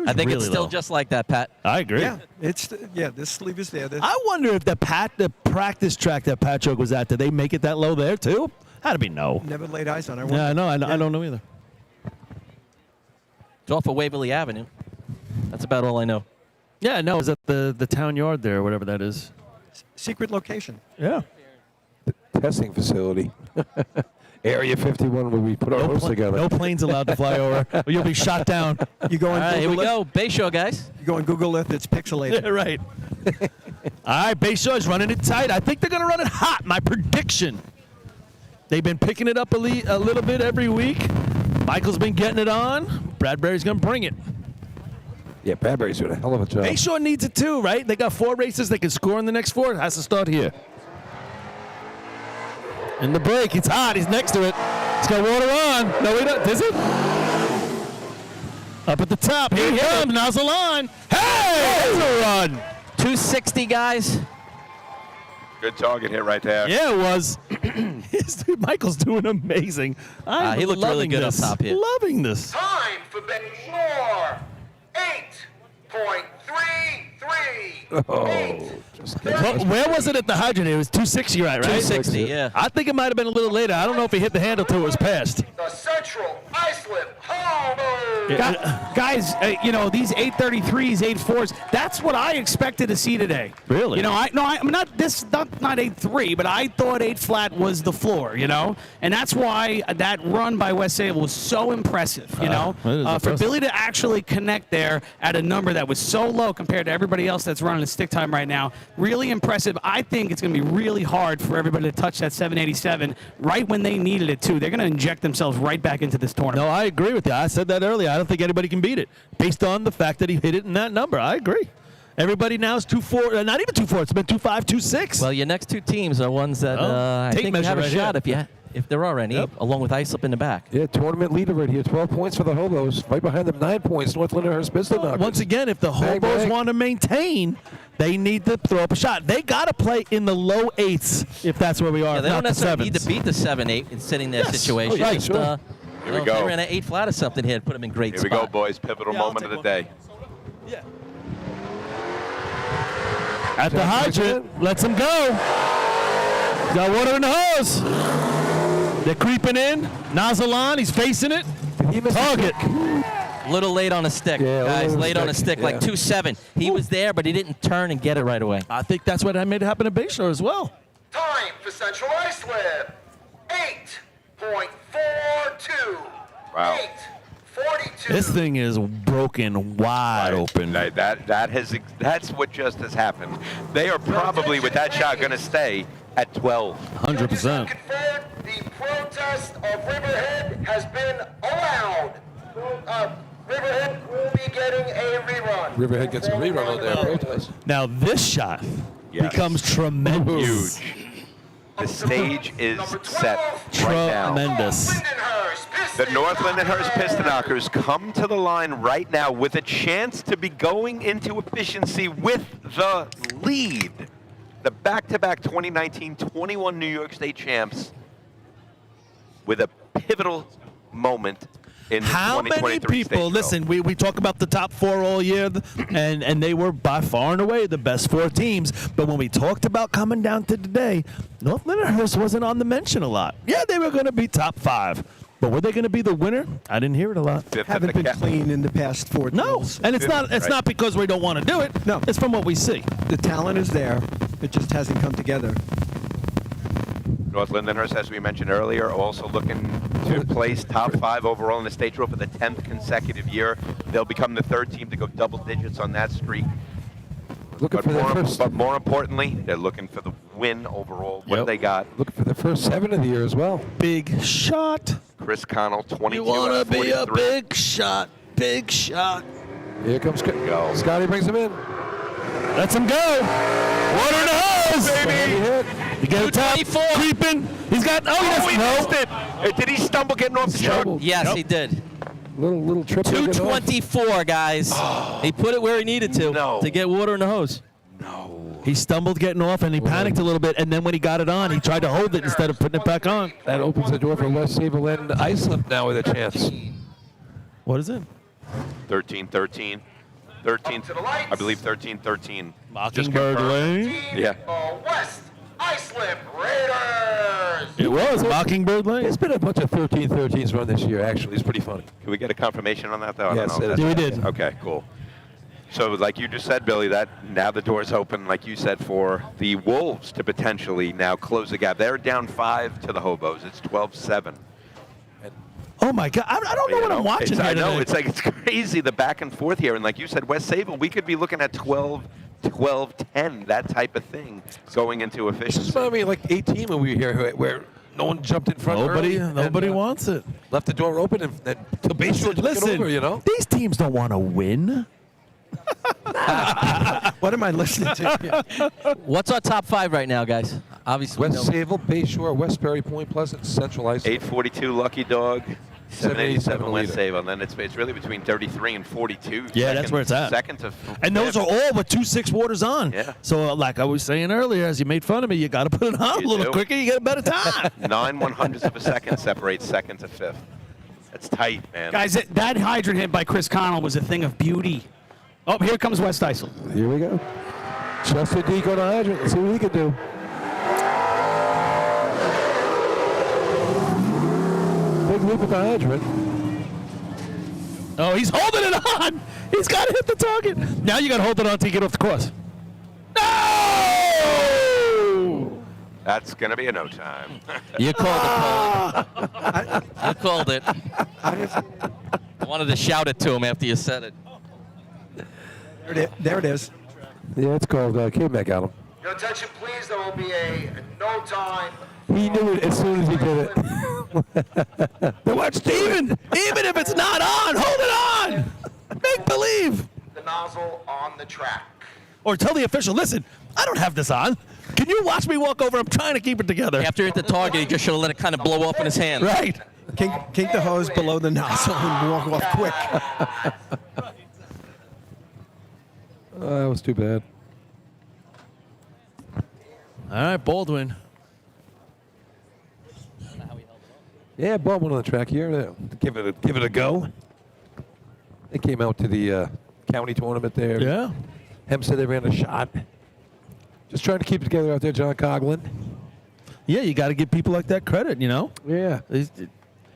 I think really it's still low. just like that, Pat. I agree. Yeah, this sleeve is there. I wonder if the practice track that Patrick was at, did they make it that low there too? Had to be no. Never laid eyes on it. Yeah, no, I don't know either. It's off of Waverly Avenue. That's about all I know. Yeah, no, it's at the town yard there, or whatever that is. Secret location. Yeah. Testing facility. Area 51 where we put our hosts together. No planes allowed to fly over, or you'll be shot down. You go on All right, here we Google go. Bayshore, guys. You go on Google Earth, it's pixelated. Yeah, right. All right, Bayshore's running it tight. I think they're going to run it hot. My prediction. They've been picking it up a little bit every week. Michael's been getting it on. Bradbury's going to bring it. Yeah, Bradbury's doing a hell of a job. Bayshore needs it too, right? They got 4 races. They can score in the next 4. It has to start here. In the break, it's hot. He's next to it. He's got water on. No, he doesn't. Is it? Up at the top. Here he comes. Nozzle on. Hey! There's a run. 260, guys. Good target hit right there. Yeah, it was. Michael's doing amazing. I'm He looked really loving good this. up top here. Loving this. Time for Bayshore. 8.33. Where was it at the hydrant? It was 260, right? 260, yeah. I think it might have been a little later. I don't know if he hit the handle till it was passed. The Central Islip Homo. Guys, these 833s, 84s, that's what I expected to see today. Really? I'm not 8.3, but I thought 8 flat was the floor, and that's why that run by West Sable was so impressive, It is for impressive. Billy to actually connect there at a number that was so low compared to everybody else that's running a stick time right now. Really impressive. I think it's going to be really hard for everybody to touch that 787 right when they needed it, too. They're going to inject themselves right back into this tournament. No, I agree with you. I said that earlier. I don't think anybody can beat it based on the fact that he hit it in that number. I agree. Everybody now is 2.4, not even 2.4. It's been 2.5, 2.6. Well, your next 2 teams are ones that I tape think you measure have a right shot here. if there are any, along with Islip in the back. Yeah, tournament leader right here. 12 points for the Hobos. Right behind them, 9 points. North Lindenhurst Pistol Knockers. Once again, if the Bang, Hobos bang. want to maintain, they need to throw up a shot. They got to play in the low 8s if that's where we are. Yeah, they not don't the necessarily 7s. need to beat the 7-8 in sitting their Yes. situation. Oh, yeah, Just, sure. Here we if go. they ran an 8 flat or something here, put them in great Here we spot. go, boys. Pivotal moment of the day. At the hydrant, lets him go. Got water in the hose. They're creeping in. Nozzle on. He's facing it. Target. A little late on a stick, Yeah, a guys. little Late on a stick, stick, like yeah. 2.7. He was there, but he didn't turn and get it right away. I think that's what made it happen at Bayshore as well. Time for Central Islip. 8.42. Wow. 8.42. This thing is broken wide open. That's what just has happened. They are probably with that shot going to stay at 12. 100%. The protest of Riverhead has been allowed. Riverhead will be getting a rerun. Riverhead gets a rerun on their protest. Now this shot Yes. becomes tremendous. Huge. The stage is set right now. Tremendous. The North Lindenhurst Pistonockers come to the line right now with a chance to be going into efficiency with the lead. The back-to-back 2019-21 New York State champs with a pivotal moment in the How 2023 many State people, Drill. listen, we talk about the top 4 all year, and they were by far and away the best 4 teams. But when we talked about coming down to today, North Lindenhurst wasn't on the mention a lot. Yeah, they were going to be top 5. But were they going to be the winner? I didn't hear it a lot. Haven't been clean in the past 4 No, drills. and it's not because we don't want to do it. No. It's from what we see. The talent is there. It just hasn't come together. North Lindenhurst, as we mentioned earlier, also looking to place top 5 overall in the state drill for the 10th consecutive year. They'll become the 3rd team to go double digits on that streak. Looking for their first. But more importantly, they're looking for the win overall. What do they got? Looking for their first 7 of the year as well. Big shot. Chris Connell, 22 You want out to of be 43. a big shot. Big shot. Here comes Go. Scotty brings him in. Lets him go. Water in the hose. Baby. You get a top creeping. He's got. Oh, he missed it. Did he stumble getting off the truck? Yes, he did. Little trip. 224, guys. He put it where he needed to get water in the hose. He stumbled getting off, and he panicked a little bit, and then when he got it on, he tried to hold it instead of putting it back on. That opens the door for West Sable and Iceland now with a chance. What is it? 13-13. 13, I believe 13-13. Mockingbird Lane? Yeah. West Iceland Raiders. It was Mockingbird Lane. There's been a bunch of 13-13s run this year, actually. It's pretty funny. Can we get a confirmation on that, though? I Yes, don't know. it is. Yeah, we did. Okay, cool. So like you just said, Billy, that now the door's open, like you said, for the Wolves to potentially now close the gap. They're down 5 to the Hobos. It's 12-7. Oh, my God. I don't know what I'm watching here I know. today. It's crazy, the back and forth here. And like you said, West Sable, we could be looking at 12-10, that type of thing going into efficiency. This is me like 18 when we were here, where no one jumped in front. Nobody wants it. Left the door open, and the base took it over, you know? These teams don't want to win. What am I listening to? What's our top 5 right now, guys? Obviously, West Sable, Bayshore, Westbury Point Pleasant, Central Iceland. 842 Lucky Dog, 787 West Leader. Sable, and then it's really between 33 and 42. Yeah, that's where it's at. Second to And those are all with 2.6 waters on. Yeah. So, like I was saying earlier, as you made fun of me, you got to put it on a little quicker. You get a better time. 9/100ths of a second separates second to fifth. That's tight, man. Guys, that hydrant hit by Chris Connell was a thing of beauty. Oh, here comes West Iceland. Here we go. Just a deke on the hydrant. Let's see what he can do. Big leap at the hydrant. Oh, he's holding it on. He's got to hit the target. Now you got to hold it on till you get off the course. No! That's going to be a no time. You called it, Paul. You called it. I wanted to shout it to him after you said it. There it is. Yeah, it's called K-Mac got him. Your attention, please. There will be a no time. He knew it as soon as he did it. Watch, even if it's not on, hold it on. Make believe. The nozzle on the track. Or tell the official, listen, I don't have this on. Can you watch me walk over? I'm trying to keep it together. After he hit the target, he just should have let it kind of blow up in his hand. Right. Kink the hose below the nozzle and walk off quick. That was too bad. All right, Baldwin. Yeah, Baldwin on the track here. Give it a go. They came out to the county tournament there. Yeah. Hempstead, they ran a shot. Just trying to keep it together out there, John Coughlin. Yeah, you got to give people like that credit, you know? Yeah.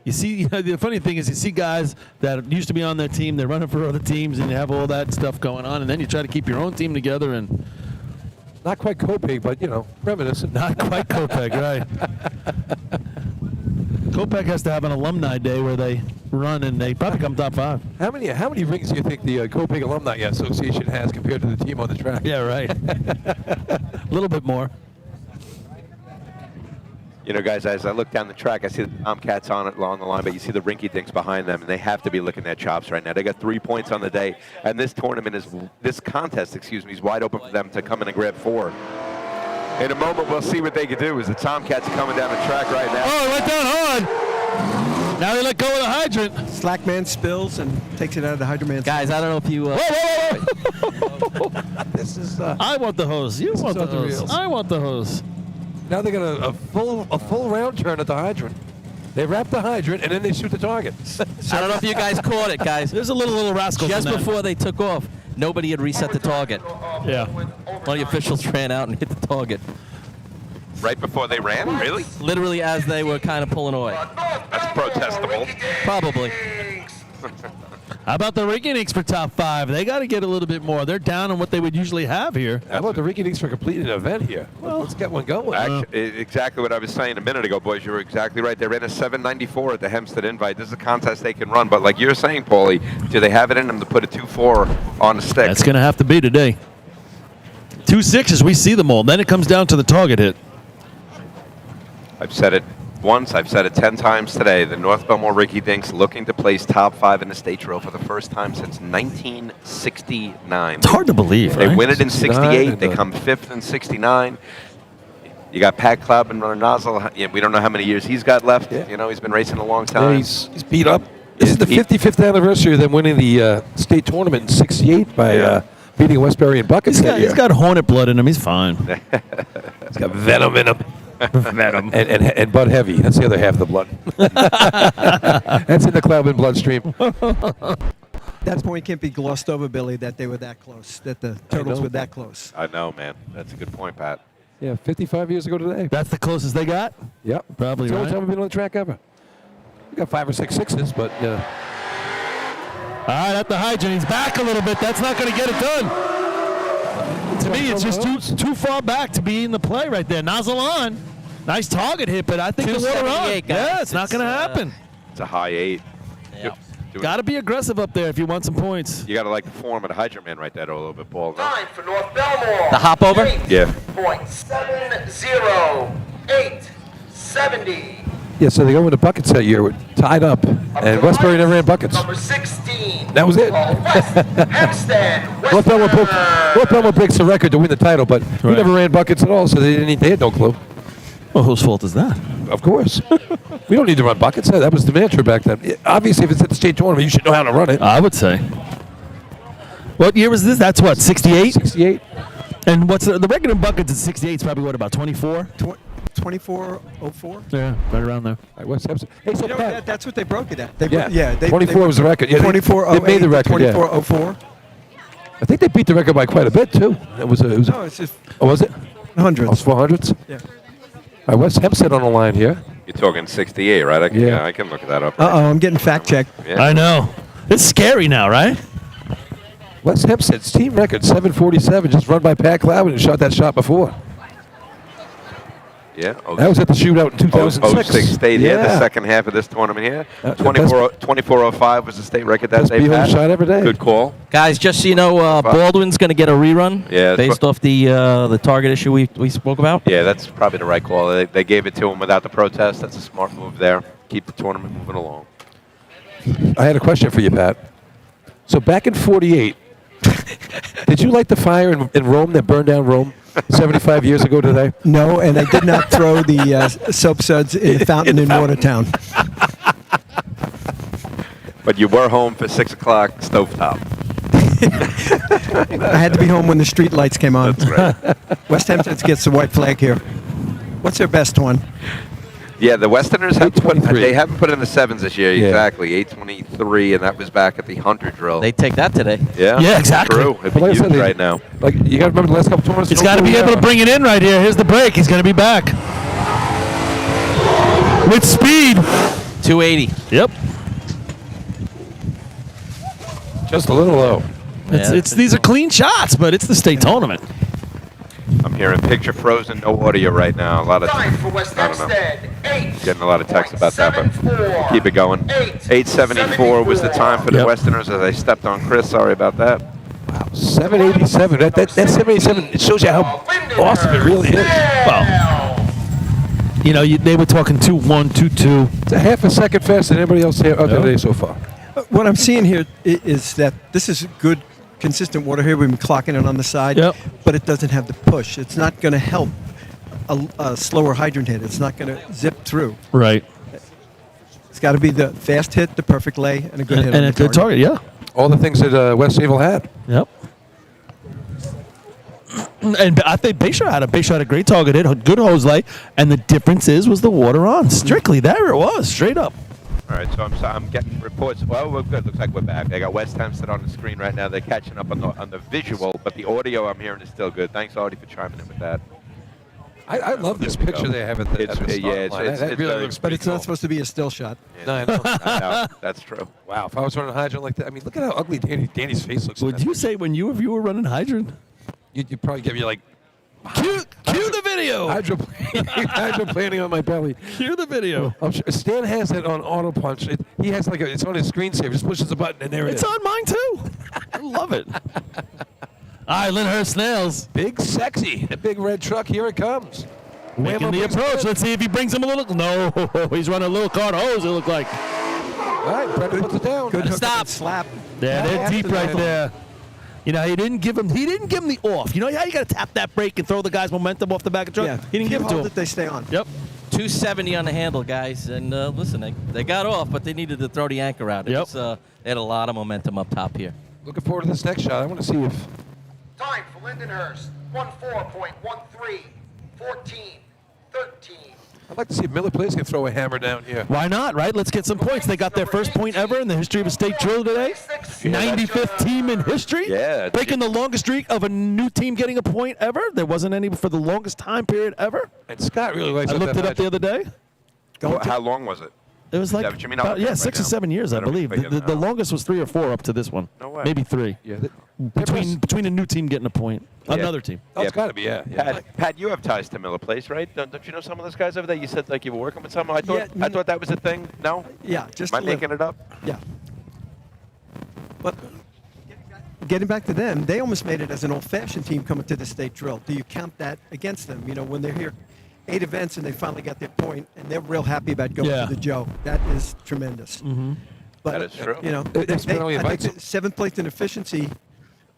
You see, the funny thing is you see guys that used to be on their team, they're running for other teams, and you have all that stuff going on, and then you try to keep your own team together and... Not quite Kopeg, but, reminiscent. Not quite Kopeg, right. Kopeg has to have an alumni day where they run and they probably come top 5. How many rings do you think the Kopeg Alumni Association has compared to the team on the track? Yeah, right. A little bit more. You know, guys, as I look down the track, I see the Tomcats on it along the line, but you see the rinky-dinks behind them, and they have to be licking their chops right now. They got 3 points on the day, and this contest is wide open for them to come in and grab 4. In a moment, we'll see what they can do as the Tomcats are coming down the track right now. Oh, it went down hard. Now they let go of the hydrant. Slack man spills and takes it out of the hydrant man's Guys, I don't know if you... Whoa. This is... I want the hose. You want the hose. I want the hose. Now they got a full round turn at the hydrant. They wrap the hydrant, and then they shoot the target. I don't know if you guys caught it, guys. There's a little rascal. Just before they took off, nobody had reset the target. Yeah. One of the officials ran out and hit the target. Right before they ran? Really? Literally as they were kind of pulling away. That's protestable. Probably. How about the Rinky-Dinks for top 5? They got to get a little bit more. They're down on what they would usually have here. How about the Rinky-Dinks for completing an event here? Well, let's get one going. Actually, exactly what I was saying a minute ago, boys. You were exactly right. They ran a 7:94 at the Hempstead Invite. This is a contest they can run, but like you're saying, Paulie, do they have it in them to put a 2.4 on the stick? That's going to have to be today. 2.6s, we see them all. Then it comes down to the target hit. I've said it once, I've said it 10 times today, the North Belmore Ricky Dinks looking to place top 5 in the state drill for the first time since 1969. It's hard to believe, They right? win it in 68. and They come 5th in 69. You got Pat Club and Runner Nozzle. Yeah, we don't know how many years he's got left. Yeah. You know, he's been racing a long time. Yeah, he's beat up. This is the 55th anniversary of them winning the state tournament in '68 by beating Westbury and Buckets. He's got Hornet blood in him. He's fine. He's got venom in him. Venom. And Bud Heavy. That's the other half of the blood. That's in the Cloudman bloodstream. That point can't be glossed over, Billy, that they were that close, that the Turtles were that close. I know, man. That's a good point, Pat. Yeah, 55 years ago today. That's the closest they got? Yep. Probably It's the only right. time we've been on the track ever. We got 5 or 6 sixes, but All right, at the hydrant. He's back a little bit. That's not going to get it done. To me, it's just too far back to be in the play right there. Nozzle on. Nice target hit, but I think the water on. 278, guys. Yeah, it's not going to happen. It's a high 8. Yeah. Got to be aggressive up there if you want some points. You got to like the form of the hydrant man right there a little bit, Paul. No? Time for North Belmore. The hop over? Yeah. .70. yeah, so they go into buckets that year, tied up, and Westbury never ran buckets. Number 16. That was it. Hempstead. North Belmore breaks the record to win the title, but he never ran buckets at all, so they had no clue. Well, whose fault is that? Of course. We don't need to run buckets. That was the mantra back then. Obviously, if it's at the state tournament, you should know how to run it. I would say. What year was this? That's what, 68? 68. And what's the record in buckets in 68 is probably what, about 24? 24:04. Yeah, right around there. All right, what's Hey, so You know, Pat, that's what they broke it at. They yeah, they 24 was the record. Yeah, 24:08. they made the record. Yeah. 24:04. I think they beat the record by quite a bit too. It was No, it's just oh, was it? hundreds. 400s. Yeah. All right, what's Hempstead on the line here? You're talking 68, right? Yeah. I can look that up. I'm getting fact checked. Yeah. I know. It's scary now, right? West Hempstead's team record 747, just run by Pat Cloud and shot that shot before. Yeah. That was at the shootout in 2006. 06 state here, the Yeah. second half of this tournament here. The 24:05 was the state record that Best day, B-hole Pat. shot every day. Good call. Guys, just so you know, Baldwin's going to get a rerun Yeah, based off the target issue we spoke about. Yeah, that's probably the right call. They gave it to him without the protest. That's a smart move there. Keep the tournament moving along. I had a question for you, Pat. So back in '48, did you light the fire in Rome that burned down Rome 75 years ago today? No, and I did not throw the soap suds in the fountain in Watertown. But you were home for 6 o'clock stovetop. I had to be home when the street lights came on. That's right. West Hampton gets the white flag here. What's their best one? Yeah, the Westerners have put, 823. they haven't put in the sevens this year. Yeah. Exactly, 823, and that was back at the Hunter drill. They take that today. Yeah, Yeah, exactly. True. It'd But be like I huge said, right now. Like you got to remember the last couple tournaments. He's got to be able to bring it in right here. Here's the break. He's going to be back. With speed. 280. Yep. Just a little low. It's these are clean shots, but it's the state tournament. I'm hearing picture frozen, no audio right now. A lot of, Time for West I don't know. Hempstead. 8. Getting a lot of text about that, but 74. keep it going. 874 was the time for the Yep. Westerners as I stepped on Chris. Sorry about that. 787. That 787. It shows you how awesome it really is. Well, you know, they were talking 2-1, 2-2. It's a half a second faster than anybody else here out there today so far. What I'm seeing here is that this is good, consistent water here. We've been clocking it on the side, Yep. but it doesn't have the push. It's not going to help a slower hydrant hit. It's not going to zip through. Right. It's got to be the fast hit, the perfect lay, and a good hit. And on a the good target, yeah. All the things that West Havel had. Yep. And I think Bayshot had a great target hit, a good hose lay, and the difference was the water on. Strictly, there it was, straight up. All right, so I'm getting reports. Well, we're good. Looks like we're back. They got West Hempstead on the screen right now. They're catching up on the visual, but the audio I'm hearing is still good. Thanks, Artie, for chiming in with that. I love this There we picture go. they have at the It's- start yeah, line. it's That really very- looks But pretty it's not cool. supposed to be a still shot. No, I know. I know. That's true. Wow, if I was running a hydrant like that, I mean, look at how ugly Danny's face looks. Would you say when you were running hydrant? You'd probably give me like Cue the video. hydroplaning on my belly. Cue the video. I'm sure Stan has it on auto punch. He has like it's on his screensaver. Just pushes a button and there it is. It's on mine too. I love it. All right, Lyndhurst Snails. Big sexy. The big red truck. Here it comes. Making the approach. Let's see if he brings him a little. No, he's running a little card hose, it looked like. All right, Brennan puts it down. Good hook Stop. and slap. Yeah, they're After deep the right hook. there. You know, he didn't give him the off. You know how you got to tap that brake and throw the guy's momentum off the back of the truck? Yeah. He didn't give it to hold him. it, they stay on. Yep. 270 on the handle, guys. And listen, they got off, but they needed to throw the anchor out. They had a lot of momentum up top here. Looking forward to this next shot. I want to see if. Time for Lindenhurst, 14.13, 14, 13. I'd like to see if Miller Place can throw a hammer down here. Why not, right? Let's get some points. They got their first point ever in the history of a state drill today. 95th team in history. Yeah. Breaking the longest streak of a new team getting a point ever. There wasn't any for the longest time period ever. And Scott really likes I looked that it up the other day. How long was it? It was like, Yeah, but you mean about, right 6 or now. 7 years, I believe. The longest was 3 or 4 up to this one. No way. Maybe 3. Yeah. Between a new team getting a point. Yeah. Another team. Oh, it's got to be, yeah. Pat, you have ties to Miller Place, right? Don't you know some of those guys over there? You said like you were working with some. I thought Yeah, I thought that was a thing. No. Yeah, just Am I a little. making it up? Yeah. But getting back to them, they almost made it as an old-fashioned team coming to the state drill. Do you count that against them? You know, when they're here 8 events and they finally got their point, and they're real happy about going Yeah. to the Joe. That is tremendous. Mm-hmm. But, That is true. You know, It's they, really I think invites the 7th place in efficiency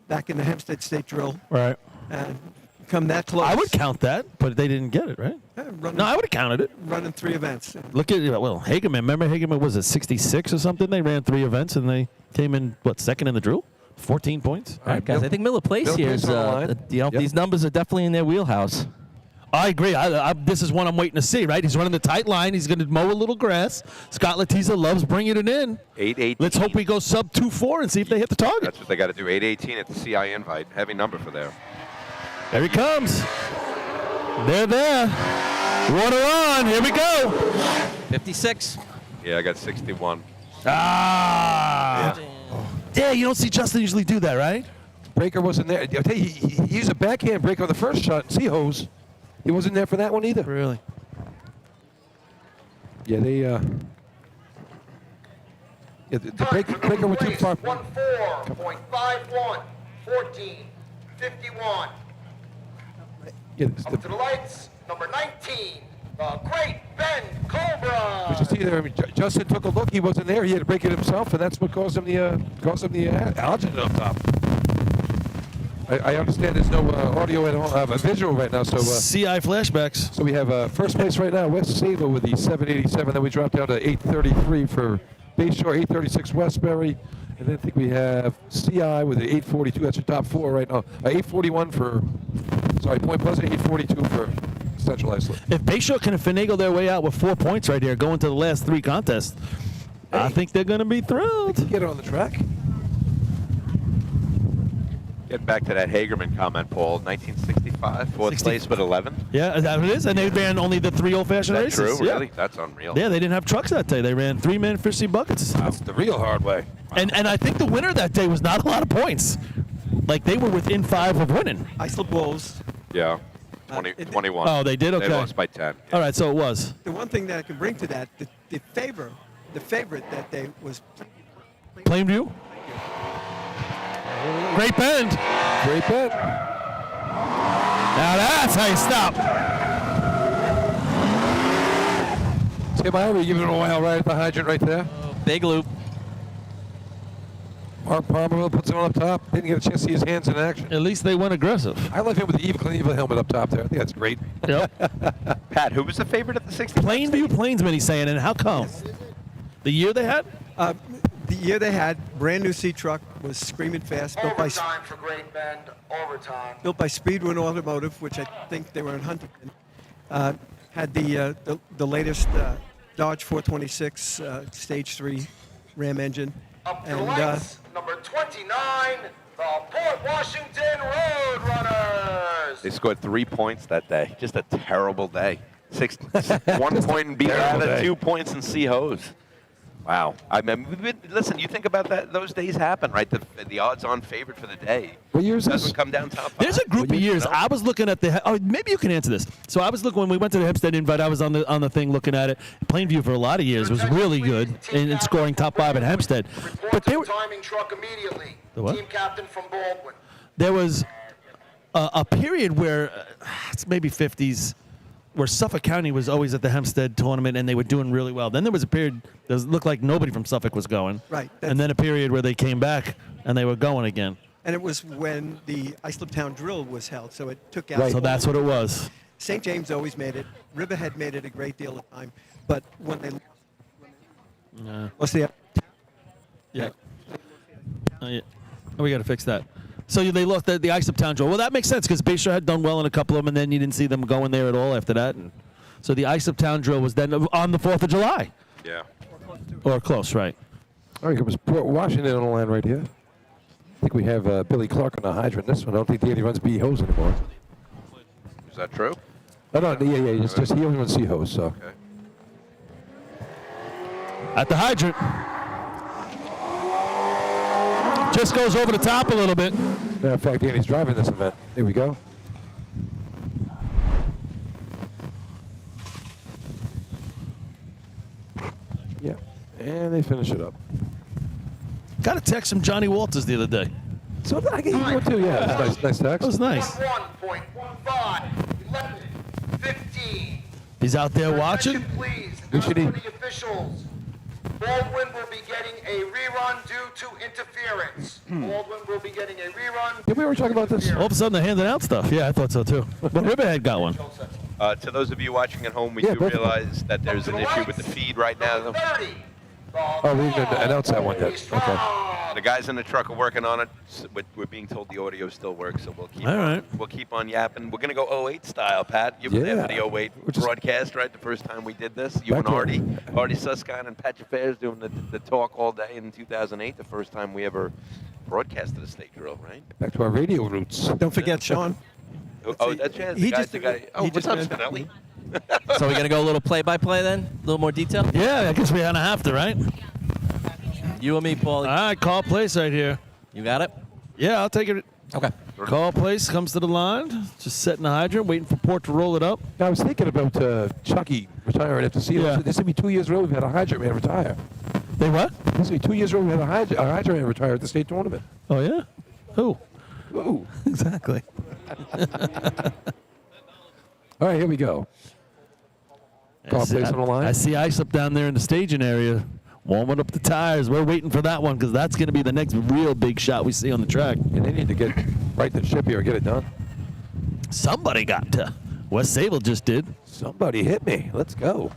back in the Hempstead State Drill. Right. And come that close. I would count that, but they didn't get it, right? Running, No, I would have counted it. running 3 events. Look at, Hageman. Remember Hageman was at 66 or something? They ran 3 events and they came in, second in the drill? 14 points. All right, guys. I think Miller Place Miller here Place is, on the line. Yep. these numbers are definitely in their wheelhouse. I agree. This is one I'm waiting to see, right? He's running the tight line. He's going to mow a little grass. Scott Letiza loves bringing it in. 8-18. Let's hope we go sub 2-4 and see if they hit the target. That's what they got to do. 8-18 at the CI invite. Heavy number for there. There he comes. They're there. Water on. Here we go. 56. Yeah, I got 61. Ah. Yeah, you don't see Justin usually do that, right? Breaker wasn't there. I'll tell you, he used a backhand break on the first shot. See hose. He wasn't there for that one either. Really? Yeah, they. Yeah, the breaker went too far. 14.51, 14, 51. Yeah, Up to the lights, number 19, the Great Ben Cobra. but you see there, I mean, Justin took a look. He wasn't there. He had to break it himself, and that's what caused him the algae up top. I understand there's no audio at all, a visual right now. So CI flashbacks. So we have first place right now, West Sable with the 787. Then we dropped down to 833 for Bayshore, 836 Westbury. And then I think we have CI with the 842. That's your top 4 right now. 841 for, Point Pleasant, 842 for Central Islip. If Bayshore can finagle their way out with 4 points right here, going to the last 3 contests, I think they're going to be thrilled. Get it on the track. Getting back to that Hagerman comment, Paul. 1965, 4th place with 11. Yeah, that it is. And they ran only the 3 old-fashioned Is races. that true? Yeah. Really? That's unreal. Yeah, they didn't have trucks that day. They ran 3-man fishy buckets. That's the real hard way. And I think the winner that day was not a lot of points. Like, they were within 5 of winning. Islip Wolves. Yeah. 21. Oh, they did? Okay. They lost by 10. All right, so it was. The one thing that I can bring to that, the favorite that day was Plainview? Great Bend. Great Bend. Now that's how you stop. Tim Irie giving it a while right at the hydrant right there. Big loop. Mark Palmerville puts it on up top. Didn't get a chance to see his hands in action. At least they went aggressive. I love him with the Evil helmet up top there. I think that's great. Yep. Pat, who was the favorite at the 60? Plainview Plainsman, he's saying, and how come? The year they had? the year they had, brand new C truck, was screaming fast, Overtime for Great Bend, overtime. built by Speedwin Automotive, which I think they were in Huntington. Had the latest Dodge 426 Stage 3 Ram engine. Up to the lights, number 29, the Port Washington Roadrunners. They scored 3 points that day. Just a terrible day. 1 point in B Ladder, 2 points in C Hose. Wow. I mean, listen, you think about that; those days happen, right? The odds-on favorite for the day. What year is this? Doesn't come down top 5. There's a group of years. I was looking at the. Oh, maybe you can answer this. So I was looking when we went to the Hempstead Invite. I was on the thing looking at it. Plainview for a lot of years was really good in scoring top 5 at Hempstead. But they were, Timing truck immediately. The what? Team captain from Baldwin. there was a period where it's maybe 50s. where Suffolk County was always at the Hempstead tournament, and they were doing really well. Then there was a period that looked like nobody from Suffolk was going. Right. And then a period where they came back, and they were going again. And it was when the Islip Town Drill was held, so it took out. Right. So that's what it was. St. James always made it. Riverhead made it a great deal of time, but when they what's the Yeah. Yeah. Oh, we got to fix that. So they lost the Islip Town Drill. Well, that makes sense because Bayshore had done well in a couple of them, and then you didn't see them going there at all after that. And so the Islip Town Drill was then on the 4th of July. Yeah. Or close, right? All right, comes Port Washington on the line right here. I think we have Billy Clark on the hydrant. This one, I don't think Danny runs B hose anymore. Is that true? Oh, no, yeah. It's just he only runs C hose, so. Okay. At the hydrant. Just goes over the top a little bit. Matter of fact, Danny's driving this event. Here we go. Yeah, and they finish it up. Got a text from Johnny Walters the other day. So I get you one too, yeah. Nice text. That was nice. 1.15, 11, 15. He's out there watching. Please, Who should he? the officials. Baldwin will be getting a rerun due to interference. Baldwin will be getting a rerun. Did we ever talk about this? All of a sudden they're handing out stuff. Yeah, I thought so too. But Riverhead got one. To those of you watching at home, we Yeah, do both of them. realize that there's an issue with the feed right now. 30. Oh, we didn't announce that one yet. Okay. The guys in the truck are working on it. We're being told the audio still works, so we'll keep All right. we'll keep on yapping. We're gonna go 08 style, Pat. You were there for the 08 broadcast, right? The first time we did this, you and Back Artie, when- Artie Susskind and Pat Jaffar's doing the talk all day in 2008. The first time we ever broadcasted a state drill, right? Back to our radio roots. Don't forget Sean. Oh, that's Chaz. He The just- guy. Oh, he what's just up, mentioned- Spinelli? So we're going to go a little play-by-play then? A little more detail? Yeah, I guess we're going to have to, right? You and me, Paulie. All right, call place right here. You got it? Yeah, I'll take it. Okay. Call place comes to the line. Just setting the hydrant, waiting for Port to roll it up. I was thinking about Chucky retiring after season. Yeah. This will be 2 years ago. We've had a hydrant man retire. They what? This will be 2 years ago. We had a hydrant man retire at the state tournament. Oh, yeah? Who? Ooh. Exactly. All right, here we go. Call place on the line. I see Islip down there in the staging area, warming up the tires. We're waiting for that one because that's going to be the next real big shot we see on the track. And they need to get right the ship here and get it done. Somebody got to. Wes Sable just did. Somebody hit me. Let's go.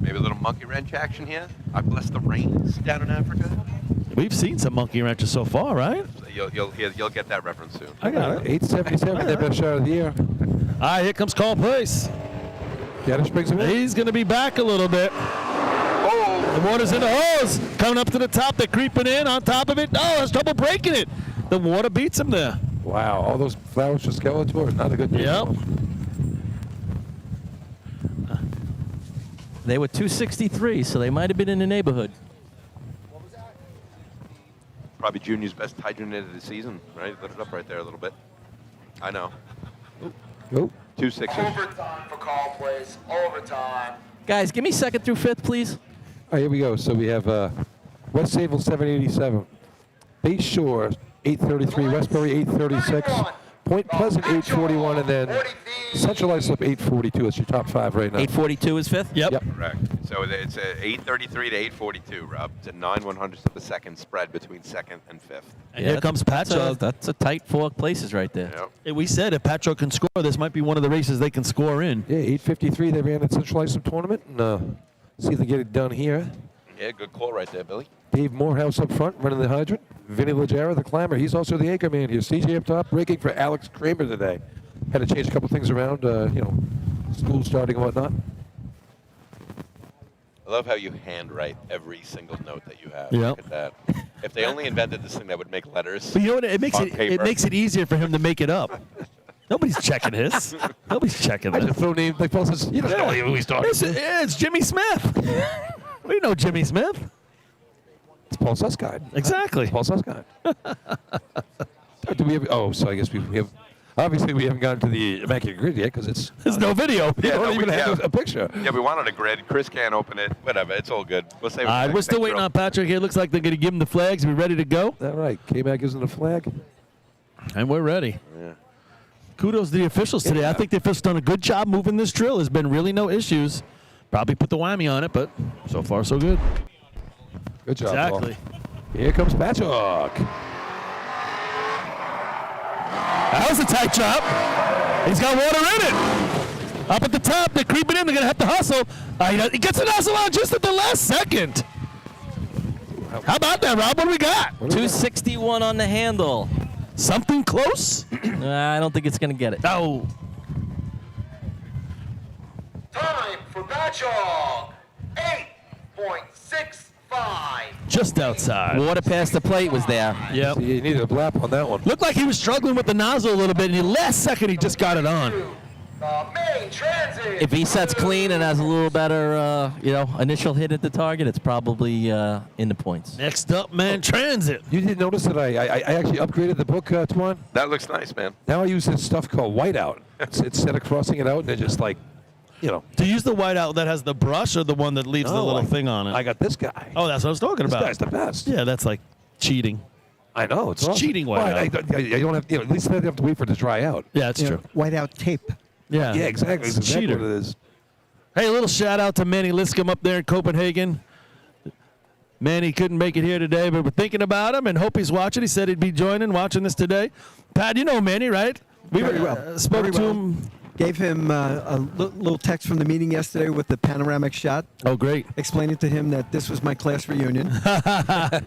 Maybe a little monkey wrench action here. I bless the rains down in Africa. We've seen some monkey wrenches so far, right? So you'll get that reference soon. I got it. 877, their best shot of the year. All right, here comes call place. Dennis brings him in. He's going to be back a little bit. Oh! The water's in the hose. Coming up to the top. They're creeping in on top of it. Oh, has trouble breaking it. The water beats him there. Wow, all those flowers for Skeletor is not a good deal. Yep. They were 263, so they might have been in the neighborhood. Probably Junior's best hydrant of the season, right? Lit it up right there a little bit. I know. Oh. 2-6. Overtime for call plays. Overtime. Guys, give me second through fifth, please. All right, here we go. So we have West Sable 787, Bay Shore 833, Westbury 836, Point Pleasant 841, and then Central Islip 842. It's your top five right now. 842 is fifth? Yep. Correct. So it's a 833 to 842, Rob. It's a 9/100ths of a second spread between second and fifth. And here comes Patcho. That's a tight 4 places right there. Yep. Hey, we said if Patcho can score, this might be one of the races they can score in. Yeah, 853 they ran at Central Islip tournament, and see if they get it done here. Yeah, good call right there, Billy. Dave Morehouse up front, running the hydrant. Vinny Legera, the climber. He's also the anchor man here. CJ up top, braking for Alex Kramer today. Had to change a couple things around, school starting and whatnot. I love how you handwrite every single note that you have. Yep. Look at that. If they only invented this thing that would make letters. But you know what? It makes on it paper. easier for him to make it up. Nobody's checking his. Nobody's checking I this. just throw names like Paul says, you don't know who he's talking to. It's Jimmy Smith. We know Jimmy Smith. It's Paul Susskind. Exactly. Paul Susskind. Do we have? Oh, so I guess we have. Obviously, we haven't gotten to the Immaculate Grid yet because it's. There's no video. We don't even have a picture. Yeah, we wanted a grid. Chris can't open it. Whatever. It's all good. We'll save it. All right, we're still waiting on Patrick here. Looks like they're going to give him the flags. We're ready to go. All right, K-Mac is in the flag. And we're ready. Yeah. Kudos to the officials today. I think the officials done a good job moving this drill. There's been really no issues. Probably put the whammy on it, but so far so good. Good job, Exactly. Paul. Here comes Patrick. That was a tight job. He's got water in it. Up at the top, they're creeping in. They're going to have to hustle. He gets a nozzle on just at the last second. How about that, Rob? What do we got? 261 on the handle. Something close? I don't think it's going to get it. Oh. Time for Batchog. 8.65. Just outside. Water past the plate was there. Yep. You needed a blap on that one. Looked like he was struggling with the nozzle a little bit, and the last second he just got it on. Main transit. If he sets clean and has a little better, initial hit at the target, it's probably in the points. Next up, man, transit. You didn't notice that I actually upgraded the book, Twan? That looks nice, man. Now I use this stuff called whiteout. Instead of crossing it out, and it just like, To use the whiteout that has the brush or the one that leaves the No, little thing on it? I got this guy. Oh, that's what I was talking This about. guy's the best. Yeah, that's like cheating. I know. It's awesome. cheating Well, whiteout. I don't have, at least I don't have to wait for it to dry out. Yeah, that's true. Whiteout tape. Yeah. Yeah, exactly. It's That's exactly cheater. what it is. Hey, a little shout out to Manny Liscombe up there in Copenhagen. Manny couldn't make it here today, but we're thinking about him and hope he's watching. He said he'd be watching this today. Pat, you know Manny, right? Very well. Spoke Very to well. him. Gave him a little text from the meeting yesterday with the panoramic shot. Oh, great. Explaining to him that this was my class reunion. I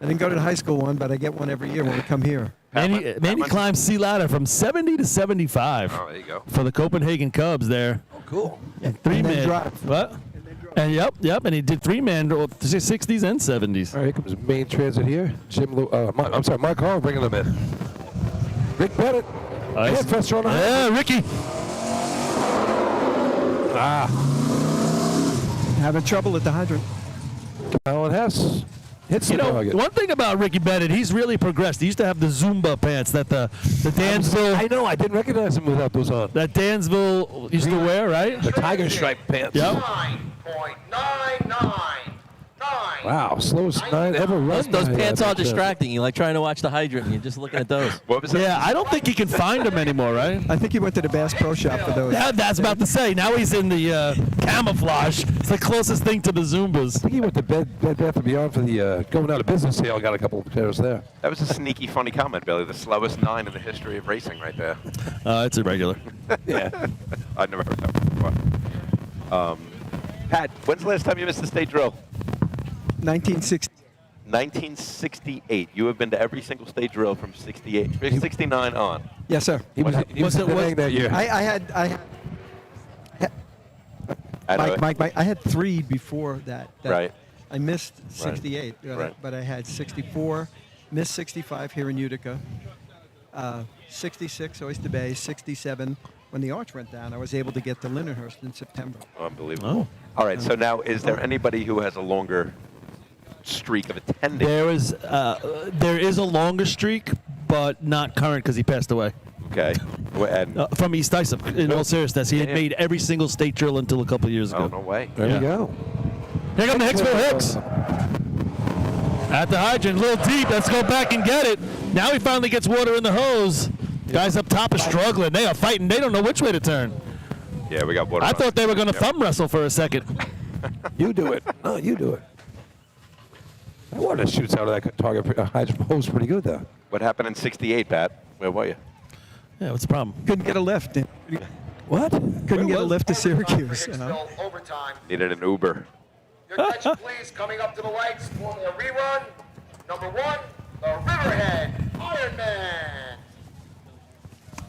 didn't go to the high school one, but I get one every year when I come here. Manny climbed sea ladder from 70 to 75 Oh, there you go. for the Copenhagen Cubs there. Oh, cool. And three And then man. drive. What? And yep, and he did 3-man 60s and 70s. All right, here comes main transit here. Mark Hall bringing them in. Rick Bennett. Nice. And Fester on the Yeah, Ricky. Having trouble at the hydrant. Alan Hess hits the target. One thing about Ricky Bennett, he's really progressed. He used to have the Zumba pants that the Dansville. I know. I didn't recognize him without those on. That Dansville used to wear, right? The tiger stripe pants. Yep. 9.999. Wow, slowest 9 ever run. Those pants are distracting. You like trying to watch the hydrant and you're just looking at those. What was that? Yeah, I don't think he can find them anymore, right? I think he went to the Bass Pro Shop for those. Yeah, that's about to say. Now he's in the camouflage. It's the closest thing to the Zumbas. I think he went to Bed Bath & Beyond for the going out of business sale. Got a couple of pairs there. That was a sneaky, funny comment, Billy. The slowest 9 in the history of racing right there. It's irregular. Yeah. I've never heard that before. Pat, when's the last time you missed a state drill? 1960. 1968. You have been to every single state drill from 69 on. Yes, sir. He was that year. I had I had 3 before that. Right. I missed 68, Right. but I had 64, missed 65 here in Utica, 66 Oyster Bay, 67 when the arch went down. I was able to get to Lindenhurst in September. Unbelievable. All right, so now is there anybody who has a longer streak of attending? There is a longer streak, but not current because he passed away. Okay. And From East Islip, in all seriousness. He had made every single state drill until a couple of years ago. Oh, no way. There we go. Here come the Hicksville Hicks. At the hydrant, a little deep. Let's go back and get it. Now he finally gets water in the hose. Guys up top are struggling. They are fighting. They don't know which way to turn. Yeah, we got water. I thought they were going to thumb wrestle for a second. You do it. No, you do it. That water shoots out of that target hydrant hose pretty good, though. What happened in 68, Pat? Where were you? Yeah, what's the problem? Couldn't get a lift. What? Couldn't get a lift to Syracuse. Overtime. Needed an Uber. Your attention, please. Coming up to the lights for a rerun. Number 1, the Riverhead Ironman.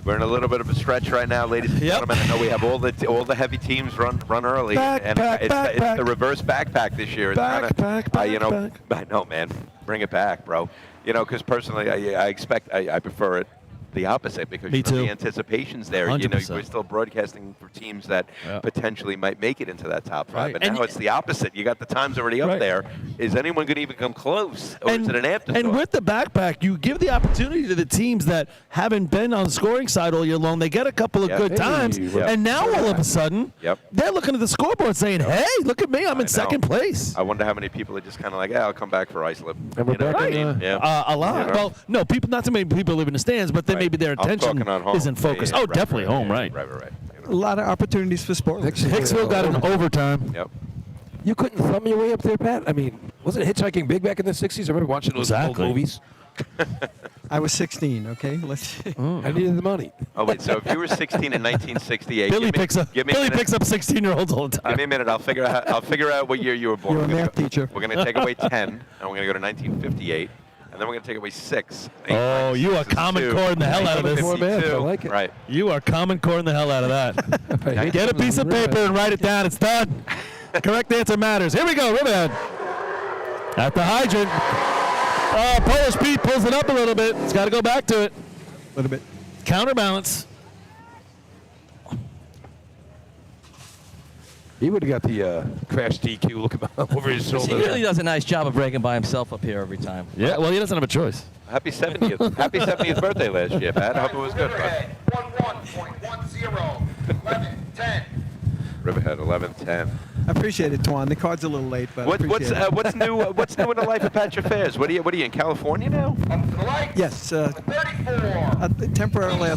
We're in a little bit of a stretch right now, ladies and gentlemen. I know we have all the heavy teams run early, and it's the reverse backpack this year. It's I know, man. Bring it back, bro. Because personally, I prefer it the opposite because Me too. the anticipation's there. 100%. We're still broadcasting for teams that potentially might make it into that top 5. Right. But And now it's the opposite. You got the times already up there. Is anyone going to even come close, or is it an afterthought? And with the backpack, you give the opportunity to the teams that haven't been on the scoring side all year long. They get a couple of good times, and now all of a sudden, they're looking at the scoreboard saying, "Hey, look at me! I'm in second place." I wonder how many people are just kind of like, "Yeah, I'll come back for Islip." And we're back in, A lot. You know? Well, no, not too many people live in the stands, but then maybe their attention talking on home. isn't focused. Yeah, oh, right, definitely right, home, yeah, right. Right. A lot of opportunities for sport. Hicksville got an overtime. Yep. You couldn't thumb your way up there, Pat? I mean, wasn't hitchhiking big back in the 60s? I remember watching those old movies. I was 16, okay? Let's. I needed the money. Oh, wait, so if you were 16 in 1968, Billy give me a minute. picks up 16-year-olds all the time. Give me a minute. I'll figure out what year you were born. You're a math teacher. We're going to take away 10, and we're going to go to 1958, and then we're going to take away 6. Oh, you are common coring the hell out of this. I like it. Right. You are common coring the hell out of that. Get a piece of paper and write it down. It's done. Correct answer matters. Here we go, Riverhead. At the hydrant. Polish Pete pulls it up a little bit. It's got to go back to it. A little bit. Counterbalance. He would have got the crash DQ looking over his shoulder. He really does a nice job of breaking by himself up here every time. Yeah, well, he doesn't have a choice. Happy 70th. Happy 70th birthday last year, Pat. I hope it was good, bud. 11:10. Riverhead 11:10. I appreciate it, Twan. The card's a little late, but I What's appreciate it. what's new? What's new in the life of Pat Affairs? What are you in California now? Yes. 34. Temporarily.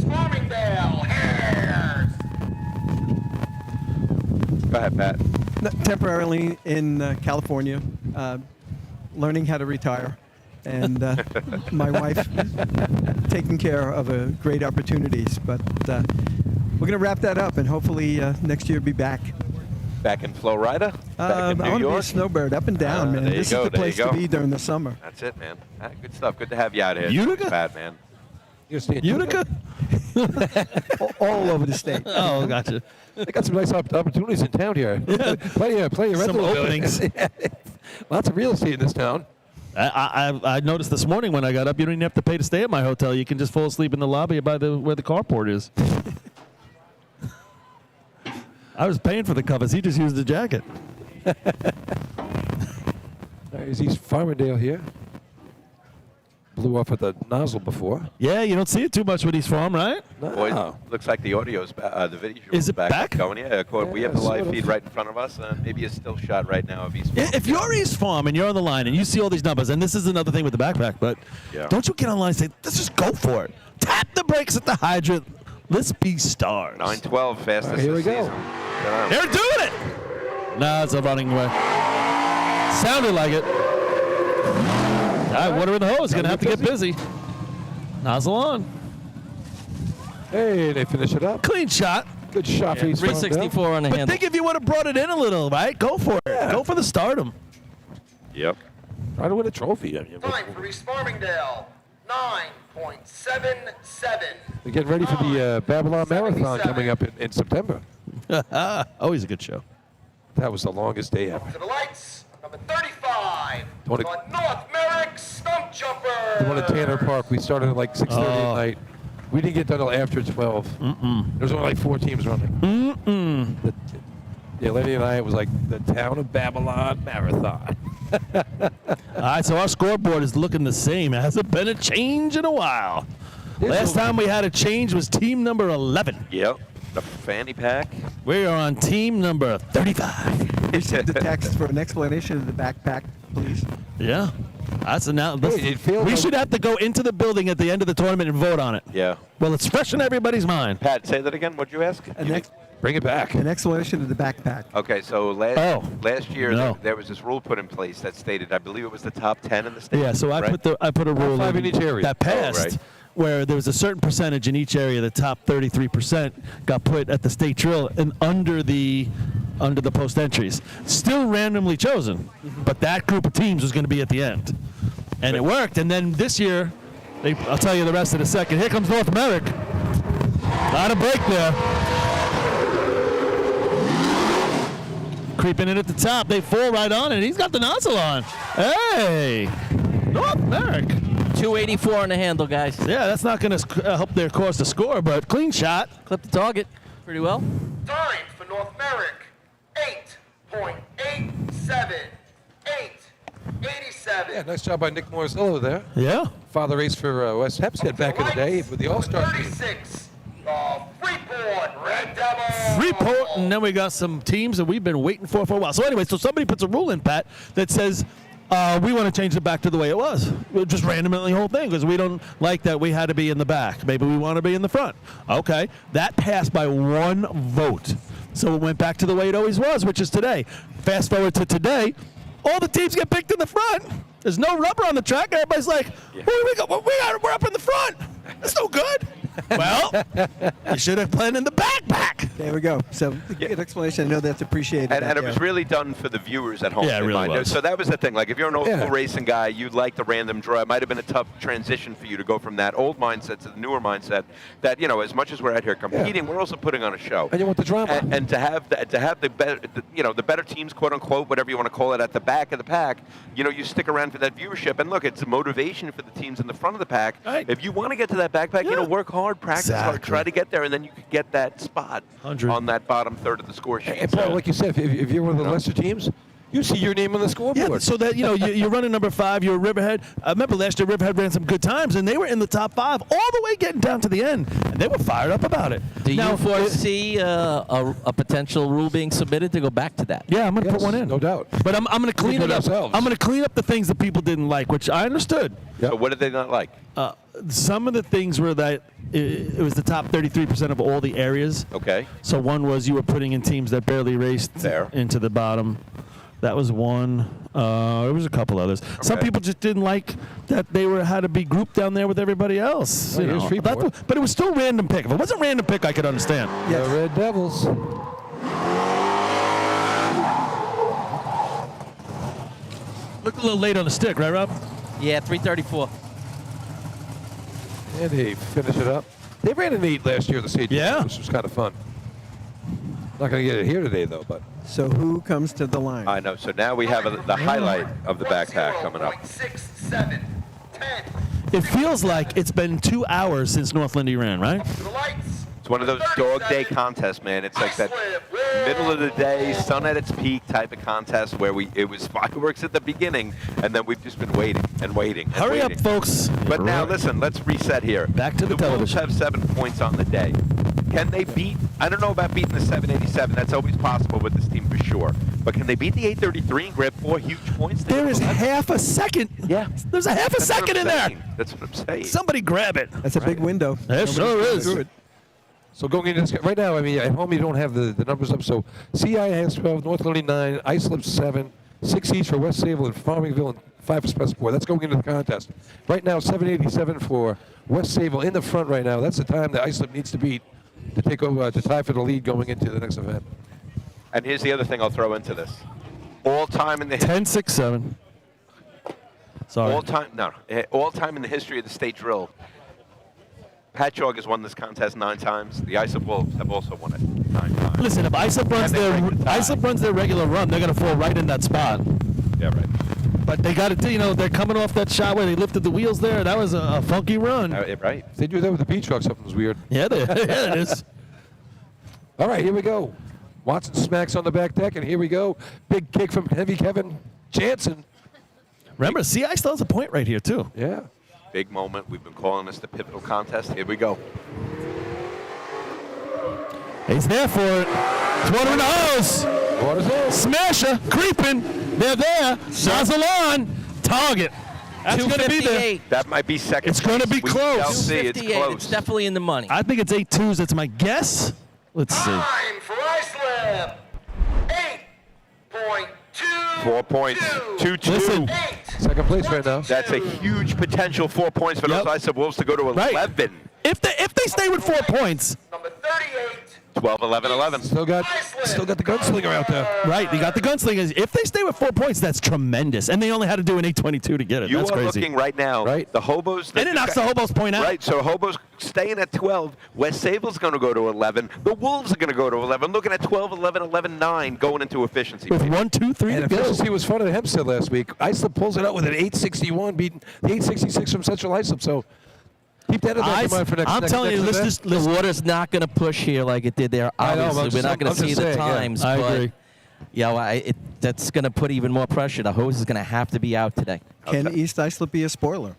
Go ahead, Pat. Temporarily in California, learning how to retire, and my wife taking care of great opportunities. But we're going to wrap that up, and hopefully next year be back. Back in Florida? Back in I New want to be a York? snowbird, up and down, man. There you This go, is the there place you to go. be during the summer. That's it, man. Good stuff. Good to have you out here. Utica? Pat, man. Utica? All over the state. Oh, gotcha. They got some nice opportunities in town here. Plenty of rental Some openings. Lots of real estate in this town. I noticed this morning when I got up, you don't even have to pay to stay at my hotel. You can just fall asleep in the lobby by where the carport is. I was paying for the covers. He just used the jacket. Is East Farmingdale here? Blew off at the nozzle before. Yeah, you don't see it too much with East Farm, right? Boy, looks like the audio's the video Is it back? going. Yeah, we have the Yeah, live sort of. feed right in front of us. Maybe a still shot right now of East. If you're East Farm and you're on the line and you see all these numbers, and this is another thing with the backpack, but Yeah. don't you get online and say, let's just go for it. Tap the brakes at the hydrant. Let's be stars. 9:12, fastest Here we this go. season. They're doing it! Nah, it's a running way. Sounded like it. All right, water in the hose. Going to have to get busy. Nozzle on. Hey, they finish it up. Clean shot. Good shot for East Farmingdale. 364 on the But handle. Think if you would have brought it in a little, right? Go for it. Go for the stardom. Yep. Try to win a trophy. I mean, Time for East Farmingdale. 9.77. they're getting ready for the Babylon Marathon coming up in September. Always a good show. That was the longest day ever. To the lights, number 35. Don't The North Merrick Stump Jumper. The one at Tanner Park, we started at like 6:30 at night. We didn't get done until after 12. There was only like 4 teams running. Yeah, Lenny and I, it was like the Town of Babylon Marathon. All right, so our scoreboard is looking the same. It hasn't been a change in a while. Last time we had a change was team number 11. Yep. The fanny pack. We are on team number 35. Send the text for an explanation of the backpack, please. Yeah. That's now. Hey, it feels We like- should have to go into the building at the end of the tournament and vote on it. Yeah. Well, it's fresh in everybody's mind. Pat, say that again. What'd you ask? Bring it back. An explanation of the backpack. Okay, so last year No. there was this rule put in place that stated, I believe it was the top 10 in the state. Yeah, so I right? put a rule 5 in each area. that passed Oh, right. where there was a certain percentage in each area. The top 33% got put at the state drill and under the post entries. Still randomly chosen, but that group of teams was going to be at the end, and it worked. And then this year, I'll tell you the rest in a second. Here comes North America. Not a break there. Creeping in at the top, they fall right on it. He's got the nozzle on. Hey, North America. 284 on the handle, guys. Yeah, that's not going to help their cause to score, but clean shot. Clip the target pretty well. Time for North Merrick. 8.87. 8.87. Yeah, nice job by Nick Morrisello there. Yeah. Father race for West Hempstead back in the day with the All-Star team. 36. The Freeport Red Devils. Freeport, and then we got some teams that we've been waiting for a while. So anyway, so somebody puts a rule in, Pat, that says We want to change it back to the way it was. We'll just randomly the whole thing because we don't like that we had to be in the back. Maybe we want to be in the front. Okay. That passed by 1 vote. So it went back to the way it always was, which is today. Fast forward to today, all the teams get picked in the front. There's no rubber on the track. Everybody's like, where do we go? We're up in the front. That's no good. Well, you should have planned in the backpack. There we go. So good explanation. I know that's appreciated. And it was really done for the viewers at home. Yeah, it really was. So that was the thing. Like, if you're an old school racing guy, you'd like the random draw. It might have been a tough transition for you to go from that old mindset to the newer mindset. That, you know, as much as we're out here competing, we're also putting on a show. And you want the drama. And to have the better, the better teams, quote unquote, whatever you want to call it, at the back of the pack. You know, you stick around for that viewership. And look, it's a motivation for the teams in the front of the pack. Right. If you want to get to that backpack, you know, work hard, practice hard, try to get there, and then you could get that spot 100. on that bottom third of the score sheet. And Paul, like you said, if you're one of the lesser teams, you see your name on the scoreboard. Yeah, so that, you know, you're running number 5, you're Riverhead. I remember last year Riverhead ran some good times, and they were in the top 5 all the way getting down to the end, and they were fired up about it. Do you foresee a potential rule being submitted to go back to that? Yeah, I'm going to put one in. No doubt. But I'm going to clean it up. I'm going to clean up the things that people didn't like, which I understood. So what did they not like? Some of the things were that it was the top 33% of all the areas. Okay. So one was you were putting in teams that barely raced into the bottom. That was one. There was a couple others. Okay. Some people just didn't like that they had to be grouped down there with everybody else. Oh, here's Freeport. But it was still random pick. If it wasn't random pick, I could understand. The Red Devils. Looked a little late on the stick, right, Rob? Yeah, 334. And they finish it up. They ran an 8 last year at the state. Yeah. Which was kind of fun. Not going to get it here today, though, but. So who comes to the line? I know. So now we have the highlight of the backpack coming up. 6, 7, 10. It feels like it's been 2 hours since North Lindy ran, right? It's one of those dog day contests, man. It's like that middle of the day, sun at its peak type of contest where it was fireworks at the beginning, and then we've just been waiting and waiting. And Hurry waiting. up, folks. But now, listen, let's reset here. Back to the Wolves television. have 7 points on the day. Can they beat, I don't know about beating the 787. That's always possible with this team for sure. But can they beat the 833 and grab 4 huge points? There is half a second. Yeah. There's a half a second in there. That's what I'm saying. Somebody grab it. That's a big window. It sure is. So going into this, right now, I mean, at home you don't have the numbers up. So CI has 12, North Lindy 9, Islip 7, 6 each for West Sable and Farmingville, and 5 for Spessipore. That's going into the contest. Right now, 787 for West Sable in the front right now. That's the time that Islip needs to beat to take over, to tie for the lead going into the next event. And here's the other thing I'll throw into this. All time in the 10, 6, 7. Sorry. all time in the history of the state drill. Patchogue has won this contest 9 times. The Islip Wolves have also won it 9 times. Listen, if Islip runs their regular run, they're going to fall right in that spot. Yeah, right. But they got to do, you know, they're coming off that shot where they lifted the wheels there. That was a funky run. Right. If they do that with the beach truck, something's weird. Yeah, yeah, it is. All right, here we go. Watson smacks on the back deck, and here we go. Big kick from Heavy Kevin Jansen. Remember, CI still has a point right here, too. Yeah. Big moment. We've been calling this the pivotal contest. Here we go. He's there for it. It's water in the hose. Water's in. Smasher, creeping. They're there. Nozzle on. Target. That's going to be there. That might be second. It's going to be We close. shall see. It's 258. close. It's definitely in the money. I think it's 8-2s. That's my guess. Let's see. Time for Islip. 8.2. 4 points. 2-2. Listen. Second place right now. That's a huge potential 4 points for those Islip Wolves to go to 11. Right. If they stay with 4 points. Number 38. 12, 11, 11. Still got the gunslinger out there. Right, you got the gunslingers. If they stay with 4 points, that's tremendous. And they only had to do an 822 to get it. You That's are crazy. looking right now. Right. The Hobos. And it knocks the Hobos point out. Right. So Hobos staying at 12. West Sable's going to go to 11. The Wolves are going to go to 11. Looking at 12, 11, 11, 9 going into efficiency. With 1, 2, 3 And to go. efficiency was fun at Hempstead last week. Islip pulls it out with an 861, beating the 866 from Central Islip. So keep that in mind for next. I'm telling you, the water's not going to push here like it did there. I know, Obviously, we're not going to see the times. I but agree. Yeah, that's going to put even more pressure. The hose is going to have to be out today. Can East Islip be a spoiler?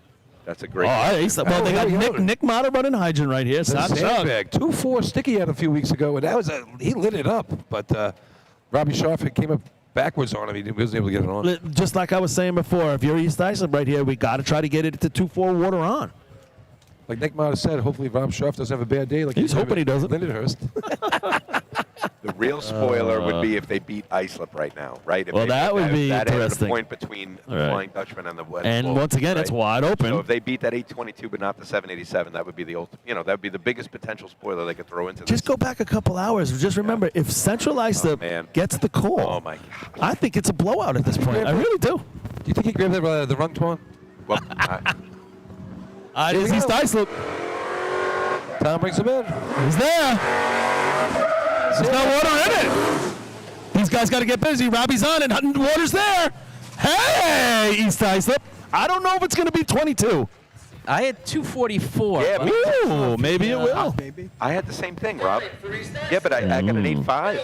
That's a great. Well, they got Nick Motter running hydrant right here. The sandbag, 2-4 sticky had a few weeks ago, and that was he lit it up. But Robbie Schaff came up backwards on him. He wasn't able to get it on. Just like I was saying before, if you're East Islip right here, we got to try to get it to 2-4 water on. Like Nick Martin said, hopefully Rob Schaff doesn't have a bad day. Like He's hoping he doesn't. Lindenhurst. The real spoiler would be if they beat Islip right now, right? If Well, they, that would be that interesting. The point between the All right. Flying Dutchman and the And Wolves, once again, right? it's wide open. So if they beat that 822 but not the 787, that would be the that would be the biggest potential spoiler they could throw into Just this. go back a couple hours. Just remember, if Central Islip gets the call, Oh my God! I think it's a blowout at this point. I really do. Do you think he grabbed that the rung, Twan? Well, It is East Islip. Tom brings him in. He's there. There's no water in it. These guys got to get busy. Robbie's on it. Water's there. Hey, East Islip. I don't know if it's going to be 22. I had 244. Yeah, Ooh, maybe it will. I had the same thing, Rob. Yeah, but I got an 8.5.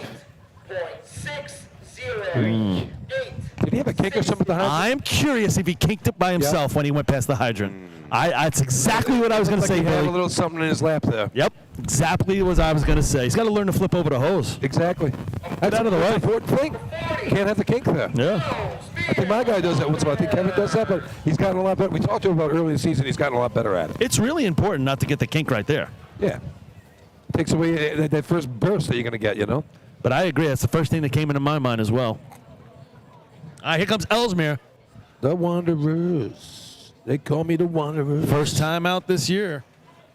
Did he have a kink or something at the hydrant? I'm curious if he kinked it by himself when he went past the hydrant. That's exactly what I was going to say, He had a Billy. little something in his lap there. Yep, exactly what I was going to say. He's got to learn to flip over the hose. Exactly. That's out of the way. an important thing. Can't have the kink there. Yeah. I think my guy does that once in a while. I think Kevin does that, but he's gotten a lot better. We talked to him about early in the season. He's gotten a lot better at it. It's really important not to get the kink right there. Yeah. Takes away that first burst that you're going to get, you know? But I agree. That's the first thing that came into my mind as well. All right, here comes Ellesmere. The Wanderers. They call me the Wanderers. First time out this year.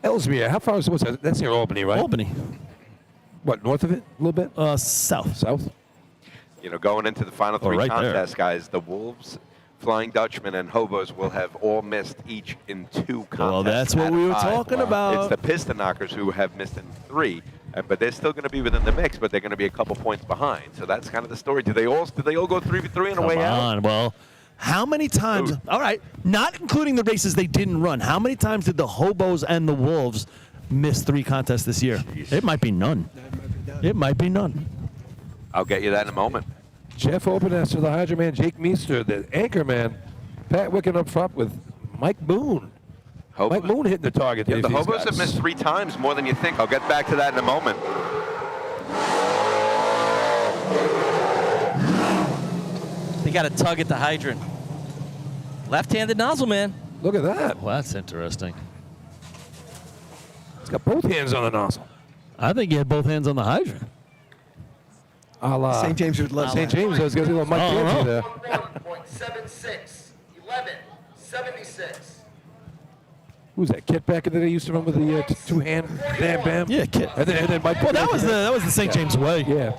Ellesmere. How far is that? That's near Albany, right? Albany. What, north of it a little bit? South. South? You know, going into the final three right there. contests, guys, the Wolves, Flying Dutchman, and Hobos will have all missed each in 2 contests. Well, that's what out we of were 5. talking about. It's the Piston Knockers who have missed in 3. But they're still going to be within the mix, but they're going to be a couple points behind. So that's kind of the story. Did they all go 3v3 on the way out? Come on. Well, how many times? Ooh. All right, not including the races they didn't run. How many times did the Hobos and the Wolves miss 3 contests this year? It might be none. It might be none. I'll get you that in a moment. Jeff Openester, the Hydra Man, Jake Meester, the anchor man, Pat Wicken up front with Mike Boone. Mike Boone hitting the target. Yeah, the Hobos have missed 3 times, more than you think. I'll get back to that in a moment. They got a tug at the hydrant. Left-handed nozzle, man. Look at that. Well, that's interesting. He's got both hands on the nozzle. I think he had both hands on the hydrant. A la St. James would love St. that. James, I was going to say a little Mike Dancy there. 1.76, 11.76. Who's that? Kit back in the day used to run with the 2-hand bam bam. Yeah, Kit. And then Mike. Well, that was the St. James way. Yeah.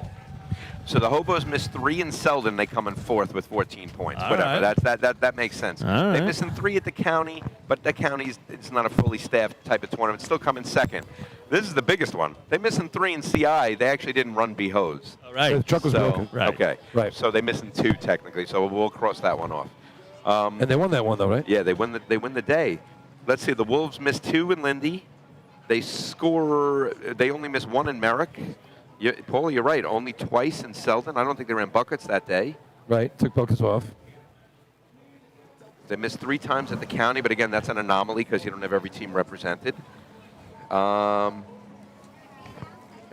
So the Hobos missed 3 in Selden. They come in 4th with 14 points. All Whatever. right. That makes sense. All They right. missing 3 at the county, but the county's it's not a fully staffed type of tournament. Still come in 2nd. This is the biggest one. They missing 3 in CI. They actually didn't run B hose. All right. The truck was broken. Right. Okay. Right. So they missing 2 technically. So we'll cross that one off. And they won that one though, right? Yeah, they win the day. Let's see. The Wolves missed 2 in Lindy. They only missed 1 in Merrick. Paul, you're right. Only twice in Selden. I don't think they ran buckets that day. Right. Took buckets off. They missed 3 times at the county, but again, that's an anomaly because you don't have every team represented. And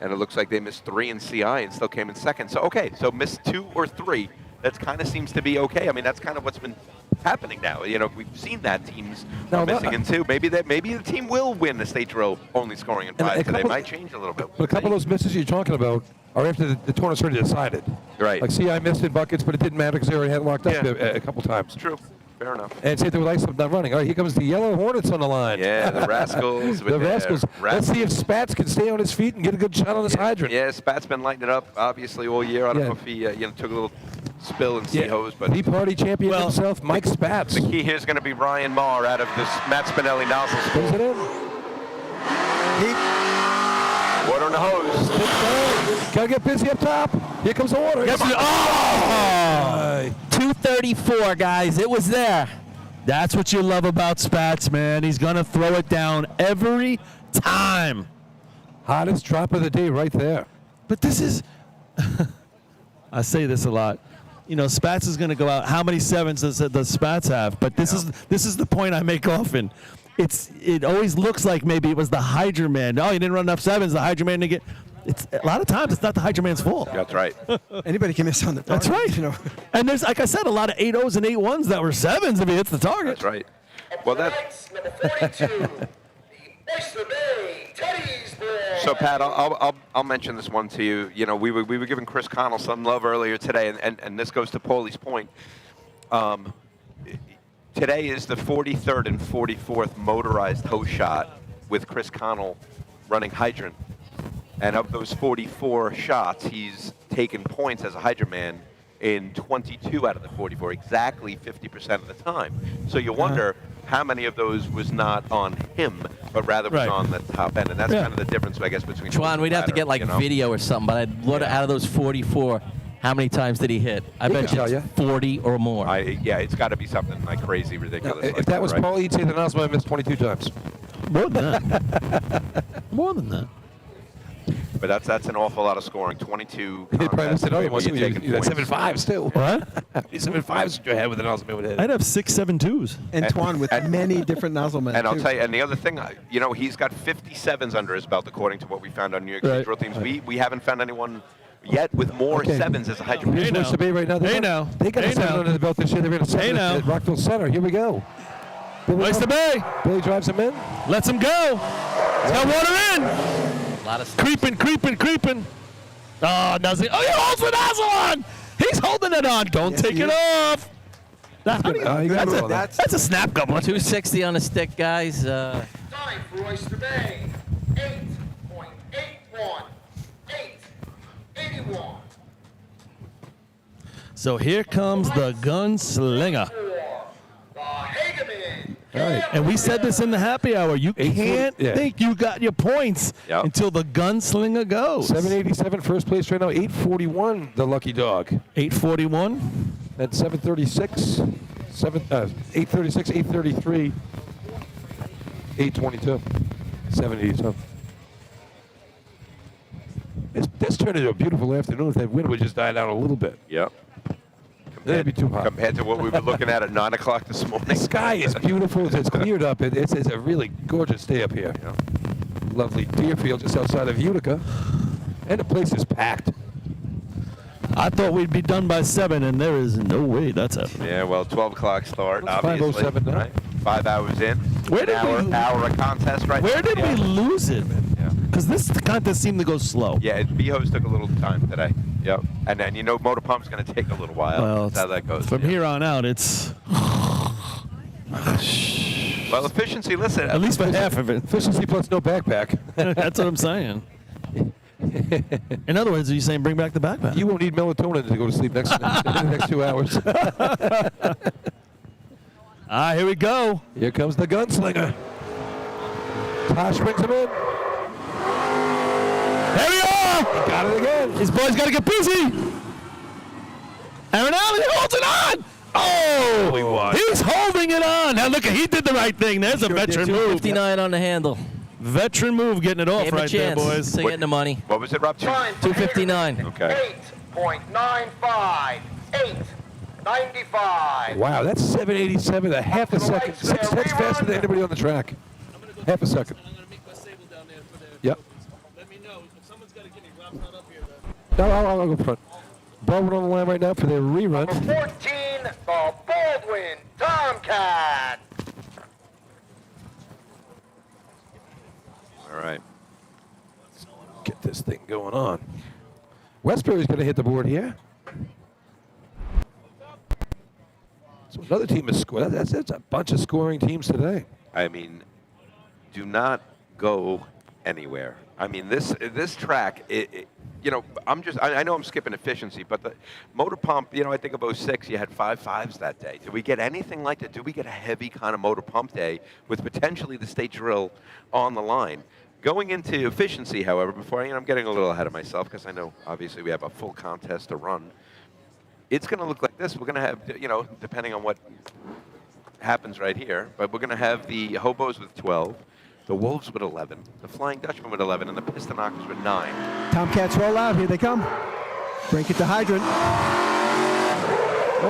it looks like they missed 3 in CI and still came in 2nd. So okay, so missed 2 or 3. That kind of seems to be okay. I mean, that's kind of what's been happening now. You know, we've seen that teams are missing in 2. Maybe the team will win the state drill only scoring in 5. So they might change a little bit. But a couple of those misses you're talking about are after the tournament's already decided. Right. Like CI missed in buckets, but it didn't matter because they already had it locked up a couple times. True. Fair enough. And same thing with Islip not running. All right, here comes the Yellow Hornets on the line. Yeah, the Rascals. The Rascals. Let's see if Spats can stay on his feet and get a good shot on this hydrant. Yeah, Spat's been lighting it up, obviously, all year. I don't know if he took a little spill in C-hose, but the party champion himself, Mike Spats. The key here is going to be Ryan Marr out of this Matt Spinelli nozzle school. Spins it in. Water on the hose. Gotta get busy up top. Here comes the water. Yes, Oh! 234, guys. It was there. That's what you love about Spats, man. He's going to throw it down every time. Hottest drop of the day right there. But this is, I say this a lot. You know, Spats is going to go out. How many 7s does Spats have? But this is the point I make often. It always looks like maybe it was the Hydra Man. Oh, you didn't run enough 7s. The Hydra Man didn't get. It's a lot of times it's not the Hydro Man's fault. That's right. Anybody can miss on the target. That's right. You know. And there's, like I said, a lot of 8-0s and 8-1s that were 7s if he hits the target. That's right. Well, So Pat, I'll mention this one to you. You know, we were giving Chris Connell some love earlier today, and this goes to Paulie's point. Today is the 43rd and 44th motorized hose shot with Chris Connell running hydrant, and of those 44 shots, he's taken points as a hydrant man in 22 out of the 44, exactly 50% of the time. So you wonder how many of those was not on him, but rather was on the top end, and that's kind of the difference, I guess, between. Juan, we'd have to get like video or something, but I'd look out of those 44. How many times did he hit? I bet you it's 40 or more. Yeah, it's got to be something like crazy, ridiculous. If that was Paulie, you'd say the nozzle missed 22 times. More than that. More than that. But that's an awful lot of scoring. 22. He probably missed another one. You had 7 5s too. What? 7 5s you had with the nozzle man would hit. I'd have 6 7-2s. And Twan with many different nozzle men. And I'll tell you, and the other thing, you know, he's got 57s under his belt, according to what we found on New York State drill teams. We haven't found anyone yet with more 7s as a hydrant. Here's West Bay right now. They got a 7 under the belt this year. They're in a 7 at Rockville Center. Here we go. Oyster Bay. Billy drives him in. Lets him go. He's got water in. A lot of Creeping. Oh, nothing. Oh, he holds the nozzle on. He's holding it on. Don't take it off. That's a snap goblet. 260 on the stick, guys. Time for Oyster Bay. 8.81. 8.81. So here comes the gunslinger. All right. And we said this in the happy hour. You can't think you got your points until the gunslinger goes. 787 first place right now. 841 the lucky dog. 841. At 736. 836, 833, 822, 782. This turned into a beautiful afternoon if that wind would just die down a little bit. Yep. That'd be too hot. Compared to what we were looking at 9 o'clock this morning. The sky is beautiful. It's cleared up. It's a really gorgeous day up here. Lovely Deerfield just outside of Utica. And the place is packed. I thought we'd be done by 7, and there is no way that's happening. Yeah, well, 12 o'clock start, It's obviously. 5:07 now. Right? 5 hours in. Where did hour of contest right Where now. did we lose it? Because this contest seemed to go slow. Yeah, B-Hose took a little time today. Yep. And then, you know, Motor Pump's going to take a little while. Well, That's how that goes. From here on out, it's... Well, efficiency, listen. At least for half of it. Efficiency plus no backpack. That's what I'm saying. In other words, are you saying bring back the backpack? You won't need melatonin to go to sleep in the next 2 hours. Here we go. Here comes the gunslinger. Tosh brings him in. There we are. He got it again. His boy's got to get busy. Aaron Allen holds it on. Oh, he won. He's holding it on. Now look, he did the right thing. There's a veteran move. 259 on the handle. Veteran move, getting it off Gave him right a there, chance boys. to get the money. What was it, Rob? 259. Okay. 8.95. 8.95. Wow, that's 787, a half a second. 6 tenths faster than anybody on the track. Half a second. Yep. Let me know if someone's got to get me. Rob's not up here, No, I'll go front. Baldwin on the line right now for their rerun. Number 14, the Baldwin Tomcat. All right. Let's get this thing going on. Westbury's going to hit the board here. So another team is scoring. That's a bunch of scoring teams today. I mean, do not go anywhere. I mean, this track, you know, I know I'm skipping efficiency, but the motor pump, you know, I think of 06, you had 5 5s that day. Did we get anything like that? Did we get a heavy kind of motor pump day with potentially the state drill on the line? Going into efficiency, however, before, I'm getting a little ahead of myself because I know, obviously, we have a full contest to run. It's going to look like this. We're going to have, you know, depending on what happens right here, but we're going to have the Hobos with 12, the Wolves with 11, the Flying Dutchman with 11, and the Piston Knockers with 9. Tomcats roll out. Here they come. Break it to hydrant.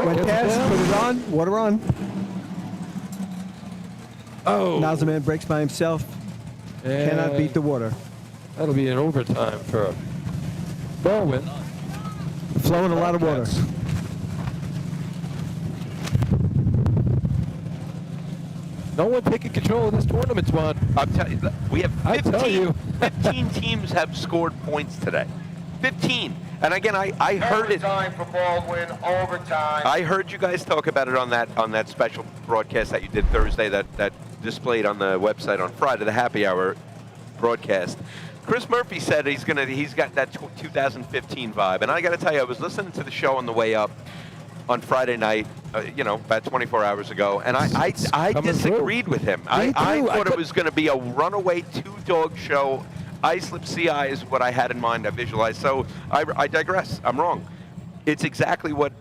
Went past, put it on, water on. Oh. Nozzleman breaks by himself. Cannot beat the water. That'll be in overtime for Baldwin. Flowing a lot of water. No one taking control of this tournament, Swan. I'm telling you, we have 15, I tell you. 15 teams have scored points today. 15. And again, I heard it. Overtime for Baldwin, overtime. I heard you guys talk about it on that special broadcast that you did Thursday that displayed on the website on Friday, the happy hour broadcast. Chris Murphy said he's got that 2015 vibe, and I got to tell you, I was listening to the show on the way up on Friday night, about 24 hours ago, and I disagreed with him. I thought it was going to be a runaway two-dog show. Islip CI is what I had in mind. I visualized. So I digress. I'm wrong. It's exactly what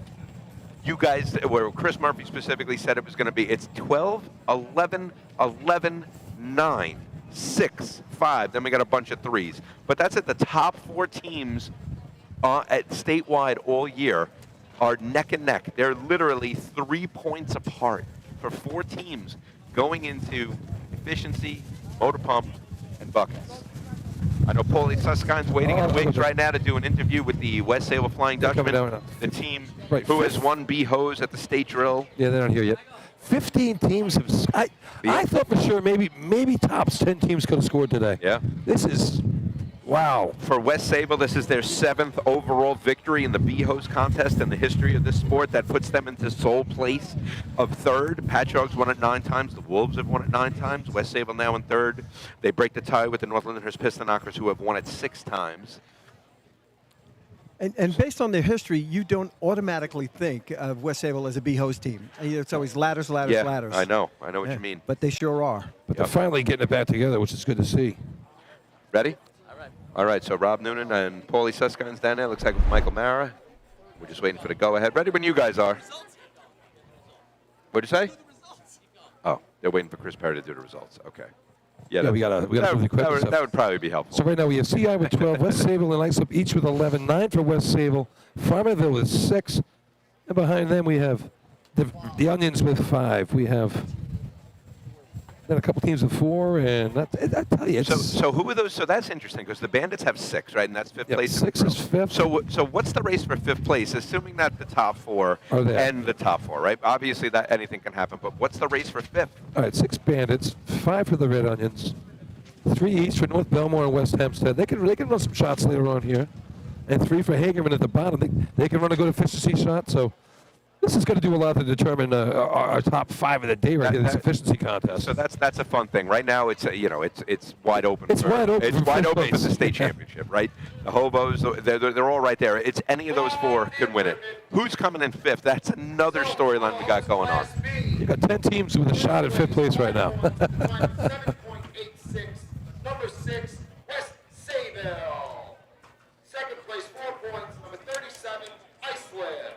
you guys, where Chris Murphy specifically said it was going to be. It's 12, 11, 11, 9, 6, 5. Then we got a bunch of threes. But that's at the top 4 teams at statewide all year are neck and neck. They're literally 3 points apart for 4 teams going into efficiency, motor pump, and buckets. I know Paulie Suskine's waiting in the wings right now to do an interview with the West Sable Flying Dutchman, the team who has won B-Hose at the state drill. Yeah, they're not here yet. 15 teams have. I thought for sure maybe tops 10 teams could have scored today. Yeah. This is wow. For West Sable, this is their 7th overall victory in the B-Hose contest in the history of this sport. That puts them into sole place of 3rd. Patchogue's won it 9 times. The Wolves have won it 9 times. West Sable now in 3rd. They break the tie with the North Lyndhurst Pistonockers, who have won it 6 times. And based on their history, you don't automatically think of West Sable as a B-Hose team. It's always ladders, ladders, Yeah, ladders. I know what you mean. But they sure are. But they're finally getting it back together, which is good to see. Ready? All right, so Rob Noonan and Paulie Suskine's down there. Looks like Michael Mara. We're just waiting for the go-ahead. Ready when you guys are. What'd you say? Oh, they're waiting for Chris Perry to do the results. Okay. Yeah, we got to move the quick. That would probably be helpful. So right now we have CI with 12, West Sable and Islip each with 11, 9 for West Sable, Farmerville with 6, and behind them we have the Onions with 5. We have then a couple teams with 4, and I tell you, so who are those? So that's interesting because the Bandits have 6, right? And that's 5th place. 6 is 5th. So what's the race for 5th place? Assuming that the top 4 and the top 4, right? Obviously that anything can happen, but what's the race for 5th? All right, 6 Bandits, 5 for the Red Onions, 3 each for North Belmore and West Hempstead. They can run some shots later on here, and 3 for Hagerman at the bottom. They can run a good efficiency shot. So this is going to do a lot to determine our top 5 of the day right here. This efficiency contest. So that's a fun thing. Right now it's it's wide open. It's wide open. It's wide open for the state championship, right? The Hobos, they're all right there. It's any of those 4 can win it. Who's coming in 5th? That's another storyline we got going on. You got 10 teams with a shot at 5th place right now. 7.86, number 6, West Sable. 2nd place, 4 points, number 37, Iceland.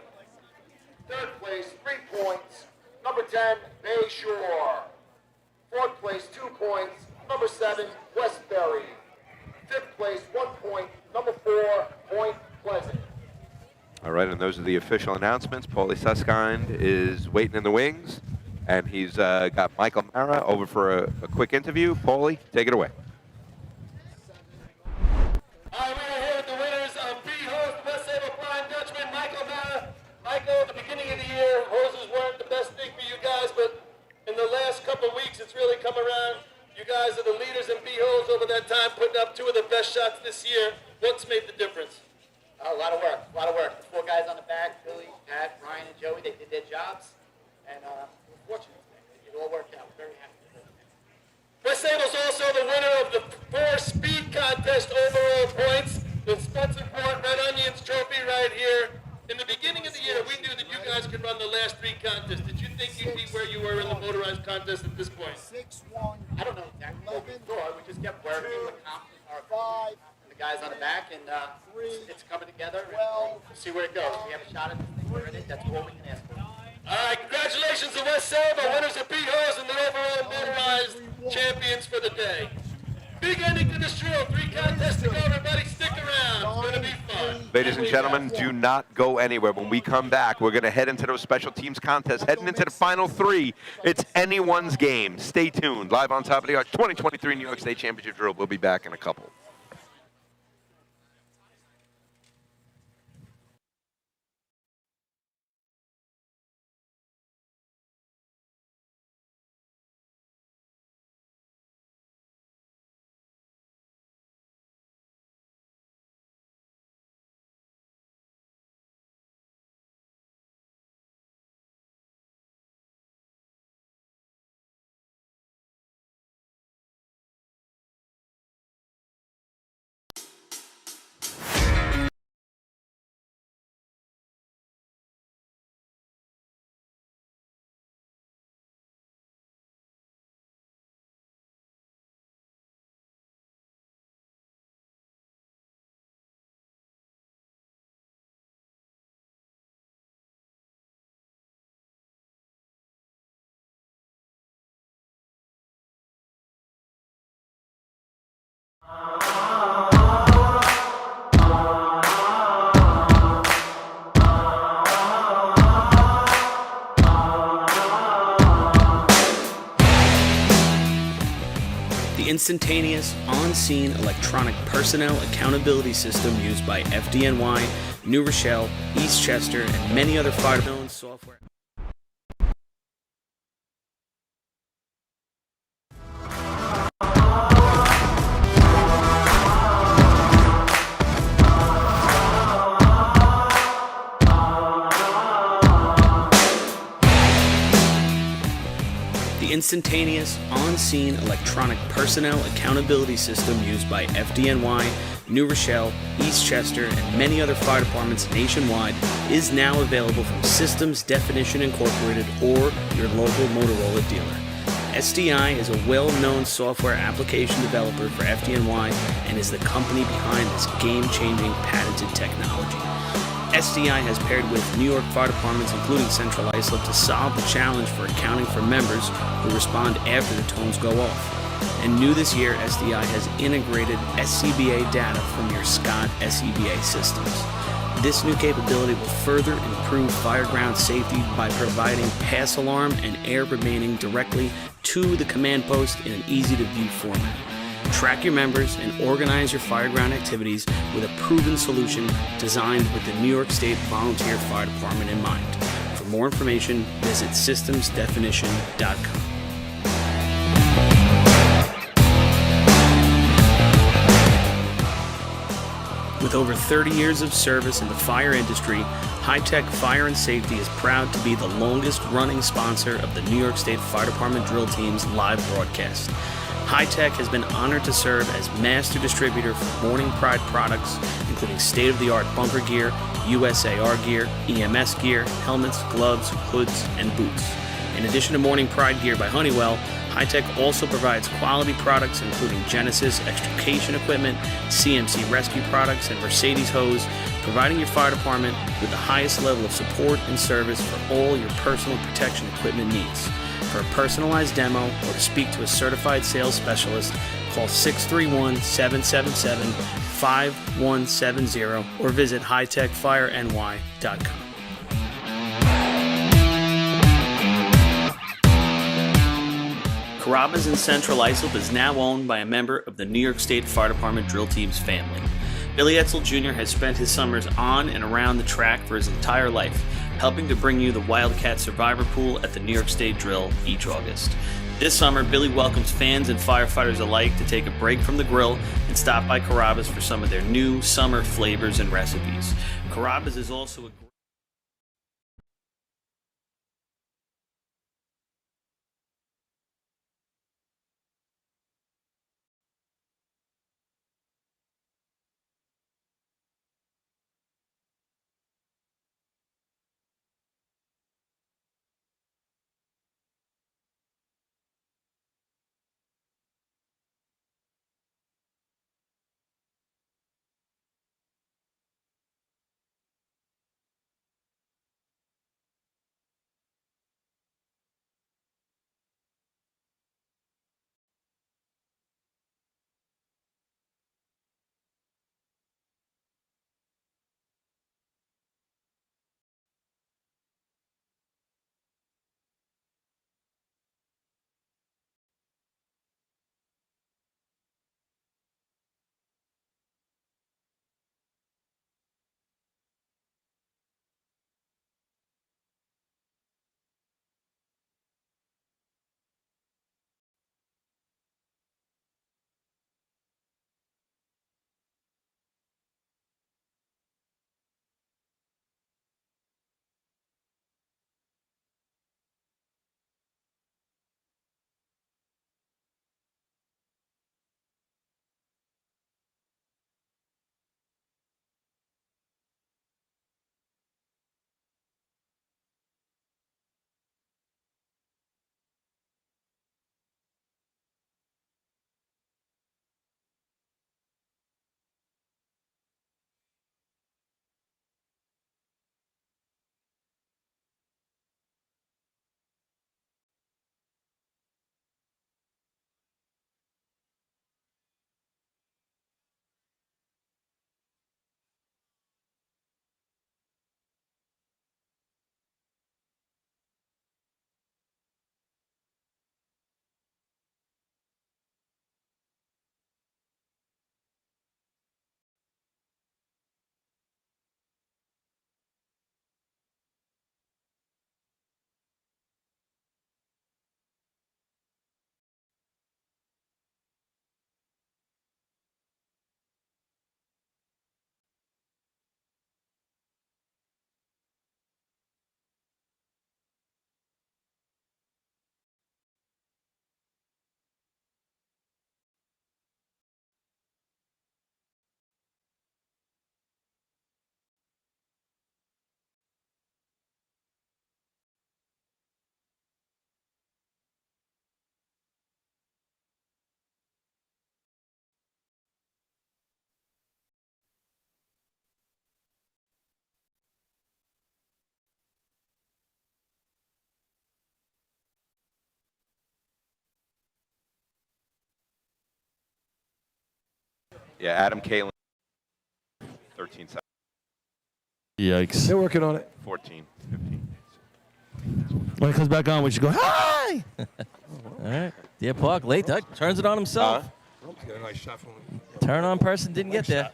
3rd place, 3 points, number 10, Bay Shore. 4th place, 2 points, number 7, Westbury. 5th place, 1 point, number 4, Point Pleasant. All right, and those are the official announcements. Paulie Suskind is waiting in the wings, and he's got Michael Mara over for a quick interview. Paulie, take it away. All right, we're here with the winners of B-Hose, West Sable Flying Dutchman, Michael Mara. Michael, at the beginning of the year, hoses weren't the best thing for you guys, but in the last couple of weeks, it's really come around. You guys are the leaders in B-Hose over that time, putting up 2 of the best shots this year. What's made the difference? A lot of work, a lot of work. The 4 guys on the back, Billy, Pat, Brian, and Joey, they did their jobs, and we're fortunate. It all worked out. We're very happy. West Sable's also the winner of the 4 speed contest overall points, the Spencer Court Red Onions trophy right here. In the beginning of the year, we knew that you guys could run the last 3 contests. Did you think you'd be where you were in the motorized contest at this point? 6-1. I don't know exactly what we thought. We just kept working with confidence, our 5, and the guys on the back, and it's coming together. And we'll see where it goes. We have a shot at this thing. We're in it. That's all we can ask for. All right, congratulations to West Sable, winners of B-Hose and the overall motorized champions for the day. Big ending to this drill. 3 contests to go, everybody. Stick around. It's going to be fun. Ladies and gentlemen, do not go anywhere. When we come back, we're going to head into those special teams contests. Heading into the final 3, it's anyone's game. Stay tuned. Live on Top of the Arch 2023 New York State Championship Drill. We'll be back in a couple. The instantaneous, on-scene electronic personnel accountability system used by FDNY, New Rochelle, Eastchester, and many other fire-known software. The instantaneous, on-scene electronic personnel accountability system used by FDNY, New Rochelle, Eastchester, and many other fire departments nationwide is now available from Systems Definition Incorporated or your local Motorola dealer. SDI is a well-known software application developer for FDNY and is the company behind this game-changing patented technology. SDI has paired with New York fire departments, including Central Islip, to solve the challenge for accounting for members who respond after the tones go off. And new this year, SDI has integrated SCBA data from your Scott SCBA systems. This new capability will further improve fireground safety by providing pass alarm and air remaining directly to the command post in an easy-to-view format. Track your members and organize your fireground activities with a proven solution designed with the New York State Volunteer Fire Department in mind. For more information, visit systemsdefinition.com. With over 30 years of service in the fire industry, High Tech Fire and Safety is proud to be the longest-running sponsor of the New York State Fire Department Drill Team's live broadcast. High Tech has been honored to serve as master distributor for Morning Pride products, including state-of-the-art bunker gear, USAR gear, EMS gear, helmets, gloves, hoods, and boots. In addition to Morning Pride gear by Honeywell, High Tech also provides quality products including Genesis extrication equipment, CMC rescue products, and Mercedes hose, providing your fire department with the highest level of support and service for all your personal protection equipment needs. For a personalized demo or to speak to a certified sales specialist, call 631-777-5170 or visit hightechfireny.com. Carrabba's in Central Islip is now owned by a member of the New York State Fire Department Drill Team's family. Billy Etzel Jr. has spent his summers on and around the track for his entire life, helping to bring you the Wildcat Survivor Pool at the New York State Drill each August. This summer, Billy welcomes fans and firefighters alike to take a break from the grill and stop by Carrabba's for some of their new summer flavors and recipes. Carrabba's is also a Yeah, Adam Kalin, 13 seconds. Yikes. They're working on it. 14, 15. When it comes back on, we should go, hi! All right. Deer Park, late turns it on himself. Got a nice shot from him. Turn on person didn't get there.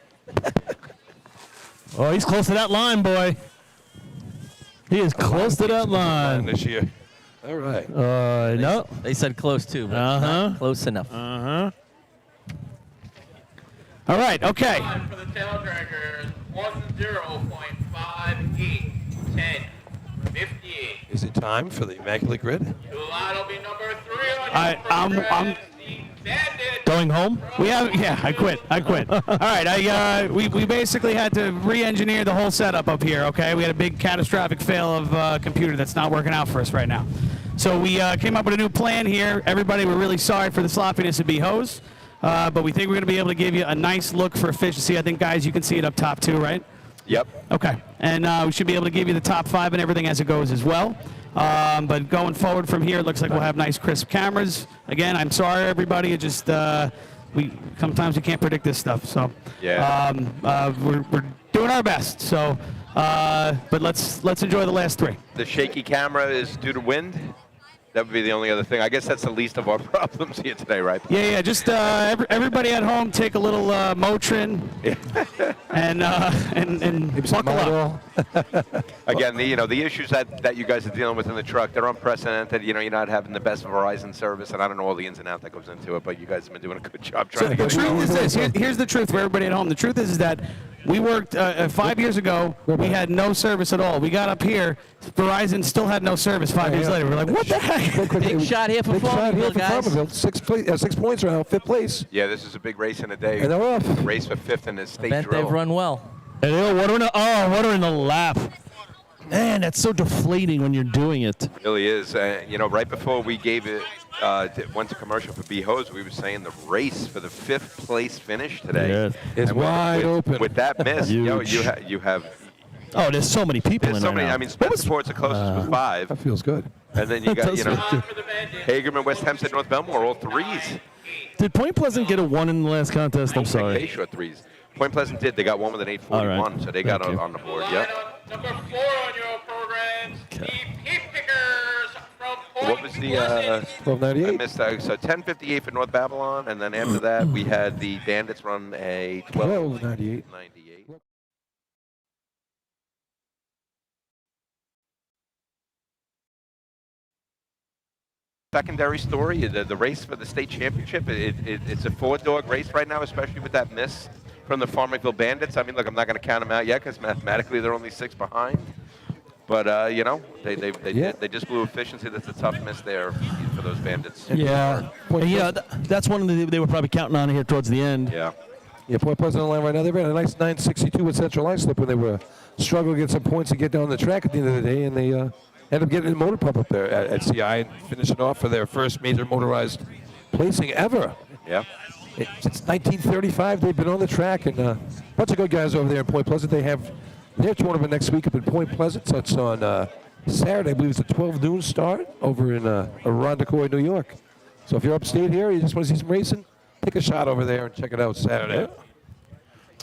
Oh, he's close to that line, boy. He is close to that line. This year. All right. No. They said close too, but not close enough. All right, okay. Time for the tail draggers, 10.58, 10, 58. Is it time for the Immaculate Grid? That'll be number 3 on I'm going home. I quit. All right, we basically had to re-engineer the whole setup up here. Okay, we had a big catastrophic fail of computer that's not working out for us right now. So we came up with a new plan here. Everybody, we're really sorry for the sloppiness of B-Hose, but we think we're going to be able to give you a nice look for efficiency. I think, guys, you can see it up top too, right? Yep. Okay, and we should be able to give you the top 5 and everything as it goes as well. But going forward from here, it looks like we'll have nice, crisp cameras. Again, I'm sorry, everybody. It just sometimes we can't predict this stuff. So yeah, we're doing our best. So, but let's enjoy the last 3. The shaky camera is due to wind. That would be the only other thing. I guess that's the least of our problems here today, right? Yeah. Just everybody at home, take a little Motrin and buckle up. Again, the issues that you guys are dealing with in the truck, they're unprecedented. You're not having the best Verizon service, and I don't know all the ins and outs that goes into it, but you guys have been doing a good job trying to get The truth is this. Here's the truth for everybody at home. The truth is that we worked 5 years ago. We had no service at all. We got up here. Verizon still had no service 5 years later. We're like, what the heck? Big shot here for Farmerville, guys. 6 points right now, 5th place. Yeah, this is a big race in a day. And they're off. Race for 5th in the state Bet drill. they've run well. And water in the lap. Man, that's so deflating when you're doing it. It really is. Right before we gave it, went to commercial for B-Hose, we were saying the race for the 5th place finish today is wide open. With that miss, you have. Oh, there's so many people in there now. I mean, Spencerport's the closest with 5. That feels good. And then you got, Hagerman, West Hempstead, North Belmore, all 3s. Did Point Pleasant get a 1 in the last contest? I'm sorry. They short 3s. Point Pleasant did. They got one with an 841, so they got on the board. Yep. Number 4 on your programs, the Peep Pickers from Point What was the 1298? I missed that. So 10:58 for North Babylon, and then after that we had the Bandits run a 1298. Secondary story, the race for the state championship, it's a 4-dog race right now, especially with that miss from the Farmerville Bandits. I mean, look, I'm not going to count them out yet because mathematically they're only 6 behind. But, they just blew efficiency. That's a tough miss there for those Bandits. Yeah. That's one of they were probably counting on here towards the end. Yeah. Yeah, Point Pleasant on the line right now. They ran a nice 962 with Central Line Slip when they were struggling to get some points to get down the track at the end of the day, and they ended up getting a motor pump up there at CI and finishing off for their first major motorized placing ever. Yeah. Since 1935, they've been on the track, and a bunch of good guys over there in Point Pleasant. They have their tournament next week up in Point Pleasant, so it's on Saturday. I believe it's a 12 noon start over in Arundecoy, New York. So if you're upstate here, you just want to see some racing, take a shot over there and check it out Saturday.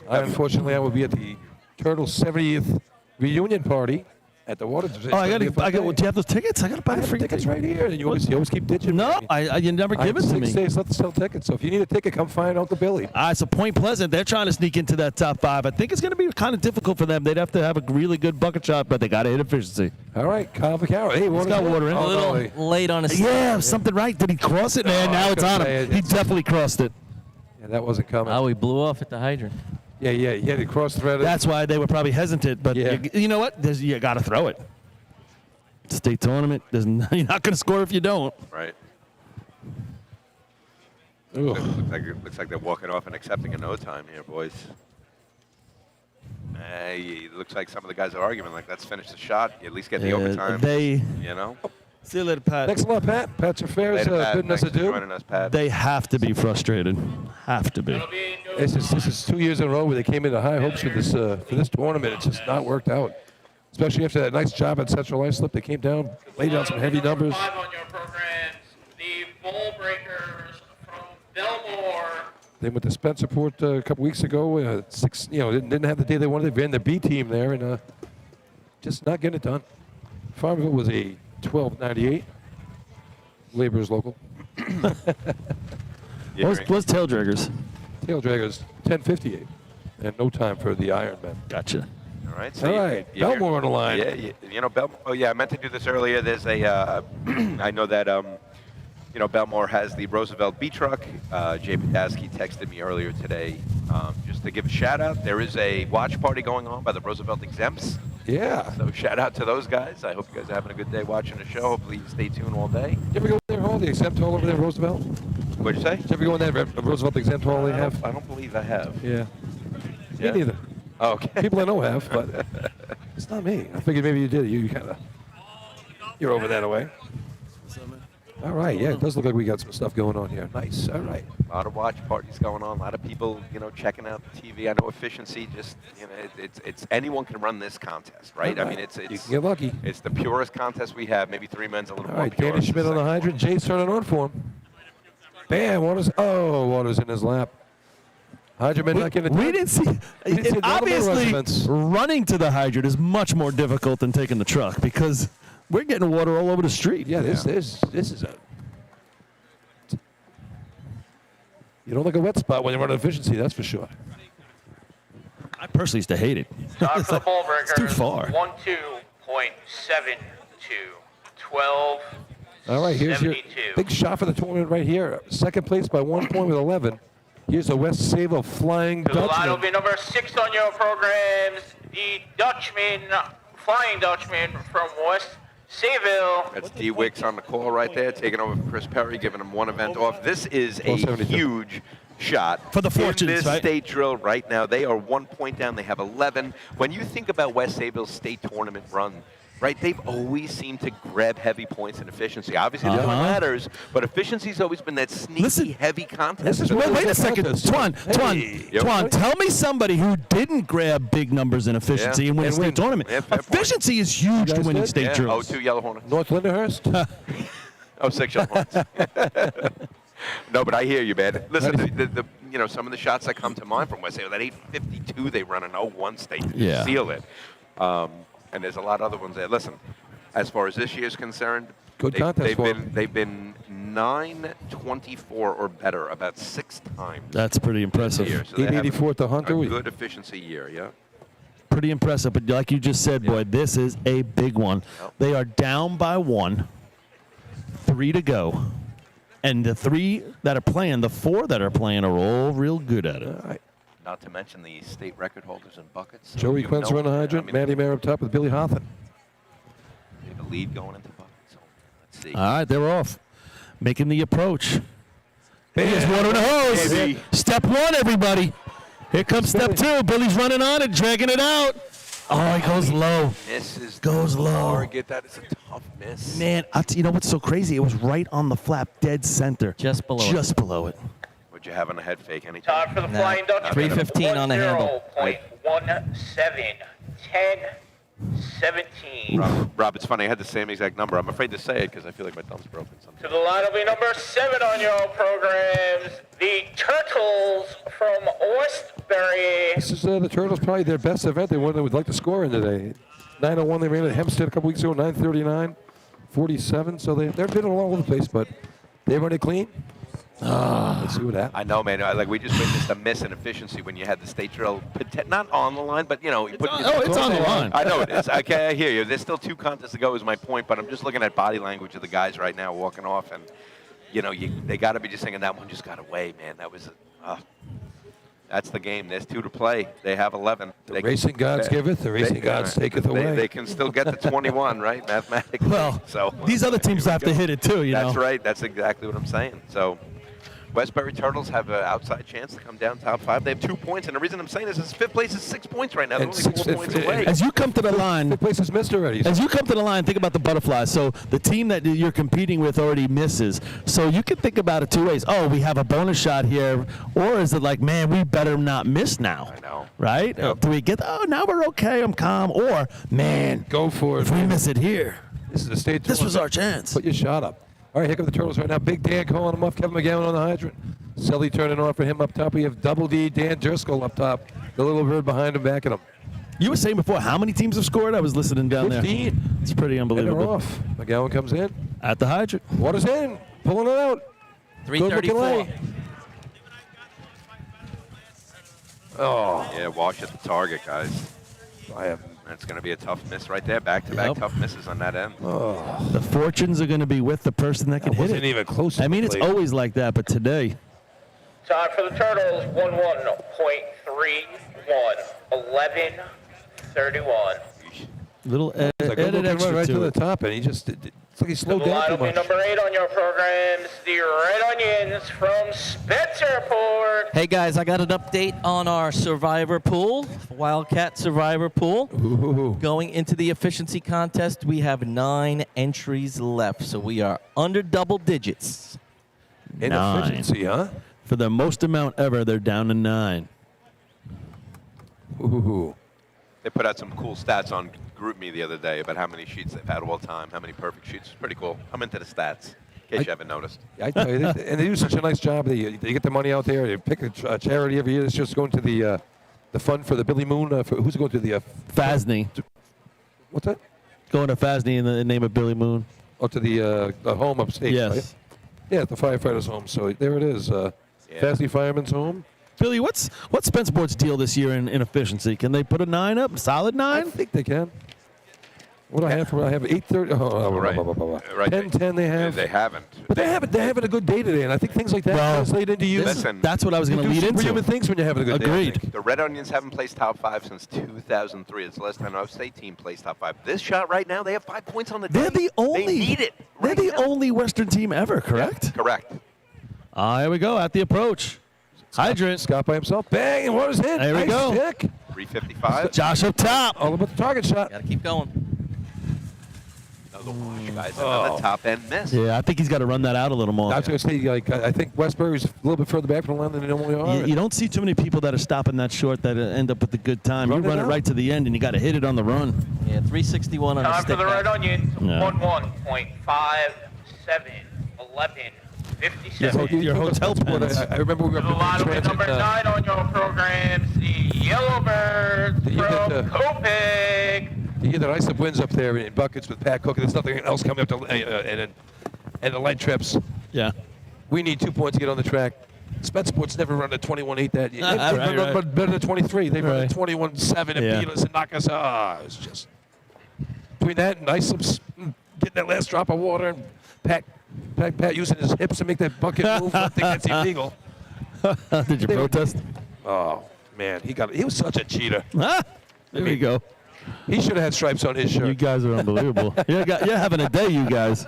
Unfortunately, I will be at the Turtles' 70th reunion party at the water. Do you have those tickets? I got to buy the free tickets right here. And you always keep ditching. No, you never give it to me. 6 days left to sell tickets. So if you need a ticket, come find Uncle Billy. So Point Pleasant, they're trying to sneak into that top 5. I think it's going to be kind of difficult for them. They'd have to have a really good bucket shot, but they got to hit efficiency. All right, Kyle Vaccaro. Hey, he's got water in. A little late on his. Yeah, something right. Did he cross it? Man, now it's on him. He definitely crossed it. Yeah, that wasn't coming. Oh, he blew off at the hydrant. Yeah, he had to cross thread. That's why they were probably hesitant. But you know what? You got to throw it. State tournament, you're not going to score if you don't. Right. Looks like they're walking off and accepting a no time here, boys. It looks like some of the guys are arguing, like, let's finish the shot, at least get the overtime. See you later, Pat. Thanks a lot, Pat. Pat's Affairs, bidding us adieu. They have to be frustrated. Have to be. This is 2 years in a row where they came into high hopes for this tournament. It's just not worked out. Especially after that nice job at Central Line Slip. They came down, laid down some heavy numbers. 5 on your programs, the Bull Breakers from Belmore, They went to Spencerport a couple weeks ago. Didn't have the day they wanted. They ran the B team there and just not getting it done. Farmville was a 12.98. Laborers local. What's Tail Draggers? Tail Draggers 10.58, and no time for the Ironman. Gotcha. All right. All right, Belmore on the line. Yeah, Belmore. Oh, yeah, I meant to do this earlier. There's a, I know that, Belmore has the Roosevelt B truck. Jay Podasky texted me earlier today just to give a shout out. There is a watch party going on by the Roosevelt Exempts. Yeah. So shout out to those guys. I hope you guys are having a good day watching the show. Hopefully you stay tuned all day. You ever go in their hall, the exempt hall over there, Roosevelt? What'd you say? Did you ever go in that Roosevelt exempt hall they have? I don't believe I have. Yeah. Yeah? Me neither. Oh, okay. People I know have, but it's not me. I figured maybe you did. You kind of, you're over that way. All right, yeah, it does look like we got some stuff going on here. Nice, all right. A lot of watch parties going on. A lot of people, checking out the TV. I know efficiency. Just, it's anyone can run this contest, right? I mean, it's you can get lucky. It's the purest contest we have. Maybe three men's a little All more right, pure. Danny Schmidt on the hydrant. Jay's turning on for him. Bam! Water's in his lap. Hydrant not getting it. We didn't see. Obviously, running to the hydrant is much more difficult than taking the truck because we're getting water all over the street. Yeah, this is a. You don't like a wet spot when you run efficiency, that's for sure. I personally used to hate it. Start for the ball breakers. It's too far. 12.72. 12. All right, here's your big shot for the tournament right here. Second place by 1 point with 11. Here's the West Sable Flying To the line will Dutchman. be number 6 on your programs, the Dutchman, Flying Dutchman from West Sayville. That's D. Wicks on the call right there, taking over from Chris Perry, giving him one event off. This is a huge shot for the Fortunes, in this right? state drill right now. They are 1 point down. They have 11. When you think about West Sayville's state tournament run, right, they've always seemed to grab heavy points in efficiency. Obviously, this one matters, but efficiency's always been that sneaky, heavy contest. Wait a second, Twan, tell me somebody who didn't grab big numbers in efficiency and win a state tournament. Efficiency is huge to winning state drills. 2 Yellow Hornets. North Lindenhurst? 6 Yellow Hornets. No, but I hear you, man. Listen, some of the shots that come to mind from West Sayville, that 852 they run an 0-1 state to seal it. And there's a lot of other ones there. Listen, as far as this year's concerned, they've been 924 or better about 6 times. That's pretty impressive. Year, so 884 at the Hunter. A good efficiency year, yeah. Pretty impressive, but like you just said, boy, this is a big one. They are down by 1, 3 to go. And the 3 that are playing, the 4 that are playing are all real good at it. All right. Not to mention the state record holders in buckets. Joey Quinn's on the hydrant. Matty Mayer up top with Billy Hothen. They have a lead going into buckets. So let's see. All right, they're off. Making the approach. There's water in the hose. Baby. Step 1, everybody. Here comes step 2. Billy's running on it, dragging it out. Oh, he goes low. Misses. Goes low. Target. That is a tough miss. Man, you know what's so crazy? It was right on the flap, dead center. Just below it. Just below it. Would you have on a head fake anytime? Time for the Flying Dutchman. 315 on the handle. 10-17. Rob, it's funny. I had the same exact number. I'm afraid to say it because I feel like my thumb's broken. To the line will be number 7 on your programs, the Turtles from Westbury. This is the Turtles, probably their best event. They would like to score in today. 901 they ran at Hempstead a couple weeks ago, 939, 47. So they're been all over the place, but they run it clean. Let's see what happens. I know, man. Like we just witnessed a miss in efficiency when you had the state drill, not on the line, but it's on the line. I know it is. Okay, I hear you. There's still 2 contests to go, is my point. But I'm just looking at body language of the guys right now walking off, and they got to be just thinking that one just got away, man. That was. That's the game. There's 2 to play. They have 11. The racing gods giveth, the racing gods taketh away. They can still get to 21, right, mathematically. Well, so these other teams have to hit it too, you know. That's right. That's exactly what I'm saying. So Westbury Turtles have an outside chance to come down top 5. They have 2 points, and the reason I'm saying this is 5th place is 6 points right now. They're only 4 points away. As you come to the line, 5th place is missed already. As you come to the line, think about the butterflies. So the team that you're competing with already misses. So you can think about it 2 ways. Oh, we have a bonus shot here, or is it like, man, we better not miss now? I know. Right? Yep. Do we get? Oh, now we're okay. I'm calm. Or man, go for it. If we miss it here, this is the state. This was our chance. Put your shot up. All right, here come the Turtles right now. Big Dan calling them off. Kevin McGowan on the hydrant. Sully turning off for him up top. We have Double D, Dan Driscoll up top. The little bird behind him, backing him. You were saying before how many teams have scored? I was listening down 15. there. It's pretty And they're unbelievable. off. McGowan comes in. At the hydrant. Water's in. Pulling it out. Good looking 334. lay. Oh. Yeah, Walsh at the target, guys. That's going to be a tough miss right there. Back-to-back tough misses on that end. The fortunes are going to be with the person that can hit wasn't it. even close to I mean, the it's plate. always like that, but today. Time for the Turtles, 11.31, 11:31. Little It's a good added looking extra run right to to the it. top, and he just it's like he The slowed down line too will be much. number 8 on your programs, the Red Onions from Spencerport. Hey guys, I got an update on our Survivor pool, Wildcat Survivor pool. Ooh. Going into the efficiency contest, we have 9 entries left, so we are under double digits. Inefficiency, huh? For the most amount ever, they're down to 9. Ooh. They put out some cool stats on GroupMe the other day about how many sheets they've had all time, how many perfect sheets. It's pretty cool. I'm into the stats, in case you haven't noticed. I tell you, and they do such a nice job. They get the money out there. They pick a charity every year. It's just going to the fund for the Billy Moon. Who's going to the Fasney. What's that? Going to Fasney in the name of Billy Moon. Oh, to the home upstate. Yes. Right? Yeah, the firefighters' home. So there it is. Fasney Fireman's Home. Billy, what's Spencerport's deal this year in efficiency? Can they put a 9 up? Solid 9? I think they can. What do I have? I have 8:30. Right. 10:10 they have. They haven't. But they're having a good day today, and I think things like that translate into you. Listen, That's what I was going to You do lead into. superhuman things when you're having a good day. I Agreed. think. The Red Onions haven't placed top 5 since 2003. It's the last time an upstate team placed top 5. This shot right now, they have 5 points on the day. They're the only. They need it. They're the only Western team ever, correct? Correct. Here we go at the approach. Hydrant. Scott by himself. Bang, and water's hit. There we Nice go. stick. 355. Josh up top. All about the target shot. Gotta keep going. Another wash, guys. Another top end miss. Yeah, I think he's got to run that out a little more. I was going to say, like, I think Westbury's a little bit further back from the line than they normally are. You don't see too many people that are stopping that short that end up with a good time. Run You it run it out. right to the end, and you got to hit it on the run. Yeah, 361 on the Time for stick. the Red Onions, Yeah. 11.57, 11:57. Your hotel pens. I remember we were The line will be number 9 on your programs, the Yellowbirds You get from the- Copic. You get the nice up wins up there in buckets with Pat Cook, and there's nothing else coming up to and the light trips. Yeah. We need 2 points to get on the track. Spencerport's never run a 21-8 that year. They've Right, run right. better than 23. They've run a Right. 21-7 and Yeah. beat us and knock us out. It's just between that and nice getting that last drop of water and Pat using his hips to make that bucket move. I think that's illegal. Did you protest? Oh man, he was such a cheater. There we go. He should have had stripes on his shirt. You guys are unbelievable. you're having a day, you guys.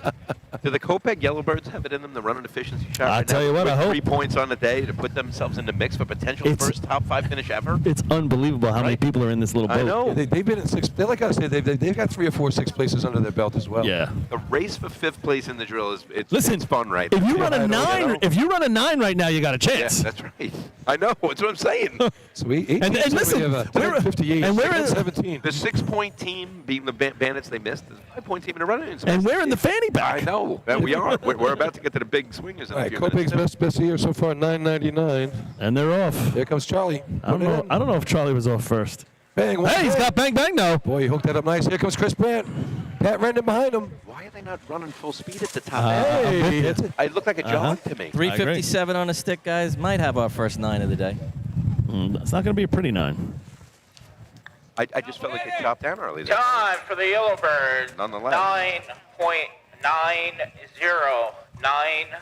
Do the Copic Yellowbirds have it in them to run an efficiency shot? I right tell now you what, with I hope. 3 points on the day to put themselves in the mix for potential It's- first top 5 finish ever? It's unbelievable how many people are in this little boat. I know. Yeah, they've been in 6. They're like us. They've got 3 or 4 6 places under their belt as well. Yeah. The race for 5th place in the drill is Listen, it's fun right If now. you run a I know, 9, you know. if you run a 9 right now, you got a Yeah, chance. that's right. I know. That's what I'm saying. So we 18, And listen, we have we're- 58. and we're in- 17. The 6-point team beating the Bandits they missed. The 5-point team in the Red Onions. And we're in the fanny pack. I know. That we are. We're about to get to the big swingers in All a right, few Copic's minutes. best year so far, 9.99. And they're off. Here comes Charlie. I don't know if Charlie was off first. Bang. Hey, he's got bang bang now. Boy, he hooked that up nice. Here comes Chris Brandt. Pat Rendon behind him. Why are they not running full speed at the top? Hey. It looked like a jog to me. 357 on the stick, guys. Might have our first 9 of the day. It's not going to be a pretty 9. I just felt like it chopped down early. There. Time for the Yellowbirds, Nonetheless. 9.90, 990.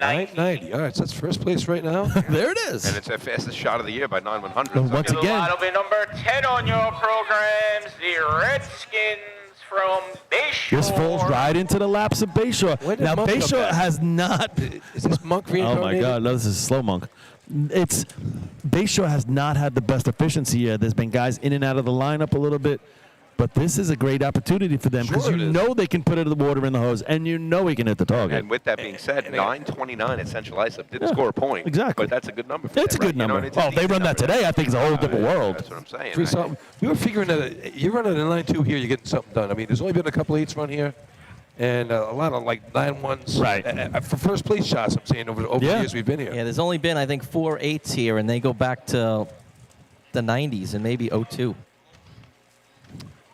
9.90. All right, so that's first place right now. There it is. And it's the fastest shot of the year by 9/100. Once The again, line will be number 10 on your programs, the Redskins from Bayshore. this falls right into the laps of Bayshore. When did Now, Monk come Bayshore back? has not. Is this Monk Oh reincarnated? my God! No, this is slow monk. It's Bayshore has not had the best efficiency yet. There's been guys in and out of the lineup a little bit, but this is a great opportunity for them because Sure it you is. know they can put it in the water in the hose, and you know he can hit the target. And with that being said, 929 at Central Islip didn't score a point. Exactly. But that's a good number. For It's a them, good right? You know, number. and it's a Oh, if they decent run that number. today, I think it's a whole different world. That's what I'm saying. We were figuring that you're running a 9.2 here, you're getting something done. I mean, there's only been a couple 8s run here. and a lot of like 9-1s. Right. For first place shots, I'm saying, over the years we've been here. Yeah, there's only been, I think, 4 8s here, and they go back to the 90s and maybe 02.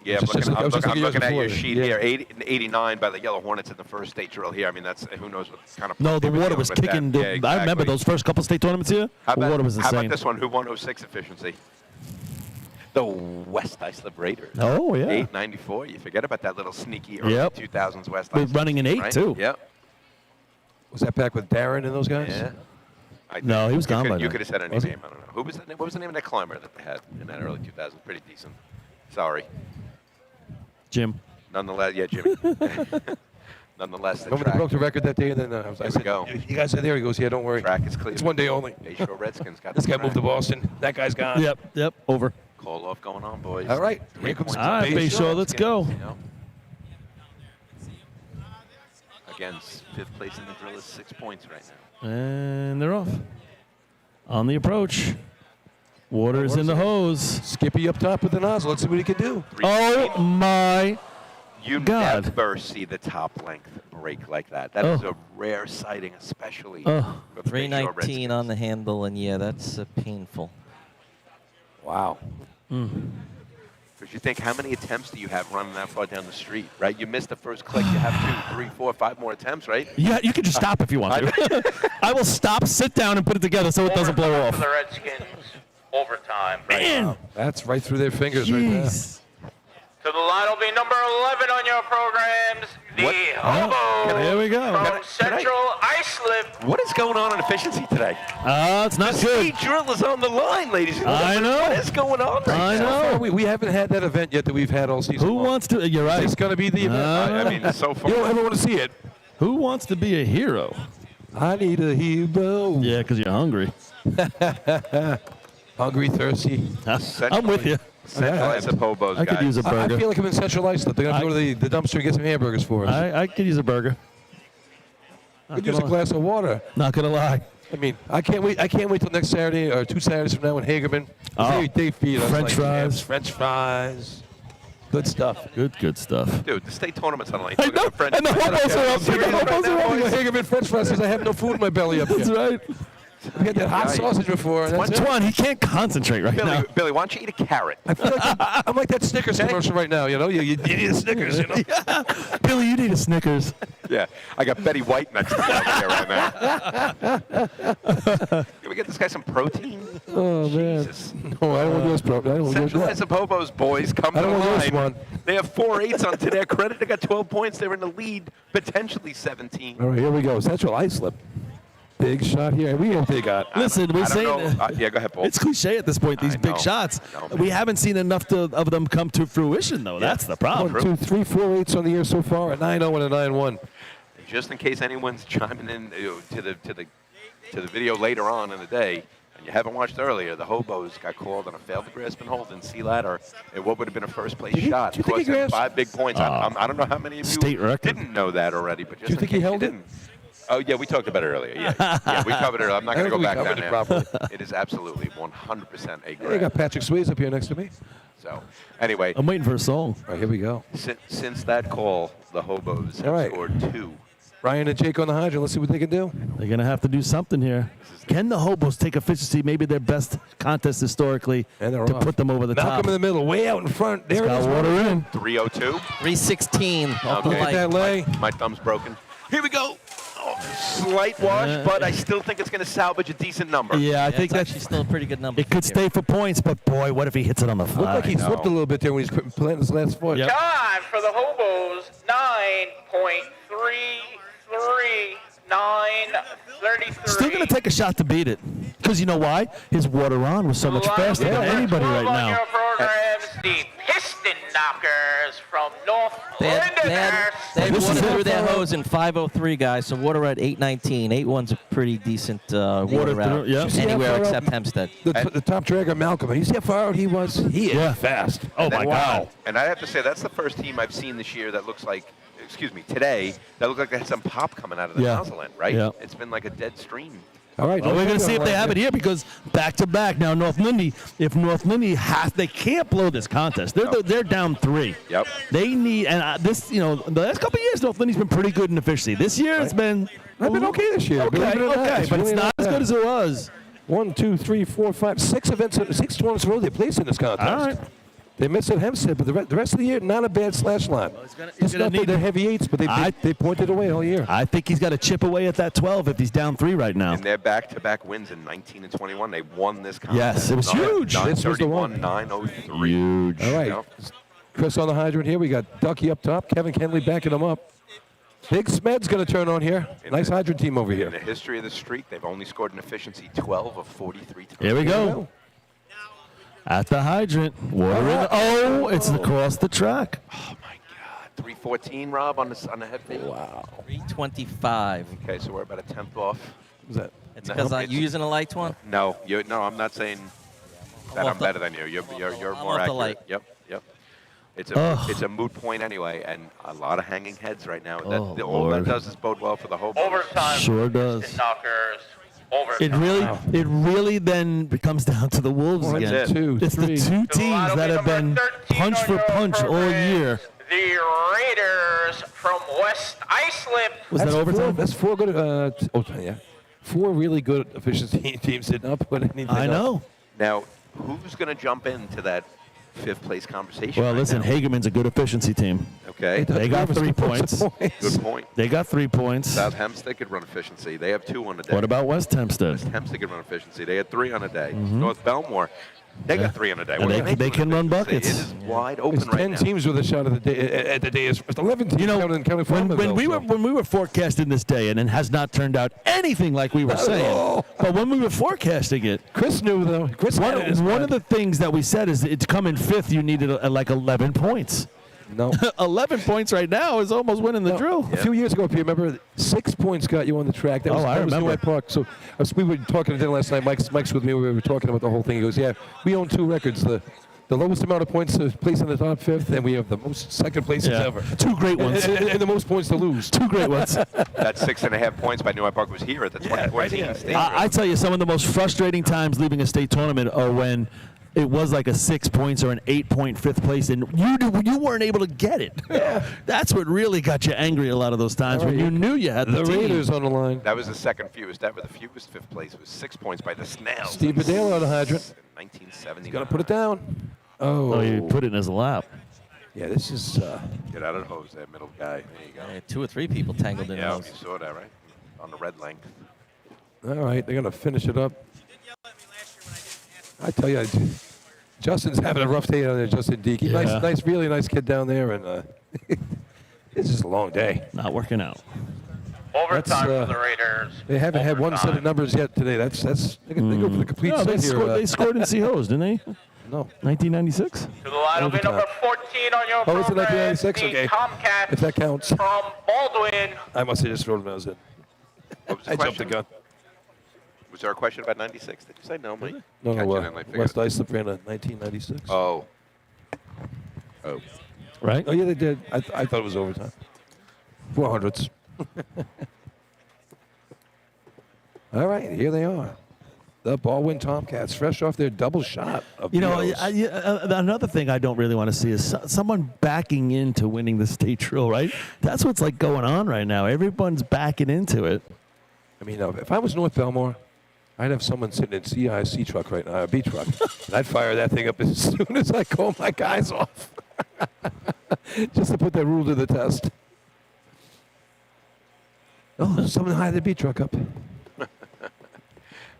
Yeah, Just- I'm I was just looking looking at your before. sheet Yeah. here. 89 by the Yellow Hornets in the first state drill here. I mean, that's who knows what kind of. No, the they were water dealing was with that. kicking. Yeah, I remember exactly. those first couple state tournaments here. How The about, water was how insane. about this one? Who won 06 efficiency? The West Islip Raiders. Oh, yeah. 894. You forget about that little sneaky early Yep. 2000s West We're Islip. running an 8 right? too. Yep. Was that back with Darren and those guys? Yeah. No, he was gone by You then. could have said any Was he? name. I don't know. Who was the name? What was the name of that climber that they had in that early 2000s? Pretty decent. Sorry. Jim. Nonetheless, yeah, Jimmy. Nonetheless, the Remember they track. broke the record that day, and then I Here said, we go. "You guys are there." He goes, "Yeah, don't worry. Track is clear. It's one day only." Bayshore Redskins got This the guy track. moved to Boston. That guy's gone. Yep. Over. Call off going on, boys. All right. 3 Here comes points. All right, Bayshore, let's go. You know? Again, 5th place in the drill is 6 points right now. And they're off. On the approach. Water's in the hose. Skippy up top with the nozzle. Let's see what he can do. Oh, my You God. never see the top length break like that. That is a rare sighting, especially Oh. for the Bayshore 319 on the handle, and yeah, that's painful. Wow. Because you think, how many attempts do you have running that far down the street, right? You missed the first click, you have 2, 3, 4, 5 more attempts, right? Yeah, you can just stop if you want to. I will stop, sit down, and put it together so it doesn't blow For off. the Redskins, overtime. Man. That's right through their fingers right there. Jeez. So the line will be number 11 on your programs. The Hobo Here we go. from Central Islip. What is going on in efficiency today? It's not The good. state drill is on the line, ladies and I gentlemen. know. What is going on right I now? know. We haven't had that event yet that we've had all season. Who long. wants to? You're right. It's going to be the event. I mean, so far. You don't ever want to see it. Who wants to be a hero? I need a hero. Yeah, because you're hungry. Hungry, thirsty. I'm with you. Central Islip Hobos, I guys. could use a I burger. feel like I'm in Central Islip. They're going to go to the dumpster and get some hamburgers for us. I could use a burger. Could use a glass of water. Not gonna lie. I mean, I can't wait till next Saturday or 2 Saturdays from now in Hagerman. Oh. They feed us French like fries. hams, French fries. Good stuff. Good stuff. Dude, the state tournament's on the line. I know, and the hobos are up. The hobos are up. Hagerman French fries because I have no food in my belly up here. That's right. We had that hot sausage before. And that's it. Twan, he can't concentrate right now. Billy, why don't you eat a carrot? I feel like I'm like that Snickers commercial right now. You know, you need a Snickers. You know. Billy, you need a Snickers. Yeah, I got Betty White next to me over here right now. Can we get this guy some protein? Oh man. Jesus. No, I don't want to do this, bro. I don't want to do Central this. Islip Hobos boys come I to the don't want this line. one. They have 4 8s on to their credit. They got 12 points. They're in the lead, potentially 17. All right, here we go. Central Islip. Big shot here. We ain't big out. Listen, we're I don't saying know. Yeah, go ahead, Paul. it's cliche at this point. These I big know. shots. I know, man. We haven't seen enough of them come to fruition, though. That's the problem. 1, 2, 3, 4 8s on the year so far. A 9-0 and a 9-1. Just in case anyone's chiming in to the video later on in the day, and you haven't watched earlier, the Hobos got called on a failed to grasp and hold in sea ladder at what would have been a first place shot. do you think Cost he them grasped? 5 big points. I don't know how many of you State record. didn't know that already, but just Do you in think he case held it? didn't. Oh, yeah, we talked about it earlier. Yeah, we covered it. I'm not going to go back down there. It is absolutely 100% a Hey, grab. got Patrick Swayze up here next to me. So, anyway, I'm waiting for a song. All right, here we go. since that call, the Hobos have All right. scored 2. Ryan and Jake on the hydrant. Let's see what they can do. They're going to have to do something here. Can the Hobos take efficiency, maybe their best contest historically, And they're to off. put them over the Malcolm top? in the middle, way out in front. There it Got is. water in. 302. 316 off the Okay. Look at that light. lay. My thumb's broken. Here we go. Oh, slight wash, but I still think it's going to salvage a decent number. Yeah, I think That's that's actually still a pretty good number. it could stay for points, but boy, what if he hits it on the Looked fly? like he slipped a little bit there when he's planting his last foot. Yep. Time for the Hobos, 9.33933. Still going to take a shot to beat it. Because you know why? His water on was so much faster than anybody right On now. your programs, the Piston Knockers from North They Flinders. This water is it. through their hose in 5:03, guys. So water at 8:19. 8-1's a pretty decent water through, route. yeah. Anywhere Yeah, except Hempstead. The top dragger, Malcolm. You see how far out he was? He is fast. Oh, my God. And I have to say, that's the first team I've seen this year that looks like, today, that looked like they had some pop coming out of the Yeah. nozzle end, right? Yeah. It's been like a dead stream. All right. Well, we're going to see if they have it here because back to back now. North Lindy, if North Lindy they can't blow this contest. They're down 3. Yep. They need this. The last couple of years, North Lindy's been pretty good in efficiency. This year, it's been okay this year. Okay, but it's not as good as it was. 1, 2, 3, 4, 5, 6 events, 6 tournaments in a row they placed in this contest. All right. They missed at Hempstead, but the rest of the year, not a bad slash line. It's not that they're heavy 8s, but they pointed away all year. I think he's got to chip away at that 12 if he's down 3 right now. And their back-to-back wins in 19 and 21. They won this contest. Yes, it was huge. This was the one. 9-0-3. Huge. All right. Chris on the hydrant here. We got Ducky up top. Kevin Kenley backing him up. Big Smed's going to turn on here. Nice hydrant team over here. In the history of the streak, they've only scored an efficiency 12 of 43 times. Here we go. At the hydrant. It's across the track. Oh, my God. 314, Rob, on the head fade. Wow. 325. Okay, so we're about a tenth off. What's that? It's because you using a light one? No, I'm not saying that I'm better than you. You're more accurate. Light. Yep. It's a moot point anyway, and a lot of hanging heads right now. All that does is bode well for the whole. Overtime. Sure does. Knockers. It really then comes down to the Wolves again. It's the 2 teams that have been punch for punch all year. The Raiders from West Islip. Was that overtime? That's 4 good. Yeah. 4 really good efficiency teams did not put anything. I know. Now, who's going to jump into that 5th place conversation? Well, listen, now? Hagerman's a good efficiency team. Okay. They got 3 points. Good point. They got 3 points. South Hempstead could run efficiency. They have 2 on the day. What about West Hempstead? West Hempstead could run efficiency. They had 3 on a day. North Belmore, they got 3 on a day. And they can run buckets. It is wide open It's 10 right now. teams with a shot at the day. It's 11 teams counting when we were forecasting this day, and it has not turned out anything like we were saying. But when we were forecasting it, Chris knew though. One of the things that we said is it's coming 5th. You needed like 11 points. No. 11 points right now is almost winning the drill. A few years ago, if you remember, 6 points got you on the track. That was, I remember. New Park. So we were talking to dinner last night. Mike's with me. We were talking about the whole thing. He goes, "Yeah, we own 2 records. The lowest amount of points to place in the top 5th, and we have the most second places ever. 2 great ones. And the most points to lose. 2 great ones. That 6.5 points by New Park was here at the 2014 state. I tell you, some of the most frustrating times leaving a state tournament are when it was like a 6 points or an 8-point 5th place, and you weren't able to get it. That's what really got you angry a lot of those times when you knew you had the team. Raiders on the line. That was the second fewest ever. The fewest 5th place was 6 points by the Snails. Steve Bedale on the hydrant. 1970. He's got to put it down. Oh, you put it in his lap. Yeah, this is. Get out of the hose there, middle guy. There you go. Yeah, 2 or 3 people tangled in Yeah, those. you saw that, right? On the red length. All right, they're going to finish it up. I tell you, Justin's having a rough day down there, Justin Deakey. Yeah. Nice, really nice kid down there, and it's just a long day. Not working out. Overtime for the Raiders. They haven't had one set of numbers yet today. That's they go for the complete No, set here. they scored in COs, didn't they? No. 1996? To the line will be number 14 on your Oh, it's program. 1996? The Okay. Tomcats If that counts. from Baldwin. I must have just thrown those in. What was the I jumped the question? gun. Was there a question about 96? Did you say no, mate? No, Catch it in, I figured. West Islip ran a 1996. Oh. Right? Oh, yeah, they did. I thought it was overtime. 400s. All right, here they are. The Baldwin Tomcats, fresh off their double shot of another thing I don't really want to see is someone backing into winning the state drill, right? That's what's like going on right now. Everyone's backing into it. I mean, if I was North Belmore, I'd have someone sitting in CIC truck right now, a B truck. And I'd fire that thing up as soon as I call my guys off. Just to put that rule to the test. Oh, someone hire the B truck up.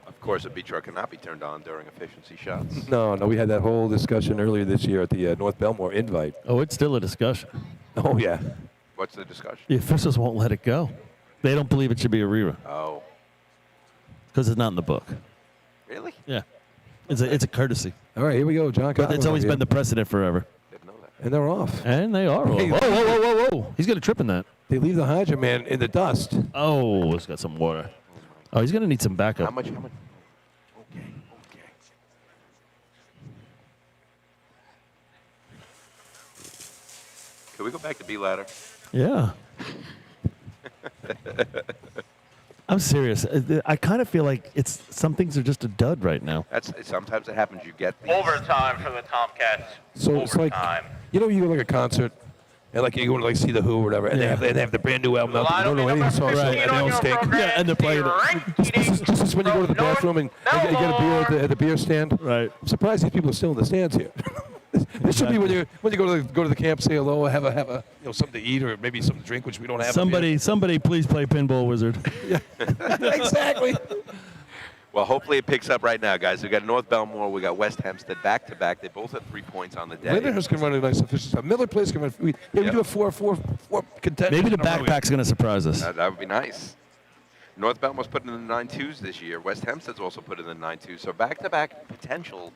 Of course, a B truck cannot be turned on during efficiency shots. No, we had that whole discussion earlier this year at the North Belmore invite. Oh, it's still a discussion. Oh, yeah. What's the discussion? The officials won't let it go. They don't believe it should be a rerun. Oh. Because it's not in the book. Really? Yeah. It's a courtesy. All right, here we go, John. But it's always been the precedent forever. Didn't know that. And they're off. And they are. Whoa, whoa. He's going to trip in that. They leave the hydrant man in the dust. Oh, it's got some water. Oh, he's going to need some backup. How much? Okay. Can we go back to B ladder? Yeah. I'm serious. I kind of feel like some things are just a dud right now. Sometimes it happens. You get Overtime for the Tomcats. So it's like, you go to like a concert, and like you go to like see the Who or whatever, and they have the brand new album out. You don't know any of the songs, and they all stink. Yeah, and they're playing it. Just as when you go to the bathroom and you get a beer at the beer stand. Right. I'm surprised these people are still in the stands here. This should be when you go to the camp, say hello, have a something to eat or maybe something to drink, which we don't have. Somebody, please play Pinball Wizard. Yeah, exactly. Well, hopefully it picks up right now, guys. We got North Belmore, we got West Hempstead back to back. They both have 3 points on the day. Lindenhurst can run a nice efficiency. Miller Place can run. We do a four contenders. Maybe the backpack's going to surprise us. That would be nice. North Belmore's put in the 9-2s this year. West Hempstead's also put in the 9-2s. So back-to-back potential.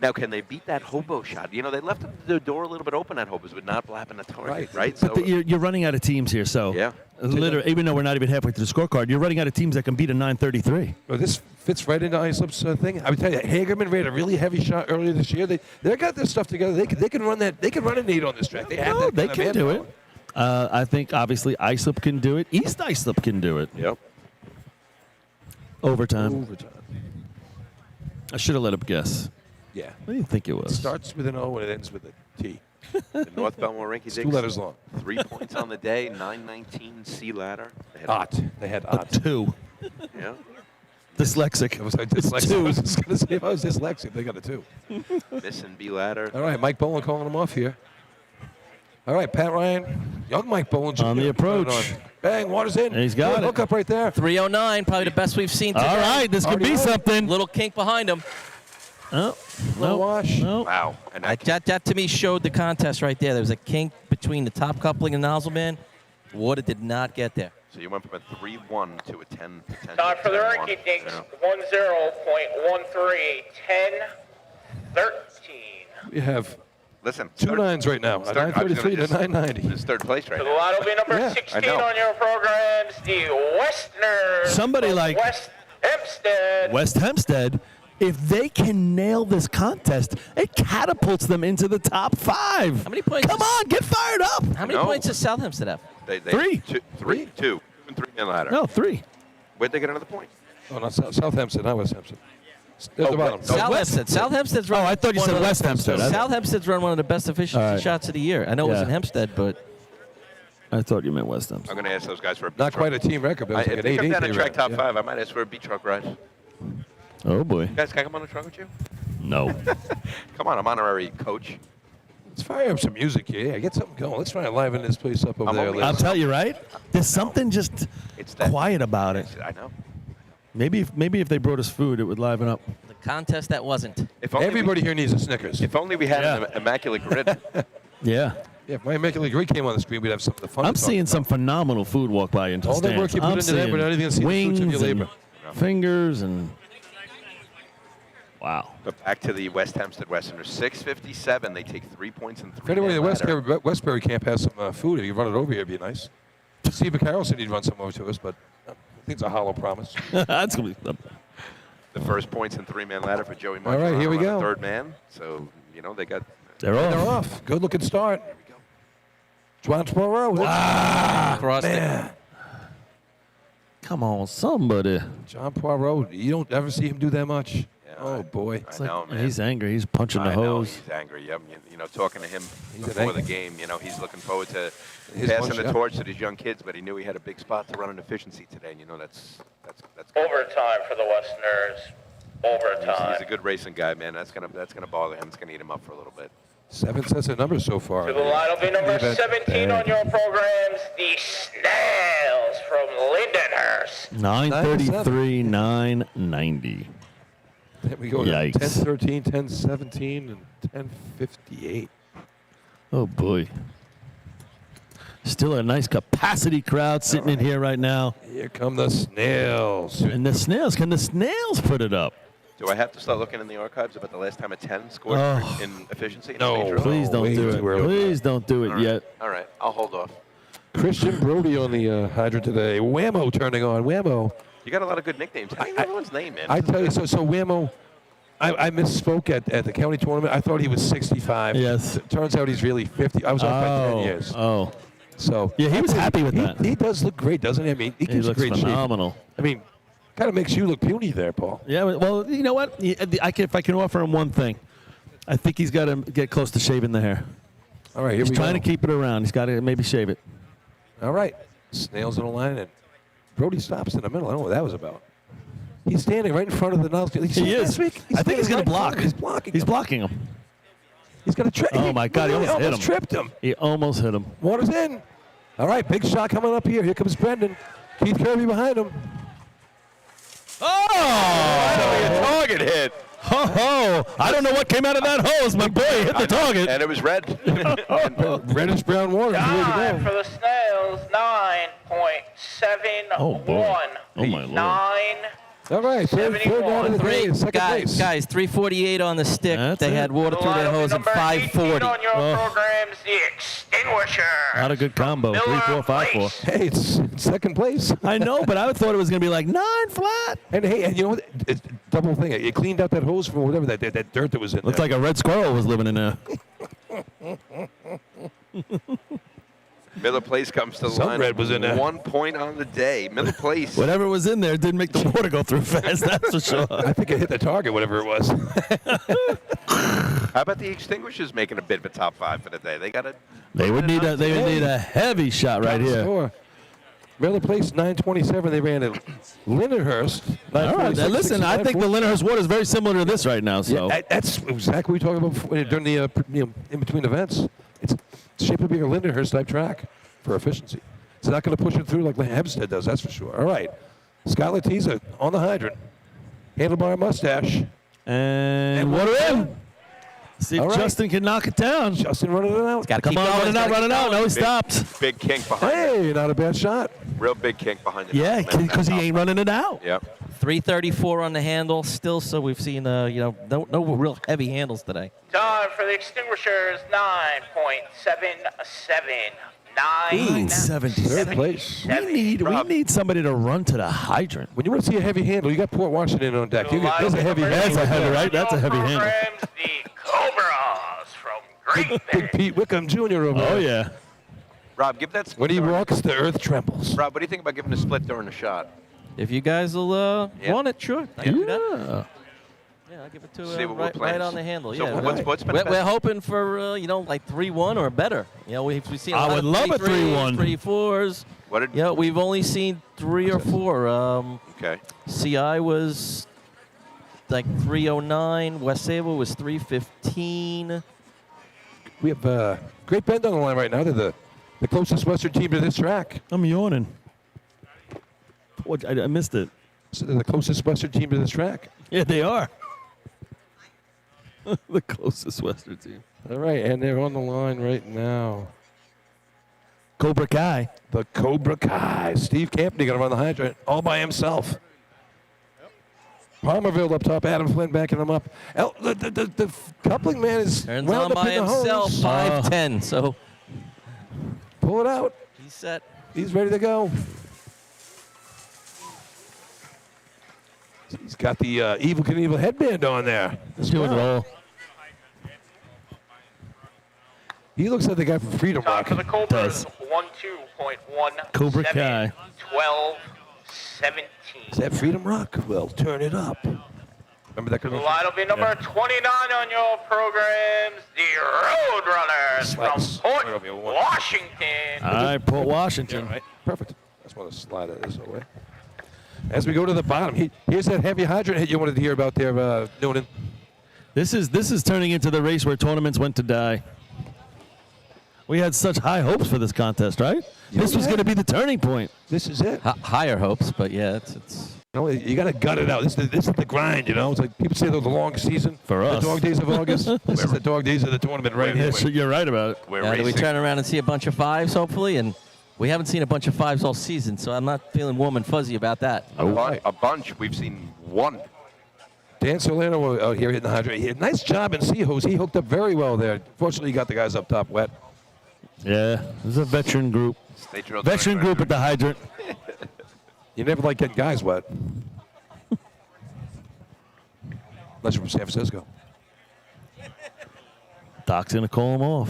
Now, can they beat that hobo shot? They left the door a little bit open at hobos, but not blapping a target, right? But you're running out of teams here, so literally, even though we're not even halfway through the scorecard, you're running out of teams that can beat a 933. Well, this fits right into Islip's thing. I would tell you, Hagerman ran a really heavy shot earlier this year. They got their stuff together. They can run that. They can run an 8 on this track. They have that. They can do it. I think obviously Islip can do it. East Islip can do it. Yep. Overtime. I should have let him guess. Yeah. What do you think it was? It starts with an O and it ends with a T. The North Belmore Rinky Two letters long. 3 points on the day, 919 C ladder. They had a 2. Yeah. Dyslexic. I was like dyslexic. I was just going to say if I was dyslexic, they got a 2. Missing B ladder. All right, Mike Bowen calling him off here. All right, Pat Ryan, young Mike Bowen. On the approach. Bang, water's in. And he's got Good it. hook up right there. 309, probably the best we've seen today. All right, this could be something. Little kink behind him. Oh, no wash. No. Wow. And that to me showed the contest right there. There was a kink between the top coupling and nozzle man. Water did not get there. So you went from a 3-1 to a 10. Time for the Rinky Dinks. 10.13, 10-13. We have Listen, 2 9s right now. A 933 to 990. This is third place right So the now. line will be number 16 on your programs. The Westerners. Somebody from like West Hempstead. West Hempstead, if they can nail this contest, it catapults them into the top 5. How many points? Come on, get fired up. How many points does South Hempstead have? They 3. 2 and 3 in ladder. No, 3. Where'd they get another point? Oh, not South Hempstead, not West Hempstead. At the bottom. South Hempstead. South Hempstead's run. Oh, I thought you said West Hempstead. South Hempstead's run one of the best efficiency shots of the year. I know it was in Hempstead, but I thought you meant West Hempstead. I'm going to ask those guys for a beat Not truck. quite a team record, but it was like If an they come 8-8 down and they track ran. top Yeah. 5, I might ask for a beat truck ride. Oh, boy. Guys, can I come on a truck with you? No. Come on, I'm honorary coach. Let's fire up some music here. Yeah, get something going. Let's try and liven this place up over there. I'll tell you, right? There's something just quiet about it. I know. Maybe if they brought us food, it would liven up. the contest that wasn't. If only Everybody here needs a Snickers. If only we had an immaculate grid. Yeah. Yeah, if my immaculate grid came on the screen, we'd have something fun. I'm to talk seeing about. some phenomenal food walk by into All the that work stands. you put I'm into that, we're not even gonna see the fruits of wings your labor. and fingers and wow. But back to the West Hempstead Westerners. 6:57. They take 3 points and 3. If anybody in ladder. the Westbury camp has some food, if you run it over here, it'd be nice. Steve Carroll said he'd run some over to us, but I think it's a hollow promise. That's gonna be. The first points in 3-man ladder for Joey All Martin. right, here we on the go. third man. So, they got. They're off. They're off. Good looking start. Juan Poirot. Crossed it. Come on, somebody. John Poirot. You don't ever see him do that much. Yeah, Oh, boy. I know, man. He's angry. He's punching the I know hose. he's angry. Yep. Talking to him He's before angry. the game, he's looking forward to His passing lunch, the yeah. torch to these young kids, but he knew he had a big spot to run an efficiency today, and that's Overtime for the Westerners. Overtime. he's a good racing guy, man. That's gonna bother him. It's gonna eat him up for a little bit. 7 sets of numbers so far. To the line will be number Leave it 17 on your programs. The Snails from Lindenhurst. 933, 990. Then we go to Yikes. 10-13, 10-17, and 10-58. Oh boy. Still a nice capacity crowd sitting in here right now. Here come the Snails. And the Snails, can the Snails put it up? Do I have to start looking in the archives about the last time a 10 scored Oh. in efficiency? in a No. stage drill? Please don't way do too it. early. Please don't do it yet. All right, I'll hold off. Christian Brody on the hydrant today. Whammo turning on. Whammo. You got a lot of good nicknames. How do you know everyone's name, man? I tell you, so Whammo, I misspoke at the county tournament. I thought he was 65. Yes. Turns out he's really 50. I was off by 10 years. Oh. So Yeah, he was happy with that. He does look great, doesn't he? I mean, he keeps looks great phenomenal. shape. I mean, kind of makes you look puny there, Paul. Yeah, well, you know what? If I can offer him one thing, I think he's got to get close to shaving the hair. All right, here he's we trying go. to keep it around. He's got to maybe shave it. All right. Snails in the line, and Brody stops in the middle. I don't know what that was about. He's standing right in front of the nozzle. He is. I think he's going to block. He's blocking. He's blocking him. He's going to trip. Oh, my God. He almost hit him. Tripped him. He almost hit him. Water's in. All right, big shot coming up here. Here comes Brendan. Keith Kirby behind him. Oh! Target hit. Ho, ho. I don't know what came out of that hose. My boy hit the target. And it was red. Reddish brown water. Time for the Snails, 9.71. Oh, boy. Oh, my Lord. 9. All right, third down of the day, second base. Guys, 348 on the stick. That's they it. had water through their hose at 540. On your programs, the Extinguisher. Not a good combo. 3, 4, 5, 4. Hey, it's second place. I know, but I thought it was going to be like 9 flat. And hey, and you know what? It's double thing. It cleaned out that hose from whatever that dirt that was in Looked there. like a red squirrel was living in there. Miller Place comes to the Some line. red was in there. 1 point on the day. Miller Place. Whatever was in there didn't make the water go through fast, that's for sure. I think it hit the target, whatever it was. How about the Extinguishers making a bit of a top 5 for the day? They got to. They would need a heavy shot right here. Sure. Miller Place 927. They ran at Lindenhurst. All right, now listen, I think the Lindenhurst water is very similar to this right now. So Yeah, that's exactly what we were talking about before, during the in between events. It's shaped to be a Lindenhurst type track for efficiency. It's not going to push it through like Hempstead does, that's for sure. All right, Scott Latiza on the hydrant, handlebar mustache, and water in. See if Justin can knock it down. Justin running it out. Gotta Come keep on, going, running out. No, he Big- stopped. Big kink behind it. Hey, not a bad shot. Real big kink behind it. Yeah, because he ain't running it out. Yep. 334 on the handle still, so we've seen, no real heavy handles today. Time for the Extinguishers, 9.77. 970. Third place. We need somebody to run to the hydrant. When you want to see a heavy handle, you got Port Washington on deck. There's a heavy handle. That's a heavy, right? That's a heavy handle. Programs, the Cobras from Great Big Pete Wickham Jr. over there. Oh, yeah. Rob, give that split. When he during- walks, the earth trembles. Rob, what do you think about giving a split during the shot? If you guys will want it, sure. I can do that. Yeah. Yeah, I'll give it to See what we're right playing. on the handle. So Yeah, what's been we're best? hoping for like 3-1 or better. We've seen. I lot would of love a 3-3s, 3-1. 3-4s. What did? We've only seen 3 or 4. Okay. CI was like 309. West Sable was 315. We have Great Bend on the line right now. They're the closest Western team to this track. I'm yawning. What? I missed it. So they're the closest Western team to this track. Yeah, they are. The closest Western team. All right, and they're on the line right now. Cobra Kai. The Cobra Kai. Steve Campney going to run the hydrant all by himself. Palmerville up top. Adam Flynn backing him up. The coupling man is Turns wound on up by in the himself. hose. 5-10. So Pull it out. he's set. He's ready to go. He's got the Evil Knievel headband on there. Let's do it all. He looks like the guy from Freedom Time Rock. for the Cobras, Does. 12.1. Cobra Kai. 12, 17. Is that Freedom Rock? Well, turn it up. Remember that The commercial? line will be number 29 on your programs, the Roadrunners from Port Washington. All right, Port Washington. Right. Perfect. I just want to slide it this way. As we go to the bottom, here's that heavy hydrant hit you wanted to hear about there, Noonan. This is turning into the race where tournaments went to die. We had such high hopes for this contest, right? This was going to be the turning point. This is it. Higher hopes, but yeah, it's. You got to gut it out. This is the grind, It's like people say they're the long season. For us. The dog days of August. This is the dog days of the tournament right here. Yes, you're right about it. We're Now, do we racing. turn around and see a bunch of 5s, hopefully? And we haven't seen a bunch of 5s all season, so I'm not feeling warm and fuzzy about that. A bunch. We've seen one. Dan Solano out here hitting the hydrant. Nice job in Seahose. He hooked up very well there. Fortunately, he got the guys up top wet. Yeah, this is a veteran group. State drill Veteran group at the hydrant. You never like getting guys wet. Unless you're from San Francisco. Doc's going to call him off.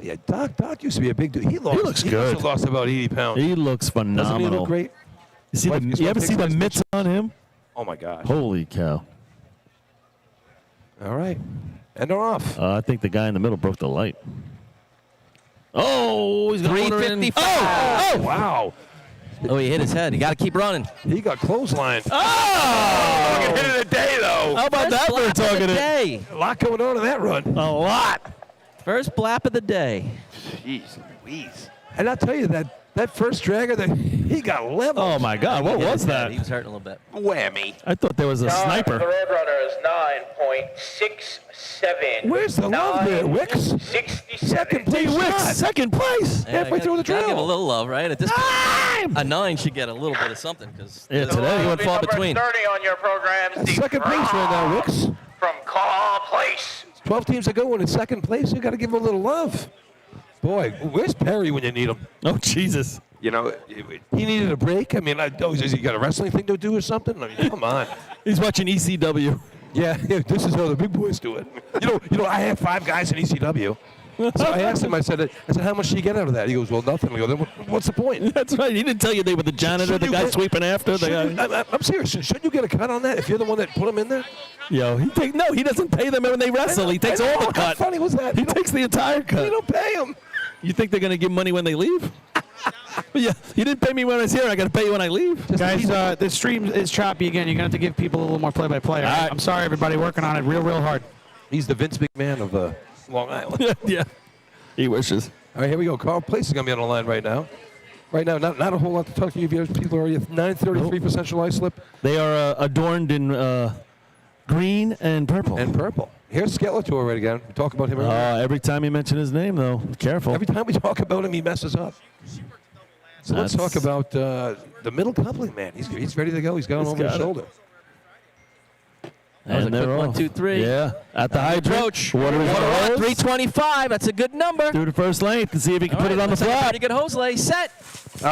Yeah, Doc used to be a big dude. He looks he good. must have lost about 80 pounds. He looks phenomenal. Doesn't he look great? You ever see the mitts on him? Oh, my gosh. Holy cow. All right. And they're off. I think the guy in the middle broke the light. Oh, he's going to 355. Oh, wow. Oh, he hit his head. You got to keep running. He got clotheslined. Oh! Hit of the day, though. How about that for a target? Day. A lot going on in that run. A lot. First blap of the day. Jeez Louise. And I'll tell you that first dragger, he got leveled. Oh, my God. What was that? He was hurting a little bit. Whammy. I thought there was a sniper. The Roadrunner is 9.67. Where's the love there, Wicks? 67. Second place. Wicks, second place. Halfway through the Gotta drill. give a little love, right? At this point, a 9 should get a little bit of something because Yeah, today he went far Number between. 30 on your program. That's second place right now, Wicks. From Call Place. 12 teams to go, and in second place, you got to give him a little love. Boy, where's Perry when you need him? Oh, Jesus. You know, he needed a break. I mean, has he got a wrestling thing to do or something? I mean, come on. He's watching ECW. Yeah, this is how the big boys do it. You know, I have 5 guys in ECW. So I asked him, I said, how much do you get out of that? He goes, well, nothing. I go, then what's the point? That's right. He didn't tell you they were the janitor, the guy sweeping after. The guy. I'm serious. Shouldn't you get a cut on that if you're the one that put him in there? Yo, he doesn't pay them when they wrestle. He takes all the cut. How funny was that? He takes the entire cut. You don't pay him. You think they're going to give money when they leave? Yeah, you didn't pay me when I was here. I got to pay you when I leave. Guys, the stream is choppy again. You're going to have to give people a little more play-by-play. All right? I'm sorry, everybody. Working on it real hard. He's the Vince McMahon of Long Island. Yeah. He wishes. All right, here we go. Carl Place is going to be on the line right now. Right now, not a whole lot to talk to you. People are 933% July slip. They are adorned in green and purple. Here's Skeletor right again. We talk about him earlier. Every time you mention his name, though, be careful. Every time we talk about him, he messes up. So let's talk about the middle coupling, man. He's ready to go. He's got it over his shoulder. That was a quick 1, 2, 3. Yeah, at the hydrant. Approach. What are we going to hold? 325. That's a good number. Do the first length and see if he can put it on the Looks like a flat. pretty good hose lay. Set. He